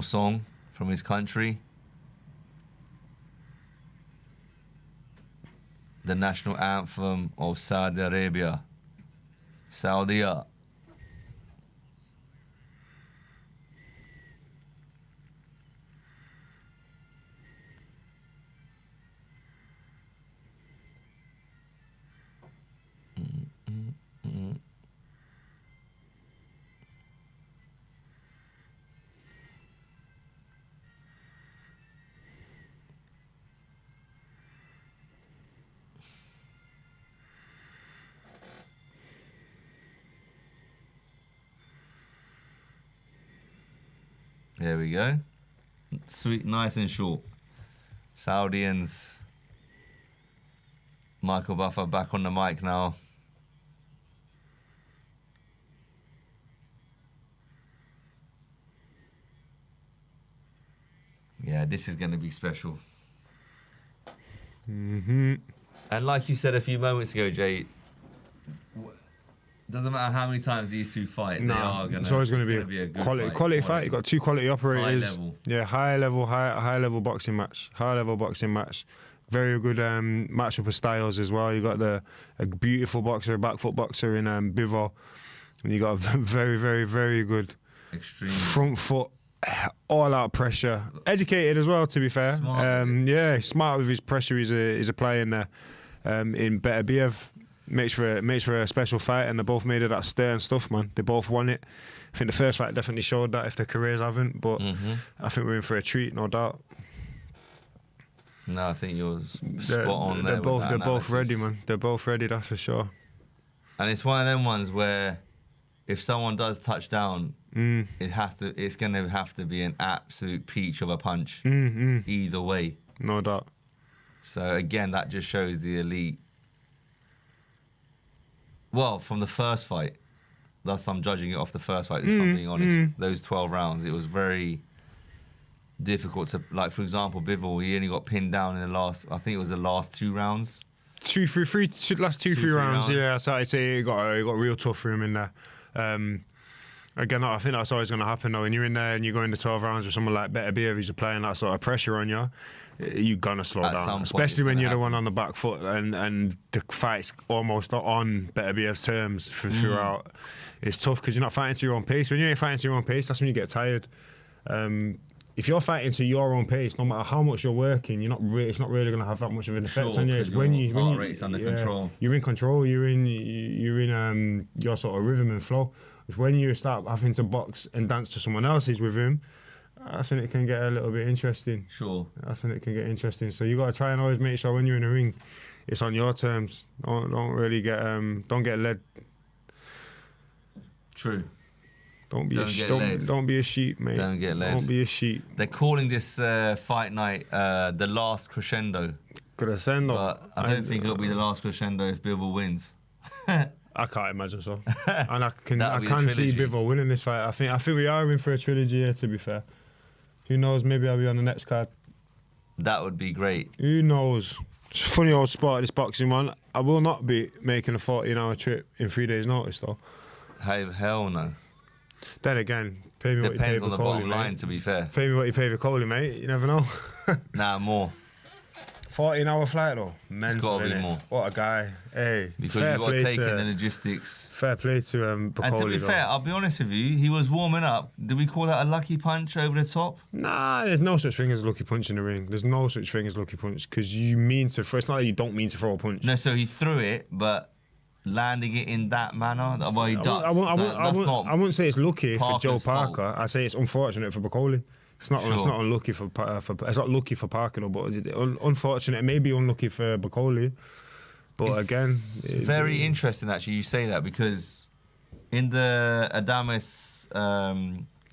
song from his country. The national anthem of Saudi Arabia. Saudia. There we go. Sweet, nice and short. Saudians. Michael Buffer back on the mic now. Yeah, this is going to be special. And like you said a few moments ago, Jay, doesn't matter how many times these two fight, they are going to. It's always going to be a good quality fight. You've got two quality operators. High level. Yeah, high level boxing match. High level boxing match. Very good matchup of styles as well. You got a beautiful boxer, a back foot boxer in Bivol, and you got a very, very, very good front foot, all out pressure. Educated as well, to be fair. Yeah, smart with his pressure. He's a player in there. In Beterbiev. Makes for a special fight, and they both made it that stern stuff, man. They both won it. I think the first fight definitely showed that if their careers haven't, but I think we're in for a treat, no doubt. No, I think you're spot on there. They're both ready, man. They're both ready, that's for sure. And it's one of them ones where if someone does touch down, it's going to have to be an absolute peach of a punch, either way. No doubt. So again, that just shows the elite. Well, from the first fight, thus I'm judging it off the first fight, if I'm being honest. Those 12 rounds, it was very difficult to, like, for example, Bivol, he only got pinned down in the last, I think it was the last 2 rounds. Last two, three rounds, yeah. So I'd say it got real tough for him in there. Again, I think that's always going to happen though. When you're in there and you go into 12 rounds with someone like Beterbiev who's applying that sort of pressure on you, you're going to slow down. Especially when you're the one on the back foot and the fight's almost on Beterbiev's terms throughout. It's tough because you're not fighting to your own pace. When you ain't fighting to your own pace, that's when you get tired. If you're fighting to your own pace, no matter how much you're working, it's not really going to have that much of an effect on you. It's when heart rate's under control. You're in control. You're in your sort of rhythm and flow. It's when you start having to box and dance to someone else's rhythm, that's when it can get a little bit interesting. Sure. That's when it can get interesting. So you got to try and always make sure when you're in a ring, it's on your terms. Don't really get led. True. Don't be a sheep, mate. Don't get led. Don't be a sheep. They're calling this fight night the last crescendo. Crescendo. But I don't think it'll be the last crescendo if Bivol wins. I can't imagine so. And I can see Bivol winning this fight. I think we are in for a trilogy here, to be fair. Who knows, maybe I'll be on the next card. That would be great. Who knows? It's a funny old spot, this boxing one. I will not be making a 14-hour trip in 3 days' notice, though. Hell no. Then again, pay me what you pay Depends for on the Coley, bottom mate. line, to be fair. Pay me what you pay for Coley, mate. You never know. Nah, more. 14-hour flight, though. Mental, gotta be innit? more. What a guy. Hey, Because fair you've got to play take in the to... logistics. Fair play to And to Bacoli, be though. fair, I'll be honest with you, he was warming up. Do we call that a lucky punch over the top? Nah, there's no such thing as lucky punch in the ring. There's no such thing as lucky punch because you mean to throw. It's not like you don't mean to throw a punch. No, so he threw it, but landing it in that manner, well, he ducked. I wouldn't say it's lucky for Joe Parker's fault. Parker. I say it's unfortunate for Bacoli. It's not. It's Sure. not unlucky for. It's not lucky for Parker, though, but unfortunate. It may be unlucky for Bacoli. But It's again, very interesting actually you say that because in the Adames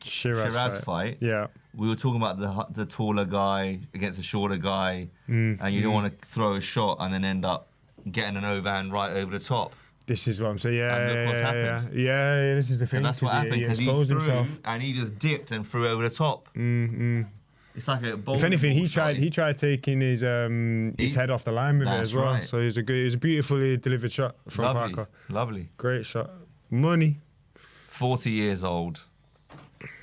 Shiraz fight, yeah, we were talking about the taller guy against the shorter guy, and you don't want to throw a shot and then end up getting an overhand right over the top. This is what I'm saying. Yeah, And look what's yeah, happened. yeah. This is the thing. That's what happened He because he exposed threw himself. and he just dipped and threw over the top. It's like a If anything, he tried taking his head off the line with it That's as well. right. So it was a beautifully delivered shot from Lovely, Parker. lovely. Great shot. Money. 40 years old,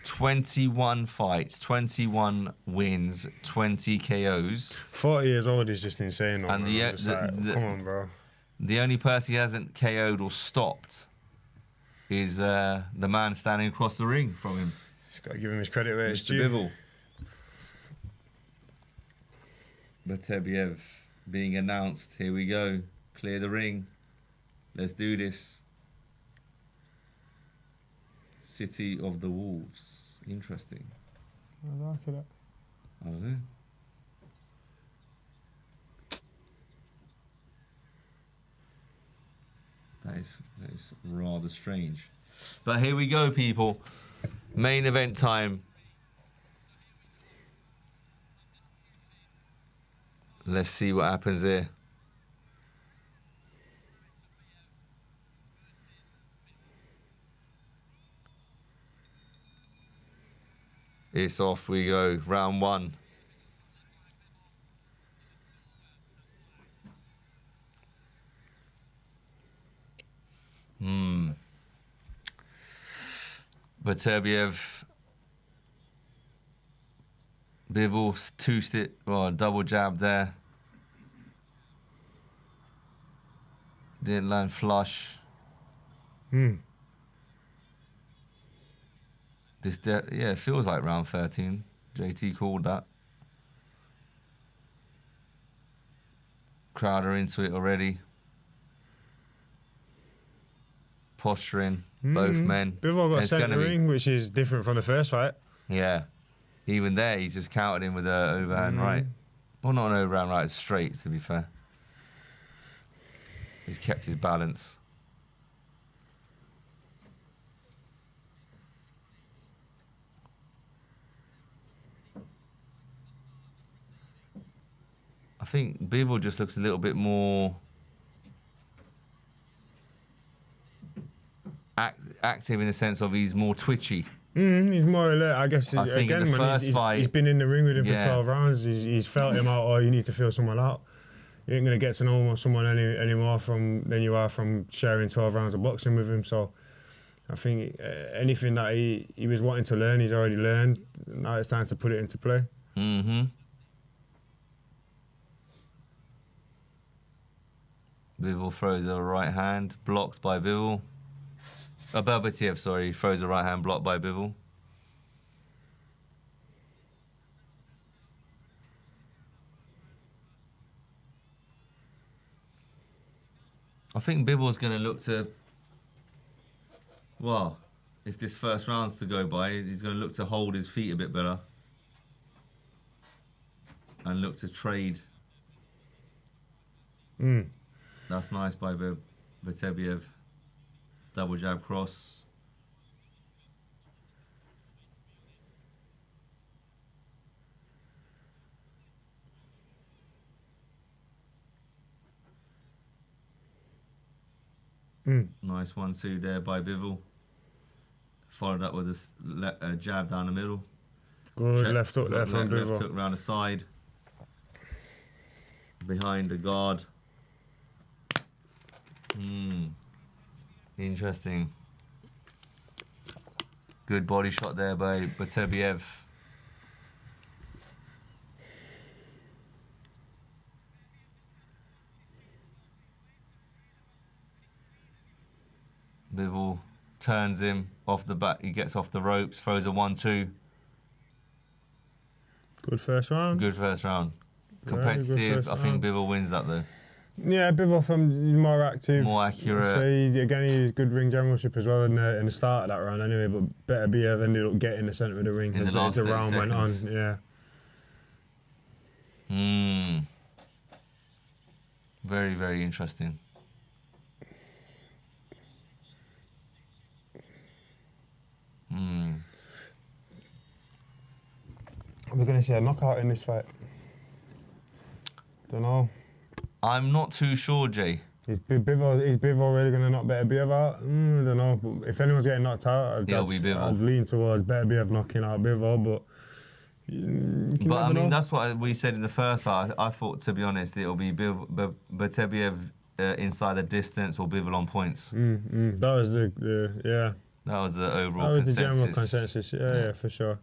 21 fights, 21 wins, 20 KOs. 40 years old is just insane. Though, And man. I'm just like, come on, bro. The only person he hasn't KO'd or stopped is the man standing across the ring from him. Just got to give him his credit where it's Mr. due. Bivol. Beterbiev being announced. Here we go. Clear the ring. Let's do this. City of the Wolves. Interesting. I like it. I don't know. That is rather strange. But here we go, people. Main event time. Let's see what happens here. It's off we go. Round one. Beterbiev. Bivol, double jab there. Didn't land flush. It feels like round 13. JT called that. Crowder into it already. Posturing, both men. Bivol got It's sent gonna the be- ring, which is different from the first fight. Yeah. Even there, he's just countered him with an overhand right. Well, not an overhand right, it's straight, to be fair. He's kept his balance. I think Bivol just looks a little bit more active in the sense of he's more twitchy. He's more alert. I guess I think in again, the man, first fight- he's been in the ring with him Yeah. for 12 rounds. He's felt him out, or you need to feel someone out. You ain't gonna get to know someone anymore than you are from sharing 12 rounds of boxing with him. So I think anything that he was wanting to learn, he's already learned. Now it's time to put it into play. Bivol throws a right hand, blocked by Bivol. Beterbiev, sorry, throws a right hand, blocked by Bivol. I think Bivol's going to look to, well, if this first round's to go by, he's going to look to hold his feet a bit better and look to trade. That's nice by Beterbiev. Double jab cross. Nice 1-2 there by Bivol. Followed up with a jab down the middle. Good left hook there from Left Bivol. hook round the side. behind the guard. Interesting. Good body shot there by Beterbiev. Bivol turns him off the back. He gets off the ropes, throws a 1-2. Good first round. Good first round. Competitive. I think Bivol wins that though. Yeah, Bivol from more active. More accurate. So again, he's good ring generalship as well in the start of that round anyway, but Beterbiev ended up getting the centre of the ring as the round went on. Yeah. Very, very interesting. Are we going to see a knockout in this fight? Don't know. I'm not too sure, Jay. Is Bivol really going to knock Beterbiev out? I don't know. But if anyone's getting knocked out, I'd lean towards Beterbiev knocking out Bivol, but But I mean, that's what we said in the first fight. I thought, to be honest, it'll be Beterbiev inside the distance or Bivol on points. That was the That was the overall That was consensus. the general consensus. Yeah, for sure.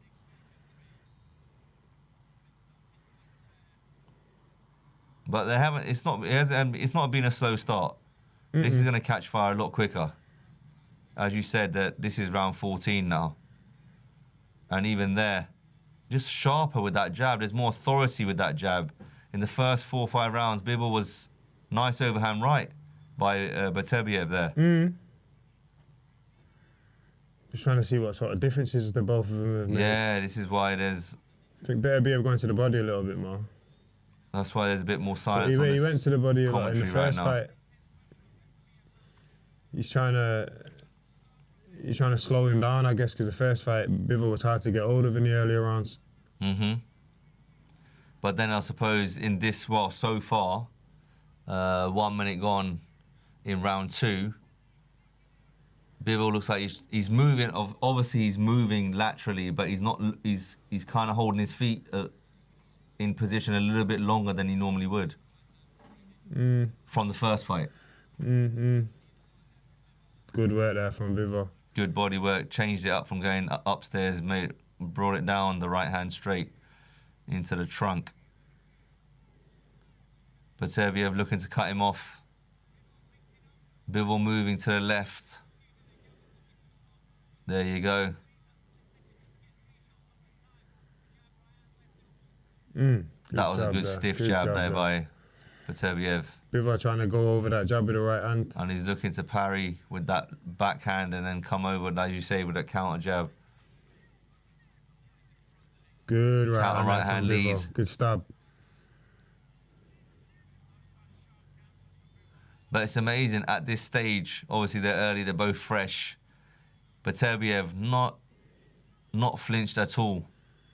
But they haven't. It's not been a slow start. This is going to catch fire a lot quicker. As you said, that this is round 14 now, and even there, just sharper with that jab. There's more authority with that jab. In the first 4 or 5 rounds, Bivol was nice overhand right by Beterbiev there. Just trying to see what sort of differences the both of them have made. Yeah, this is why there's. I think Beterbiev going to the body a little bit more. That's why there's a bit more silence. He on this went to the body a lot in the commentary first right fight. He's trying to slow him down, I guess, because the first fight Bivol was hard to get hold of in the earlier rounds. But then I suppose in this, well, so far, 1 minute gone in round 2, Bivol looks like he's moving. Obviously, he's moving laterally, but he's not. He's kind of holding his feet in position a little bit longer than he normally would from the first fight. Good work there from Bivol. Good body work. Changed it up from going upstairs, brought it down the right hand straight into the trunk. Beterbiev looking to cut him off. Bivol moving to the left. There you go. That was a good stiff jab there by Beterbiev. Bivol trying to go over that jab with the right hand. And he's looking to parry with that backhand and then come over, as you say, with that counter jab. Good right hand lead. Good stab. But it's amazing at this stage. Obviously, they're early, they're both fresh. Beterbiev not flinched at all.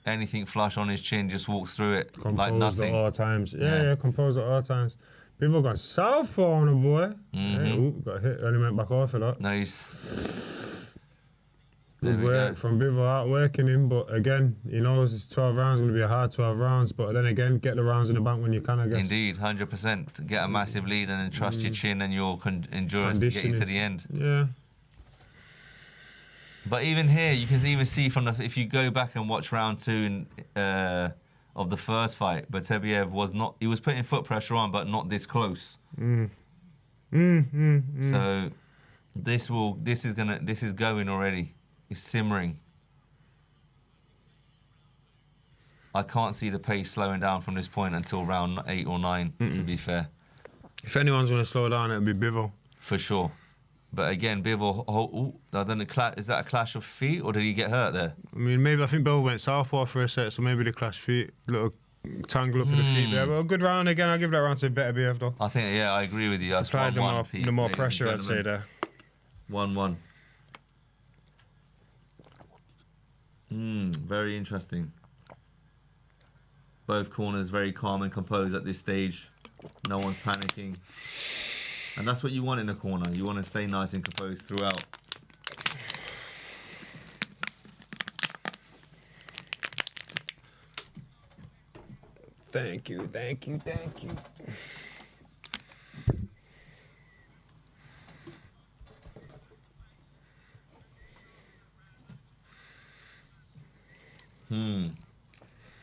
Anything flush on his chin, just walks through it Composed like nothing. at all times. Yeah, composed at all times. Bivol got southpaw on the boy. Got hit, only went back off of that. Nice. Good work from Bivol outworking him, but again, he knows it's 12 rounds, going to be a hard 12 rounds, but then again, get the rounds in the bank when you can, I guess. Indeed, 100%. Get a massive lead and then trust your chin and your endurance to get you to the end. Yeah. But even here, you can even see from if you go back and watch round 2 of the first fight, Beterbiev he was putting foot pressure on, but not this close. So this is going already. It's simmering. I can't see the pace slowing down from this point until round 8 or 9, to be fair. If anyone's going to slow down, it'll be Bivol. For sure. But again, Bivol, I don't know, is that a clash of feet or did he get hurt there? I mean, I think Bivol went southpaw for a set, so maybe the clash feet, little tangle up of the feet there. But a good round again, I'll give that round to Beterbiev though. I think, I agree with you. Just applied the more pressure, I'd say there. 1-1. Very interesting. Both corners very calm and composed at this stage. No one's panicking. And that's what you want in a corner. You want to stay nice and composed throughout. Thank you, thank you, thank you.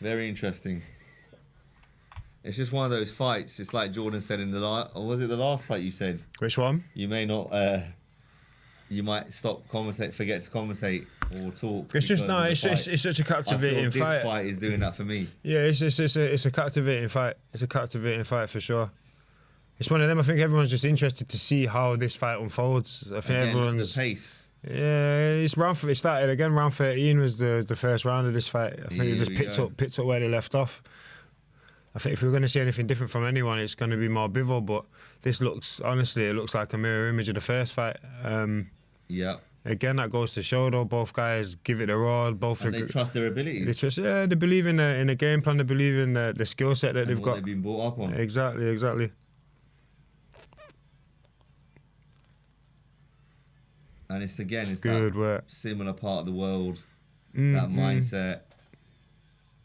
Very interesting. It's just one of those fights. It's like Jordan said in the last, or was it the last fight you said? Which one? You may not. You might stop commentate, forget to commentate or talk. It's just no. It's such a captivating fight. This fight is doing that for me. Yeah, it's a captivating fight. It's a captivating fight for sure. It's one of them. I think everyone's just interested to see how this fight unfolds. I think Again, everyone's the pace. Yeah, it started again. Round 13 was the first round of this fight. I think it just picked up where they left off. I think if we're going to see anything different from anyone, it's going to be more Bivol. But this looks like a mirror image of the first fight. Yeah. Again, that goes to show though, both guys give it their all. Both and they trust their abilities. They believe in the game plan. They believe in the skill set that they've got. They've been brought up on. Exactly. And it's good that work. Similar part of the world, that mindset.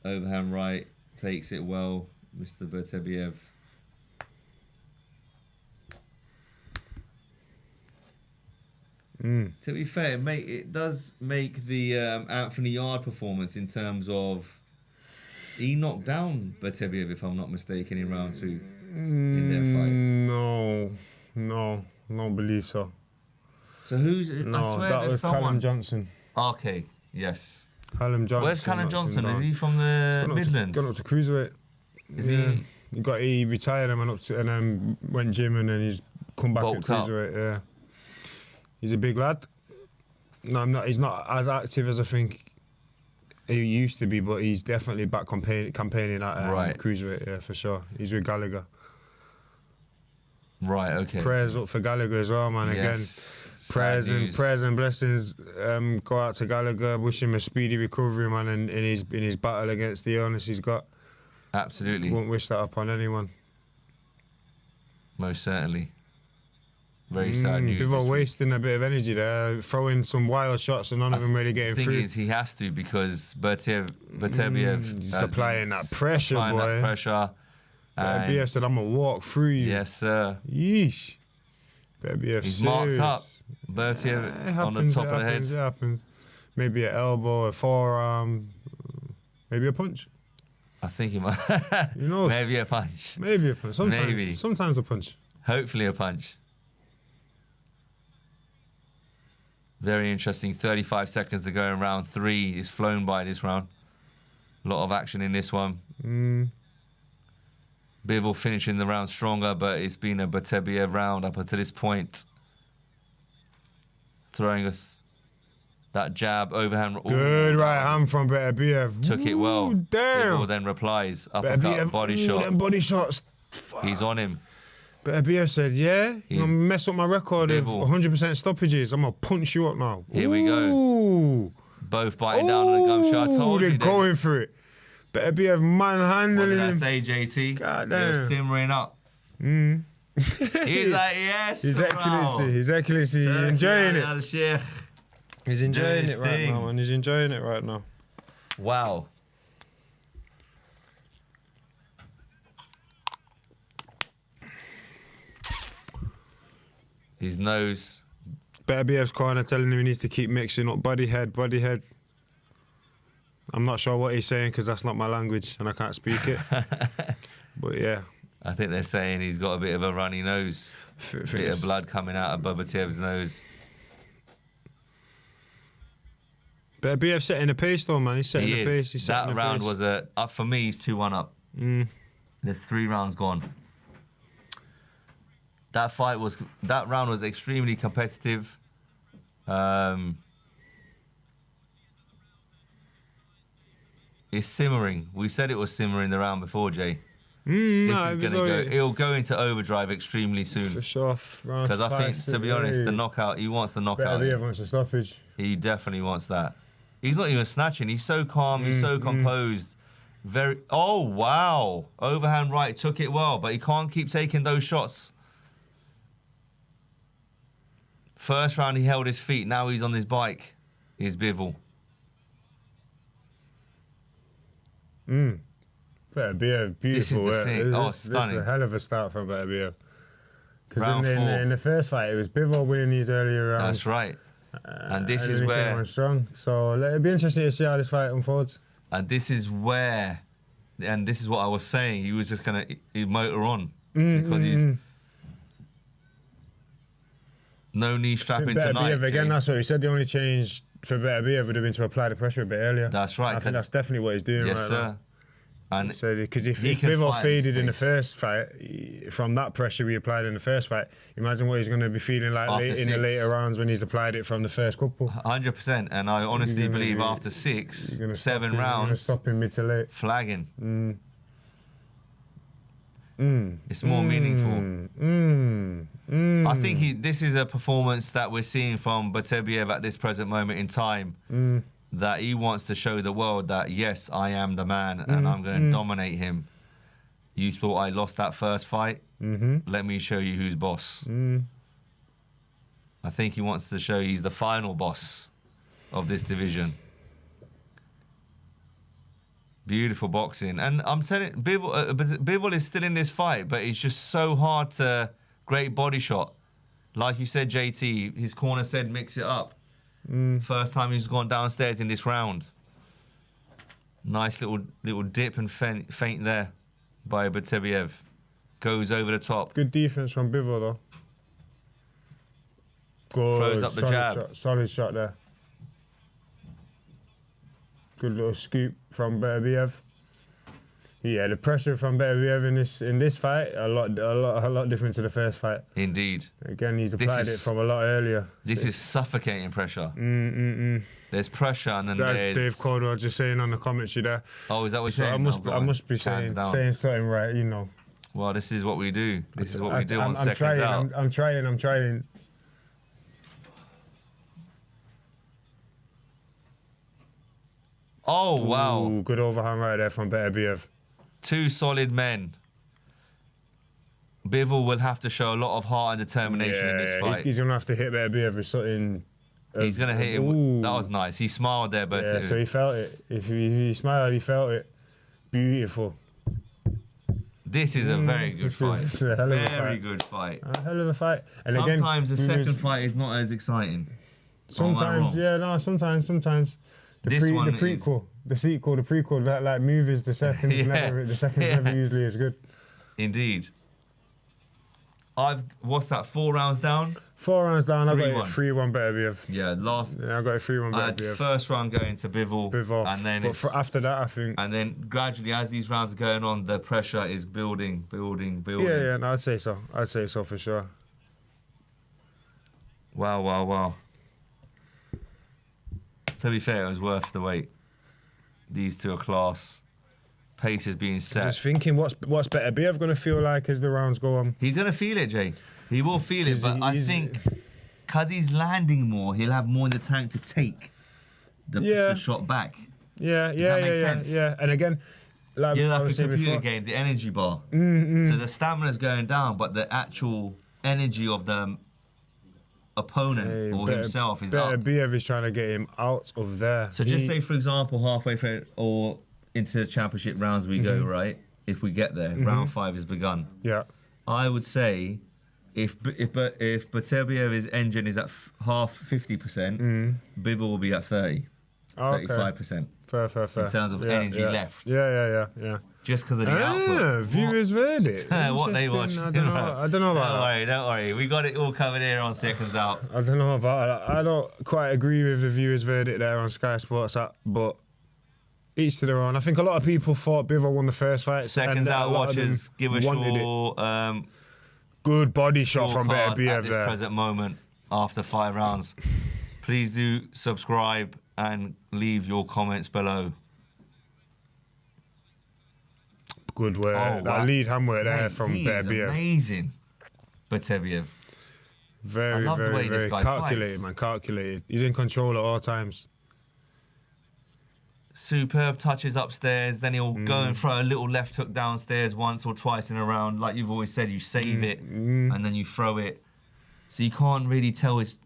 Overhand right, takes it well, Mr. Beterbiev. To be fair, mate, it does make the Anthony Yard performance in terms of he knocked down Beterbiev, if I'm not mistaken, in round 2 in their fight. No, don't believe so. So who's? No, I swear that there's was someone. Callum Johnson. Okay, yes. Callum Johnson. Where's Callum Johnson? Is he from the Midlands? Gone up to cruiserweight. He retired and went up to went gym and then he's come back at cruiserweight. Yeah. He's a big lad. No, I'm not. He's not as active as I think he used to be, but he's definitely back campaigning at cruiserweight. Yeah, for sure. He's with Gallagher. Right. Okay. Prayers up for Gallagher as well, man. Yes. Again, prayers and blessings go out to Gallagher. Wish him a speedy recovery, man, in his battle against the illness he's got. Absolutely. Won't wish that upon anyone. Most certainly. Very sad news. Bivol wasting a bit of energy there, throwing some wild shots and none of them really getting through. The thing is, he has to because Beterbiev he's applying that pressure, boy. That pressure. Beterbiev said, "I'm gonna walk through you." Yes, sir. Yeesh. Beterbiev he's serious. marked up. Beterbiev on the top of the head. It happens. Maybe an elbow, a forearm, maybe a punch. I think he might. Maybe a punch. Maybe a punch. Sometimes a punch. Hopefully a punch. Very interesting. 35 seconds to go in round 3. It's flown by this round. A lot of action in this one. Bivol finishing the round stronger, but it's been a Beterbiev round up until this point. Throwing that jab, overhand. Good right hand from Beterbiev. Took it well. Damn. Bivol then replies, uppercut, body shot. Them body shots. He's on him. Beterbiev said, yeah, I'm going to mess up my record of 100% stoppages. I'm going to punch you up now. Here we go. Both biting down on the gumshot. I told you. They're going for it. Beterbiev manhandling him. What did I say, JT? God They're damn. simmering up. He's like, yes, His Excellency, he's enjoying it. He's enjoying it right now, man. He's enjoying it right now. Wow. His nose. Beterbiev's corner telling him he needs to keep mixing up body head. I'm not sure what he's saying because that's not my language and I can't speak it. But yeah. I think they're saying he's got a bit of a runny nose. Bit of blood coming out of Beterbiev's nose. Beterbiev setting the pace though, man. He's setting the pace. He's that round was for me, he's 2-1 up. There's 3 rounds gone. That round was extremely competitive. It's simmering. We said it was simmering the round before, Jay. It'll go into overdrive extremely soon. For sure. Because I think, to be honest, the knockout, he wants the knockout. Beterbiev wants a stoppage. He definitely wants that. He's not even snatching. He's so calm. He's so composed. Oh, wow. Overhand right, took it well, but he can't keep taking those shots. First round, he held his feet. Now he's on his bike. Here's Bivol. Beterbiev, beautiful. This is the thing. Oh, This stunning. is a hell of a start from Beterbiev. Because Round four. in the first fight, it was Bivol winning these earlier rounds. That's right. And this and is then he came where. on strong. So it'll be interesting to see how this fight unfolds. And this is where. And this is what I was saying. He was just going to motor on. Because he's. No knee strapping tonight. Beterbiev, again, Jay. that's what he said. The only change for Beterbiev would have been to apply the pressure a bit earlier. That's right. I think that's definitely what he's doing Yes, right sir. now. And because if he can Bivol fight faded his in the pace. first fight, from that pressure we applied in the first fight, imagine what he's going to be feeling like After in the 6. later rounds when he's applied it from the first couple. 100%. And I honestly You're gonna believe be- after 6, You're gonna 7 You're going to rounds, stop him mid to late. flagging. It's more meaningful. I think this is a performance that we're seeing from Beterbiev at this present moment in time. That he wants to show the world that, yes, I am the man and I'm going to dominate him. You thought I lost that first fight? Let me show you who's boss. I think he wants to show he's the final boss of this division. Beautiful boxing. And I'm telling you, Bivol is still in this fight, but it's just so hard to... Great body shot. Like you said, JT, his corner said mix it up. First time he's gone downstairs in this round. Nice little dip and feint there by Beterbiev. Goes over the top. Good defense from Bivol though. Good. Throws up the solid jab. Shot, solid shot there. Good little scoop from Beterbiev. Yeah, the pressure from Beterbiev in this fight a lot different to the first fight. Indeed. Again, he's applied it from a lot earlier. This is suffocating pressure. There's pressure and then That's there's... Dave Caldwell just saying on the commentary there. Oh, is that what you're So saying? I must be saying something right, you know. Well, this is what we do. This is what we do on I'm Seconds trying, Out. I'm trying. Oh, wow. Ooh, good overhand right there from Beterbiev. 2 solid men. Bivol will have to show a lot of heart and determination in this fight. He's going to have to hit Beterbiev with something. He's going to hit him. That was nice. He smiled there, but Yeah, so he felt it. If he smiled, he felt it. Beautiful. this is a very good fight. This is a hell of a Very fight. good fight. A hell of a fight. And Sometimes again, the second fight is not as exciting. Sometimes, Sometimes. The This one is- prequel, the sequel, the prequel, that like movies, the second never usually is good. Indeed. What's that, 4 rounds down? 4 rounds down, I got 3-1. it 3-1 Beterbiev. Yeah, I got it 3-1 I had Beterbiev. first round going to Bivol. And then But after that, I think. And then gradually, as these rounds are going on, the pressure is building. Yeah, no, I'd say so. I'd say so for sure. Wow. To be fair, it was worth the wait. These two are class. Pace is being set. Just thinking, what's Beterbiev going to feel like as the rounds go on? He's going to feel it, Jay. He will feel it, but I think because he's landing more, he'll have more in the tank to take the shot back. Yeah. Does that make sense? Yeah. And again, like You're I like a was saying computer before, game, the energy bar. Mm-hmm. So the stamina's going down, but the actual energy of the opponent or himself is up. Beterbiev is trying to get him out of there. So just say, for example, halfway through or into the championship rounds we go, right? If we get there, round 5 has begun. Yeah. I would say if Beterbiev's engine is at half 50%, Bivol will be at 30, 35%. Fair. In terms of energy left. Yeah. Just because of the output. Viewers verdict. What they watch. I don't know about that. Don't worry. We got it all covered here on Seconds Out. I don't know about that. I don't quite agree with the viewers' verdict there on Sky Sports app, but each to their own. I think a lot of people thought Bivol won the first fight. Seconds Out watchers, give us your good body shot from Beterbiev at this there. present moment after 5 rounds. Please do subscribe and leave your comments below. Good work. That lead hand work there from Beterbiev. Amazing. Beterbiev. Very calculated, man. Calculated. He's in control at all times. Superb touches upstairs, then he'll go and throw a little left hook downstairs once or twice in a round. Like you've always said, you save it and then you throw it. So you can't really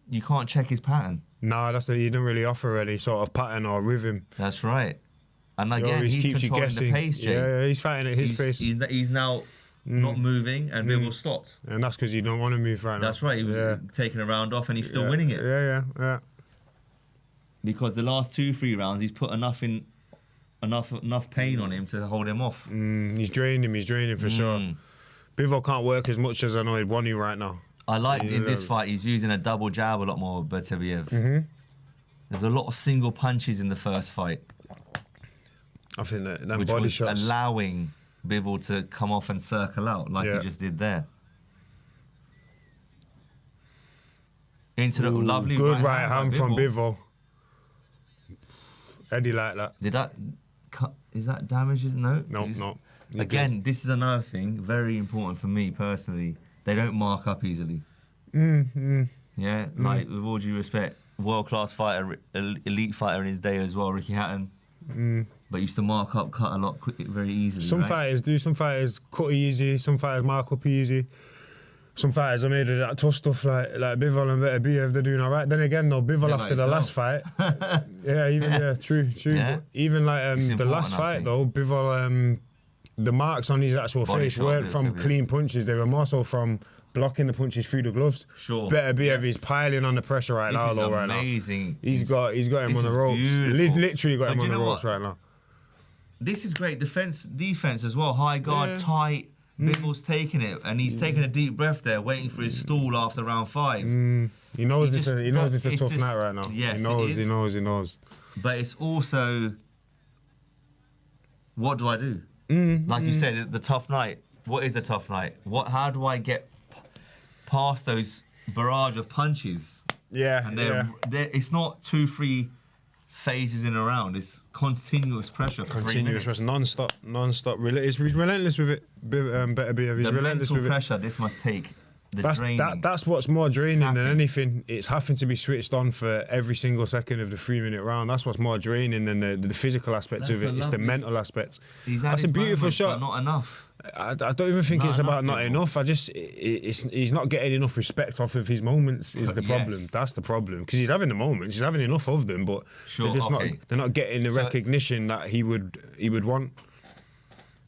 you can't check his pattern. Nah, he didn't really offer any sort of pattern or rhythm. That's right. And again, he's keeps you controlling guessing. the pace, Jay. Yeah, he's fighting at his pace. He's now not moving, and Bivol stopped. And that's because you don't want to move right now. That's right. He was taking a round off, and he's still winning it. Yeah. Because the last 2-3 rounds, he's put enough pain on him to hold him off. He's drained him for sure. Bivol can't work as much as I know he'd want to right now. I like in this fight, he's using a double jab a lot more, Beterbiev. There's a lot of single punches in the first fight. I think that which body was shots allowing Bivol to come off and circle out like he just did there. Into the lovely good right hand from Bivol. Eddie like that. Did that is that damages? No. No. Again, this is another thing very important for me personally. They don't mark up easily. Yeah, like with all due respect, world-class fighter, elite fighter in his day as well, Ricky Hatton. But used to mark up, cut a lot very easily. Some fighters do. Some fighters cut easy. Some fighters mark up easy. Some fighters are made of that tough stuff like Bivol and Beterbiev. They're doing all right. Then again, though, Bivol after the last fight, true. Yeah. But even like the last fight though, Bivol, the marks on his actual face weren't from clean punches. They were more so from blocking the punches through the gloves. Sure. Beterbiev is piling on the pressure right now, though. Right now, amazing. He's got him on the ropes. Literally got him on the ropes right now. This is great defense as well. High guard, tight. Bivol's taking it, and he's taking a deep breath there, waiting for his stall after round 5. He knows it's a tough night right now. Yes, he knows. But it's also, what do I do? Like you said, the tough night. What is the tough night? How do I get past those barrage of punches? And it's not 2-3 phases in a round. It's continuous pressure for 3 minutes. Pressure, non-stop. He's relentless with it. Beterbiev. He's relentless with it. The mental pressure this must take. That's what's more draining than anything. It's having to be switched on for every single second of the 3-minute round. That's what's more draining than the physical aspects of it. It's the mental aspects. That's a beautiful shot. But not enough. I don't even think it's about not enough. He's not getting enough respect off of his moments. Is the problem? Yes. That's the problem, because he's having the moments. He's having enough of them, but they're not getting the recognition that he would want.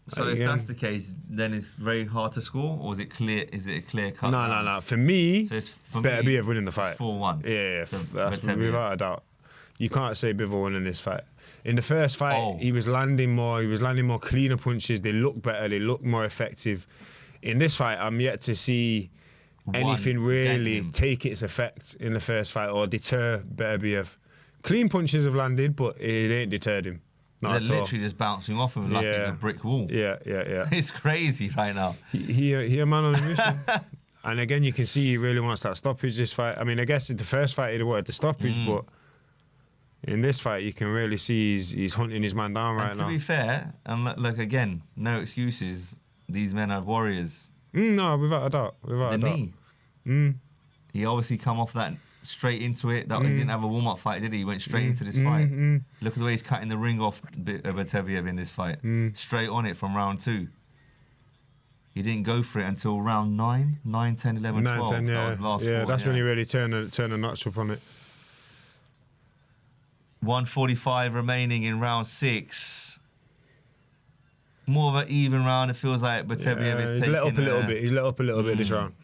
So if that's the case, then it's very hard to score, or is it clear? Is it a clear cut? No. For me, Beterbiev winning the fight. 4-1. Yeah, that's without a doubt. You can't say Bivol winning this fight. In the first fight, he was landing more. He was landing more cleaner punches. They look better. They look more effective. In this fight, I'm yet to see anything really take its effect in the first fight or deter Beterbiev. Clean punches have landed, but it ain't deterred him. They're literally just bouncing off him like it's a brick wall. Yeah. It's crazy right now. He a man on a mission. And again, you can see he really wants that stoppage this fight. I mean, I guess in the first fight he wanted the stoppage, but in this fight you can really see he's hunting his man down right now. To be fair, and look again, no excuses. These men are warriors. No, without a doubt. The knee. He obviously come off that straight into it. He didn't have a warm-up fight, did he? He went straight into this fight. Look at the way he's cutting the ring off Beterbiev in this fight. Straight on it from round 2. He didn't go for it until round 9, 10, 11, 12. 10, that was last fought, that's when he really turned a notch up on it. 1:45 remaining in round 6. More of an even round. It feels like Beterbiev is taking... He's let up a little bit. He's let up a little bit this round.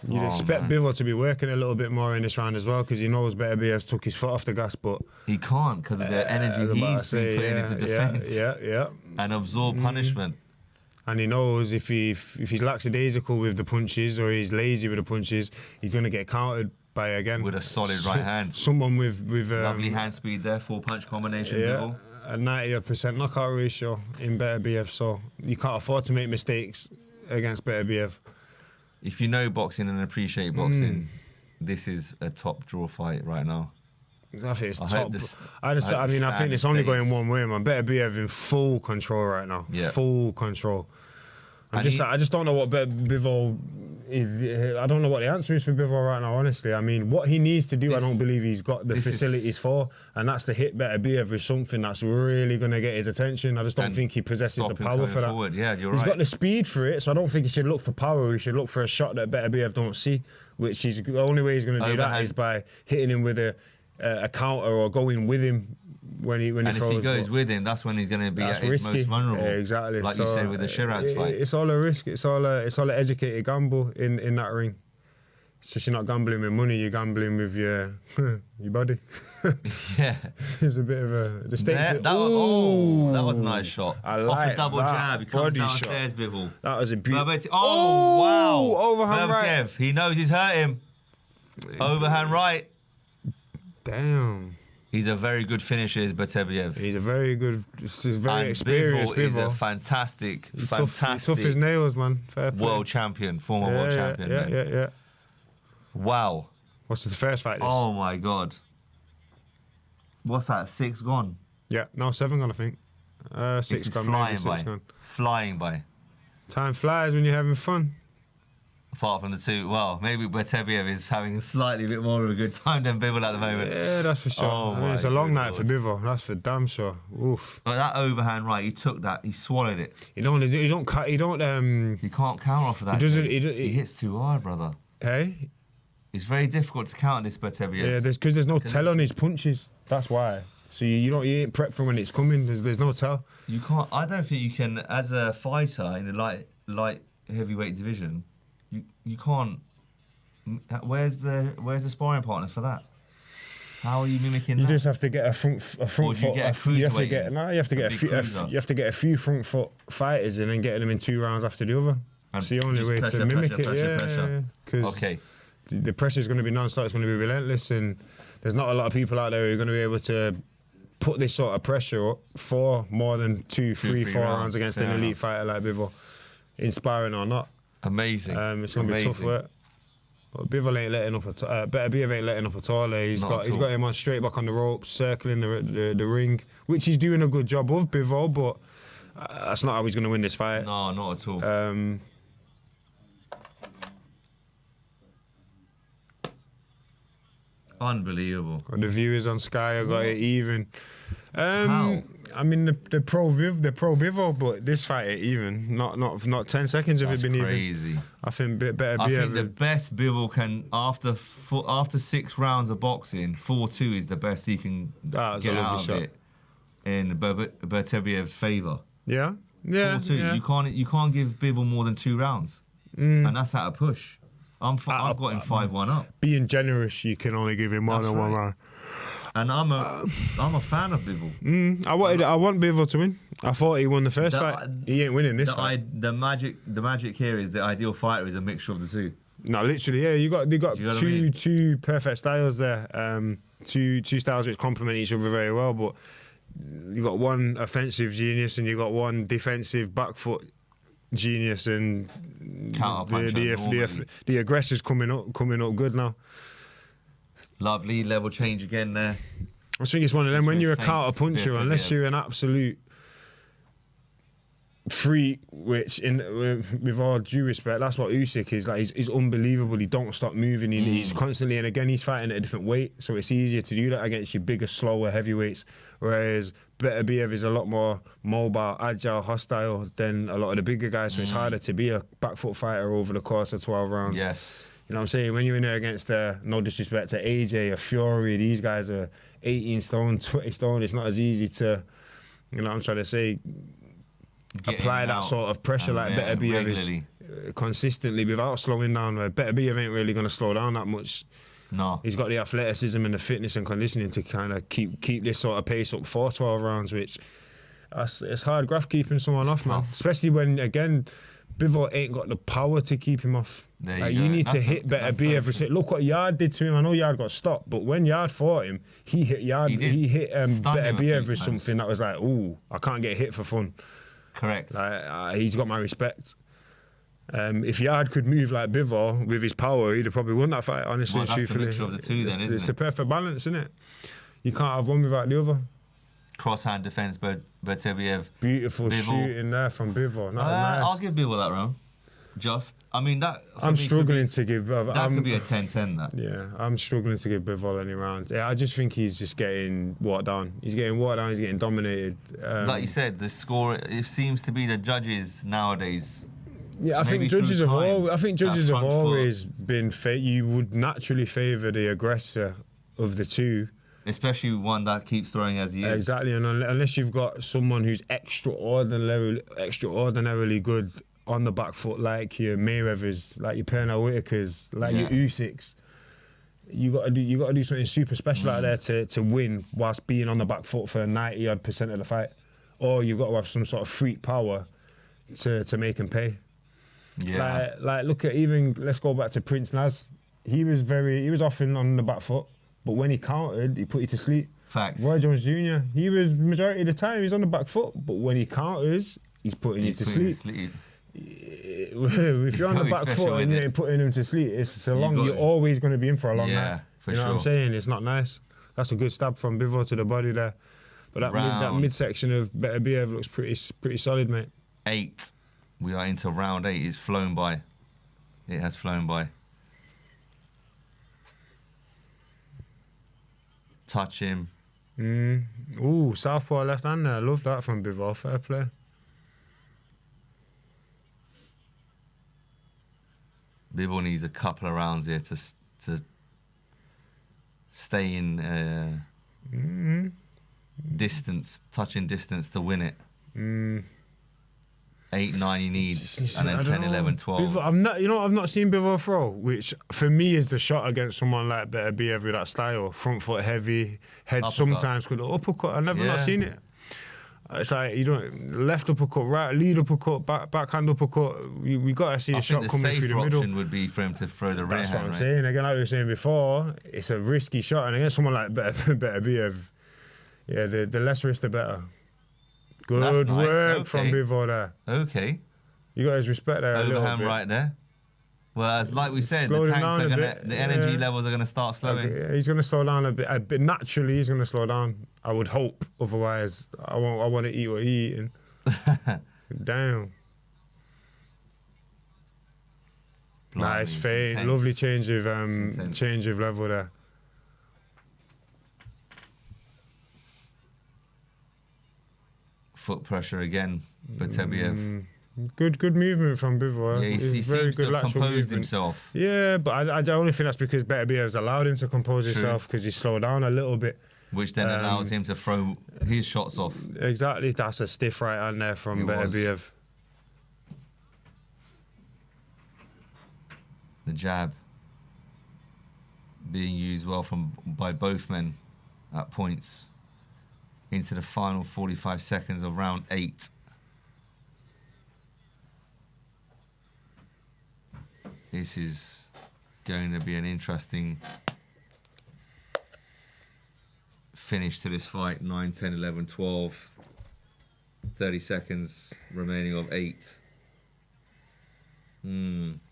You'd expect Bivol to be working a little bit more in this round as well, because he knows Beterbiev took his foot off the gas, but he can't because of the energy he's been putting into defence and absorb punishment. And he knows if he's lackadaisical with the punches or he's lazy with the punches, he's going to get countered by with a solid right hand. Someone with lovely hand speed there, 4-punch combination. Bivol. A 90% knockout ratio in Beterbiev, so you can't afford to make mistakes against Beterbiev. If you know boxing and appreciate boxing, this is a top draw fight right now. I think it's top. I think it's only going one way, man. Beterbiev in full control right now. Yeah. Full control. I just don't know what Bivol is. I don't know what the answer is for Bivol right now, honestly. I mean, what he needs to do, I don't believe he's got the facilities for, and that's to hit Beterbiev with something that's really going to get his attention. I just don't think he possesses the power for that. Forward. Yeah, you're He's right. got the speed for it, so I don't think he should look for power. He should look for a shot that Beterbiev don't see, which is the only way he's going to do that is by hitting him with a counter or going with him when he and if throws. he goes with him, that's when he's going to be at his risky. most vulnerable. Yeah, exactly. Like you said with the Shiraz fight. It's all a risk. It's all an educated gamble in that ring. It's just you're not gambling with money. You're gambling with your body. Yeah. It's a bit of the stakes. That was a nice shot. I Off like a double that jab. He comes body downstairs, shot. Bivol. That was a beautiful. Oh, wow. Overhand right. Beterbiev, he knows he's hurt him. Overhand right. Damn. He's a very good finisher, Beterbiev. He's a very good, very experienced Bivol is a Bivol. fantastic He's tough as nails, man. Fair play. world champion, former world champion. Yeah. Wow. What's the first fight? Oh my God. What's that? 6 gone. Yeah, no, 7 gone, I think. 6 This is gone, flying maybe 6 by. gone. Flying by. Time flies when you're having fun. Apart from the two, well, maybe Beterbiev is having a slightly bit more of a good time than Bivol at the moment. Yeah, that's for sure. Oh I mean, it's a long night for Bivol. That's for damn sure. Oof. But that overhand right, he took that, he swallowed it. You don't cut. You don't. You can't counter off of that. He doesn't. He hits too hard, brother. Hey. It's very difficult to counter this Beterbiev. Yeah, because there's no tell on his punches. That's why. So you ain't prepped for when it's coming. There's no tell. You can't. I don't think you can, as a fighter in the light heavyweight division. You can't. Where's the sparring partner for that? How are you mimicking that? You just have to get a front foot. You have to get a few front foot fighters and then get them in 2 rounds after the other. It's the only way to mimic it. Pressure. Because okay. The pressure is going to be non-stop. It's going to be relentless, and there's not a lot of people out there who are going to be able to put this sort of pressure up for more than 2, 3, 4 rounds against an elite fighter like Bivol, inspiring or not. Amazing. It's going to be tough work. But Bivol ain't letting up at all. Beterbiev ain't letting up at all. He's got him on straight back on the ropes, circling the ring, which he's doing a good job of, Bivol. But that's not how he's going to win this fight. No, not at all. Unbelievable. The viewers on Sky have got it even. How? I mean, the pro Bivol, but this fight it even. Not 10 seconds if it been crazy. even. I think Beterbiev. I think the best Bivol can after 6 rounds of boxing, 4-2 is the best he can get out of it in Beterbiev's favour. Yeah. 4-2. Yeah. You can't give Bivol more than 2 rounds, and that's at a push. I've got him 5-1 up. Being generous, you can only give him more than 1 round. And I'm a fan of Bivol. I want Bivol to win. I thought he won the first fight. He ain't winning this fight. The magic here is the ideal fighter is a mixture of the two. No, literally, yeah. You got mean? two perfect styles there. Two styles which complement each other very well. But you got one offensive genius and you got one defensive back foot genius, and the aggressor's coming up good now. Lovely level change again there. I think it's one of them. When you're a counter puncher, unless you're an absolute freak, which with all due respect, that's what Usyk is like. He's unbelievable. He don't stop moving. He's constantly, and again, he's fighting at a different weight, so it's easier to do that against your bigger, slower heavyweights. Whereas Beterbiev is a lot more mobile, agile, hostile than a lot of the bigger guys. So it's harder to be a back foot fighter over the course of 12 rounds. Yes. You know what I'm saying? When you're in there against, no disrespect to AJ or Fury, these guys are 18 stone, 20 stone. It's not as easy to, you know what I'm trying to say, apply that sort of pressure like Beterbiev is consistently without slowing down. Beterbiev ain't really going to slow down that much. No. He's got the athleticism and the fitness and conditioning to kind of keep this sort of pace up for 12 rounds, which it's hard graph keeping someone off, man. Especially when, again, Bivol ain't got the power to keep him off. You need to hit Beterbiev. Look what Yard did to him. I know Yard got stopped, but when Yard fought him, he hit Yard. He hit Beterbiev with something that was like, ooh, I can't get hit for fun. Correct. He's got my respect. If Yard could move like Bivol with his power, he'd have probably won that fight, honestly. Well, that's the mixture of the two then, isn't it? It's the perfect balance, isn't it? You can't have one without the other. Crosshand defence, Beterbiev. Beautiful Bivol. Shooting there from Bivol. Nice. I'll give Bivol that round. I'm struggling to give. That could be a 10-10. That. Yeah, I'm struggling to give Bivol any round. Yeah, I just think he's just getting watered down. He's getting watered down. He's getting dominated. Like you said, the score. It seems to be the judges nowadays. Yeah, I think judges have always been. You would naturally favour the aggressor of the two, Especially one that keeps throwing as he is. Exactly, and unless you've got someone who's extraordinarily good on the back foot, like your Mayweathers, like your Pernell Whitakers, like your Usyks, you got to do something super special out there to win whilst being on the back foot for 90% of the fight, or you've got to have some sort of freak power to make him pay. Yeah. Like look at let's go back to Prince Naz. He was often on the back foot, but when he countered, he put you to sleep. Facts. Roy Jones Jr. He was majority of the time he's on the back foot, but when he counters, he's putting you to sleep. If you're on the back foot and you ain't putting him to sleep, you're always going to be in for a long night. For you know what I'm saying? It's not nice. That's a good stab from Bivol to the body there. But that midsection of Beterbiev looks pretty solid, mate. 8. We are into round 8. It's flown by. It has flown by. Touch him. Ooh, southpaw left hand there. Love that from Bivol. Fair play. Bivol needs a couple of rounds here to stay in distance, touching distance to win it. 8, 9 he needs, and then 10, 11, 12. Bivol, I've not seen Bivol throw, which for me is the shot against someone like Beterbiev with that style. Front foot heavy, head uppercut. Sometimes could uppercut. I've never not seen it. It's like left uppercut, right, lead uppercut, backhand uppercut. We got to see a shot coming through the middle. The safer option would be for him to throw the rear hand. That's what I'm saying. Again, like we were saying before, it's a risky shot, and against someone like Beterbiev, the less risk the better. Good work from Bivol there. Okay. You got his respect there. Overhand right there. Well, like we said, the energy levels are gonna start slowing. Okay, he's gonna slow down a bit. Naturally, he's gonna slow down. I would hope. Otherwise, I want to eat what he's eating. Damn. Nice fade. Lovely change of level there. Foot pressure again, Beterbiev. Good movement from Bivol. Yeah, he seems to have composed himself. Yeah, but I only think that's because Beterbiev's allowed him to compose himself because he slowed down a little bit. Which then allows him to throw his shots off. Exactly, that's a stiff right hand there from Beterbiev. The jab being used well by both men at points into the final 45 seconds of round 8. This is going to be an interesting finish to this fight. 9, 10, 11, 12. 30 seconds remaining of 8.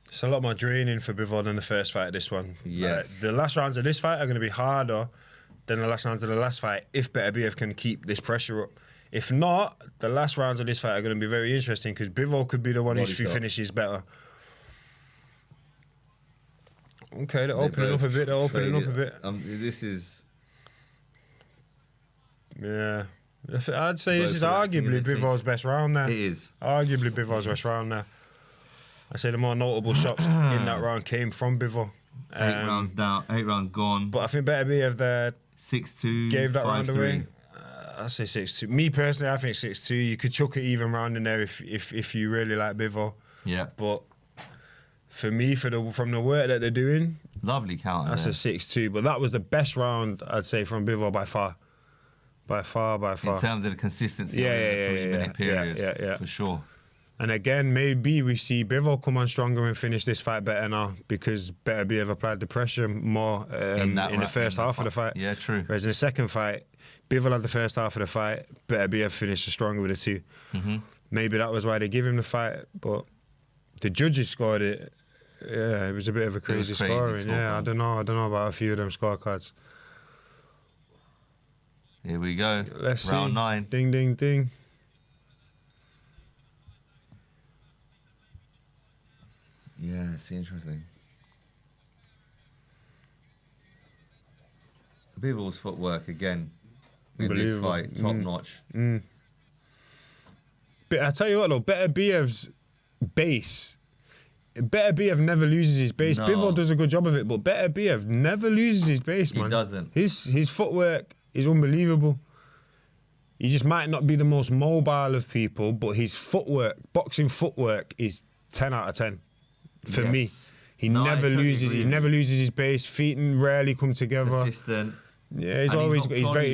It's a lot more draining for Bivol than the first fight of this one. Yes. The last rounds of this fight are going to be harder than the last rounds of the last fight if Beterbiev can keep this pressure up. If not, the last rounds of this fight are going to be very interesting because Bivol could be the one who finishes better. Okay, they're opening up a bit. This is... Yeah. I'd say this is arguably Bivol's best round there. It is. Arguably Bivol's best round there. I'd say the more notable shots in that round came from Bivol. 8 rounds down, 8 rounds gone. But I think Beterbiev there 6-2, gave that round 5-3. away. I say 6-2. Me personally, I think 6-2. You could chuck it even round in there if you really like Bivol. Yeah. But for me, from the work that they're doing, lovely counter. That's a 6-2. But that was the best round I'd say from Bivol by far. By far. In terms of the consistency of the 3-minute period, for sure. And again, maybe we see Bivol come on stronger and finish this fight better now because Beterbiev applied the pressure more in the first half of the fight. Yeah, true. Whereas in the second fight, Bivol had the first half of the fight, Beterbiev finished stronger with the 2. Maybe that was why they give him the fight, but the judges scored it. Yeah, it was a bit of a crazy scoring. Yeah, I don't know about a few of them scorecards. Here we go. Let's round see. 9. Ding, ding, ding. Yeah, it's interesting. Bivol's footwork again in this fight, top notch. But I tell you what though, Beterbiev's base Beterbiev never loses his base. No. Bivol does a good job of it, but Beterbiev never loses his base, man. He doesn't. His footwork is unbelievable. He just might not be the most mobile of people, but his footwork, boxing footwork, is 10 out of 10 for me. He never loses. He never loses his base. Feet rarely come together. Consistent. Yeah, he's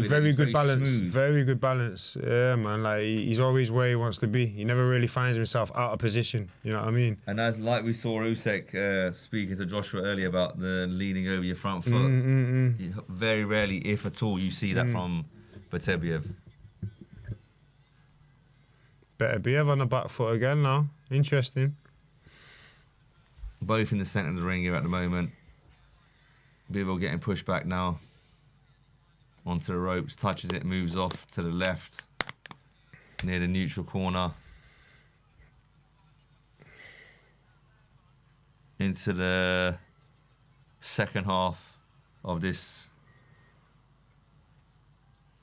very good balance. Very good balance. Yeah, man. Like he's always where he wants to be. He never really finds himself out of position. You know what I mean? And as like we saw Usyk speaking to Joshua earlier about the leaning over your front foot. Very rarely, if at all, you see that from Beterbiev. Beterbiev on the back foot again now. Interesting. Both in the centre of the ring here at the moment. Bivol getting pushed back now. Onto the ropes, touches it, moves off to the left. Near the neutral corner. Into the second half of this.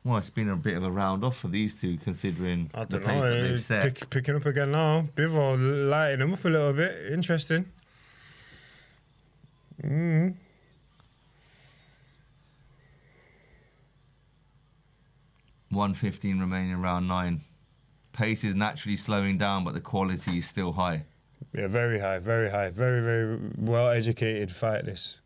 Well, it's been a bit of a round off for these two, considering I the don't pace know. that they've set. Picking up again now. Bivol lighting him up a little bit. Interesting. 1:15 remaining, round 9. Pace is naturally slowing down, but the quality is still high. Yeah, very high, very high. Very, very well-educated fight, this.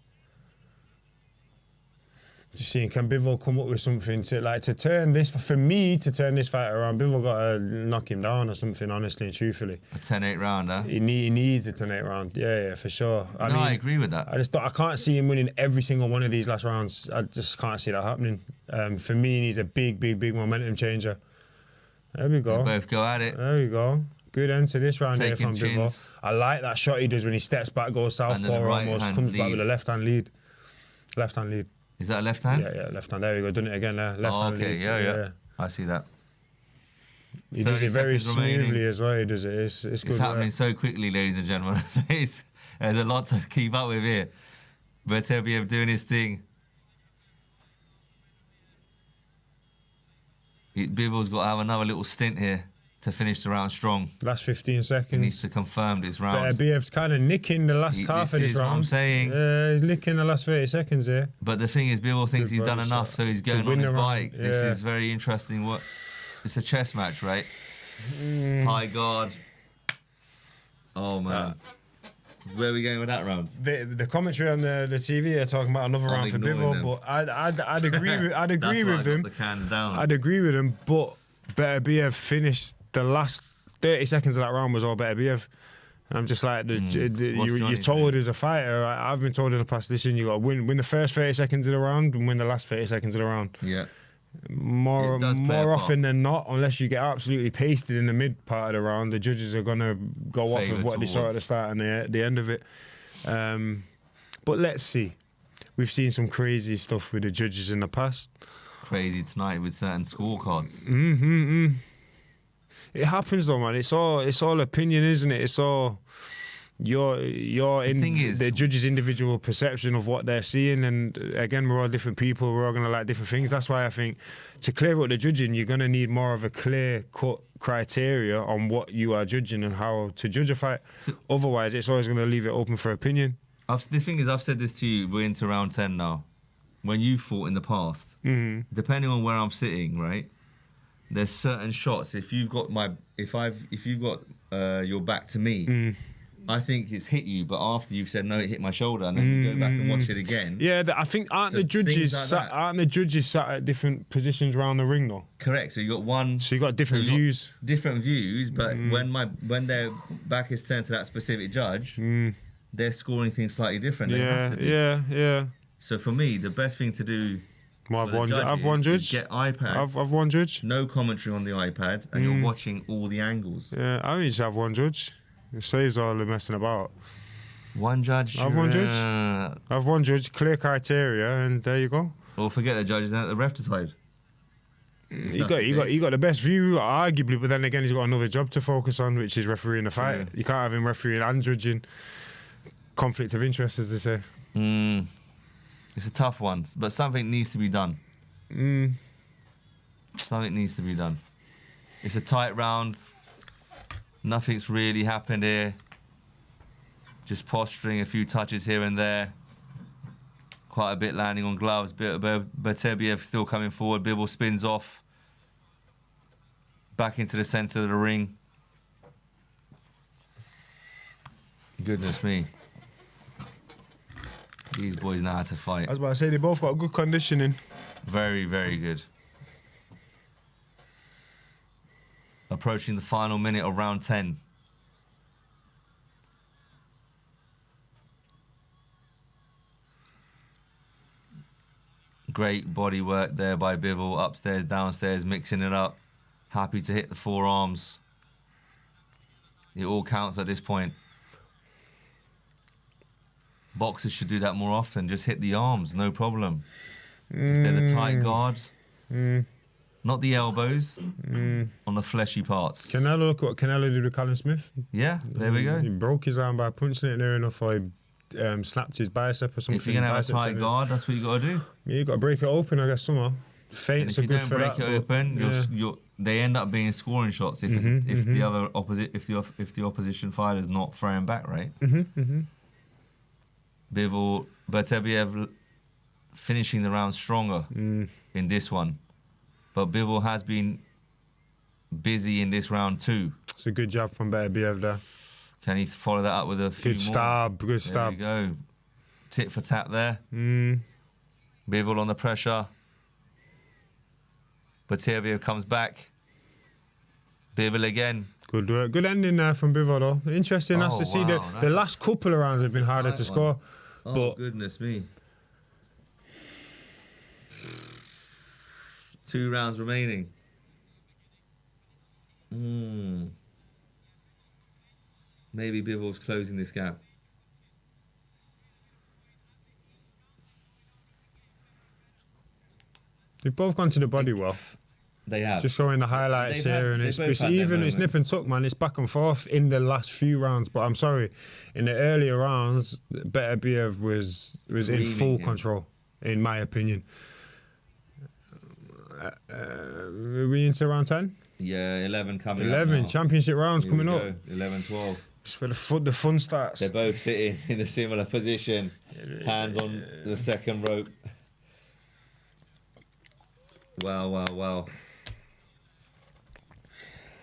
Just seeing, can Bivol come up with something to turn this, for me, to turn this fight around? Bivol got to knock him down or something, honestly and truthfully. A 10-8 round, huh? He needs a 10-8 round, yeah, for sure. I agree with that. I can't see him winning every single one of these last rounds. I just can't see that happening. For me, he needs a big, big, big momentum changer. There we go. They both go at it. There we go. Good end to this round here from Taking Bivol. chins. I like that shot he does when he steps back, goes southpaw, almost comes back with a left-hand lead. Left-hand lead. Is that a left hand? Yeah, left hand. There we go. Done it again there. Left hand okay, lead. yeah. I see that. He does it very smoothly as well. He does it. It's good. It's happening so quickly, ladies and gentlemen. There's a lot to keep up with here. Beterbiev doing his thing. Bivol's got to have another little stint here to finish the round strong. Last 15 seconds. He needs to confirm this round. Beterbiev's kind of nicking the last half of this round. What I'm saying. He's nicking the last 30 seconds here. But the thing is, Bivol thinks he's done enough, so he's going on his bike. Yeah. This is very interesting. It's a chess match, right? High guard. Oh, man. Where are we going with that round? The commentary on the TV are talking about another round for Bivol, but I'd agree with them. The cans down. I'd agree with him, but Beterbiev finished the last 30 seconds of that round was all Beterbiev. And I'm just like, you're told as a fighter, I've been told in the past, listen, you got to win the first 30 seconds of the round and win the last 30 seconds of the round. Yeah. More often than not, unless you get absolutely pasted in the mid part of the round, the judges are going to go off of what they saw at the start and the end of it. But let's see. We've seen some crazy stuff with the judges in the past. Crazy tonight with certain scorecards. It happens though, man. It's all opinion, isn't it? It's all the judge's individual perception of what they're seeing, and again, we're all different people. We're all gonna like different things. That's why I think to clear up the judging, you're gonna need more of a clear-cut criteria on what you are judging and how to judge a fight. Otherwise, it's always gonna leave it open for opinion. The thing is, I've said this to you. We're into round 10 now. When you fought in the past, depending on where I'm sitting, right? There's certain shots. If you've got your back to me, I think it's hit you. But after you've said no, it hit my shoulder, and then we go back and watch it again. Yeah, I think aren't the judges sat at different positions around the ring though? Correct. So you got one. So you got different views. Different views, but when their back is turned to that specific judge, they're scoring things slightly different. They have to be. Yeah. So for me, the best thing to do. Well, I've one judge. Get iPads. I've one judge. No commentary on the iPad, and you're watching all the angles. Yeah, I only just have one judge. It saves all the messing about. One judge. I've one judge. I've one judge. Clear criteria, and there you go. Well, forget the judges. Now the ref decide. He got the best view, arguably, but then again, he's got another job to focus on, which is refereeing the fight. Yeah. You can't have him refereeing and judging. Conflict of interest, as they say. It's a tough one, but something needs to be done. Something needs to be done. It's a tight round. Nothing's really happened here. Just posturing, a few touches here and there. Quite a bit landing on gloves. Beterbiev still coming forward. Bivol spins off. Back into the centre of the ring. Goodness me. These boys know how to fight. I was about to say, they both got good conditioning. Very, very good. Approaching the final minute of round 10. Great body work there by Bivol. Upstairs, downstairs, mixing it up. Happy to hit the forearms. It all counts at this point. Boxers should do that more often. Just hit the arms, no problem. If there's a tight guard, not the elbows, on the fleshy parts. Canelo, look what Canelo did with Callum Smith. Yeah, there we go. He broke his arm by punching it near enough, or he snapped his bicep or something. If you're going to have a tight guard, that's what you got to do. Yeah, you got to break it open, I guess, somehow. Feints are good for that. If you don't break it open, they end up being scoring shots if the opposition fighter's not throwing back, right? Bivol, Beterbiev finishing the round stronger in this one. But Bivol has been busy in this round too. It's a good job from Beterbiev there. Can he follow that up with a few good stab, good stab. There we go. Tit for tat there. Bivol on the pressure. Beterbiev comes back. Bivol again. Good work. Good ending there from Bivol though. Interesting as to see the last couple of rounds have been harder to score. Oh, but goodness me. 2 rounds remaining. Maybe Bivol's closing this gap. They've both gone to the body well. They have. Just showing the highlights here, and it's even, it's nip and tuck, man. It's back and forth in the last few rounds. But I'm sorry, in the earlier rounds, Beterbiev was in full control, in my opinion. Are we into round 10? Yeah, 11 coming 11 up now. championship rounds Here coming we up. go. 11-12. It's where the fun starts. They're both sitting in a similar position. Hands on the second rope. Wow, wow, wow.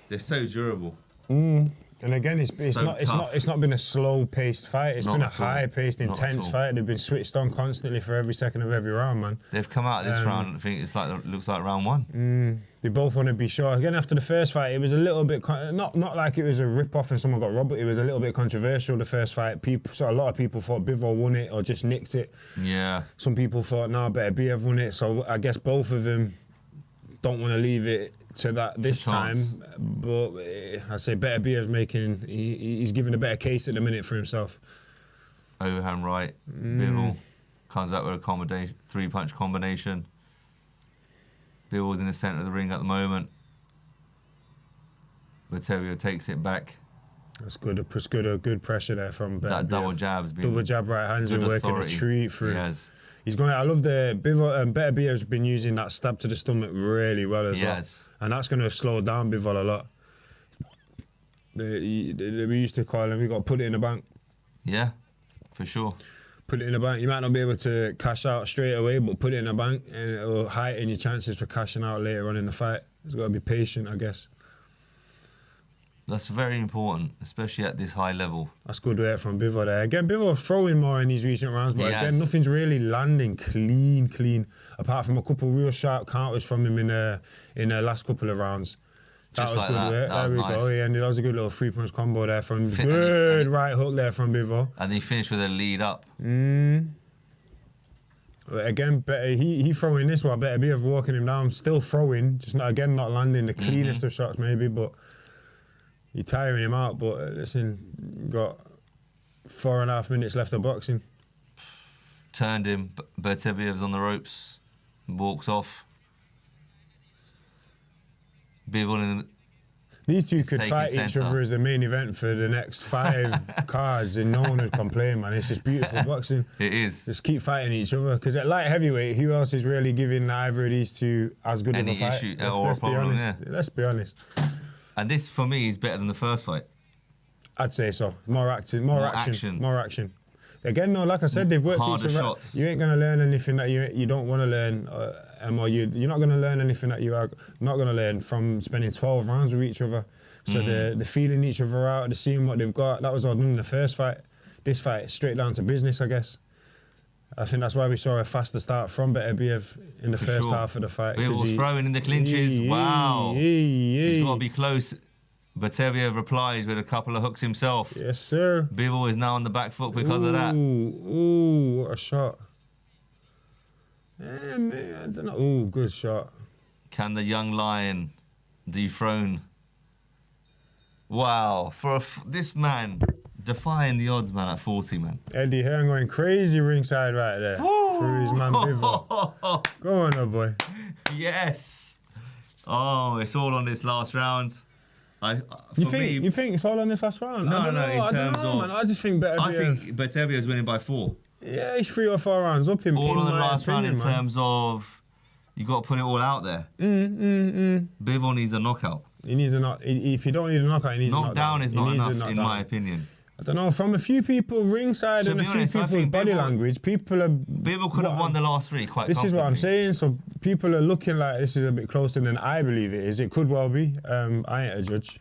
They're so durable. And again, it's not been a slow-paced fight. It's been a high-paced, intense fight. They've been switched on constantly for every second of every round, man. They've come out of this round. I think looks like round 1. They both want to be sure. Again, after the first fight, it was a little bit not like it was a rip-off and someone got robbed, but it was a little bit controversial. The first fight, a lot of people thought Bivol won it or just nicked it. Yeah. Some people thought no, Beterbiev won it. So I guess both of them don't want to leave it to that this time, but I say Beterbiev's he's giving a better case at the minute for himself. Overhand right, Bivol comes out with a 3-punch combination. Bivol's in the centre of the ring at the moment. Beterbiev takes it back. That's good. Good pressure there from Beterbiev. That double jab's been double jab right hand's been working a treat through. He has. He's going. I love the Bivol. Beterbiev's been using that stab to the stomach really well as well, and that's going to slow down Bivol a lot. We used to call him. We got to put it in the bank. Yeah, for sure. Put it in the bank. You might not be able to cash out straight away, but put it in the bank, and it will heighten your chances for cashing out later on in the fight. You've got to be patient, I guess. That's very important, especially at this high level. That's good work from Bivol there. Again, Bivol's throwing more in these recent rounds, but again, nothing's really landing clean, apart from a couple real sharp counters from him in the last couple of rounds. That was good work. There we go. Yeah, and that was a good little 3-punch combo there from good right hook there from Bivol. And he finished with a lead up. Again, he throwing this while Beterbiev walking him down, still throwing, just not landing the cleanest of shots maybe, but you're tiring him out. But listen, got 4.5 minutes left of boxing. Turned him, Beterbiev's on the ropes, walks off. Bivol in the... These two could fight each other as the main event for the next 5 cards, and no one would complain, man. It's just beautiful boxing. It is. Just keep fighting each other, because at light heavyweight, who else is really giving either of these two as good of a fight? Let's be honest. Let's be honest. And this, for me, is better than the first fight. I'd say so. More action. More action. Again, though, like I said, they've worked Harder each other. shots. You ain't gonna learn anything that you don't want to learn, or you're not gonna learn anything that you are not gonna learn from spending 12 rounds with each other. So they're feeling each other out, they're seeing what they've got. That was all done in the first fight. This fight, straight down to business, I guess. I think that's why we saw a faster start from Beterbiev in the first half of the fight. Bivol's throwing in the clinches. Wow. He's got to be close. Beterbiev replies with a couple of hooks himself. Yes, sir. Bivol is now on the back foot because of that. Ooh, what a shot. Yeah, man, I don't know. Ooh, good shot. Can the young lion dethrone? Wow. For this man, defying the odds, man, at 40, man. Eddie Hearn going crazy ringside right there. For his man Bivol. Go on, oh boy. Yes. Oh, it's all on this last round. You think it's all on this last round? No, in terms of... Man, I just think Beterbiev... I think Beterbiev's winning by 4. Yeah, he's 3 or 4 rounds up in all on the my last opinion, round in man. terms of you got to put it all out there. Bivol needs a knockout. He needs a knock. If you don't need a knockout, he needs a knockdown. Knockdown is not enough, in my opinion. I don't know. From a few people ringside and a few people's body language, people are. Bivol could have won the last 3 quite This is what I'm comfortably. saying. So people are looking like this is a bit closer than I believe it is. It could well be. I ain't a judge.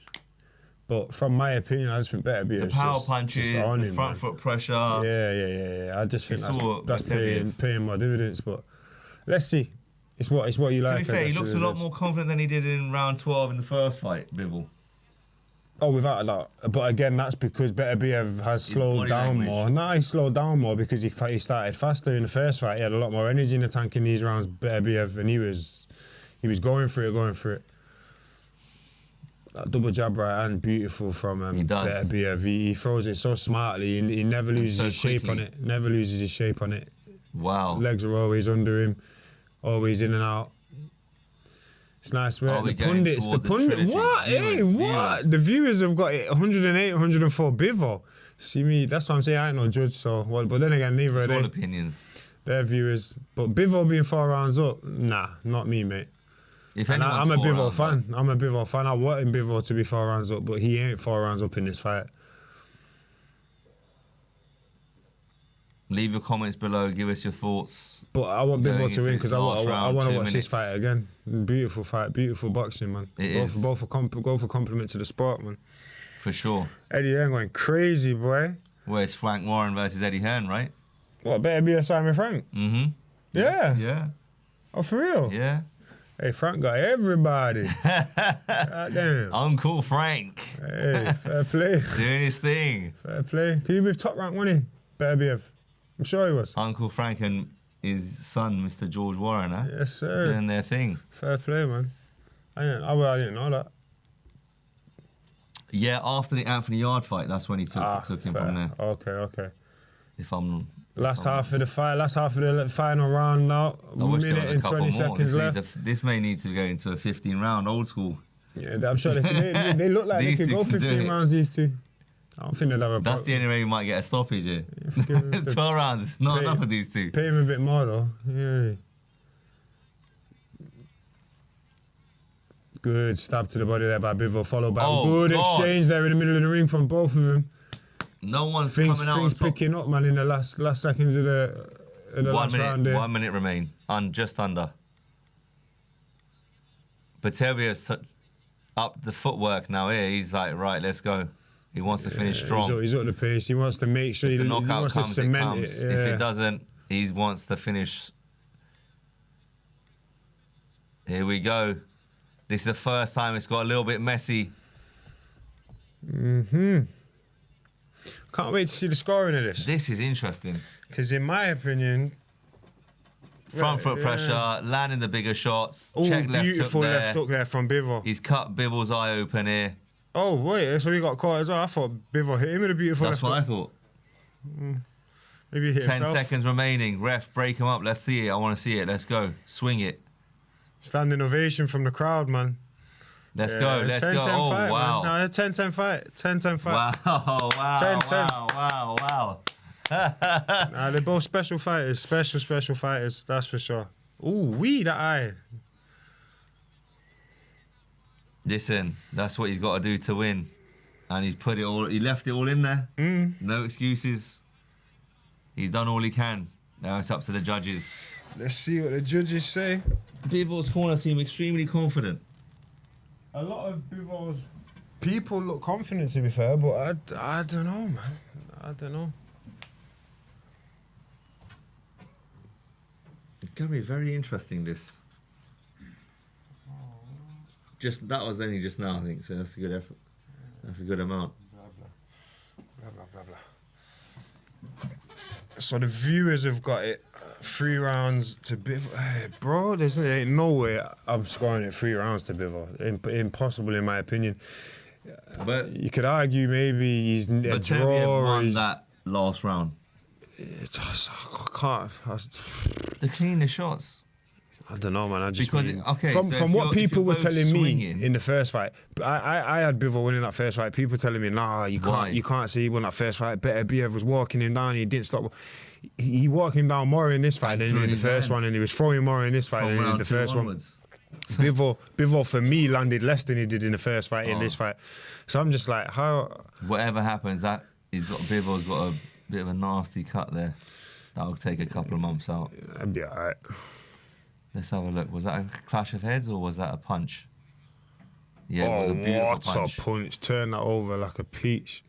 But from my opinion, I just think Beterbiev. The power punches, the front foot pressure. Yeah. I just think that's Beterbiev. paying more dividends. But let's see. It's what you like. To be fair, he looks a lot more confident than he did in round 12 in the first fight, Bivol. Oh, without a doubt. But again, that's because Beterbiev has slowed down more. No, he slowed down more because he started faster in the first fight. He had a lot more energy in the tank in these rounds, Beterbiev, and he was going for it. That double jab right hand, beautiful from Beterbiev. He throws it so smartly. He never loses his shape on it. Never loses his shape on it. Wow. Legs are always under him, always in and out. It's nice, man. The pundits, what? Hey, what? The viewers have got it 108, 104 Bivol. See me, that's what I'm saying. I ain't no judge, so but then again, neither are they. All opinions. They're viewers. But Bivol being 4 rounds up, nah, not me, mate. I'm a Bivol fan. I'm a Bivol fan. I wanted Bivol to be 4 rounds up, but he ain't 4 rounds up in this fight. Leave your comments below. Give us your thoughts. But I want Bivol to win because I want to watch this minutes. fight again. Beautiful fight, beautiful boxing, man. Go for compliment to the sport, man. For sure. Eddie Hearn going crazy, boy. Where's Frank Warren versus Eddie Hearn, right? What, Beterbiev Simon Frank? Mm-hmm. Yeah. Yeah. Oh, for real? Yeah. Hey, Frank got everybody. Goddamn. Uncle Frank. Hey, fair play. Doing his thing. Fair play. He was top rank, wasn't he? Beterbiev. I'm sure he was. Uncle Frank and his son, Mr. George Warren, huh? Yes, sir. Doing their thing. Fair play, man. I didn't know that. Yeah, after the Anthony Yard fight, that's when he took him from there. Okay. If I'm... Last half of the final round now. I wish there was minute a and couple 20 more. seconds left. This may need to go into a 15-round, old school. Yeah, I'm sure they look like they could go 15 rounds, these two. I don't think they'll have a That's the only way we might get a stoppage here. 12 rounds is not enough for these two. Pay him a bit more, though. Yeah. Good stab to the body there by Bivol, followed by a good exchange there in the middle of the ring from both of them. No one's coming out on top. Things picking up, man, in the last seconds of the last round there. 1 minute remain, just under. Beterbiev's up the footwork now here. He's like, right, let's go. He wants to finish strong. He's up the pace. He wants to make sure if the he knockout wants comes, to cement it comes. it. Yeah. If it doesn't, he wants to finish. Here we go. This is the first time it's got a little bit messy. Can't wait to see the scoring of this. This is interesting. Because in my opinion... Front foot pressure, landing the bigger shots. Ooh, check left beautiful hook there. left hook there from Bivol. He's cut Bivol's eye open here. Oh, wait, so he got caught as well. I thought Bivol hit him with a beautiful That's left what hook. I thought. Maybe he hit 10 himself. seconds remaining. Ref, break him up. Let's see it. I want to see it. Let's go. Swing it. Standing ovation from the crowd, man. Let's go. Let's go. Oh, fight, wow. Man. No, 10-10 fight. 10-10 fight. Wow. 10-10. Wow. Nah, they're both special fighters. Special fighters. That's for sure. Ooh, that eye. Listen, that's what he's got to do to win. And he's put it all. He left it all in there. No excuses. He's done all he can. Now it's up to the judges. Let's see what the judges say. Bivol's corner seem extremely confident. A lot of Bivol's people look confident, to be fair, but I don't know, man. I don't know. It's gonna be very interesting. This. Just that was only just now, I think. So that's a good effort. That's a good amount. Blah, blah, blah, blah. So the viewers have got it 3 rounds to Bivol. Hey, bro, there ain't no way I'm scoring it 3 rounds to Bivol. Impossible, in my opinion. But you could argue maybe he's a Beterbiev draw. won that last round. It's just, I can't. To clean the shots. I don't know, man. I just Because, mean, okay, from so what people were both telling swinging, me in the first fight, I had Bivol winning that first fight. People telling me, nah, Why? you can't see he won that first fight. Beterbiev was walking him down. He didn't stop. He walked him down more in this fight than in the first one, and he was throwing more in this fight than in the first one. Bivol for me landed less than he did in the first fight in this fight. So I'm just like, how? Whatever happens, that Bivol's got a bit of a nasty cut there. That'll take a couple of months out. That'd be alright. Let's have a look. Was that a clash of heads or was that a punch? Yeah, it was a beautiful what punch. a punch. Turn that over like a peach.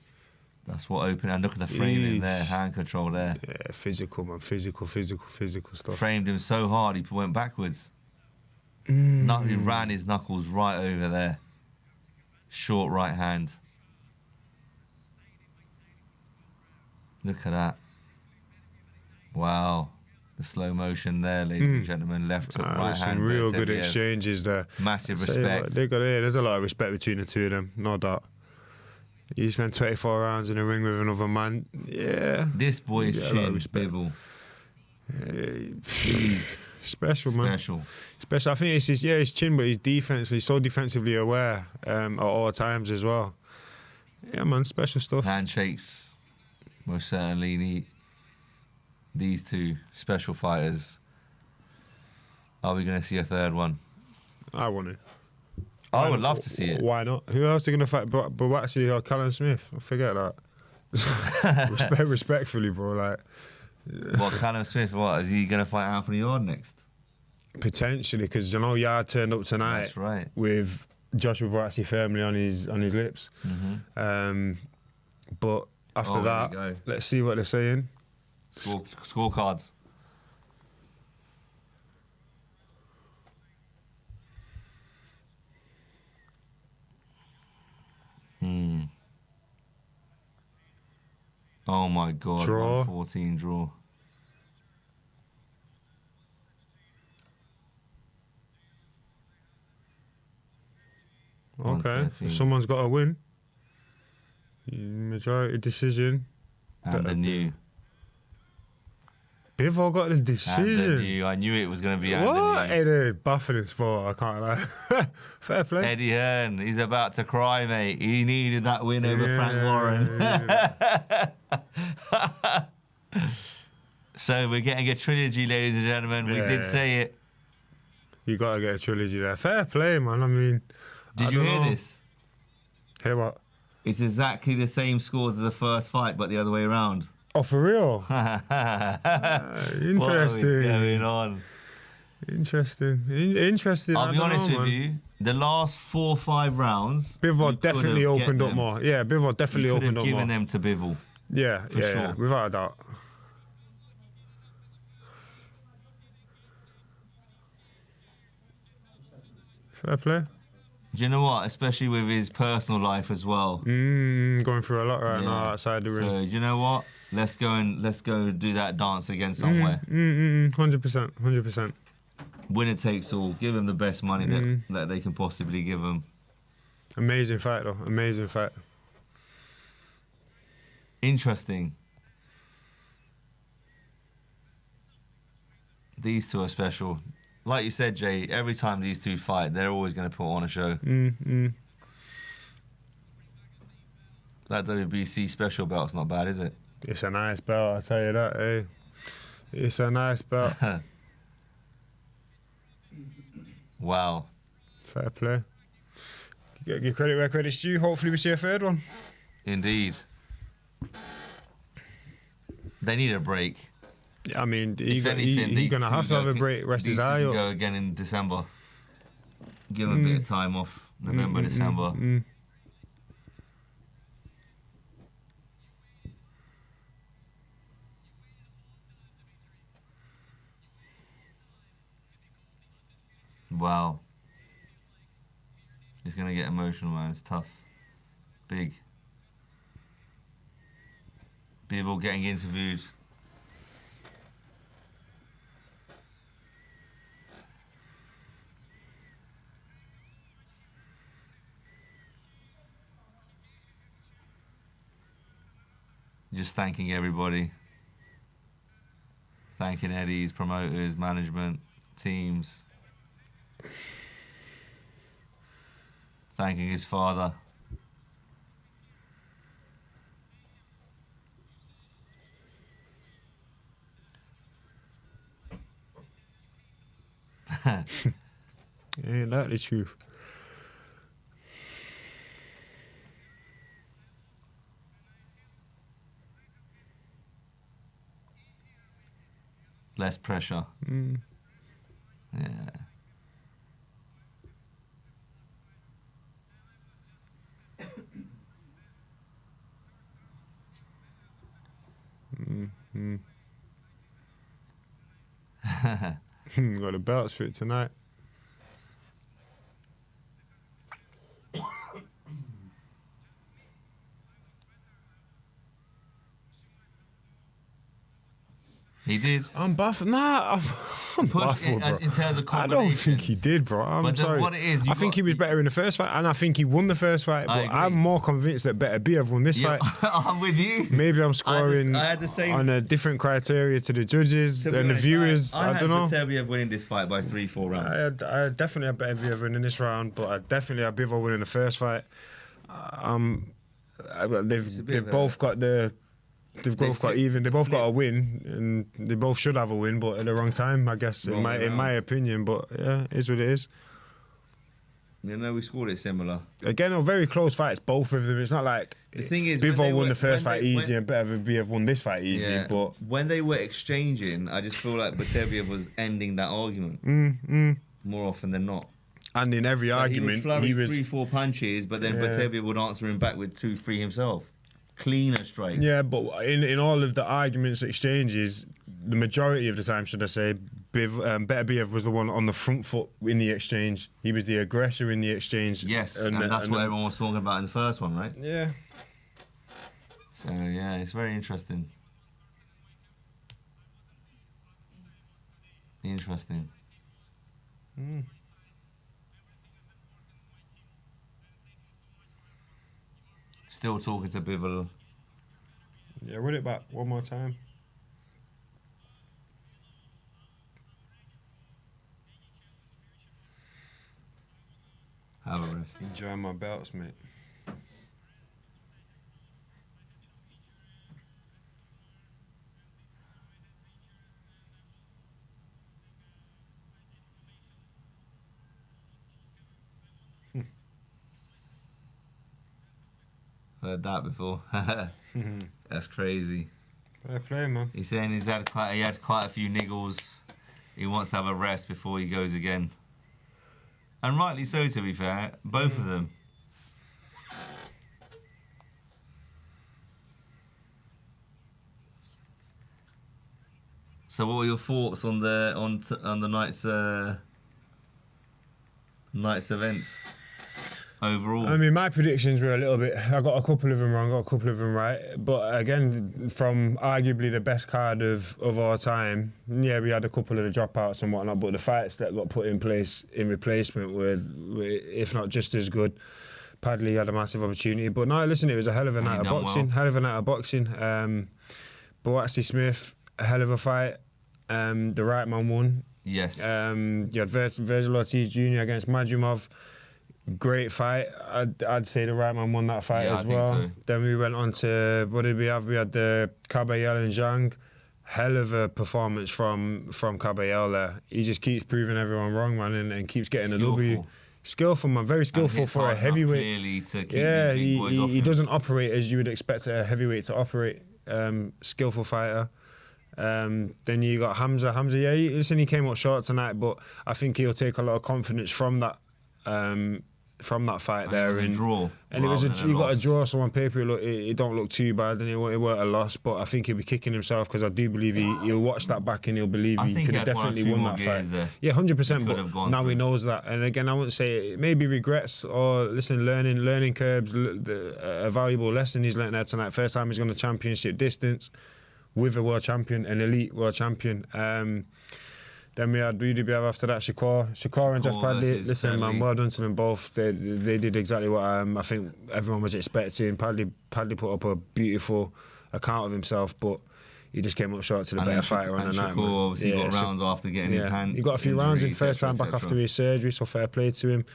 That's what opened. And look at the framing there, hand control there. Yeah, physical, man. Physical stuff. Framed him so hard he went backwards. He ran his knuckles right over there. Short right hand. Look at that. Wow. The slow motion there, ladies and gentlemen. Left hook, right hand. Some real good exchanges there. Massive respect. There's a lot of respect between the two of them, no doubt. You spent 24 rounds in the ring with another man. Yeah. This boy's chin, Bivol. Special, man. Special. I think it's his chin, but his defense. He's so defensively aware at all times as well. Yeah, man. Special stuff. Handshakes. Most certainly need these two special fighters. Are we going to see a third one? I want it. I would love to see it. Why not? Who else are going to fight? Bawatsi or Callum Smith? Forget that. Respectfully, bro. Like, What, Callum Smith? What is he going to fight Anthony Yard next? Potentially, because Yard turned up tonight. That's right. With Joshua Bawatsi firmly on his lips. But after that, let's see what they're saying. Scorecards. Oh my God! Draw. 114 draw. Okay, someone's got to win. Majority decision. And the new. Bivol got the decision. I knew it was going to be what? Hey, they're buffing in sport. I can't lie. Fair play. Eddie Hearn, he's about to cry, mate. He needed that win over Frank Warren. So we're getting a trilogy, ladies and gentlemen. We did say it. You got to get a trilogy there. Fair play, man. I mean, did you hear this? Hear what? It's exactly the same scores as the first fight, but the other way around. Oh, for real? Interesting. What is going on? Interesting. I'll be honest with you. The last 4 or 5 rounds, Bivol definitely opened up more. Yeah, Bivol definitely opened up more. Given them to Bivol. Yeah, for sure. Without a doubt. Fair play. Do you know what? Especially with his personal life as well. Going through a lot right now outside the ring. So, do you know what? Let's go do that dance again somewhere. 100%. 100%. Winner takes all. Give him the best money that they can possibly give him. Amazing fight, though. Amazing fight. Interesting. These two are special. Like you said, Jay, every time these two fight, they're always going to put on a show. That WBC special belt's not bad, is it? It's a nice belt, I'll tell you that, eh? It's a nice belt. Wow. Fair play. Give credit where credit's due. Hopefully we see a third one. Indeed. They need a break. Yeah, I mean, If anything, he's going to have to have a break, rest his eye up. Go again in December. Give him a bit of time off. November, December. Wow. He's going to get emotional, man. It's tough. Big. Bivol getting interviewed. Just thanking everybody. Thanking Eddie's, promoters, management, teams. Thanking his father. Ain't that the truth? Less pressure. Yeah. Got the belts for it tonight. He did. I'm baffled. Nah, I'm baffled, bro. In terms of I don't think he did, bro. I'm sorry. What it is, I think he was better in the first fight, and I think he won the first fight. But I'm more convinced that Beterbiev won this fight. I'm with you. Maybe I'm scoring I had the same on a different criteria to the judges and the viewers. I don't know. I had Beterbiev winning this fight by 3-4 rounds. I definitely had Beterbiev winning this round, but I definitely had Bivol winning the first fight. They've both got the. They've both got even. They both got a win, and they both should have a win, but at the wrong time, I guess, in my opinion. But yeah, it is what it is. You know, we scored it similar. Again, very close fights, both of them. It's not like the thing is, Bivol won the first fight easy, and Beterbiev won this fight easy. Yeah, but when they were exchanging, I just feel like Beterbiev was ending that argument more often than not. And in every argument, he was 3-4 punches, but then Beterbiev would answer him back with 2-3 himself. Cleaner strikes. Yeah, but in all of the arguments, exchanges, the majority of the time, should I say, Beterbiev was the one on the front foot in the exchange. He was the aggressor in the exchange. Yes, and that's what everyone was talking about in the first one, right? Yeah. So, yeah, it's very interesting. Interesting. Still talking to Bivol. Yeah, run it back one more time. Have a rest. Enjoy my belts, mate. Heard that before. That's crazy. Fair play, man. He's saying he had quite a few niggles. He wants to have a rest before he goes again. And rightly so, to be fair. Both of them. So, what were your thoughts on the night's events overall? I mean, my predictions were a little bit. I got a couple of them wrong, got a couple of them right. But again, from arguably the best card of all time, yeah, we had a couple of the dropouts and whatnot. But the fights that got put in place in replacement were if not just as good. Padley had a massive opportunity, but no, listen, it was a hell of a night of boxing. Hell of a night of boxing. Boatsy Smith, a hell of a fight. The right man won. Yes. You had Virgil Ortiz Jr. against Madrimov. Great fight. I'd say the right man won that fight as well. So. Then we went on to, what did we have? We had the Caballel and Zhang. Hell of a performance from Caballel there. He just keeps proving everyone wrong, man, and keeps getting a W. skillful, man. Very skillful for a heavyweight. Clearly to keep Yeah, these big boys off he him. doesn't operate as you would expect a heavyweight to operate. Skillful fighter. Then you got Hamza. Hamza, yeah, listen, he came up short tonight, but I think he'll take a lot of confidence from that fight there. It was a draw. And you got a draw, so on paper it don't look too bad, and it weren't a loss. But I think he'll be kicking himself because I do believe he'll watch that back and he'll believe he could have definitely won that fight. Yeah, 100%. But now he knows that. And again, I wouldn't say it maybe regrets or listen, learning curbs, a valuable lesson he's learned there tonight. First time he's gone to championship distance with a world champion, an elite world champion. Then we had Beterbiev after that, Shakur and Josh Padley. Listen, man, well done to them both. They did exactly what I think everyone was expecting. Padley put up a beautiful account of himself, but he just came up short to the better fighter on the night. Shakur obviously got rounds after getting his hand. He got a few rounds in first time back after his surgery, so fair play to him.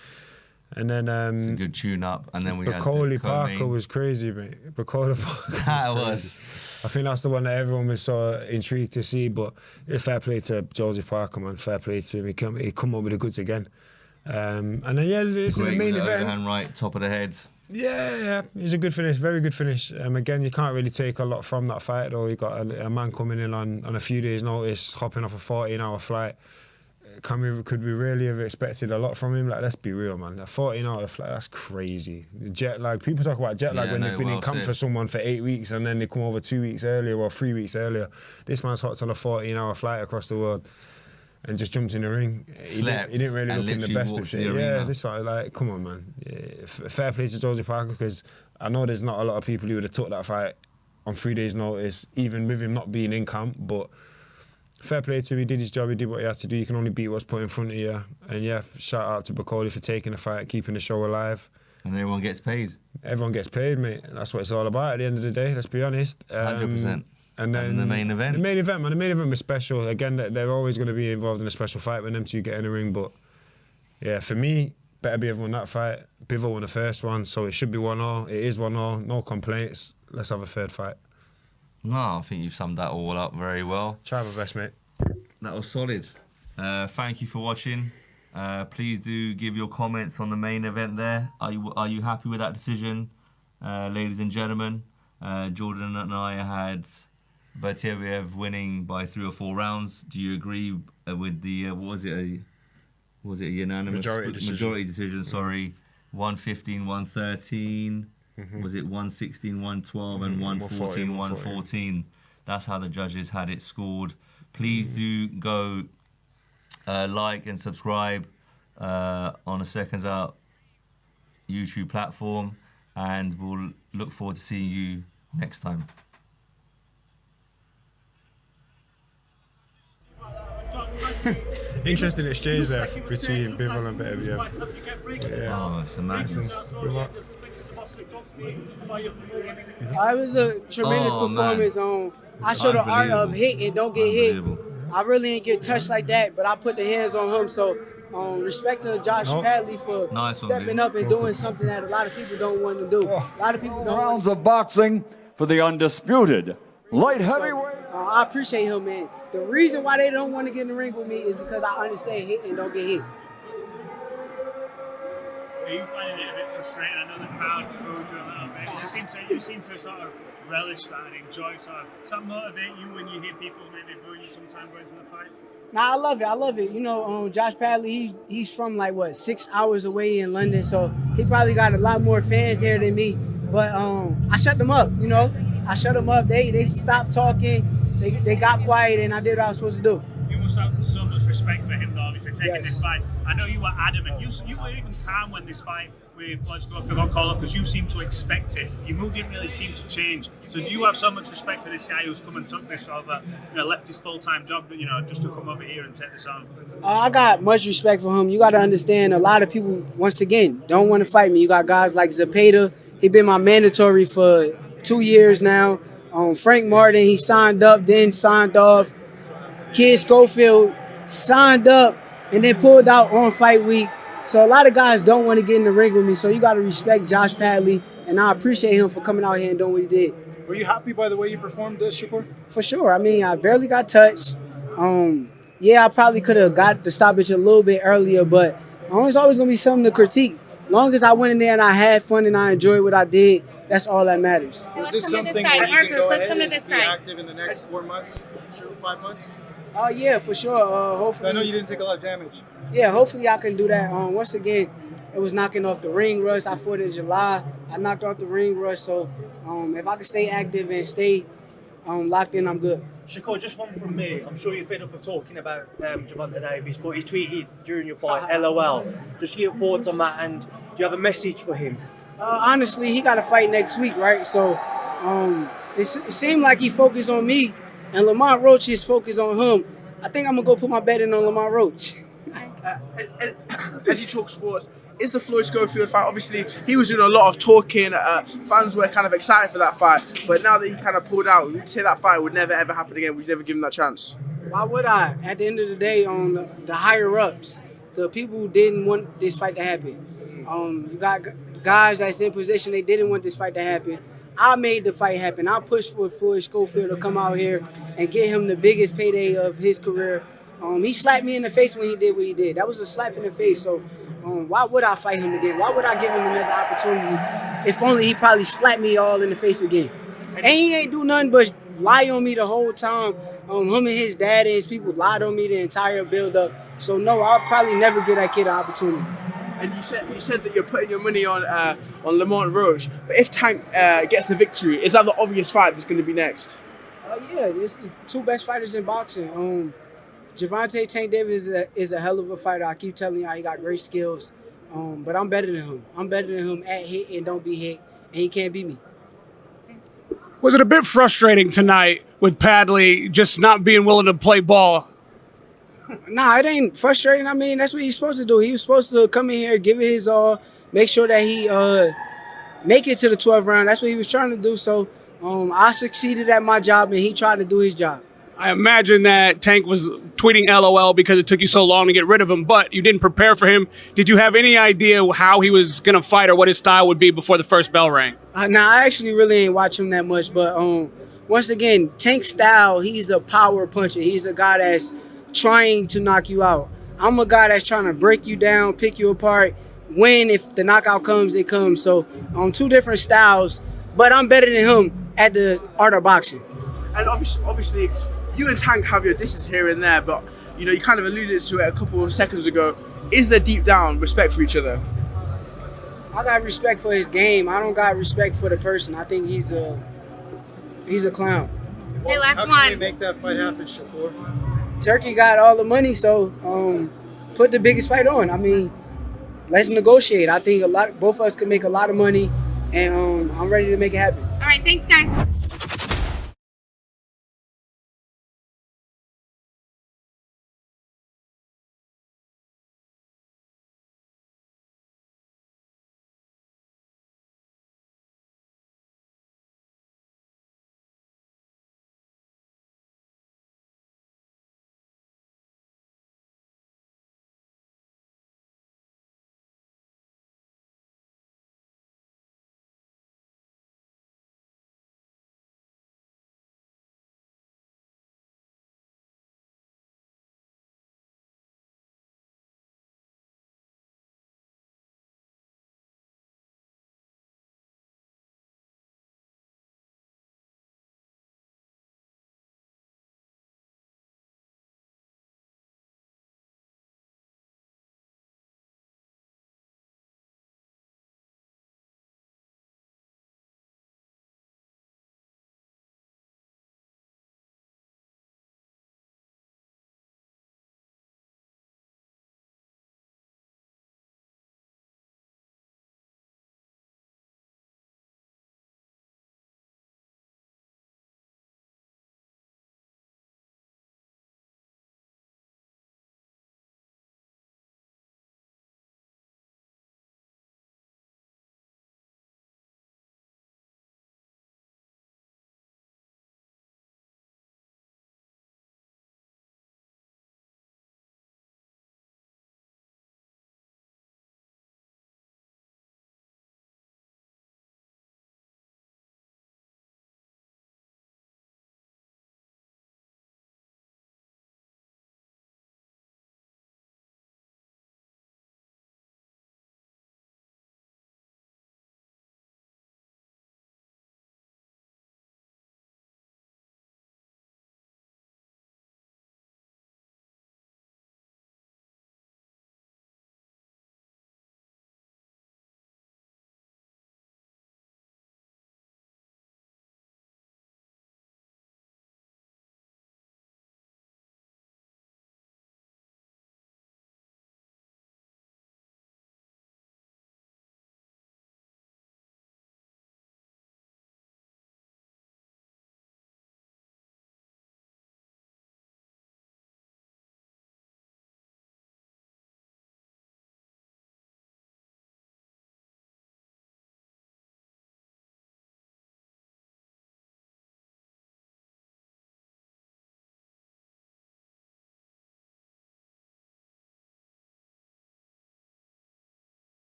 And then it's a good tune-up, and then we had Parker was crazy, mate. Bacola Parker. That was. I think that's the one that everyone was so intrigued to see. But fair play to Joseph Parker, man. Fair play to him. He come up with the goods again. And then it's in the main event. Overhand right, top of the head. Yeah, it's a good finish, very good finish. Again, you can't really take a lot from that fight, though. You got a man coming in on a few days' notice, hopping off a 14-hour flight. Could we really have expected a lot from him? Like, let's be real, man. A 14-hour flight, that's crazy. The jet lag. People talk about jet lag when they've been in camp for someone for 8 weeks and then they come over 2 weeks earlier or 3 weeks earlier. This man's hopped on a 14-hour flight across the world and just jumped in the ring. He didn't really look in the best of shape. Yeah, this one, like, come on, man. Yeah, fair play to Joseph Parker, because I know there's not a lot of people who would have took that fight on 3 days' notice, even with him not being in camp, but fair play to him. He did his job. He did what he had to do. You can only beat what's put in front of you. And yeah, shout out to Bacola for taking the fight, keeping the show alive. And everyone gets paid. Everyone gets paid, mate. That's what it's all about at the end of the day, let's be honest. 100%. And then the main event. The main event, man. The main event was special. Again, they're always going to be involved in a special fight when them two get in the ring. But yeah, for me, Beterbiev won that fight. Bivol won the first one, so it should be 1-1. It is 1-1. No complaints. Let's have a third fight. No, I think you've summed that all up very well. Try my best, mate. That was solid. Thank you for watching. Please do give your comments on the main event there. Are you happy with that decision, ladies and gentlemen? Jordan and I had Beterbiev winning by 3 or 4 rounds. Do you agree with the was it a unanimous majority decision? Sorry, 115, 113. Was it 116, 112, and 114, 114? That's how the judges had it scored. Please do go like and subscribe on the Seconds Out YouTube platform, and we'll look forward to seeing you next time. Interesting exchange there between Bivol and Beterbiev. Yeah. Oh, it's amazing. It was a tremendous performance. I showed the art of hit and don't get hit. I really didn't get touched like that, but I put the hands on him. So respect to Josh Padley for stepping up and doing something that a lot of people don't want to do. A lot of people don't. Rounds of boxing for the undisputed light heavyweight. I appreciate him, man. The reason why they don't want to get in the ring with me is because I understand hit and don't get hit. Are you finding it a bit frustrating? I know the crowd booed you a little bit. You seem to sort of relish that and enjoy does that motivate you when you hear people maybe booing you sometime going through the fight? Nah, I love it. You know, Josh Padley, he's from like, 6 hours away in London, so he probably got a lot more fans here than me. But I shut them up, you know. I shut them up. They stopped talking. They got quiet, and I did what I was supposed to do. You must have so much respect for him, though, obviously, taking this fight. I know you were adamant. You were even calm when this fight with Floyd Schofield got called off because you seemed to expect it. Your mood didn't really seem to change. So do you have so much respect for this guy who's come and took this over, left his full-time job, just to come over here and take this on? I got much respect for him. You got to understand, a lot of people, once again, don't want to fight me. You got guys like Zapata. He been my mandatory for 2 years now. Frank Martin, he signed up, then signed off. Kid Schofield signed up and then pulled out on fight week. So a lot of guys don't want to get in the ring with me. So you got to respect Josh Padley, and I appreciate him for coming out here and doing what he did. Were you happy by the way you performed, Shakur? For sure. I mean, I barely got touched. Yeah, I probably could have got the stoppage a little bit earlier, but It's always gonna be something to critique. Long as I went in there and I had fun and I enjoyed what I did, that's all that matters. Is this something that you can go ahead and be active in the next 4 months, 5 months? Oh yeah, for sure. Hopefully. I know you didn't take a lot of damage. Yeah, hopefully I can do that. Once again, it was knocking off the ring rust. I fought in July. I knocked off the ring rust. So if I can stay active and stay locked in, I'm good. Shakur, just one from me. I'm sure you're fed up of talking about Gervonta Davis, but he's tweeted during your fight, LOL. Just your thoughts on that, and do you have a message for him? Honestly, he got a fight next week, right? So it seemed like he focused on me, and Lamont Roach is focused on him. I think I'm going to go put my bet in on Lamont Roach. As you talk sports, is the Floyd Schofield fight? Obviously, he was doing a lot of talking. Fans were kind of excited for that fight, but now that he kind of pulled out, we'd say that fight would never ever happen again. We'd never give him that chance. Why would I? At the end of the day, on the higher ups, the people who didn't want this fight to happen. You got guys that's in position, they didn't want this fight to happen. I made the fight happen. I pushed for Floyd Schofield to come out here and get him the biggest payday of his career. He slapped me in the face when he did what he did. That was a slap in the face. So why would I fight him again? Why would I give him another opportunity if only he probably slapped me all in the face again? And he ain't do nothing but lie on me the whole time. Him and his dad and his people lied on me the entire build-up. So no, I'll probably never give that kid an opportunity. And you said that you're putting your money on Lamont Roach, but if Tank gets the victory, is that the obvious fight that's going to be next? Yeah, it's the two best fighters in boxing. Gervonta Tank Davis is a hell of a fighter. I keep telling you, he got great skills, but I'm better than him. I'm better than him at hit and don't be hit, and he can't beat me. Was it a bit frustrating tonight with Padley just not being willing to play ball? Nah, it ain't frustrating. I mean, that's what he's supposed to do. He was supposed to come in here, give it his all, make sure that he make it to the 12th round. That's what he was trying to do. So I succeeded at my job, and he tried to do his job. I imagine that Tank was tweeting LOL because it took you so long to get rid of him, but you didn't prepare for him. Did you have any idea how he was going to fight or what his style would be before the first bell rang? Nah, I actually really ain't watch him that much, but once again, Tank's style, he's a power puncher. He's a guy that's trying to knock you out. I'm a guy that's trying to break you down, pick you apart, win. If the knockout comes, it comes. So two different styles, but I'm better than him at the art of boxing. And obviously, you and Tank have your disses here and there, but you kind of alluded to it a couple of seconds ago. Is there deep down respect for each other? I got respect for his game. I don't got respect for the person. I think he's a clown. Hey, last one. How can we make that fight happen, Shakur? Turkey got all the money, so put the biggest fight on. I mean, let's negotiate. I think both of us can make a lot of money, and I'm ready to make it happen. All right, thanks, guys.